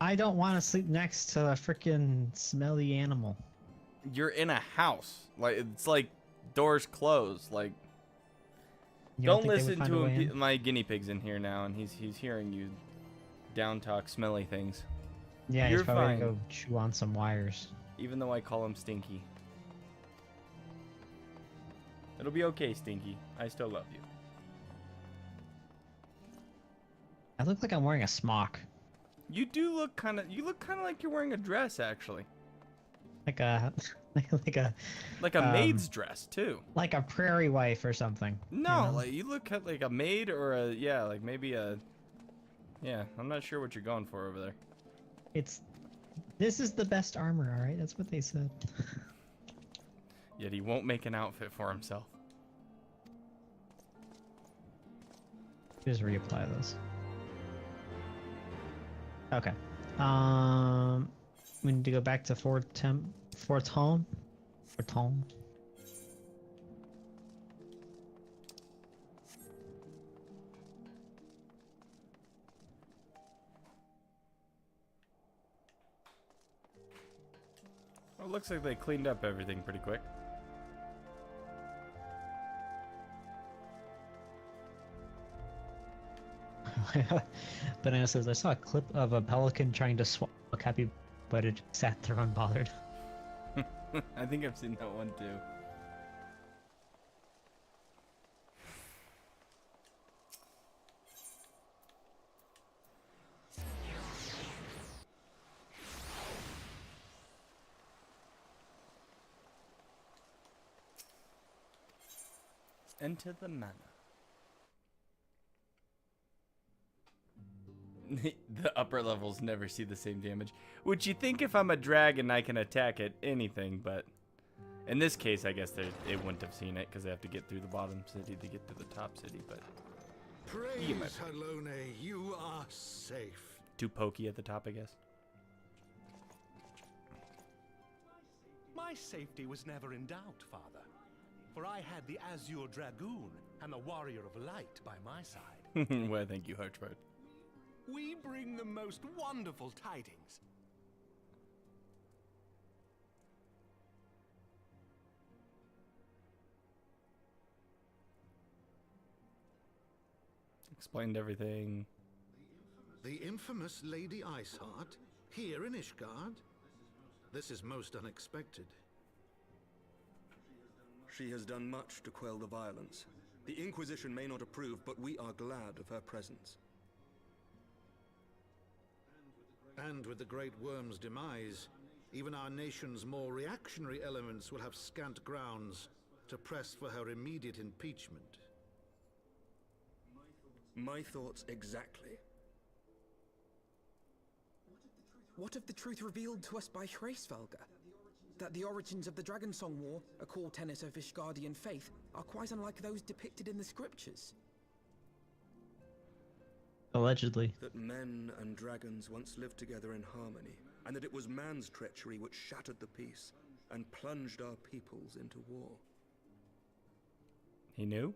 I don't want to sleep next to a freaking smelly animal. You're in a house. Like, it's like doors closed. Like, You don't think they would listen find to a way him. in? My guinea pig's in here now, and he's hearing you down talk smelly things. Yeah, You're he's probably fine. gonna go chew on some wires. Even though I call him Stinky. It'll be okay, Stinky. I still love you. I look like I'm wearing a smock. You do look kind of. You look kind of like you're wearing a dress, actually. Like a, like a maid's dress too. Like a prairie wife or something. No, like you look like a maid or a like maybe a. Yeah, I'm not sure what you're going for over there. This is the best armor, all right? That's what they said. Yet he won't make an outfit for himself. Just reapply those. Okay. We need to go back to Fort Home. Well, it looks like they cleaned up everything pretty quick. Banana says, I saw a clip of a pelican trying to swallow a capybara, but it sat there unbothered. I think I've seen that one too. Enter the manor. The upper levels never see the same damage. Which you think if I'm a dragon I can attack at anything, but in this case I guess they wouldn't have seen it because they have to get through the bottom city to get to the top city, but Praise Halone, you are safe. too pokey at the top, I guess. My safety was never in doubt, Father. For I had the Azure Dragoon and the Warrior of Light by my side. Well, thank you, Harchford. We bring the most wonderful tidings. Explained everything. The infamous Lady Iceheart here in Ishgard? This is most unexpected. She has done much to quell the violence. The Inquisition may not approve, but we are glad of her presence. And with the Great Worm's demise, even our nation's more reactionary elements will have scant grounds to press for her immediate impeachment. My thoughts exactly. What of the truth revealed to us by Hraesvelga? That the origins of the Dragonsong War, a core tenet of Ishgardian faith, are quite unlike those depicted in the scriptures. Allegedly. That men and dragons once lived together in harmony, and that it was man's treachery which shattered the peace and plunged our peoples into war. He knew?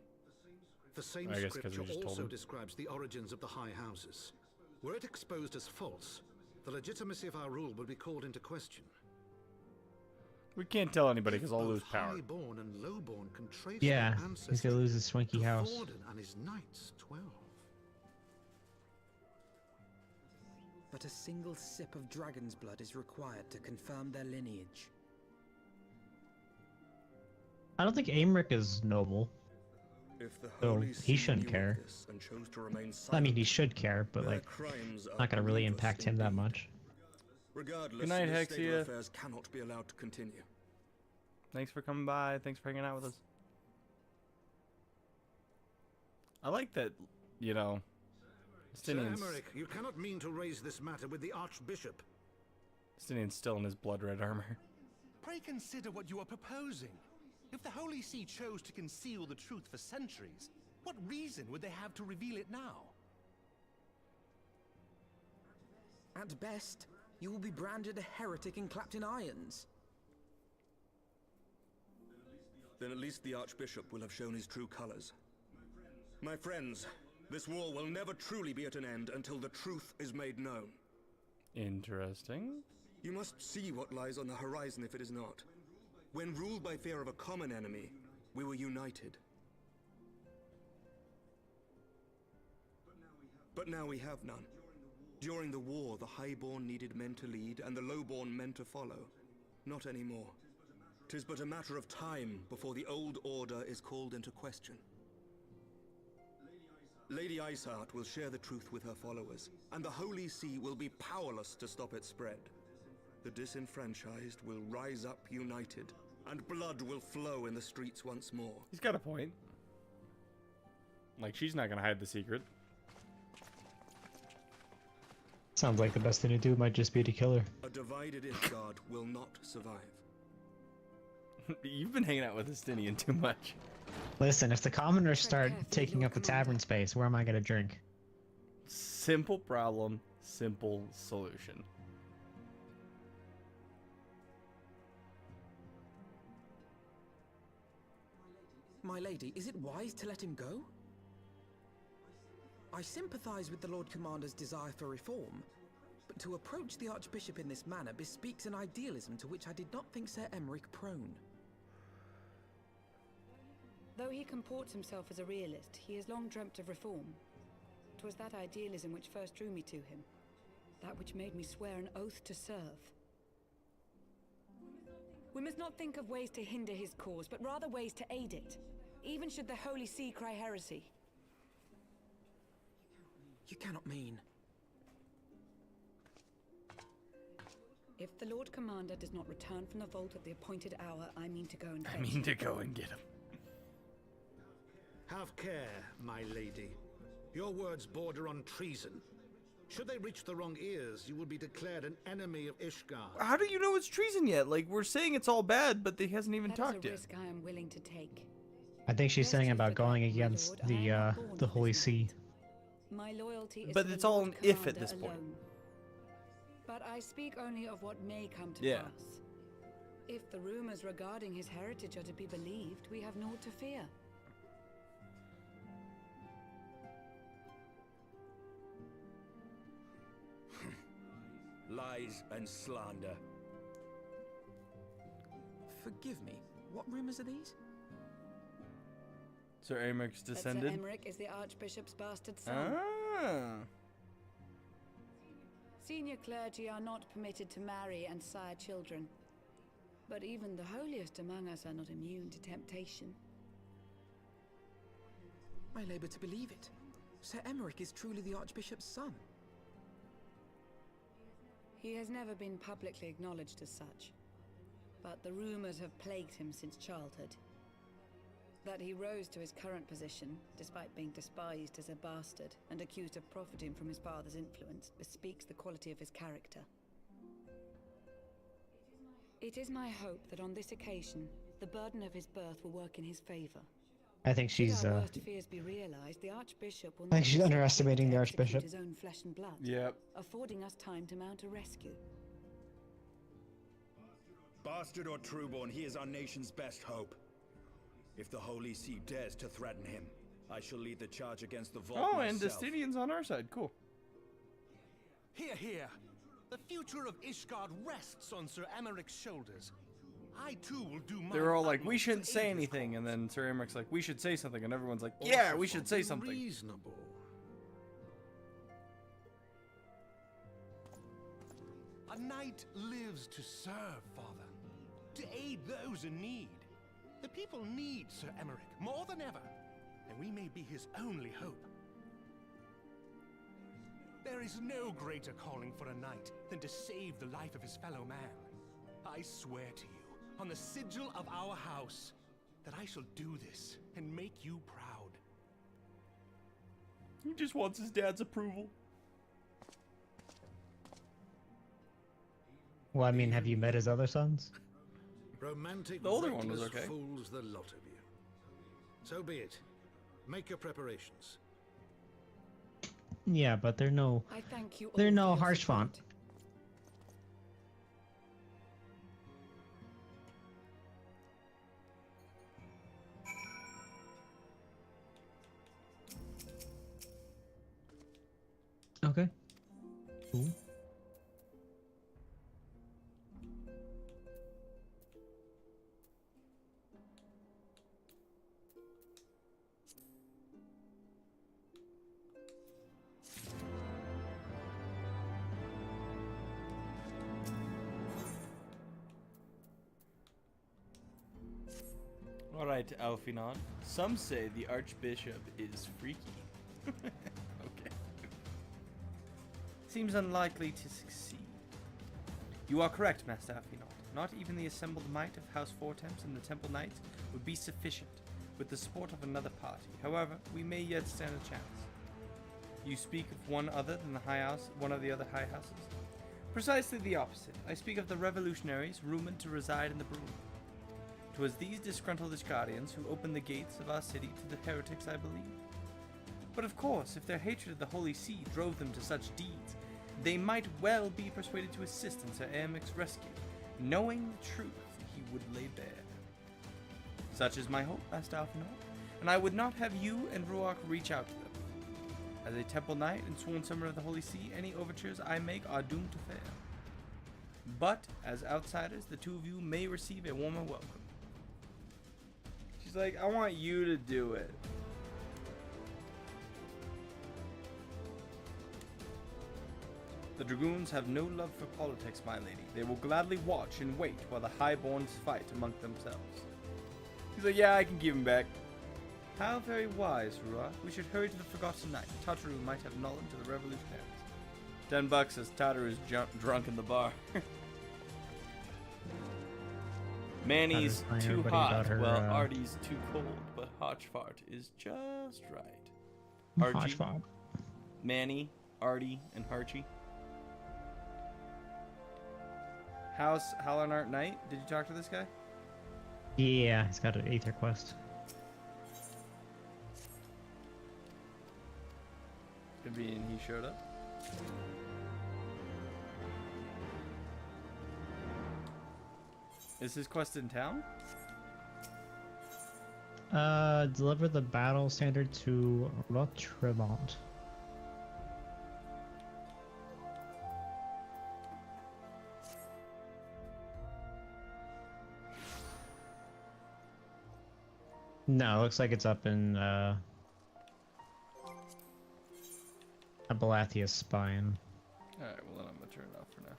The same scripture also describes the origins of the High Houses. Were it exposed as false, the legitimacy of our rule would be called into question. We can't tell anybody because I'll lose power. Highborn and lowborn can trace Yeah, their ancestry he's gonna lose his swanky to house. Thordan and his knights 12. But a single sip of dragon's blood is required to confirm their lineage. I don't think Aemric is noble. If the So Holy he See shouldn't knew of care. this and chose to remain I mean, silent, he should care, but their like, crimes are not gonna really grievous impact him that much. Regardless, Good night, this state Hexia. of affairs cannot be allowed to continue. Thanks for coming by. Thanks for hanging out with us. I like that, you know, Sir Justinian's, Emmerich, you cannot mean to raise this matter with the Archbishop. Justinian's still in his blood red armor. Pray consider what you are proposing. If the Holy See chose to conceal the truth for centuries, what reason would they have to reveal it now? At best, you will be branded a heretic and clapped in irons. Then at least the Archbishop will have shown his true colors. My friends, this war will never truly be at an end until the truth is made known. Interesting. You must see what lies on the horizon if it is not. When ruled by fear of a common enemy, we were united. But now we have none. During the war, the highborn needed men to lead and the lowborn men to follow. Not anymore. 'Tis but a matter of time before the old order is called into question. Lady Iceheart will share the truth with her followers, and the Holy See will be powerless to stop its spread. The disenfranchised will rise up united, and blood will flow in the streets once more. He's got a point. Like, she's not gonna hide the secret. Sounds like the best thing to do might just be to kill her. A divided Ishgard will not survive. You've been hanging out with Justinian too much. Listen, if the commoners start taking up the tavern space, where am I gonna drink? Simple problem, simple solution. My lady, is it wise to let him go? I sympathize with the Lord Commander's desire for reform, but to approach the Archbishop in this manner bespeaks an idealism to which I did not think Sir Emmerich prone. Though he comports himself as a realist, he has long dreamt of reform. 'Twas that idealism which first drew me to him, that which made me swear an oath to serve. We must not think of ways to hinder his cause, but rather ways to aid it, even should the Holy See cry heresy. You cannot mean... If the Lord Commander does not return from the vault at the appointed hour, I mean to go and fetch I mean to go and get him. Have care, my lady. Your words border on treason. Should they reach the wrong ears, you will be declared an enemy of Ishgard. How do you know it's treason yet? Like, we're saying it's all bad, but he hasn't even talked yet. Risk I am willing to take. I think she's saying about going against the Holy See. My loyalty is But to it's the all Lord an if at Commander this point. alone. But I speak only of what may come to Yeah. pass. If the rumors regarding his heritage are to be believed, we have naught to fear. Lies and slander. Forgive me, what rumors are these? Sir Ameryk's That descended. Sir Emmerich is the Archbishop's bastard son. Ah. Senior clergy are not permitted to marry and sire children. But even the holiest among us are not immune to temptation. I labour to believe it. Sir Emmerich is truly the Archbishop's son. He has never been publicly acknowledged as such. But the rumors have plagued him since childhood. That he rose to his current position, despite being despised as a bastard and accused of profiting from his father's influence, bespeaks the quality of his character. It is my hope that on this occasion, the burden of his birth will work in his favor. I think she's Should our worst fears be realized, the Archbishop will I think she's not underestimating the execute Archbishop. his own flesh and blood, Yep. affording us time to mount a rescue. Bastard or trueborn, he is our nation's best hope. If the Holy See dares to threaten him, I shall lead the charge against the vault Oh, and myself. Destinian's on our side. Cool. Hear, hear. The future of Ishgard rests on Sir Emmerich's shoulders. I too will do my They were all like, we utmost shouldn't to say aid his anything, and then Sir Ameryk's like, we should say something, and everyone's like, Also yeah, we should say something something. reasonable. A knight lives to serve, Father. To aid those in need. The people need Sir Emmerich more than ever, and we may be his only hope. There is no greater calling for a knight than to save the life of his fellow man. I swear to you, on the sigil of our house, that I shall do this and make you proud. He just wants his dad's approval. Well, I mean, have you met his other sons? Romantic The older one was reckless okay. fools the lot of you. So be it. Make your preparations. Yeah, but they're no I thank you all they're for no your harsh support. font. Okay. Cool. Alright, Alfinon. Some say the Archbishop is freaky. Okay. Seems unlikely to succeed. You are correct, Master Alfinon. Not even the assembled might of House Fortemps and the Temple Knights would be sufficient with the support of another party. However, we may yet stand a chance. You speak of one other than the High House, one of the other High Houses? Precisely the opposite. I speak of the revolutionaries rumored to reside in the Broom. 'Twas these disgruntled Ishgardians who opened the gates of our city to the heretics, I believe. But of course, if their hatred of the Holy See drove them to such deeds, they might well be persuaded to assist in Sir Ameryk's rescue, knowing the truth he would lay bare. Such is my hope, Master Alfinor, and I would not have you and Ruark reach out to them. As a Temple Knight and sworn summoner of the Holy See, any overtures I make are doomed to fail. But, as outsiders, the two of you may receive a warmer welcome. She's like, I want you to do it. The Dragoons have no love for politics, my lady. They will gladly watch and wait while the Highborns fight among themselves. He's like, yeah, I can give him back. How very wise, Ruark. We should hurry to the Forgotten Knight. Tataru might have knowledge of the revolutionaries. $10 as Tataru is drunk in the bar. Manny's telling too everybody hot, about her, while Artie's too cold, but Hotchfart is just right. Archie, Hotchfart. Manny, Artie, and Harchie. How's Hallinart Knight? Did you talk to this guy? Yeah, he's got an Aether quest. Convenient he showed up. Is his quest in town? Deliver the battle standard to Rotremont. No, it looks like it's up in Abalathia's spine. Alright, well then I'm gonna turn it off for now.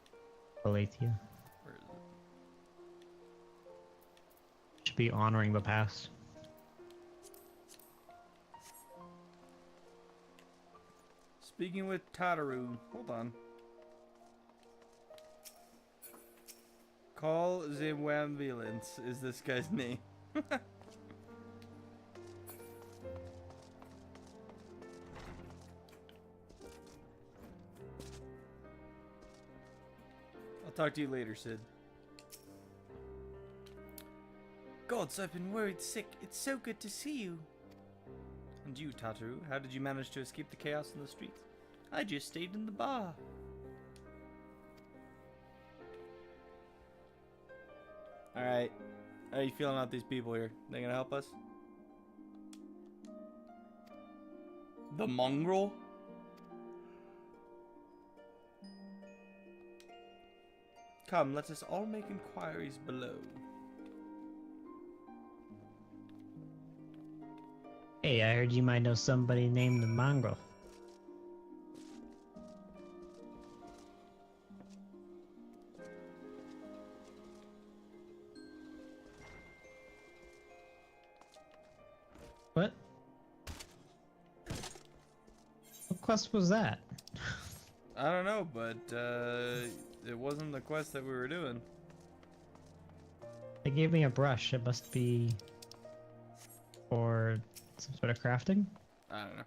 Abalathia. Where is it? Should be honoring the past. Speaking with Tataru. Hold on. Call the Wambulance is this guy's name. I'll talk to you later, Sid. Gods, I've been worried sick. It's so good to see you. And you, Tataru, how did you manage to escape the chaos in the streets? I just stayed in the bar. Alright. How are you feeling about these people here? They gonna help us? The mongrel? Come, let us all make inquiries below. Hey, I heard you might know somebody named the Mongrel. What? What quest was that? I don't know, but it wasn't the quest that we were doing. They gave me a brush. It must be for some sort of crafting? I don't know.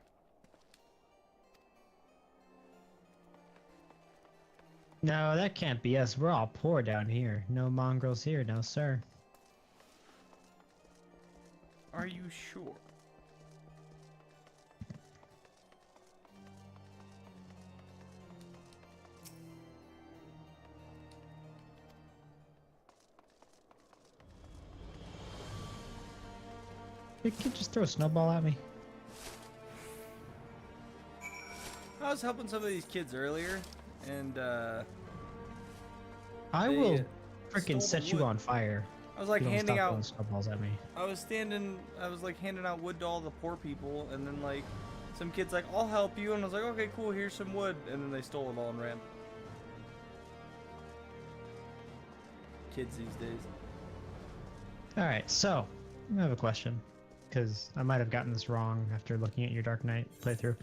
No, that can't be us. We're all poor down here. No mongrels here, no sir. Are you sure? You could just throw a snowball at me. I was helping some of these kids earlier, and I they will stole freaking the set you wood. on fire. I was like if you don't handing stop out throwing snowballs at me. I was like handing out wood to all the poor people, and then like some kids like, I'll help you, and I was like, okay, cool, here's some wood, and then they stole it all and ran. Kids these days. Alright, so I have a question. Because I might have gotten this wrong after looking at your Dark Knight playthrough.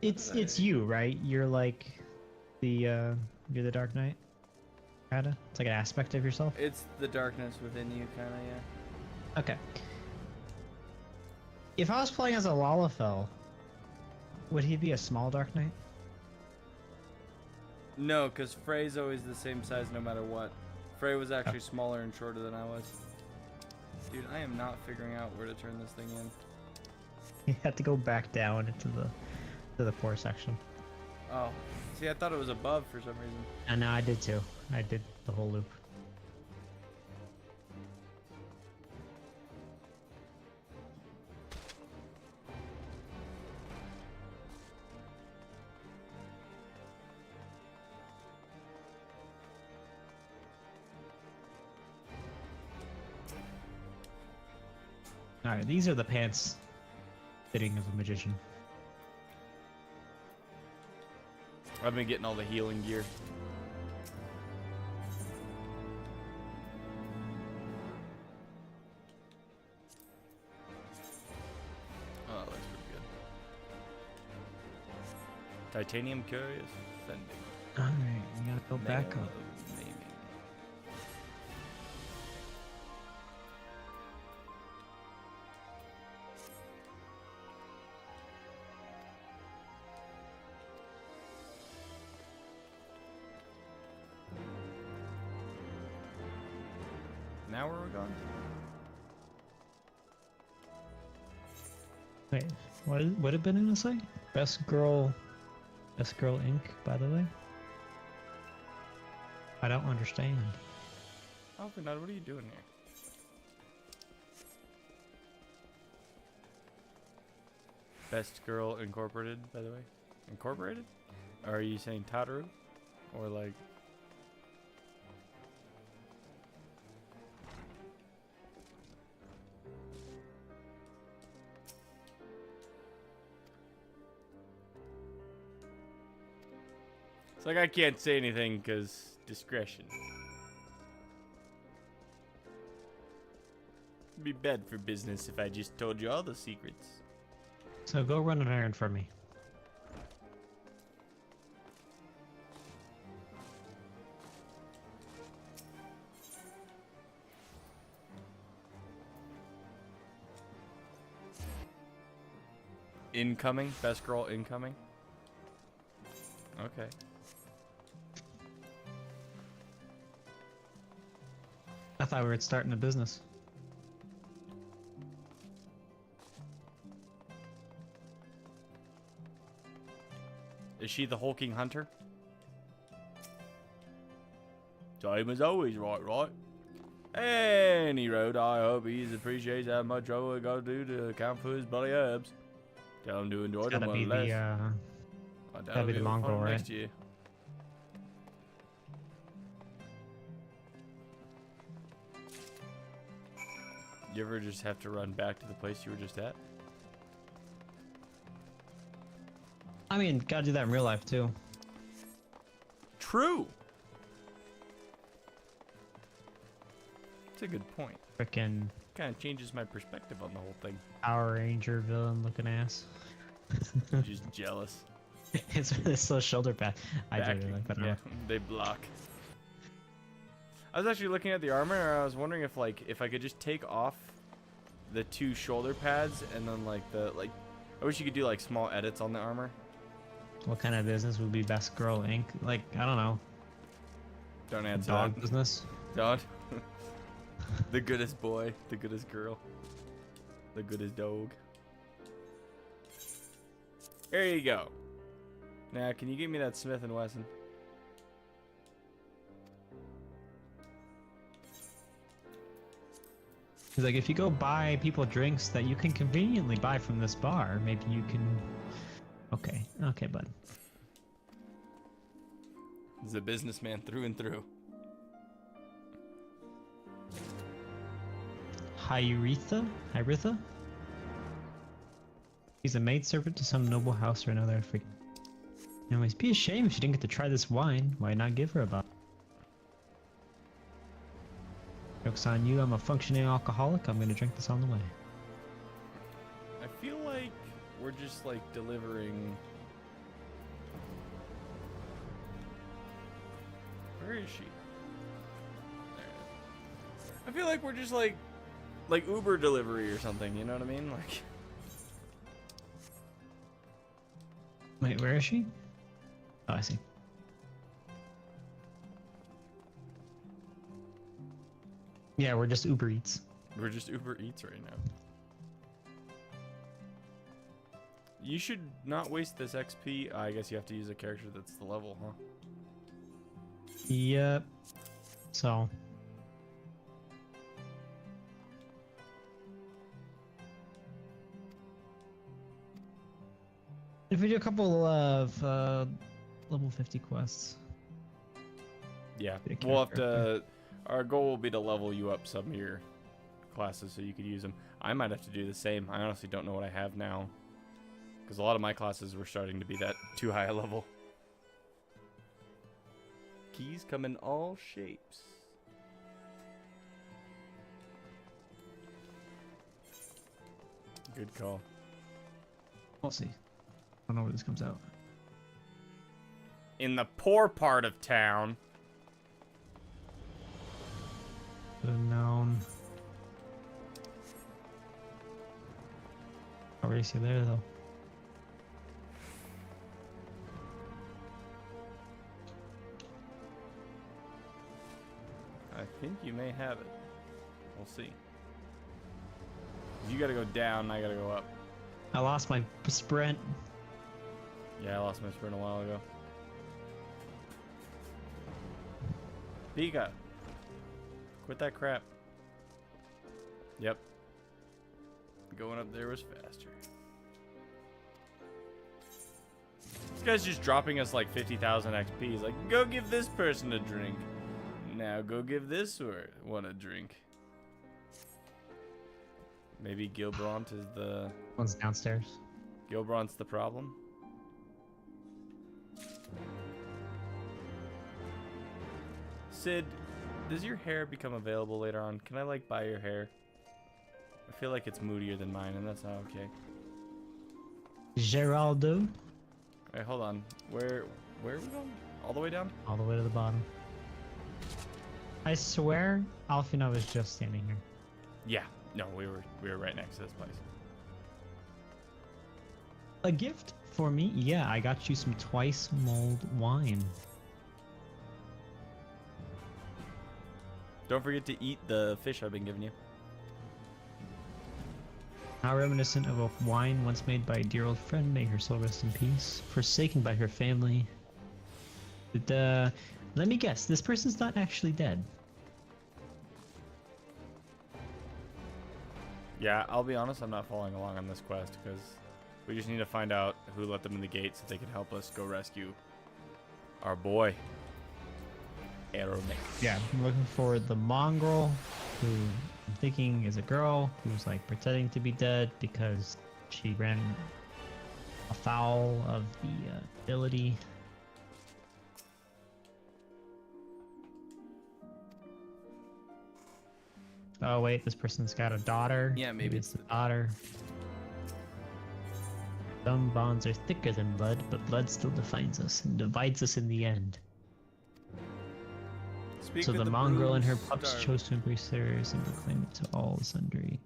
It's you, right? You're like you're the Dark Knight? Kinda? It's like an aspect of yourself? It's the darkness within you, kinda, yeah. Okay. If I was playing as a Lalafell, would he be a small Dark Knight? No, because Frey's always the same size no matter what. Frey was actually smaller and shorter than I was. Dude, I am not figuring out where to turn this thing in. You have to go back down into the poor section. Oh, see, I thought it was above for some reason. And no, I did too. I did the whole loop. Alright, these are the pants fitting of a magician. I've been getting all the healing gear. Oh, that looks pretty good. Titanium curious, fending. Alright, we gotta go back up. Now where we're going? Wait, what did Banana say? Best Girl Inc., by the way? I don't understand. Oh, Bernard, what are you doing here? Best Girl Incorporated, by the way. Incorporated? Or are you saying Tataru? Or like... It's like I can't say anything because discretion. It'd be bad for business if I just told you all the secrets. So go run an errand for me. Incoming? Best girl incoming? Okay. I thought we were starting a business. Is she the hulking hunter? Same as always, right? Any road, I hope he appreciates how much trouble we gotta do to account for his bloody herbs. Tell him to enjoy them Gotta one be less. gotta be the Mongol, right? Next year. You ever just have to run back to the place you were just at? I mean, gotta do that in real life too. True. That's a good point. Frickin' Kind of changes my perspective on the whole thing. Power Ranger villain looking ass. I'm just jealous. it's so shoulder pad. I do really like that. Yeah, armor. they block. I was actually looking at the armor and I was wondering if I could just take off the 2 shoulder pads and then I wish you could do like small edits on the armor. What kind of business would be Best Girl Inc.? Like, I don't know. Don't answer Dog that. business? Don't. The goodest boy, the goodest girl, the goodest dog. There you go. Now, can you give me that Smith & Wesson? He's like, if you go buy people drinks that you can conveniently buy from this bar, maybe you can... Okay, bud. He's a businessman through and through. Hyritha? He's a maidservant to some noble house or another. Anyways, be a shame if she didn't get to try this wine. Why not give her a bottle? Joke's on you, I'm a functioning alcoholic. I'm gonna drink this on the way. I feel like we're just like delivering... Where is she? There. I feel like we're just like Uber delivery or something, you know what I mean? Like... Wait, where is she? Oh, I see. Yeah, we're just Uber Eats. We're just Uber Eats right now. You should not waste this XP. I guess you have to use a character that's the level, huh? Yep. So. If we do a couple of level 50 quests. Yeah, we'll have to... Our goal will be to level you up some of your classes so you could use them. I might have to do the same. I honestly don't know what I have now. Because a lot of my classes were starting to be that too high a level. Keys come in all shapes. Good call. We'll see. I don't know where this comes out. in the poor part of town. Unknown. How is he there though? I think you may have it. We'll see. You gotta go down, I gotta go up. I lost my sprint. Yeah, I lost my sprint a while ago. Pika. Quit that crap. Yep. Going up there was faster. This guy's just dropping us like 50,000 XP. He's like, go give this person a drink. Now go give this one a drink. Maybe Gilbrant is the... One's downstairs. Gilbrant's the problem? Sid, does your hair become available later on? Can I, like, buy your hair? I feel like it's moodier than mine, and that's not okay. Geraldo? Alright, hold on. Where are we going? All the way down? All the way to the bottom. I swear, Alfina was just standing here. Yeah. No, we were right next to this place. A gift for me? Yeah, I got you some twice mulled wine. Don't forget to eat the fish I've been giving you. How reminiscent of a wine once made by a dear old friend, may her soul rest in peace. Forsaken by her family. Let me guess, this person's not actually dead. Yeah, I'll be honest, I'm not following along on this quest because we just need to find out who let them in the gate so they can help us go rescue our boy, Aeronaut. Yeah, I'm looking for the mongrel, who I'm thinking is a girl who's like pretending to be dead because she ran afoul of the ability. Oh wait, this person's got a daughter. Yeah, maybe it's the daughter. Some bonds are thicker than blood, but blood still defines us and divides us in the end. Speak So of the the mongrel and her bruised pups star. chose to embrace theirs and proclaim it to all sundry.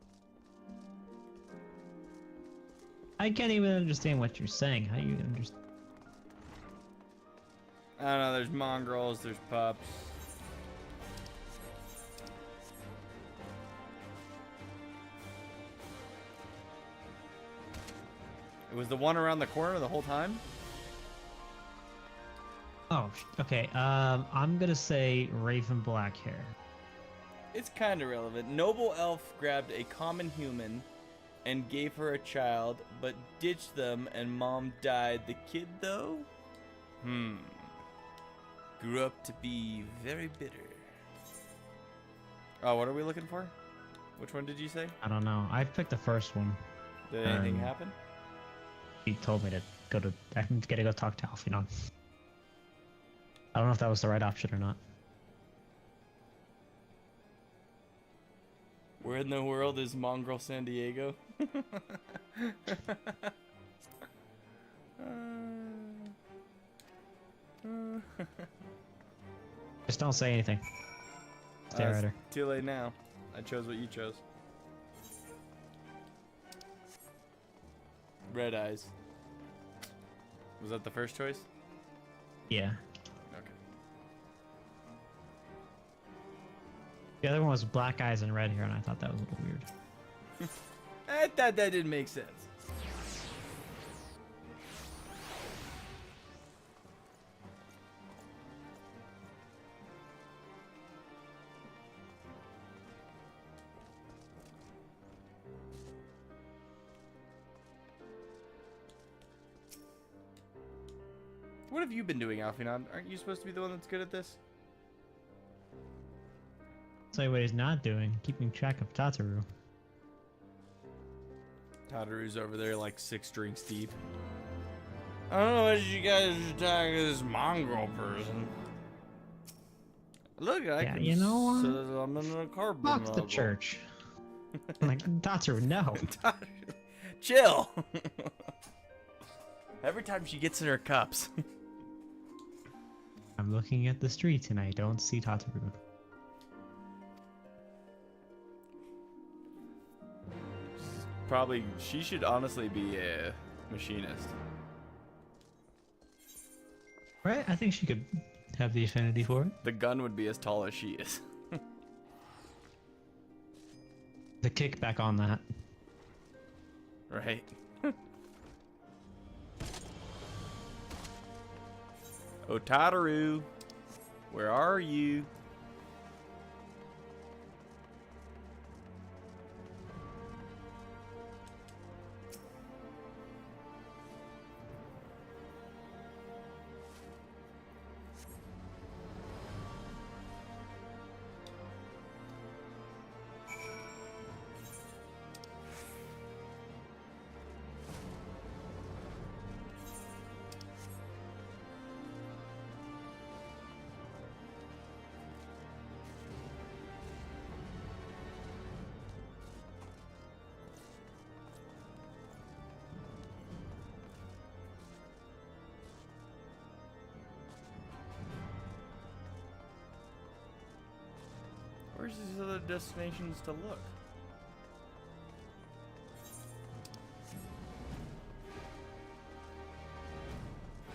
I can't even understand what you're saying. How you understand? I don't know, there's mongrels, there's pups. It was the one around the corner the whole time? Oh, okay. I'm gonna say raven black hair. It's kind of relevant. Noble elf grabbed a common human and gave her a child, but ditched them and mom died. The kid, though? Grew up to be very bitter. Oh, what are we looking for? Which one did you say? I don't know. I picked the first one. Did anything happen? He told me to go to. I'm gonna go talk to Alfinon. I don't know if that was the right option or not. Where in the world is Mongrel San Diego? Just don't say anything. Stare at her. It's too late now. I chose what you chose. Red eyes. Was that the first choice? Yeah. Okay. The other one was black eyes and red hair, and I thought that was a little weird. I thought that didn't make sense. What have you been doing, Alfinon? Aren't you supposed to be the one that's good at this? Tell you what he's not doing, keeping track of Tataru. Tataru's over there like 6 drinks deep. I don't know what you guys are talking to this mongrel person. Look, I Yeah, can you know what? I'm in a carbon Fuck the level. church. I'm like, Tataru, no. Chill. Every time she gets in her cups. I'm looking at the street and I don't see Tataru. Probably, she should honestly be a machinist. Right? I think she could have the affinity for it. The gun would be as tall as she is. The kickback on that. Right. Otaru, where are you? Where's these other destinations to look?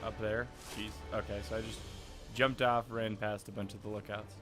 Up there? Jeez. Okay, so I just jumped off, ran past a bunch of the lookouts.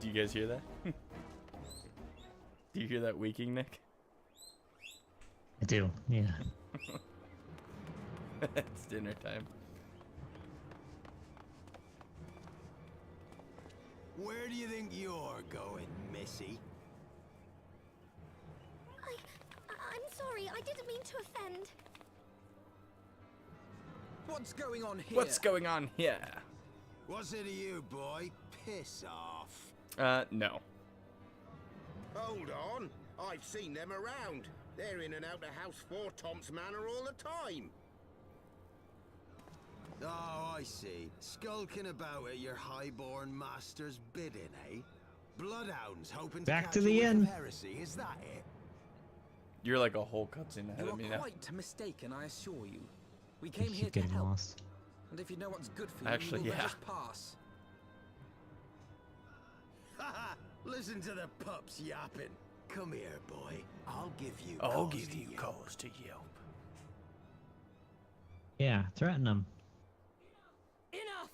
Do you guys hear that? Do you hear that weaking, Nick? I do, yeah. It's dinner time. Where do you think you're going, Missy? I'm sorry, I didn't mean to offend. What's going on here? What's going on here? What's it to you, boy? Piss off. No. Hold on. I've seen them around. They're in and out of House 4 Tom's Manor all the time. Oh, I see. Skulking about at your highborn master's bidding, eh? Bloodhounds hoping to Back catch to a the whiff of inn. heresy, is that it? You're like a whole cutscene ahead You of me are now. quite mistaken, I assure you. We I came here keep to getting help. lost. And if you know what's good for you, Actually, you will let yeah. us pass. Haha! Listen to the pups yapping. Come here, boy. I'll give you I'll cause give to you yelp. cause to yelp. Yeah, threaten them. Enough!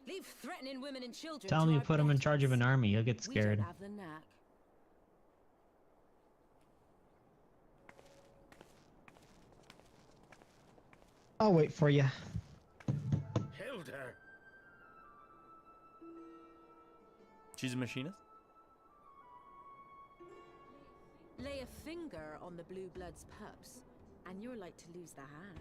Leave threatening women and children. Tell him to you our put him in charge of an betters. army. He'll get We don't scared. have the knack. I'll wait for you. Hilda! She's a machinist? Lay a finger on the blue blood's pups, and you're like to lose the hand.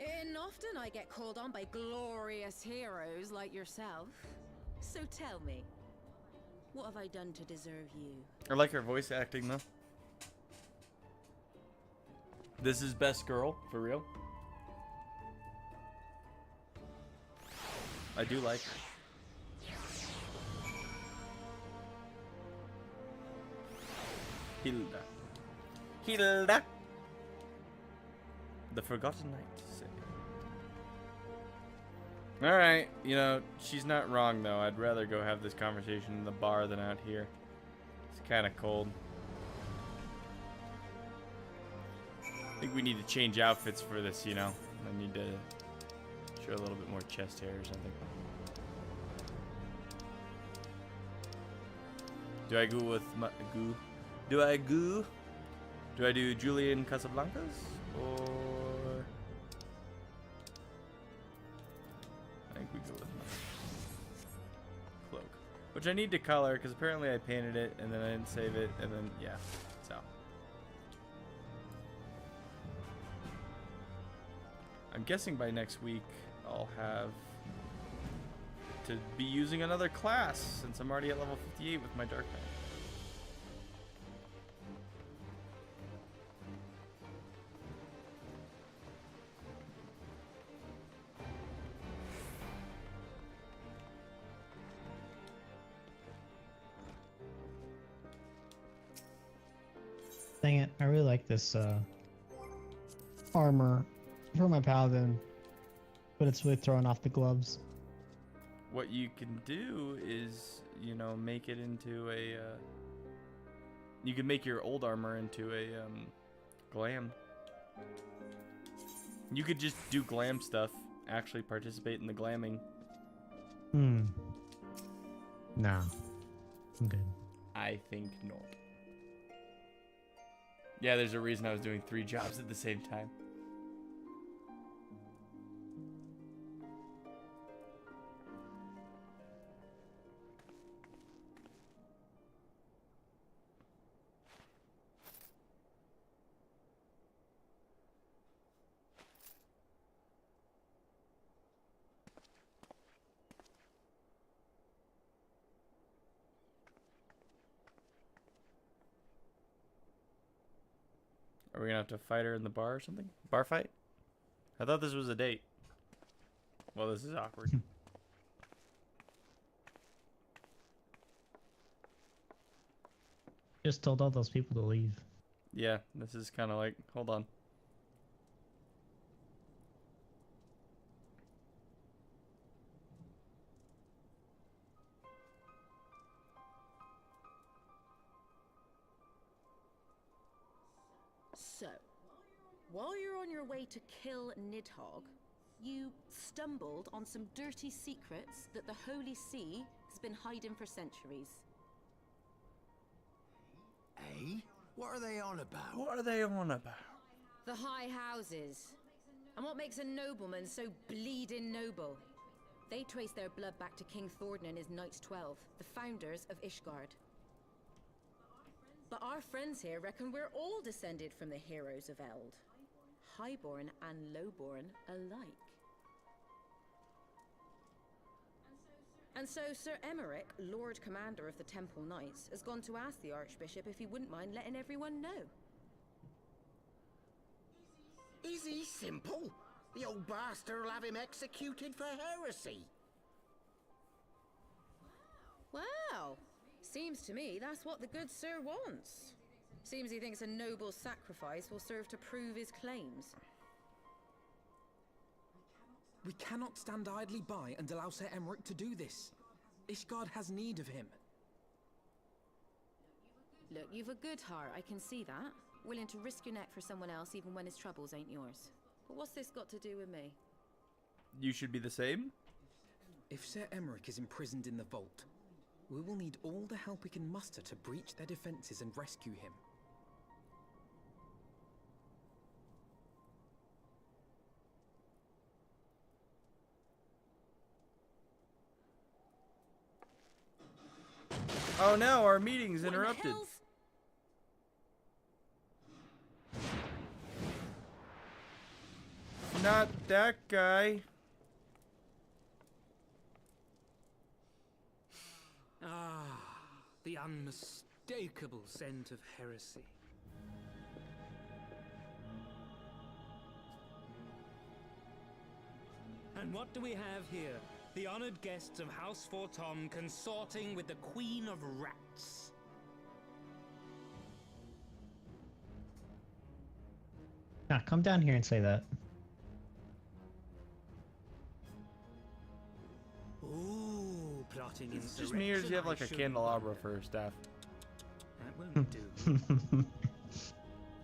And often I get called on by glorious heroes like yourself. So tell me, what have I done to deserve you? I like her voice acting though. This is best girl, for real. I do like her. Hilda. Hilda! The Forgotten Knight. Alright, you know, she's not wrong though. I'd rather go have this conversation in the bar than out here. It's kind of cold. I think we need to change outfits for this, you know. I need to show a little bit more chest hair or something. Do I go with my goo? Do I goo? Do I do Julian Casablancas or? I think we go with my cloak, which I need to color because apparently I painted it and then I didn't save it and then yeah, so. I'm guessing by next week I'll have to be using another class since I'm already at level 58 with my Dark Knight. Dang it, I really like this armor for my paladin, but it's really throwing off the gloves. What you can do is, you know, make it into a, you can make your old armor into a, glam. You could just do glam stuff, actually participate in the glamming. No. I'm good. I think not. Yeah, there's a reason I was doing 3 jobs at the same time. Are we gonna have to fight her in the bar or something? Bar fight? I thought this was a date. Well, this is awkward. Just told all those people to leave. Yeah, this is kind of like, hold on. So, while you're on your way to kill Nidhogg, you stumbled on some dirty secrets that the Holy See has been hiding for centuries. Eh? What are they on about? What are they on about? The High Houses. And what makes a nobleman so bleeding noble? They trace their blood back to King Thordan and his Knights 12, the founders of Ishgard. But our friends here reckon we're all descended from the heroes of Eld. Highborn and lowborn alike. And so Sir Emmerich, Lord Commander of the Temple Knights, has gone to ask the Archbishop if he wouldn't mind letting everyone know. Is he simple? The old bastard will have him executed for heresy. Wow! Seems to me that's what the good sir wants. Seems he thinks a noble sacrifice will serve to prove his claims. We cannot stand idly by and allow Sir Emmerich to do this. Ishgard has need of him. Look, you've a good heart, I can see that. Willing to risk your neck for someone else even when his troubles ain't yours. But what's this got to do with me? You should be the same? If Sir Emmerich is imprisoned in the vault, we will need all the help we can muster to breach their defenses and rescue him. Oh no, our meeting's interrupted. Not that guy. Ah, the unmistakable scent of heresy. And what do we have here? The honored guests of House Fortom consorting with the Queen of Rats. Now, come down here and say that. Ooh, plotting Is it just me or does he have like a candelabra for her staff? That won't do.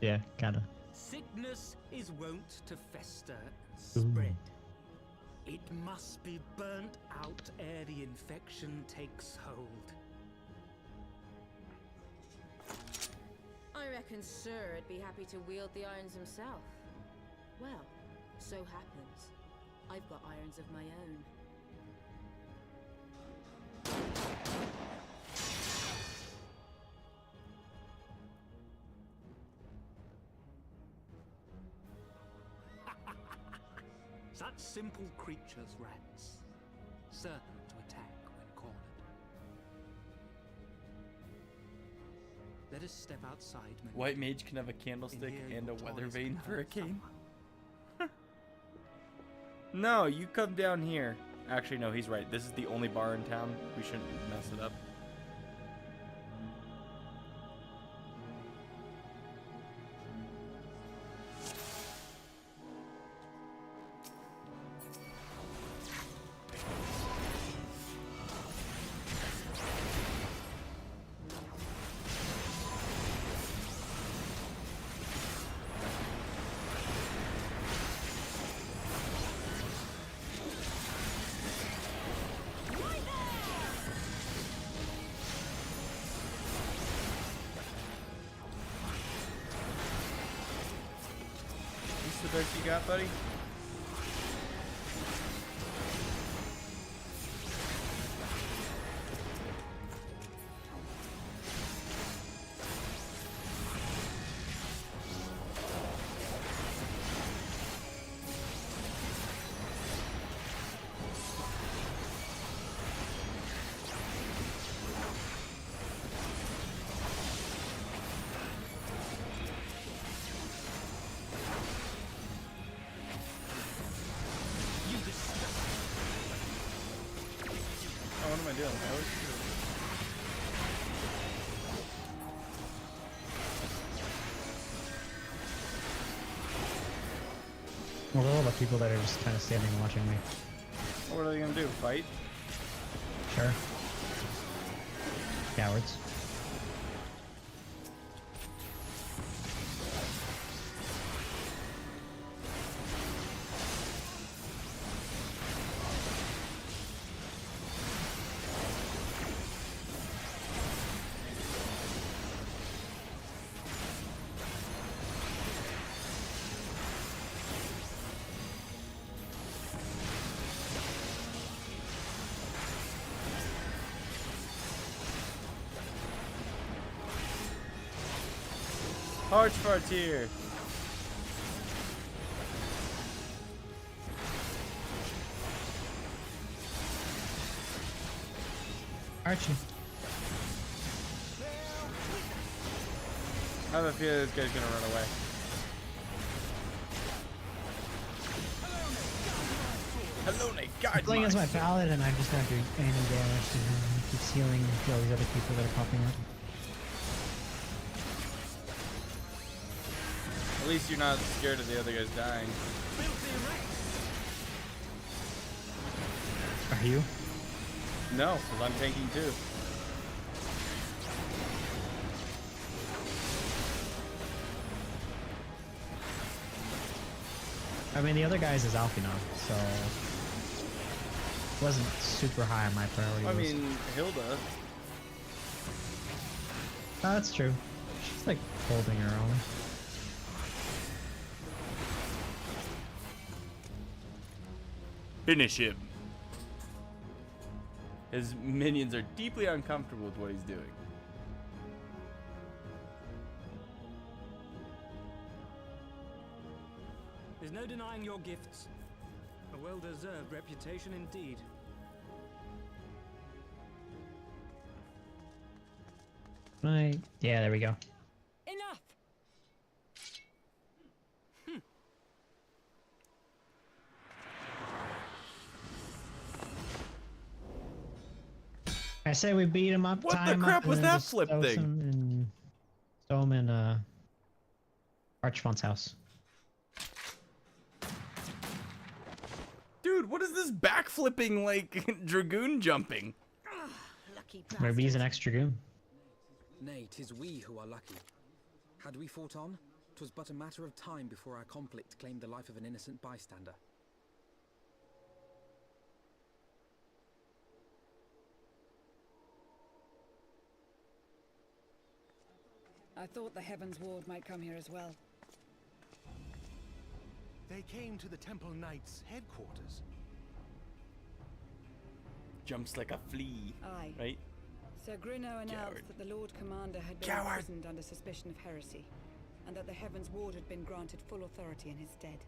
Yeah, kinda. Sickness is wont to fester and spread. It must be burnt out ere the infection takes hold. I reckon Sir'd be happy to wield the irons himself. Well, so happens I've got irons of my own. Such simple creatures, rats. Certain to attack when cornered. Let us step outside. White mage can have a candlestick and a weather vane for a cane. No, you come down here. Actually, no, he's right. This is the only bar in town. We shouldn't mess it up. The best you got, buddy? What am I doing? Well, all the people that are just kind of standing and watching me. What are they gonna do? Fight? Sure. Cowards. Archfartier. Archie. I have a feeling this guy's gonna run away. Hello, Nate. God, Playing as my paladin, and I'm just not doing any damage to him. He keeps healing all these other people that are popping up. At least you're not scared of the other guys dying. Are you? No, because I'm tanking too. I mean, the other guy's is Alphinon, so wasn't super high on my priority I list. mean, Hilda. Oh, that's true. She's like holding her own. Finish him. His minions are deeply uncomfortable with what he's doing. There's no denying your gifts. A well-deserved reputation indeed. Right. Yeah, there we go. Enough! I say we beat him up. What tie the him crap up, was and then that just flip throw thing? Throw him in Archfont's house. Dude, what is this backflipping, like, dragoon jumping? Lucky Maybe he's an extra goon. Nay, 'tis we who are lucky. Had we fought on, 'twas but a matter of time before our conflict claimed the life of an innocent bystander. I thought the Heavens Ward might come here as well. They came to the Temple Knights' headquarters. Jumps like a flea. Aye. Right? Sir Gruno announced Coward. that the Lord Commander had been Coward. imprisoned under suspicion of heresy, and that the Heavens Ward had been granted full authority in his stead.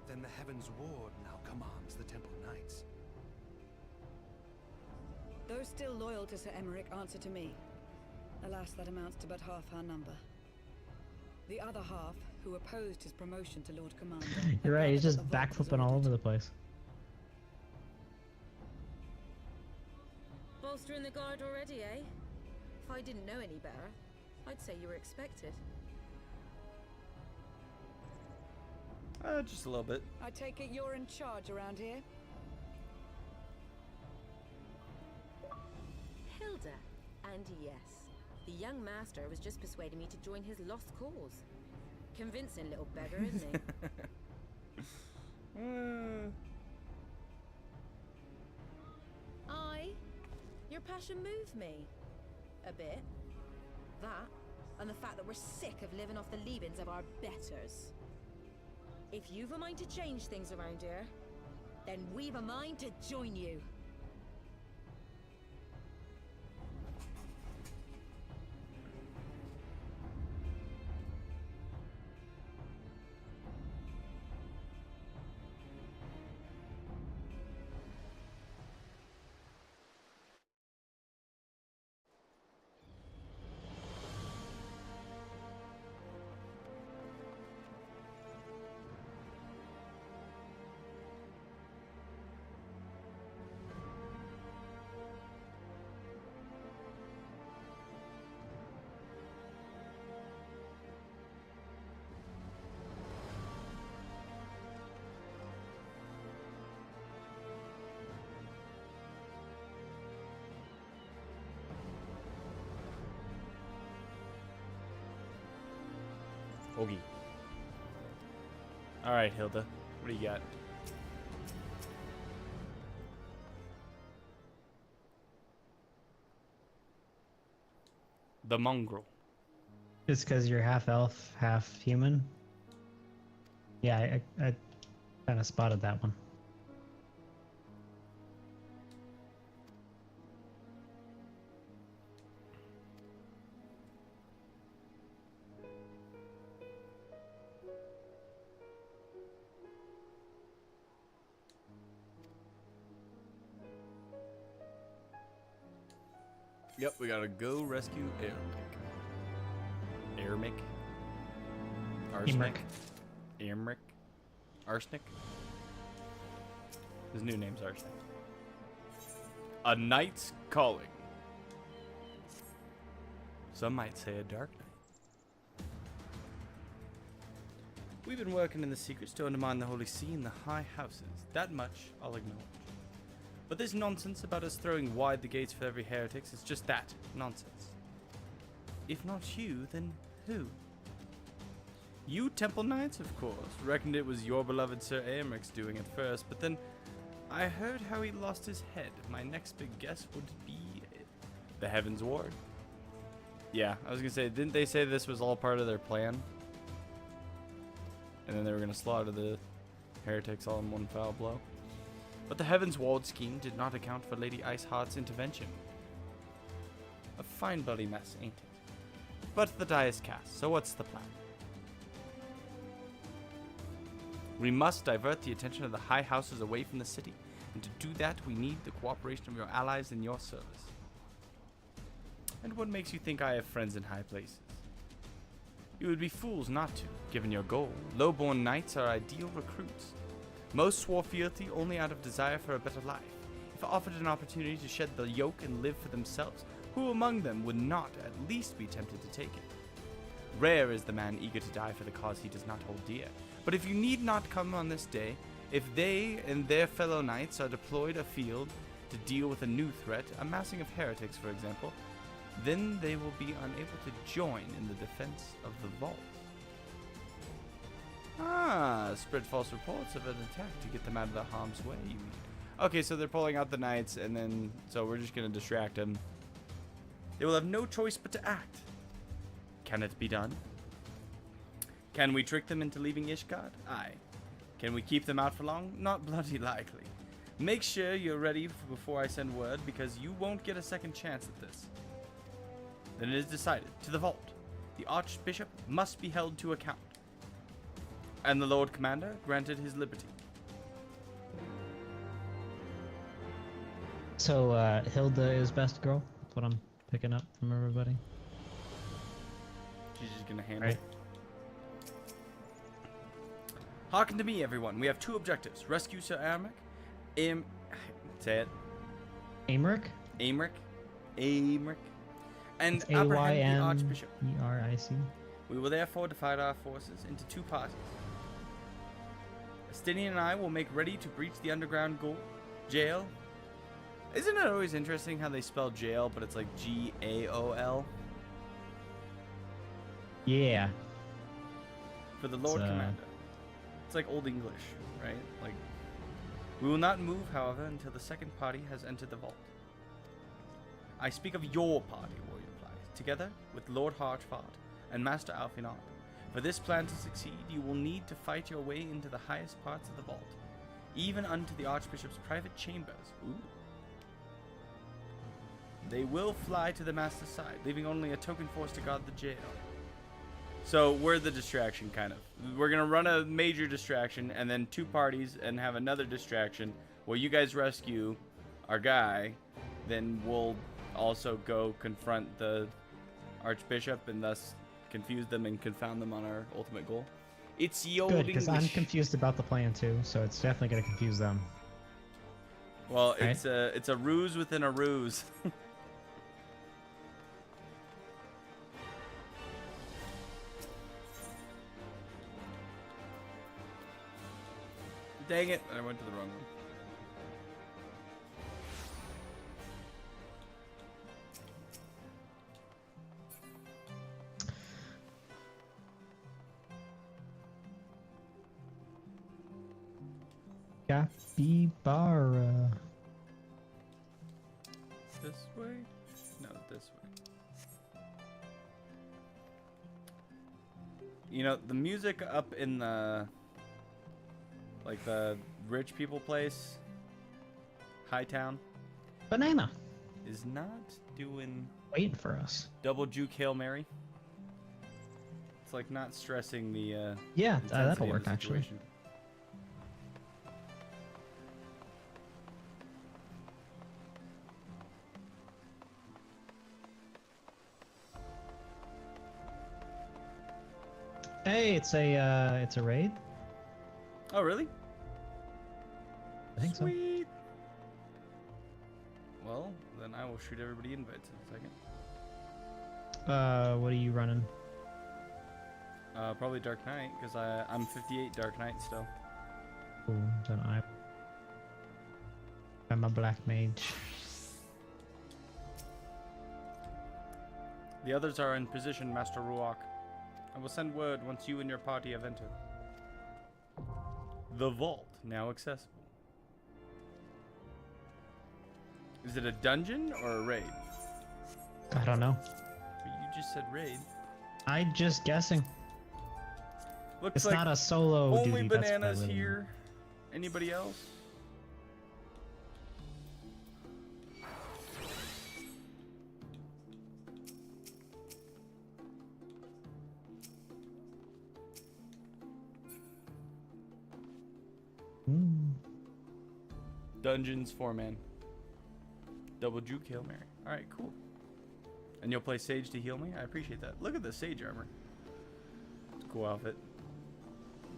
Then the Heavens Ward now commands the Temple Knights. Those still loyal to Sir Emmerich answer to me. Alas, that amounts to but half our number. The other half, who opposed his promotion to Lord Commander... You're right, he's just backflipping all over the place. Bolstering the guard already, eh? If I didn't know any better, I'd say you were expected. Just a little bit. I take it you're in charge around here? Hilda. And yes, the young master was just persuading me to join his lost cause. Convincing little beggar, isn't he? Your passion moved me. A bit. That, and the fact that we're sick of living off the leavings of our betters. If you've a mind to change things around here, then we've a mind to join you. Ogie. Alright, Hilda. What do you got? The mongrel. It's because you're half elf, half human. Yeah, I kind of spotted that one. Yep, we gotta go rescue Ermic. Ermic? Arsenic? Ermic? Arsenic? His new name's Arsenic. A knight's calling. Some might say a dark night. We've been working in the secrets to undermine the Holy See and the High Houses. That much I'll acknowledge. But this nonsense about us throwing wide the gates for every heretic is just that, nonsense. If not you, then who? You Temple Knights, of course, reckoned it was your beloved Sir Aemric's doing at first, but then I heard how he lost his head. My next big guess would be the Heavens Ward. Yeah, I was gonna say, didn't they say this was all part of their plan? And then they were gonna slaughter the heretics all in one foul blow? But the Heavens Ward scheme did not account for Lady Iceheart's intervention. A fine bloody mess, ain't it? But the die is cast, so what's the plan? We must divert the attention of the high houses away from the city, and to do that we need the cooperation of your allies in your service. And what makes you think I have friends in high places? You would be fools not to, given your goal. Low-born knights are ideal recruits. Most swore fealty only out of desire for a better life. If offered an opportunity to shed the yoke and live for themselves, who among them would not at least be tempted to take it? Rare is the man eager to die for the cause he does not hold dear. But if you need not come on this day, if they and their fellow knights are deployed afield to deal with a new threat, a massing of heretics for example, then they will be unable to join in the defense of the vault. Ah, spread false reports of an attack to get them out of the harm's way, you mean? Okay, so they're pulling out the knights, and then, so we're just gonna distract them. They will have no choice but to act. Can it be done? Can we trick them into leaving Ishgard? Aye. Can we keep them out for long? Not bloody likely. Make sure you're ready before I send word, because you won't get a second chance at this. Then it is decided. To the vault. The Archbishop must be held to account. And the Lord Commander granted his liberty. So, Hilda is best girl? That's what I'm picking up from everybody. She's just gonna handle it. Hearken to me, everyone. We have two objectives. Rescue Sir Aymeric. Say it. Aymeric? Aymeric. And It's apprehend the Archbishop. A-Y-M-E-R-I-C. We will therefore divide our forces into two parties. Estinian and I will make ready to breach the underground jail. Isn't it always interesting how they spell jail, but it's like G-A-O-L? Yeah. For the Lord Commander. It's like Old English, right? Like, we will not move, however, until the second party has entered the vault. I speak of your party, Warrior Plies, together with Lord Harchfart and Master Alfinard. For this plan to succeed, you will need to fight your way into the highest parts of the vault, even unto the Archbishop's private chambers. Ooh. They will fly to the Master's side, leaving only a token force to guard the jail. So we're the distraction, kind of. We're gonna run a major distraction, and then two parties, and have another distraction where you guys rescue our guy. Then we'll also go confront the Archbishop, and thus confuse them and confound them on our ultimate goal. It's the old Good, because I'm English. confused about the plan too, so it's definitely gonna confuse them. Well, it's a ruse within a ruse. Dang it, I went to the wrong one. Capybara. This way? No, this way. You know, the music up in the, like the rich people place, Hightown, Banana. is not doing Waiting for us. double juke Hail Mary. It's like not stressing the Yeah, intensity that'll of the work actually. situation. Hey, it's a raid. Oh, really? I think Sweet. Well, then I will shoot everybody invites in a second. so. What are you running? Probably Dark Knight, because I'm 58 Dark Knight still. Cool. Then I'm a black mage. The others are in position, Master Ruach. I will send word once you and your party have entered. The vault, now accessible. Is it a dungeon or a raid? I don't know. You just said raid. I just guessing. Looks It's like not a solo only duty, that's what I bananas really here. Anybody else? Dungeons 4-man. Double juke Hail Mary. Alright, cool. And you'll play Sage to heal me? I appreciate that. Look at the Sage armor. It's a cool outfit.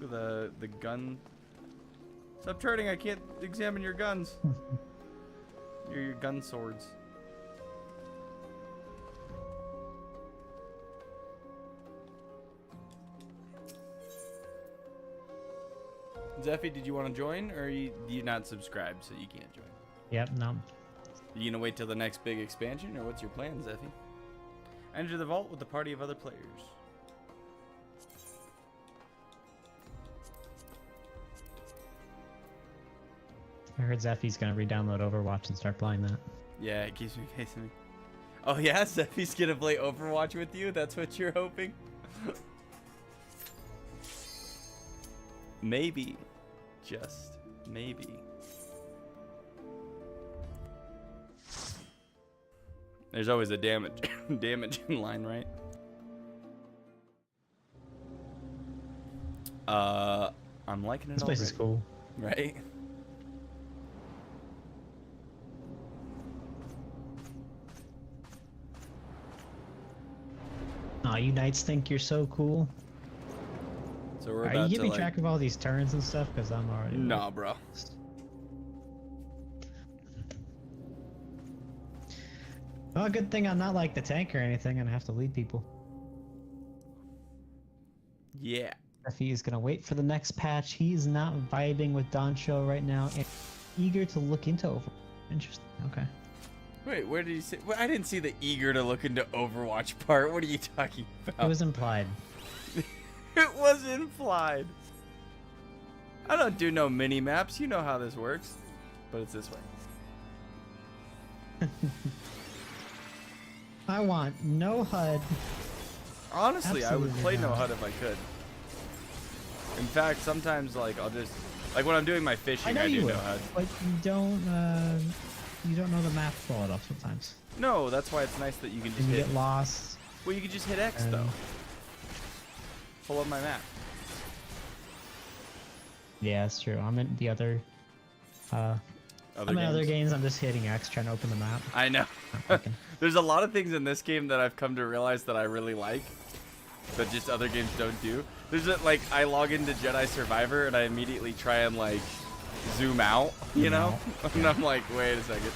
Look at the gun. Stop turning, I can't examine your guns. your gun swords. Zeffy, did you want to join, or do you not subscribe so you can't join? Yep, no. Are you gonna wait till the next big expansion, or what's your plan, Zeffy? Enter the vault with a party of other players. I heard Zeffy's gonna re-download Overwatch and start playing that. Yeah, it keeps me facing me. Oh yeah, Sephi's gonna play Overwatch with you? That's what you're hoping? Maybe. Just maybe. There's always a damage in line, right? I'm liking it. This place is cool. Right? Aw, you knights think you're so cool. So we're Are about you keeping to track of all these turns and stuff? Because I'm already... Nah, bro. Well, good thing I'm not like the tank or anything and I have to lead people. Yeah. If he is gonna wait for the next patch, he's not vibing with Doncho right now and eager to look into Overwatch. Interesting. Okay. Wait, where did you say? Well, I didn't see the eager to look into Overwatch part. What are you talking about? It was implied. It was implied. I don't do no mini maps. You know how this works, but it's this way. I want no HUD. Honestly, I would Absolutely play no not. HUD if I could. In fact, sometimes like I'll just like when I'm doing my fishing, I do no HUD. But you don't know the map well enough sometimes. No, that's why it's nice that you can just And you hit. get lost. Well, you can just hit X though. Pull up my map. Yeah, that's true. I'm in the other. I'm in other games. I'm just hitting X, trying to open the map. I know. There's a lot of things in this game that I've come to realize that I really like, that just other games don't do. There's like I log into Jedi Survivor and I immediately try and like zoom out, you know, and I'm like, wait a second.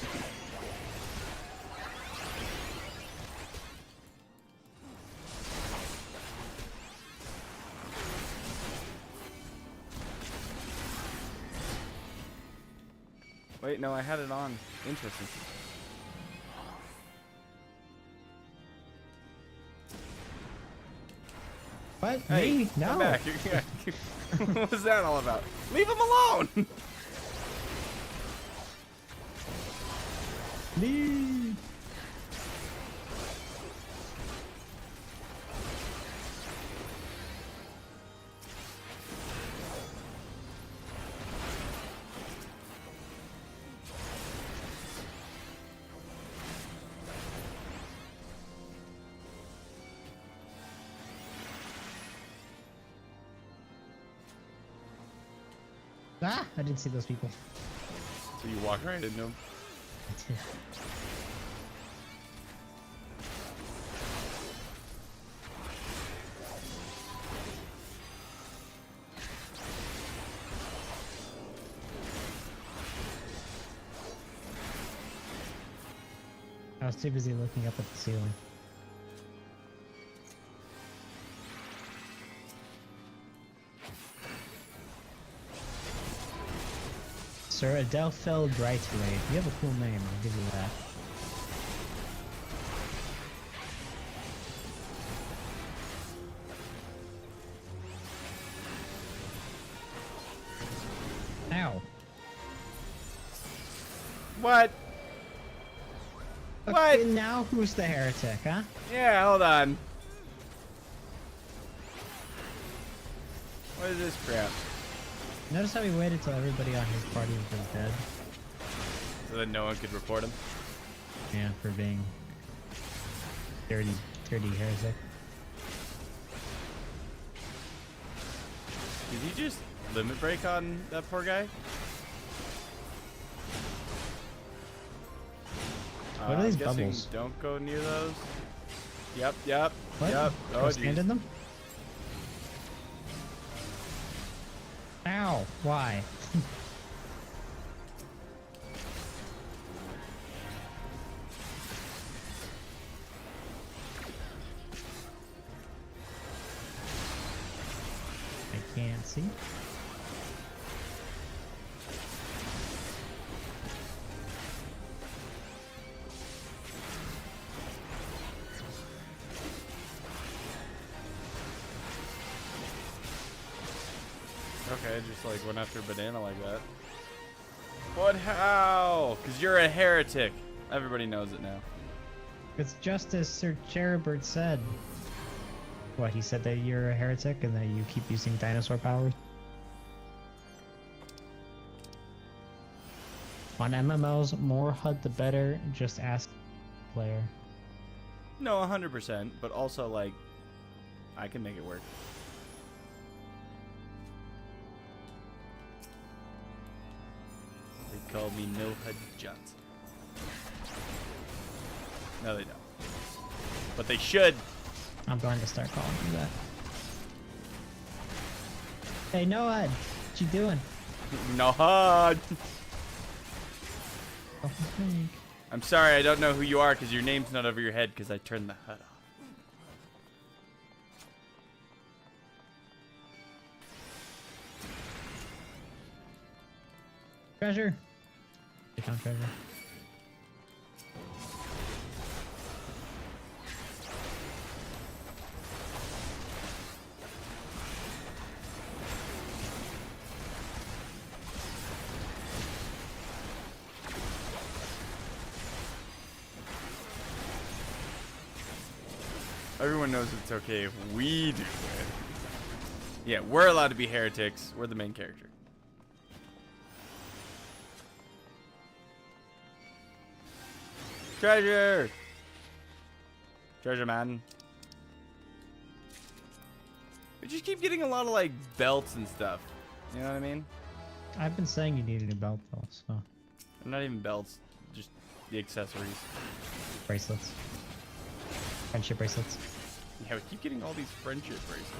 Wait, no, I had it on. Interesting. What? Hey, Me? No. come back. What was that all about? Leave him alone! Leave. Ah, I didn't see those people. So you walk right into him. I was too busy looking up at the ceiling. Sir Adelfeld Brightblade. You have a cool name, I'll give you that. Ow. What? What? Okay, now who's the heretic, huh? Yeah, hold on. What is this crap? Notice how he waited till everybody on his party was dead. So that no one could report him? Yeah, for being dirty heretic. Did you just limit break on that poor guy? What are these I'm guessing bubbles? Don't go near those. Yep, yep, What? yep. Go Oh, stand in them? Ow! Why? I can't see. Okay, just like went after banana like that. What? How? Because you're a heretic. Everybody knows it now. It's just as Sir Cherubert said. What, he said that you're a heretic and that you keep using dinosaur powers? On MMOs, more HUD the better, just ask the player. No, 100%, but also, like, I can make it work. They call me No HUD Johnson. No, they don't. But they should. I'm going to start calling you that. Hey, No HUD, what you doing? No HUD. Oh, I'm sorry, I don't know who you are because your name's not over your head because I turned the HUD off. Treasure. I found treasure. Everyone knows it's okay if we do it. Yeah, we're allowed to be heretics. We're the main character. Treasure! Treasure man. We just keep getting a lot of, like, belts and stuff. You know what I mean? I've been saying you need a new belt though, so. Not even belts, just the accessories. Bracelets. Friendship bracelets. Yeah, we keep getting all these friendship bracelets.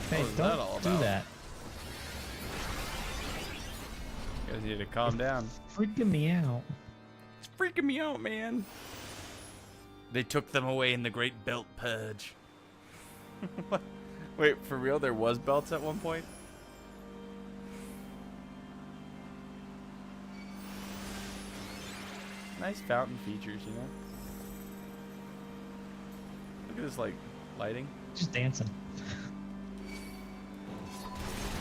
Hey, don't do that. You guys need to calm down. Freaking me out. It's freaking me out, man. They took them away in the Great Belt Purge. What? Wait, for real? There was belts at one point? Nice fountain features, you know? Look at this, like, lighting. Just dancing.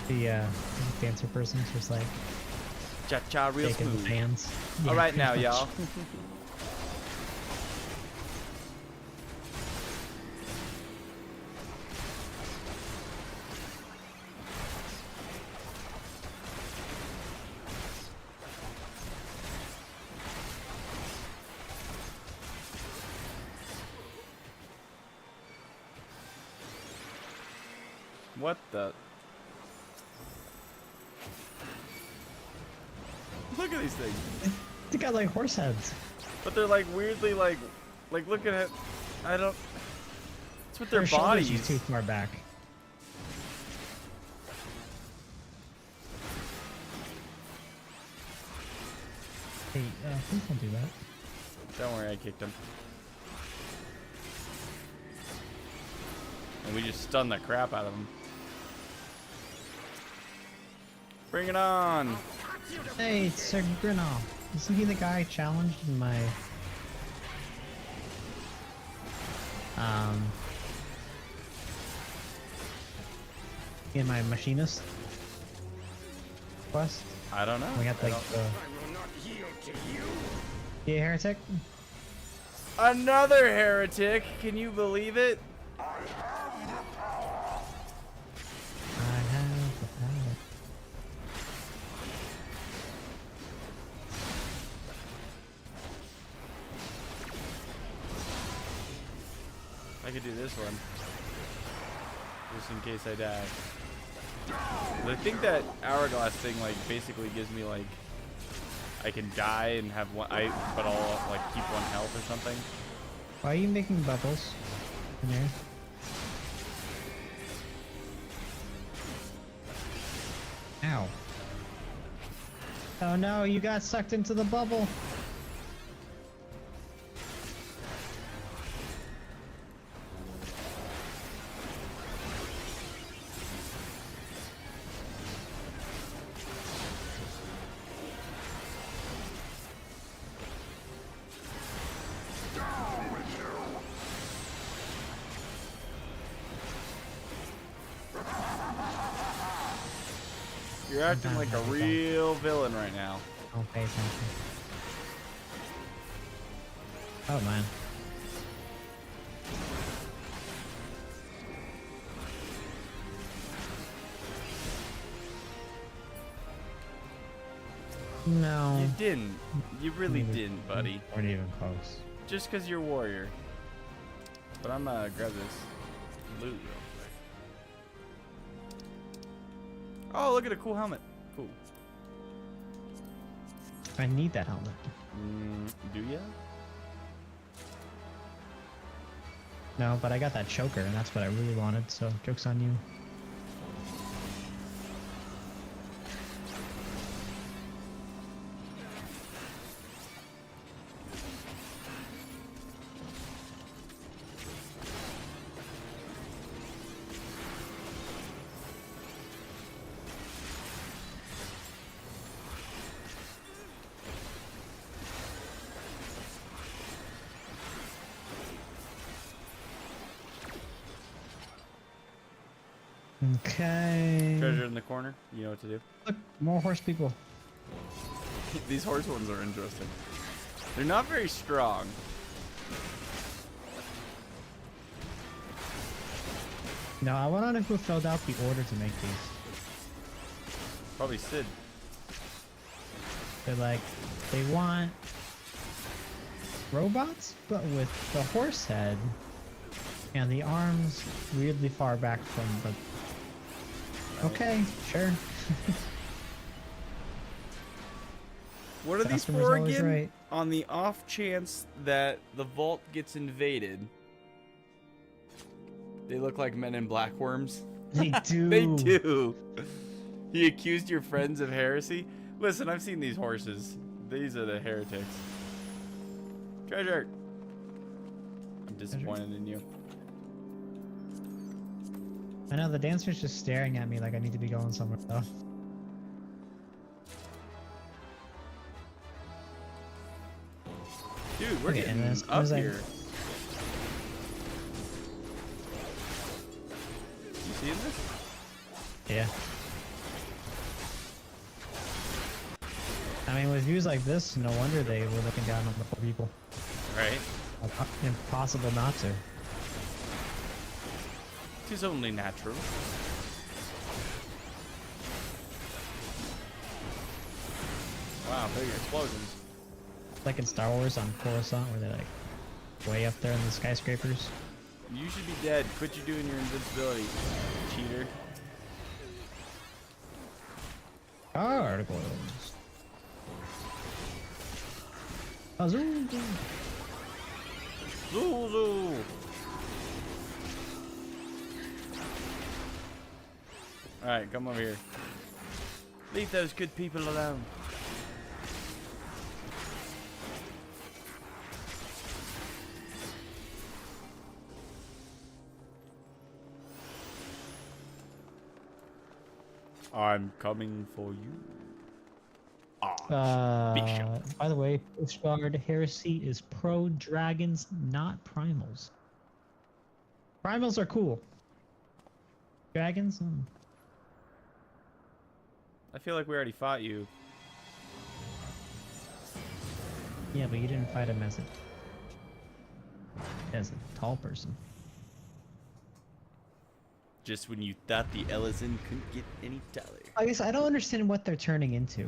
The dancer person's just like cha-cha real shaking smooth. the hands. Yeah, All right now, pretty much. y'all. What the? Look at these things. They got like horse heads. But they're like weirdly like look at it. I don't. It's with their shoulders bodies. are too far back. Hey, please don't do that. Don't worry, I kicked him. And we just stunned the crap out of him. Bring it on! Hey, it's Sir Grinall. Isn't he the guy challenged in my machinist quest? I don't know. We got like the yeah, heretic. Another heretic! Can you believe it? I have the power. I could do this one. Just in case I die. I think that hourglass thing like basically gives me like I can die and have one but I'll like keep one health or something. Why are you making bubbles in there? Ow. Oh no, you got sucked into the bubble. You're acting like a real villain right now. Don't pay attention. Oh man. No. You didn't. You really didn't, buddy. Weren't even close. Just because you're warrior. But I'm gonna grab this loot real quick. Oh, look at a cool helmet. Cool. I need that helmet. Do ya? No, but I got that choker, and that's what I really wanted, so joke's on you. Okay. Treasure in the corner. You know what to do. Look, more horse people. These horse ones are interesting. They're not very strong. No, I want to know who filled out the order to make these. Probably Sid. They're like, they want robots, but with the horse head and the arms weirdly far back from the... Okay, sure. What are these Customer's for always again? right. On the off chance that the vault gets invaded. They look like Men in Black worms. They do. They do. He accused your friends of heresy. Listen, I've seen these horses. These are the heretics. Treasure. I'm disappointed in you. I know, the dancer's just staring at me like I need to be going somewhere though. Dude, we're Okay, getting and as soon up as I- here. You seeing this? Yeah. I mean, with views like this, no wonder they were looking down on the poor people. Right. Impossible not to. Tis only natural. Wow, big explosions. Like in Star Wars on Coruscant, where they're like way up there in the skyscrapers. You should be dead. Quit you doing your invincibility, cheater. Articles. Azul. Zuzu. Alright, come over here. Leave those good people alone. I'm coming for you. By the way, Postguard Heresy is pro dragons, not primals. Primals are cool. Dragons? I feel like we already fought you. Yeah, but you didn't fight him as a tall person. Just when you thought the Ellison couldn't get any taller. I guess I don't understand what they're turning into.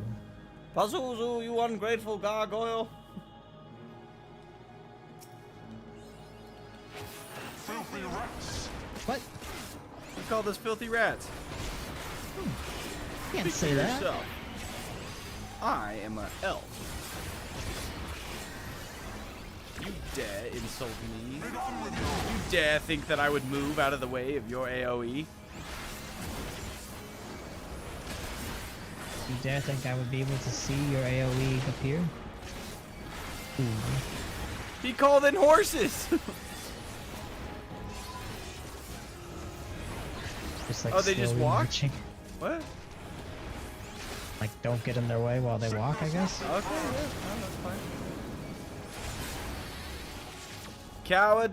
Pazuzu, you ungrateful gargoyle. Filthy rats. What? You call this filthy rats? Can't Speak say for that. yourself. I am an elf. You dare insult me? You dare think that I would move out of the way of your AoE? You dare think I would be able to see your AoE appear? Ooh. He called in horses! Just like Oh, they just slowly walk? marching. What? Like, don't get in their way while they walk, I guess? Okay, yeah, no, that's fine. Coward!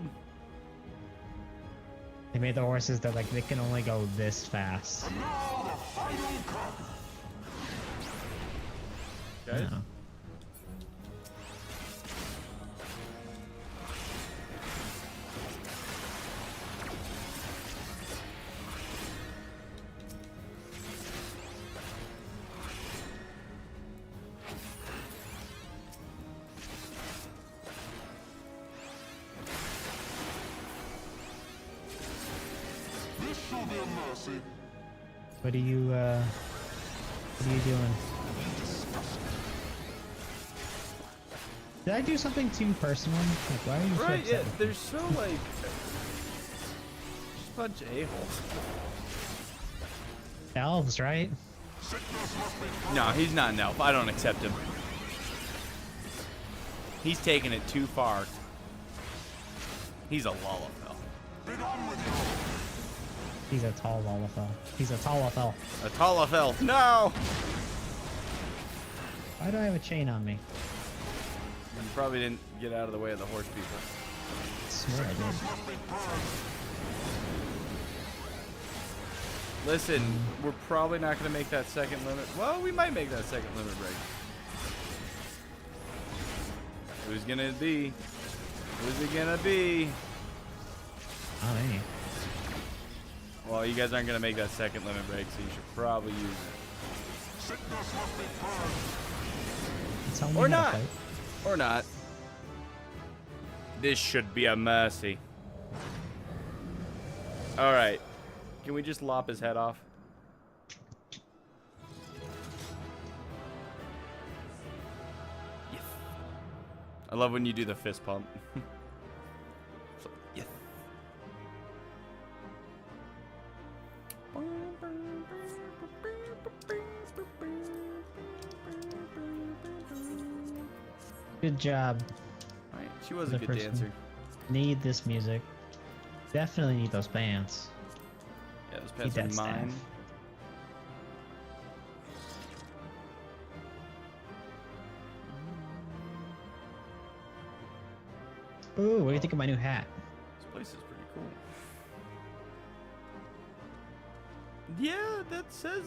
They made the horses that, like, they can only go this fast. guys. Oh. What are you doing? Did I do something too personal? Like, why are you so Right? upset Yeah, with they're so like just a bunch of a-holes. elves, right? No, he's not an elf. I don't accept him. He's taking it too far. He's a Lalafell. He's a tall Lalafell. He's a Talafell. A Talafell. No! Why do I have a chain on me? You probably didn't get out of the way of the horse people. I swear I did. Listen, we're probably not going to make that second limit. Well, we might make that second limit break. Who's going to be? Who's it going to be? Oh, hey. Well, you guys aren't going to make that second limit break, so you should probably use it. Tell me Or how to not. fight. Or not. This should be a mercy. Alright. Can we just lop his head off? Yes. I love when you do the fist pump. So, yes. Good job. Alright, she was a The good person. dancer. Need this music. Definitely need those pants. Yeah, those Need pants that are mine. staff. Ooh, what do you think of my new hat? This place is pretty cool. Yeah, that says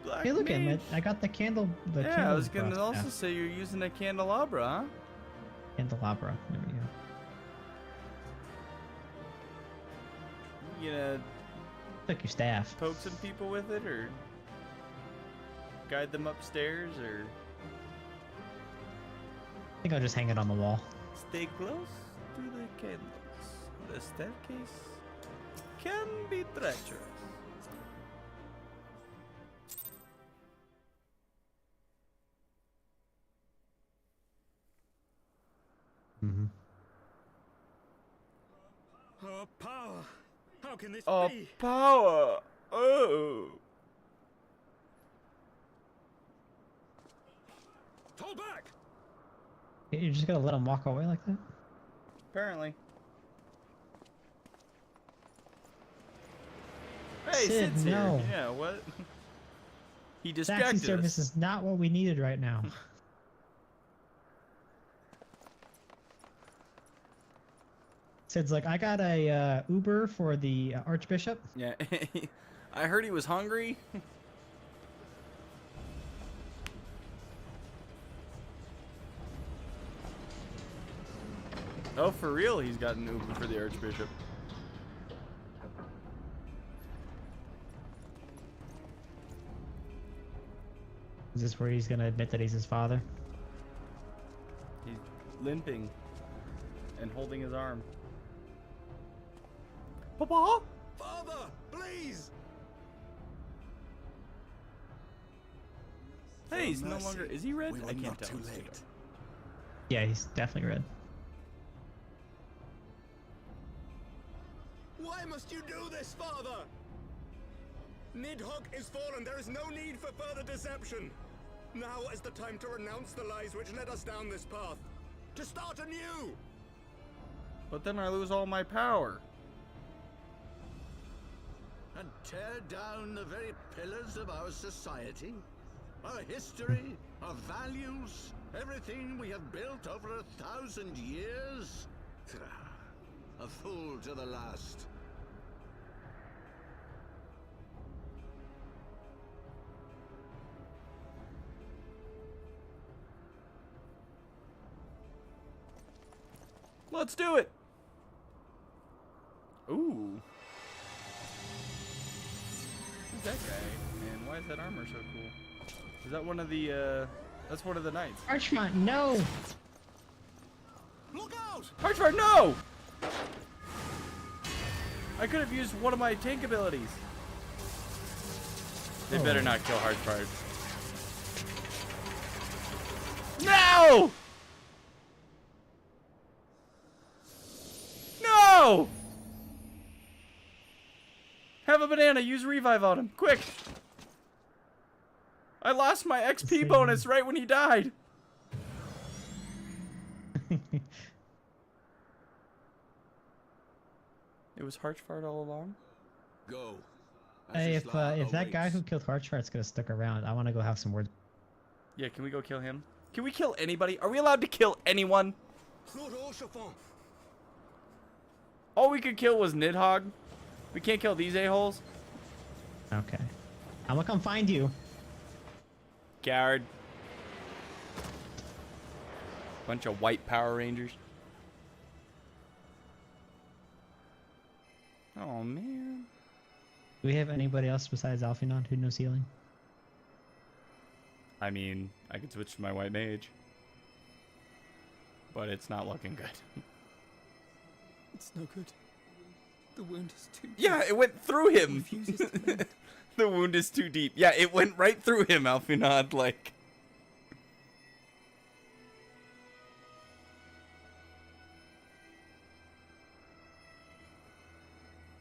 Black Hey, look at Mage. me. I got the candle. The Yeah, I candle was gonna cross also staff. say you're using a candelabra, huh? Candelabra. There we go. You gonna Took your staff. poke some people with it, or guide them upstairs, or I think I'll just hang it on the wall. stay close to the candles? The staircase can be treacherous. Mm-hmm. Oh, power! How can this Oh, be? power! Oh! Fall back! You're just gonna let him walk away like that? Apparently. Hey, Sid, Sid's here. no. Yeah, what? He Taxi distracted service us. is not what we needed right now. Sid's like, I got a Uber for the Archbishop. Yeah, I heard he was hungry. Oh, for real? He's got an Uber for the Archbishop. Is this where he's gonna admit that he's his father? He's limping and holding his arm. Papa? Father, please! Hey, he's no mercy, longer. Is he red? we were I can't not tell. too It's late. dark. Yeah, he's definitely red. Why must you do this, Father? Nidhogg is fallen. There is no need for further deception. Now is the time to renounce the lies which led us down this path. To start anew! But then I lose all my power. And tear down the very pillars of our society? Our history, our values, everything we have built over 1,000 years? A fool to the last. Let's do it. Ooh. Who's that guy? And why is that armor so cool? Is that one of the, that's one of the knights. Archmont, no! Look out! Harchford, no! I could have used one of my tank abilities. They better not kill Harchford. No! No! Have a banana. Use revive on him. Quick. I lost my XP bonus right when he died. It was Harchford all along? Go. Hey, if that guy who killed Harchford's gonna stick around, I want to go have some words. Yeah, can we go kill him? Can we kill anybody? Are we allowed to kill anyone? All we could kill was Nidhogg. We can't kill these a-holes? Okay. I'm gonna come find you. Coward. Bunch of white Power Rangers. Oh, man. Do we have anybody else besides Alphinaud who knows healing? I mean, I could switch to my white mage. But it's not looking good. It's no good. The wound is too deep. Yeah, it went through him. The wound is too deep. Yeah, it went right through him, Alphinaud, like.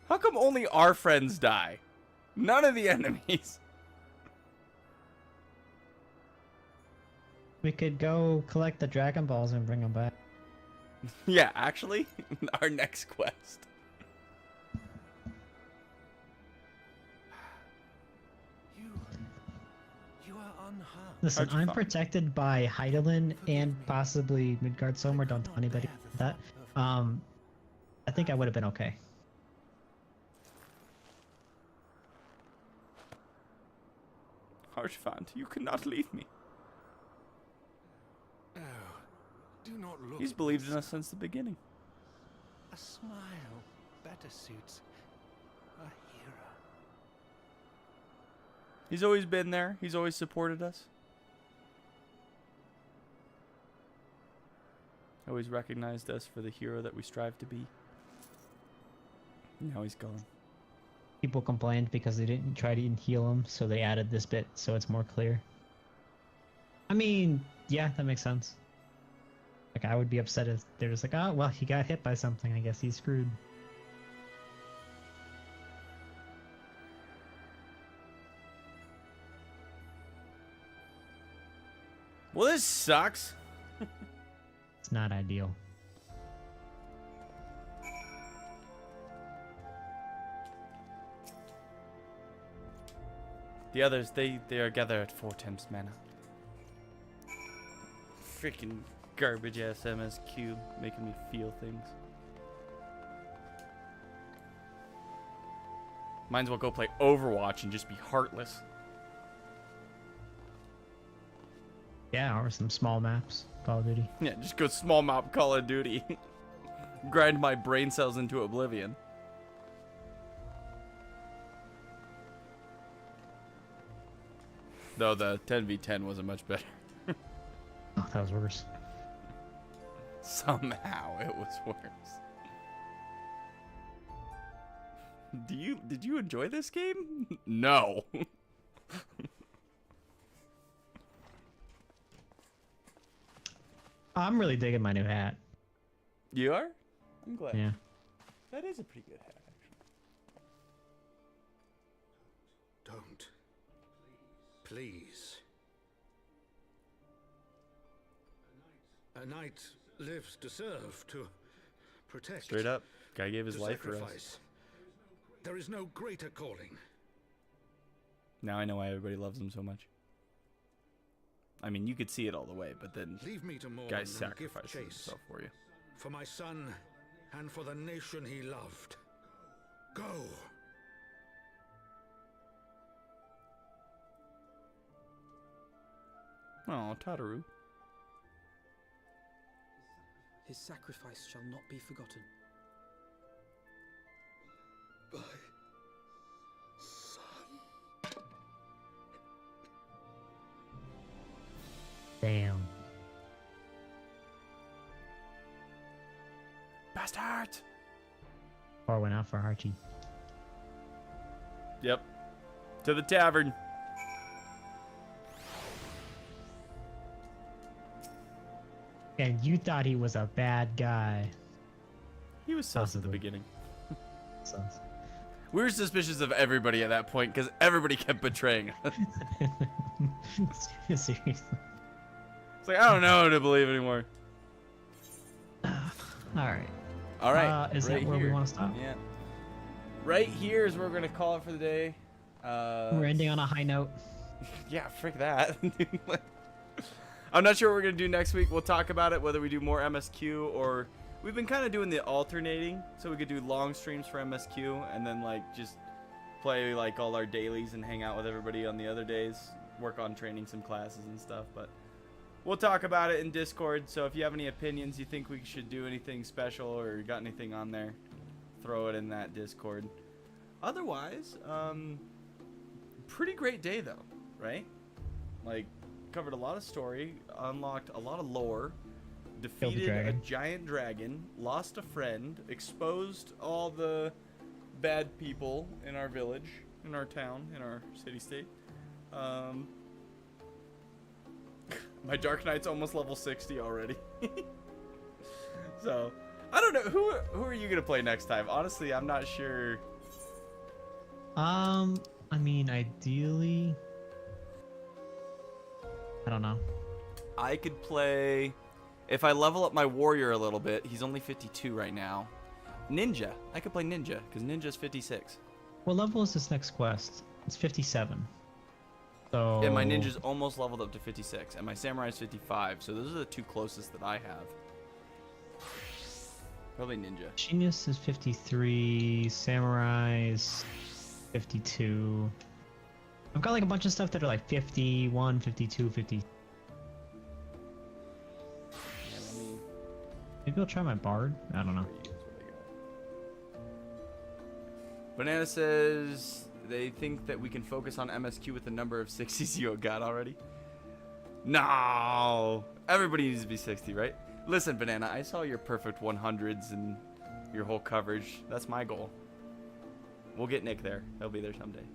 How come only our friends die? None of the enemies. We could go collect the Dragon Balls and bring them back. Yeah, actually, our next quest. You are unharmed. Listen, I'm protected by Heidelin and possibly Midgard somewhere. Don't tell anybody that. I think I would have been okay. Harshfant, you cannot leave me. Oh, do not look. He's believed in us since the beginning. A smile better suits a hero. He's always been there. He's always supported us. Always recognized us for the hero that we strive to be. Now he's gone. People complained because they didn't try to heal him, so they added this bit so it's more clear. I mean, yeah, that makes sense. Like, I would be upset if they're just like, oh, well, he got hit by something. I guess he's screwed. Well, this sucks. It's not ideal. The others, they are gathered at Four Thames Manor. Freaking garbage ass MSQ making me feel things. Might as well go play Overwatch and just be heartless. Yeah, or some small maps. Call of Duty. Yeah, just go small map Call of Duty. Grind my brain cells into oblivion. Though the 10v10 wasn't much better. Oh, that was worse. Somehow it was worse. Did you enjoy this game? No. I'm really digging my new hat. You are? I'm glad. Yeah. That is a pretty good hat, actually. Don't. Please. A knight lives to serve, to protect. Straight up. Guy gave his to life for us. sacrifice. There is no greater calling. Now I know why everybody loves him so much. I mean, you could see it all the way, but then Leave me to mourn guy and give sacrifices chase himself for you. For my son and for the nation he loved. Go. Oh, Tataru. His sacrifice shall not be forgotten. My son. Damn. Bastard! Or went out for Archie. Yep. To the tavern. And you thought he was a bad guy. He was sus at the beginning. Sus. We were suspicious of everybody at that point because everybody kept betraying us. Seriously. It's like, I don't know who to believe anymore. Alright. Alright. Is that where we want to stop? Yeah. Right here is where we're going to call it for the day. We're ending on a high note. Yeah, frick that. I'm not sure what we're going to do next week. We'll talk about it, whether we do more MSQ or... We've been kind of doing the alternating, so we could do long streams for MSQ and then like just play like all our dailies and hang out with everybody on the other days, work on training some classes and stuff. But we'll talk about it in Discord, so if you have any opinions, you think we should do anything special or got anything on there, throw it in that Discord. Otherwise, pretty great day though, right? Like, covered a lot of story, unlocked a lot of lore, defeated a giant dragon, lost a friend, exposed all the bad people in our village, in our town, in our city-state. My Dark Knight's almost level 60 already. So, I don't know. Who are you going to play next time? Honestly, I'm not sure. I mean, ideally... I don't know. I could play... If I level up my warrior a little bit, he's only 52 right now. Ninja. I could play Ninja, because Ninja's 56. What level is this next quest? It's 57. So... Yeah, my Ninja's almost leveled up to 56, and my Samurai's 55, so those are the two closest that I have. Probably Ninja. Genius is 53, Samurai's 52. I've got like a bunch of stuff that are like 51, 52, 50. Maybe I'll try my Bard? I don't know. Banana says they think that we can focus on MSQ with the number of 60s you got already. No! Everybody needs to be 60, right? Listen, Banana, I saw your perfect 100s and your whole coverage. That's my goal. We'll get Nick there. He'll be there someday.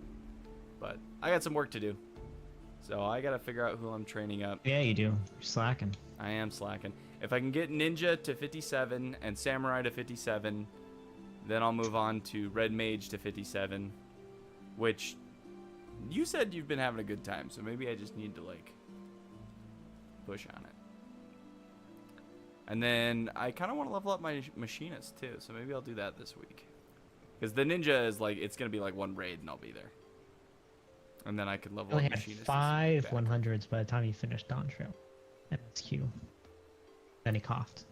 But I got some work to do. So I got to figure out who I'm training up. Yeah, you do. You're slacking. I am slacking. If I can get Ninja to 57 and Samurai to 57, then I'll move on to Red Mage to 57, which you said you've been having a good time, so maybe I just need to like push on it. And then I kind of want to level up my Machinist too, so maybe I'll do that this week. Because the Ninja is like, it's going to be like one raid and I'll be there. And then I can level up Machinist. I only had 5 100s by the time he finished Dawn Trail. MSQ. Then he coughed.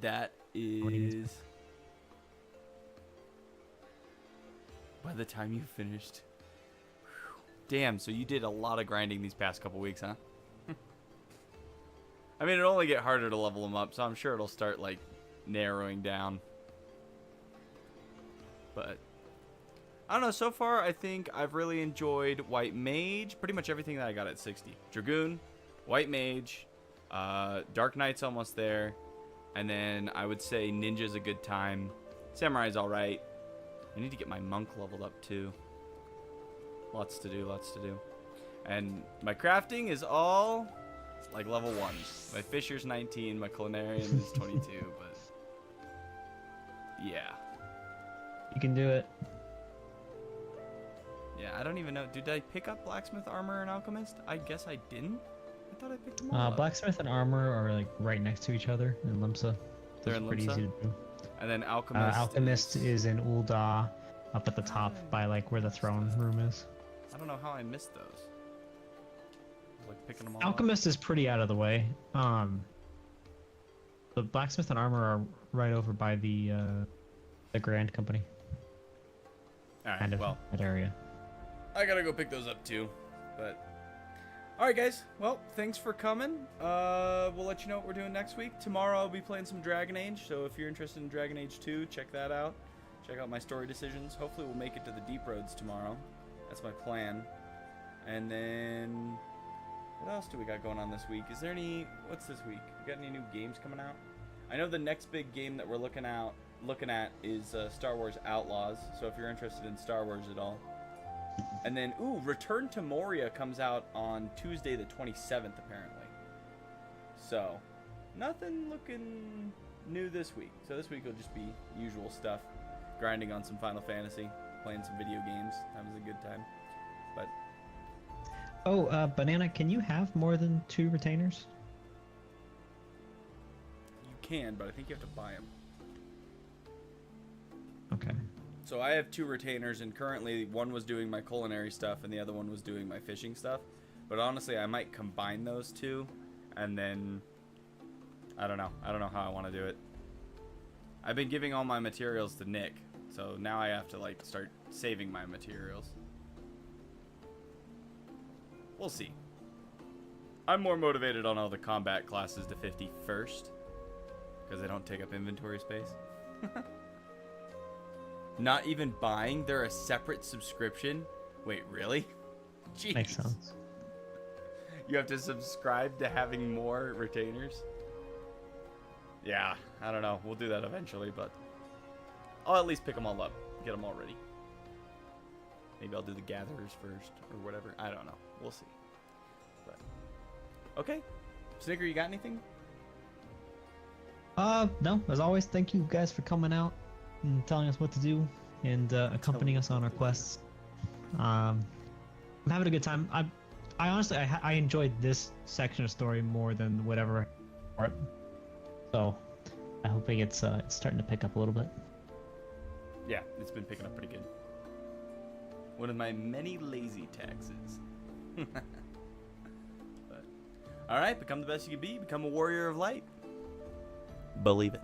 That is... By the time you finished. Damn, so you did a lot of grinding these past couple weeks, huh? I mean, it'll only get harder to level them up, so I'm sure it'll start, like, narrowing down. But... I don't know, so far I think I've really enjoyed White Mage. Pretty much everything that I got at 60. Dragoon, White Mage, Dark Knight's almost there. And then I would say Ninja's a good time. Samurai's alright. I need to get my Monk leveled up too. Lots to do, lots to do. And my crafting is all like level 1. My Fisher's 19, my Culinarian is 22, but yeah. You can do it. Yeah, I don't even know. Did I pick up Blacksmith Armor and Alchemist? I guess I didn't. I thought I picked them all up. Blacksmith and Armor are like right next to each other in Limsa. They're in pretty Limsa? easy to do. And then Alchemist. Alchemist is in Ul'dah, up at the top by like where the throne room is. I don't know how I missed those. I was like picking them all Alchemist is pretty out of the way. The Blacksmith and Armor are right over by the Grand Company. Alright, Kind of well. that area. I gotta go pick those up too. But Alright guys, well, thanks for coming. We'll let you know what we're doing next week. Tomorrow I'll be playing some Dragon Age, so if you're interested in Dragon Age 2, check that out. Check out my story decisions. Hopefully we'll make it to the Deep Roads tomorrow. That's my plan. And then, what else do we got going on this week? Is there any, what's this week? We got any new games coming out? I know the next big game that we're looking at is Star Wars Outlaws, so if you're interested in Star Wars at all. And then, ooh, Return to Moria comes out on Tuesday the 27th, apparently. So, nothing looking new this week. So this week will just be usual stuff. Grinding on some Final Fantasy, playing some video games. That was a good time. But Oh, Banana, can you have more than 2 retainers? you can, but I think you have to buy them. Okay. So I have 2 retainers, and currently one was doing my culinary stuff, and the other one was doing my fishing stuff. But honestly, I might combine those 2, and then I don't know. I don't know how I want to do it. I've been giving all my materials to Nick, so now I have to like start saving my materials. We'll see. I'm more motivated on all the combat classes to 50 first, because they don't take up inventory space. Not even buying, they're a separate subscription. Wait, really? Jeez. Makes sense. You have to subscribe to having more retainers? Yeah, I don't know. We'll do that eventually, but I'll at least pick them all up, get them all ready. Maybe I'll do the gatherers first or whatever. I don't know. We'll see. But okay. Snicker, you got anything? No. As always, thank you guys for coming out and telling us what to do and accompanying us on our quests. I'm having a good time. I honestly I enjoyed this section of story more than whatever part. So I hope it's starting to pick up a little bit. Yeah, it's been picking up pretty good. One of my many lazy taxes. But, all right, become the best you can be. Become a warrior of light. Believe it.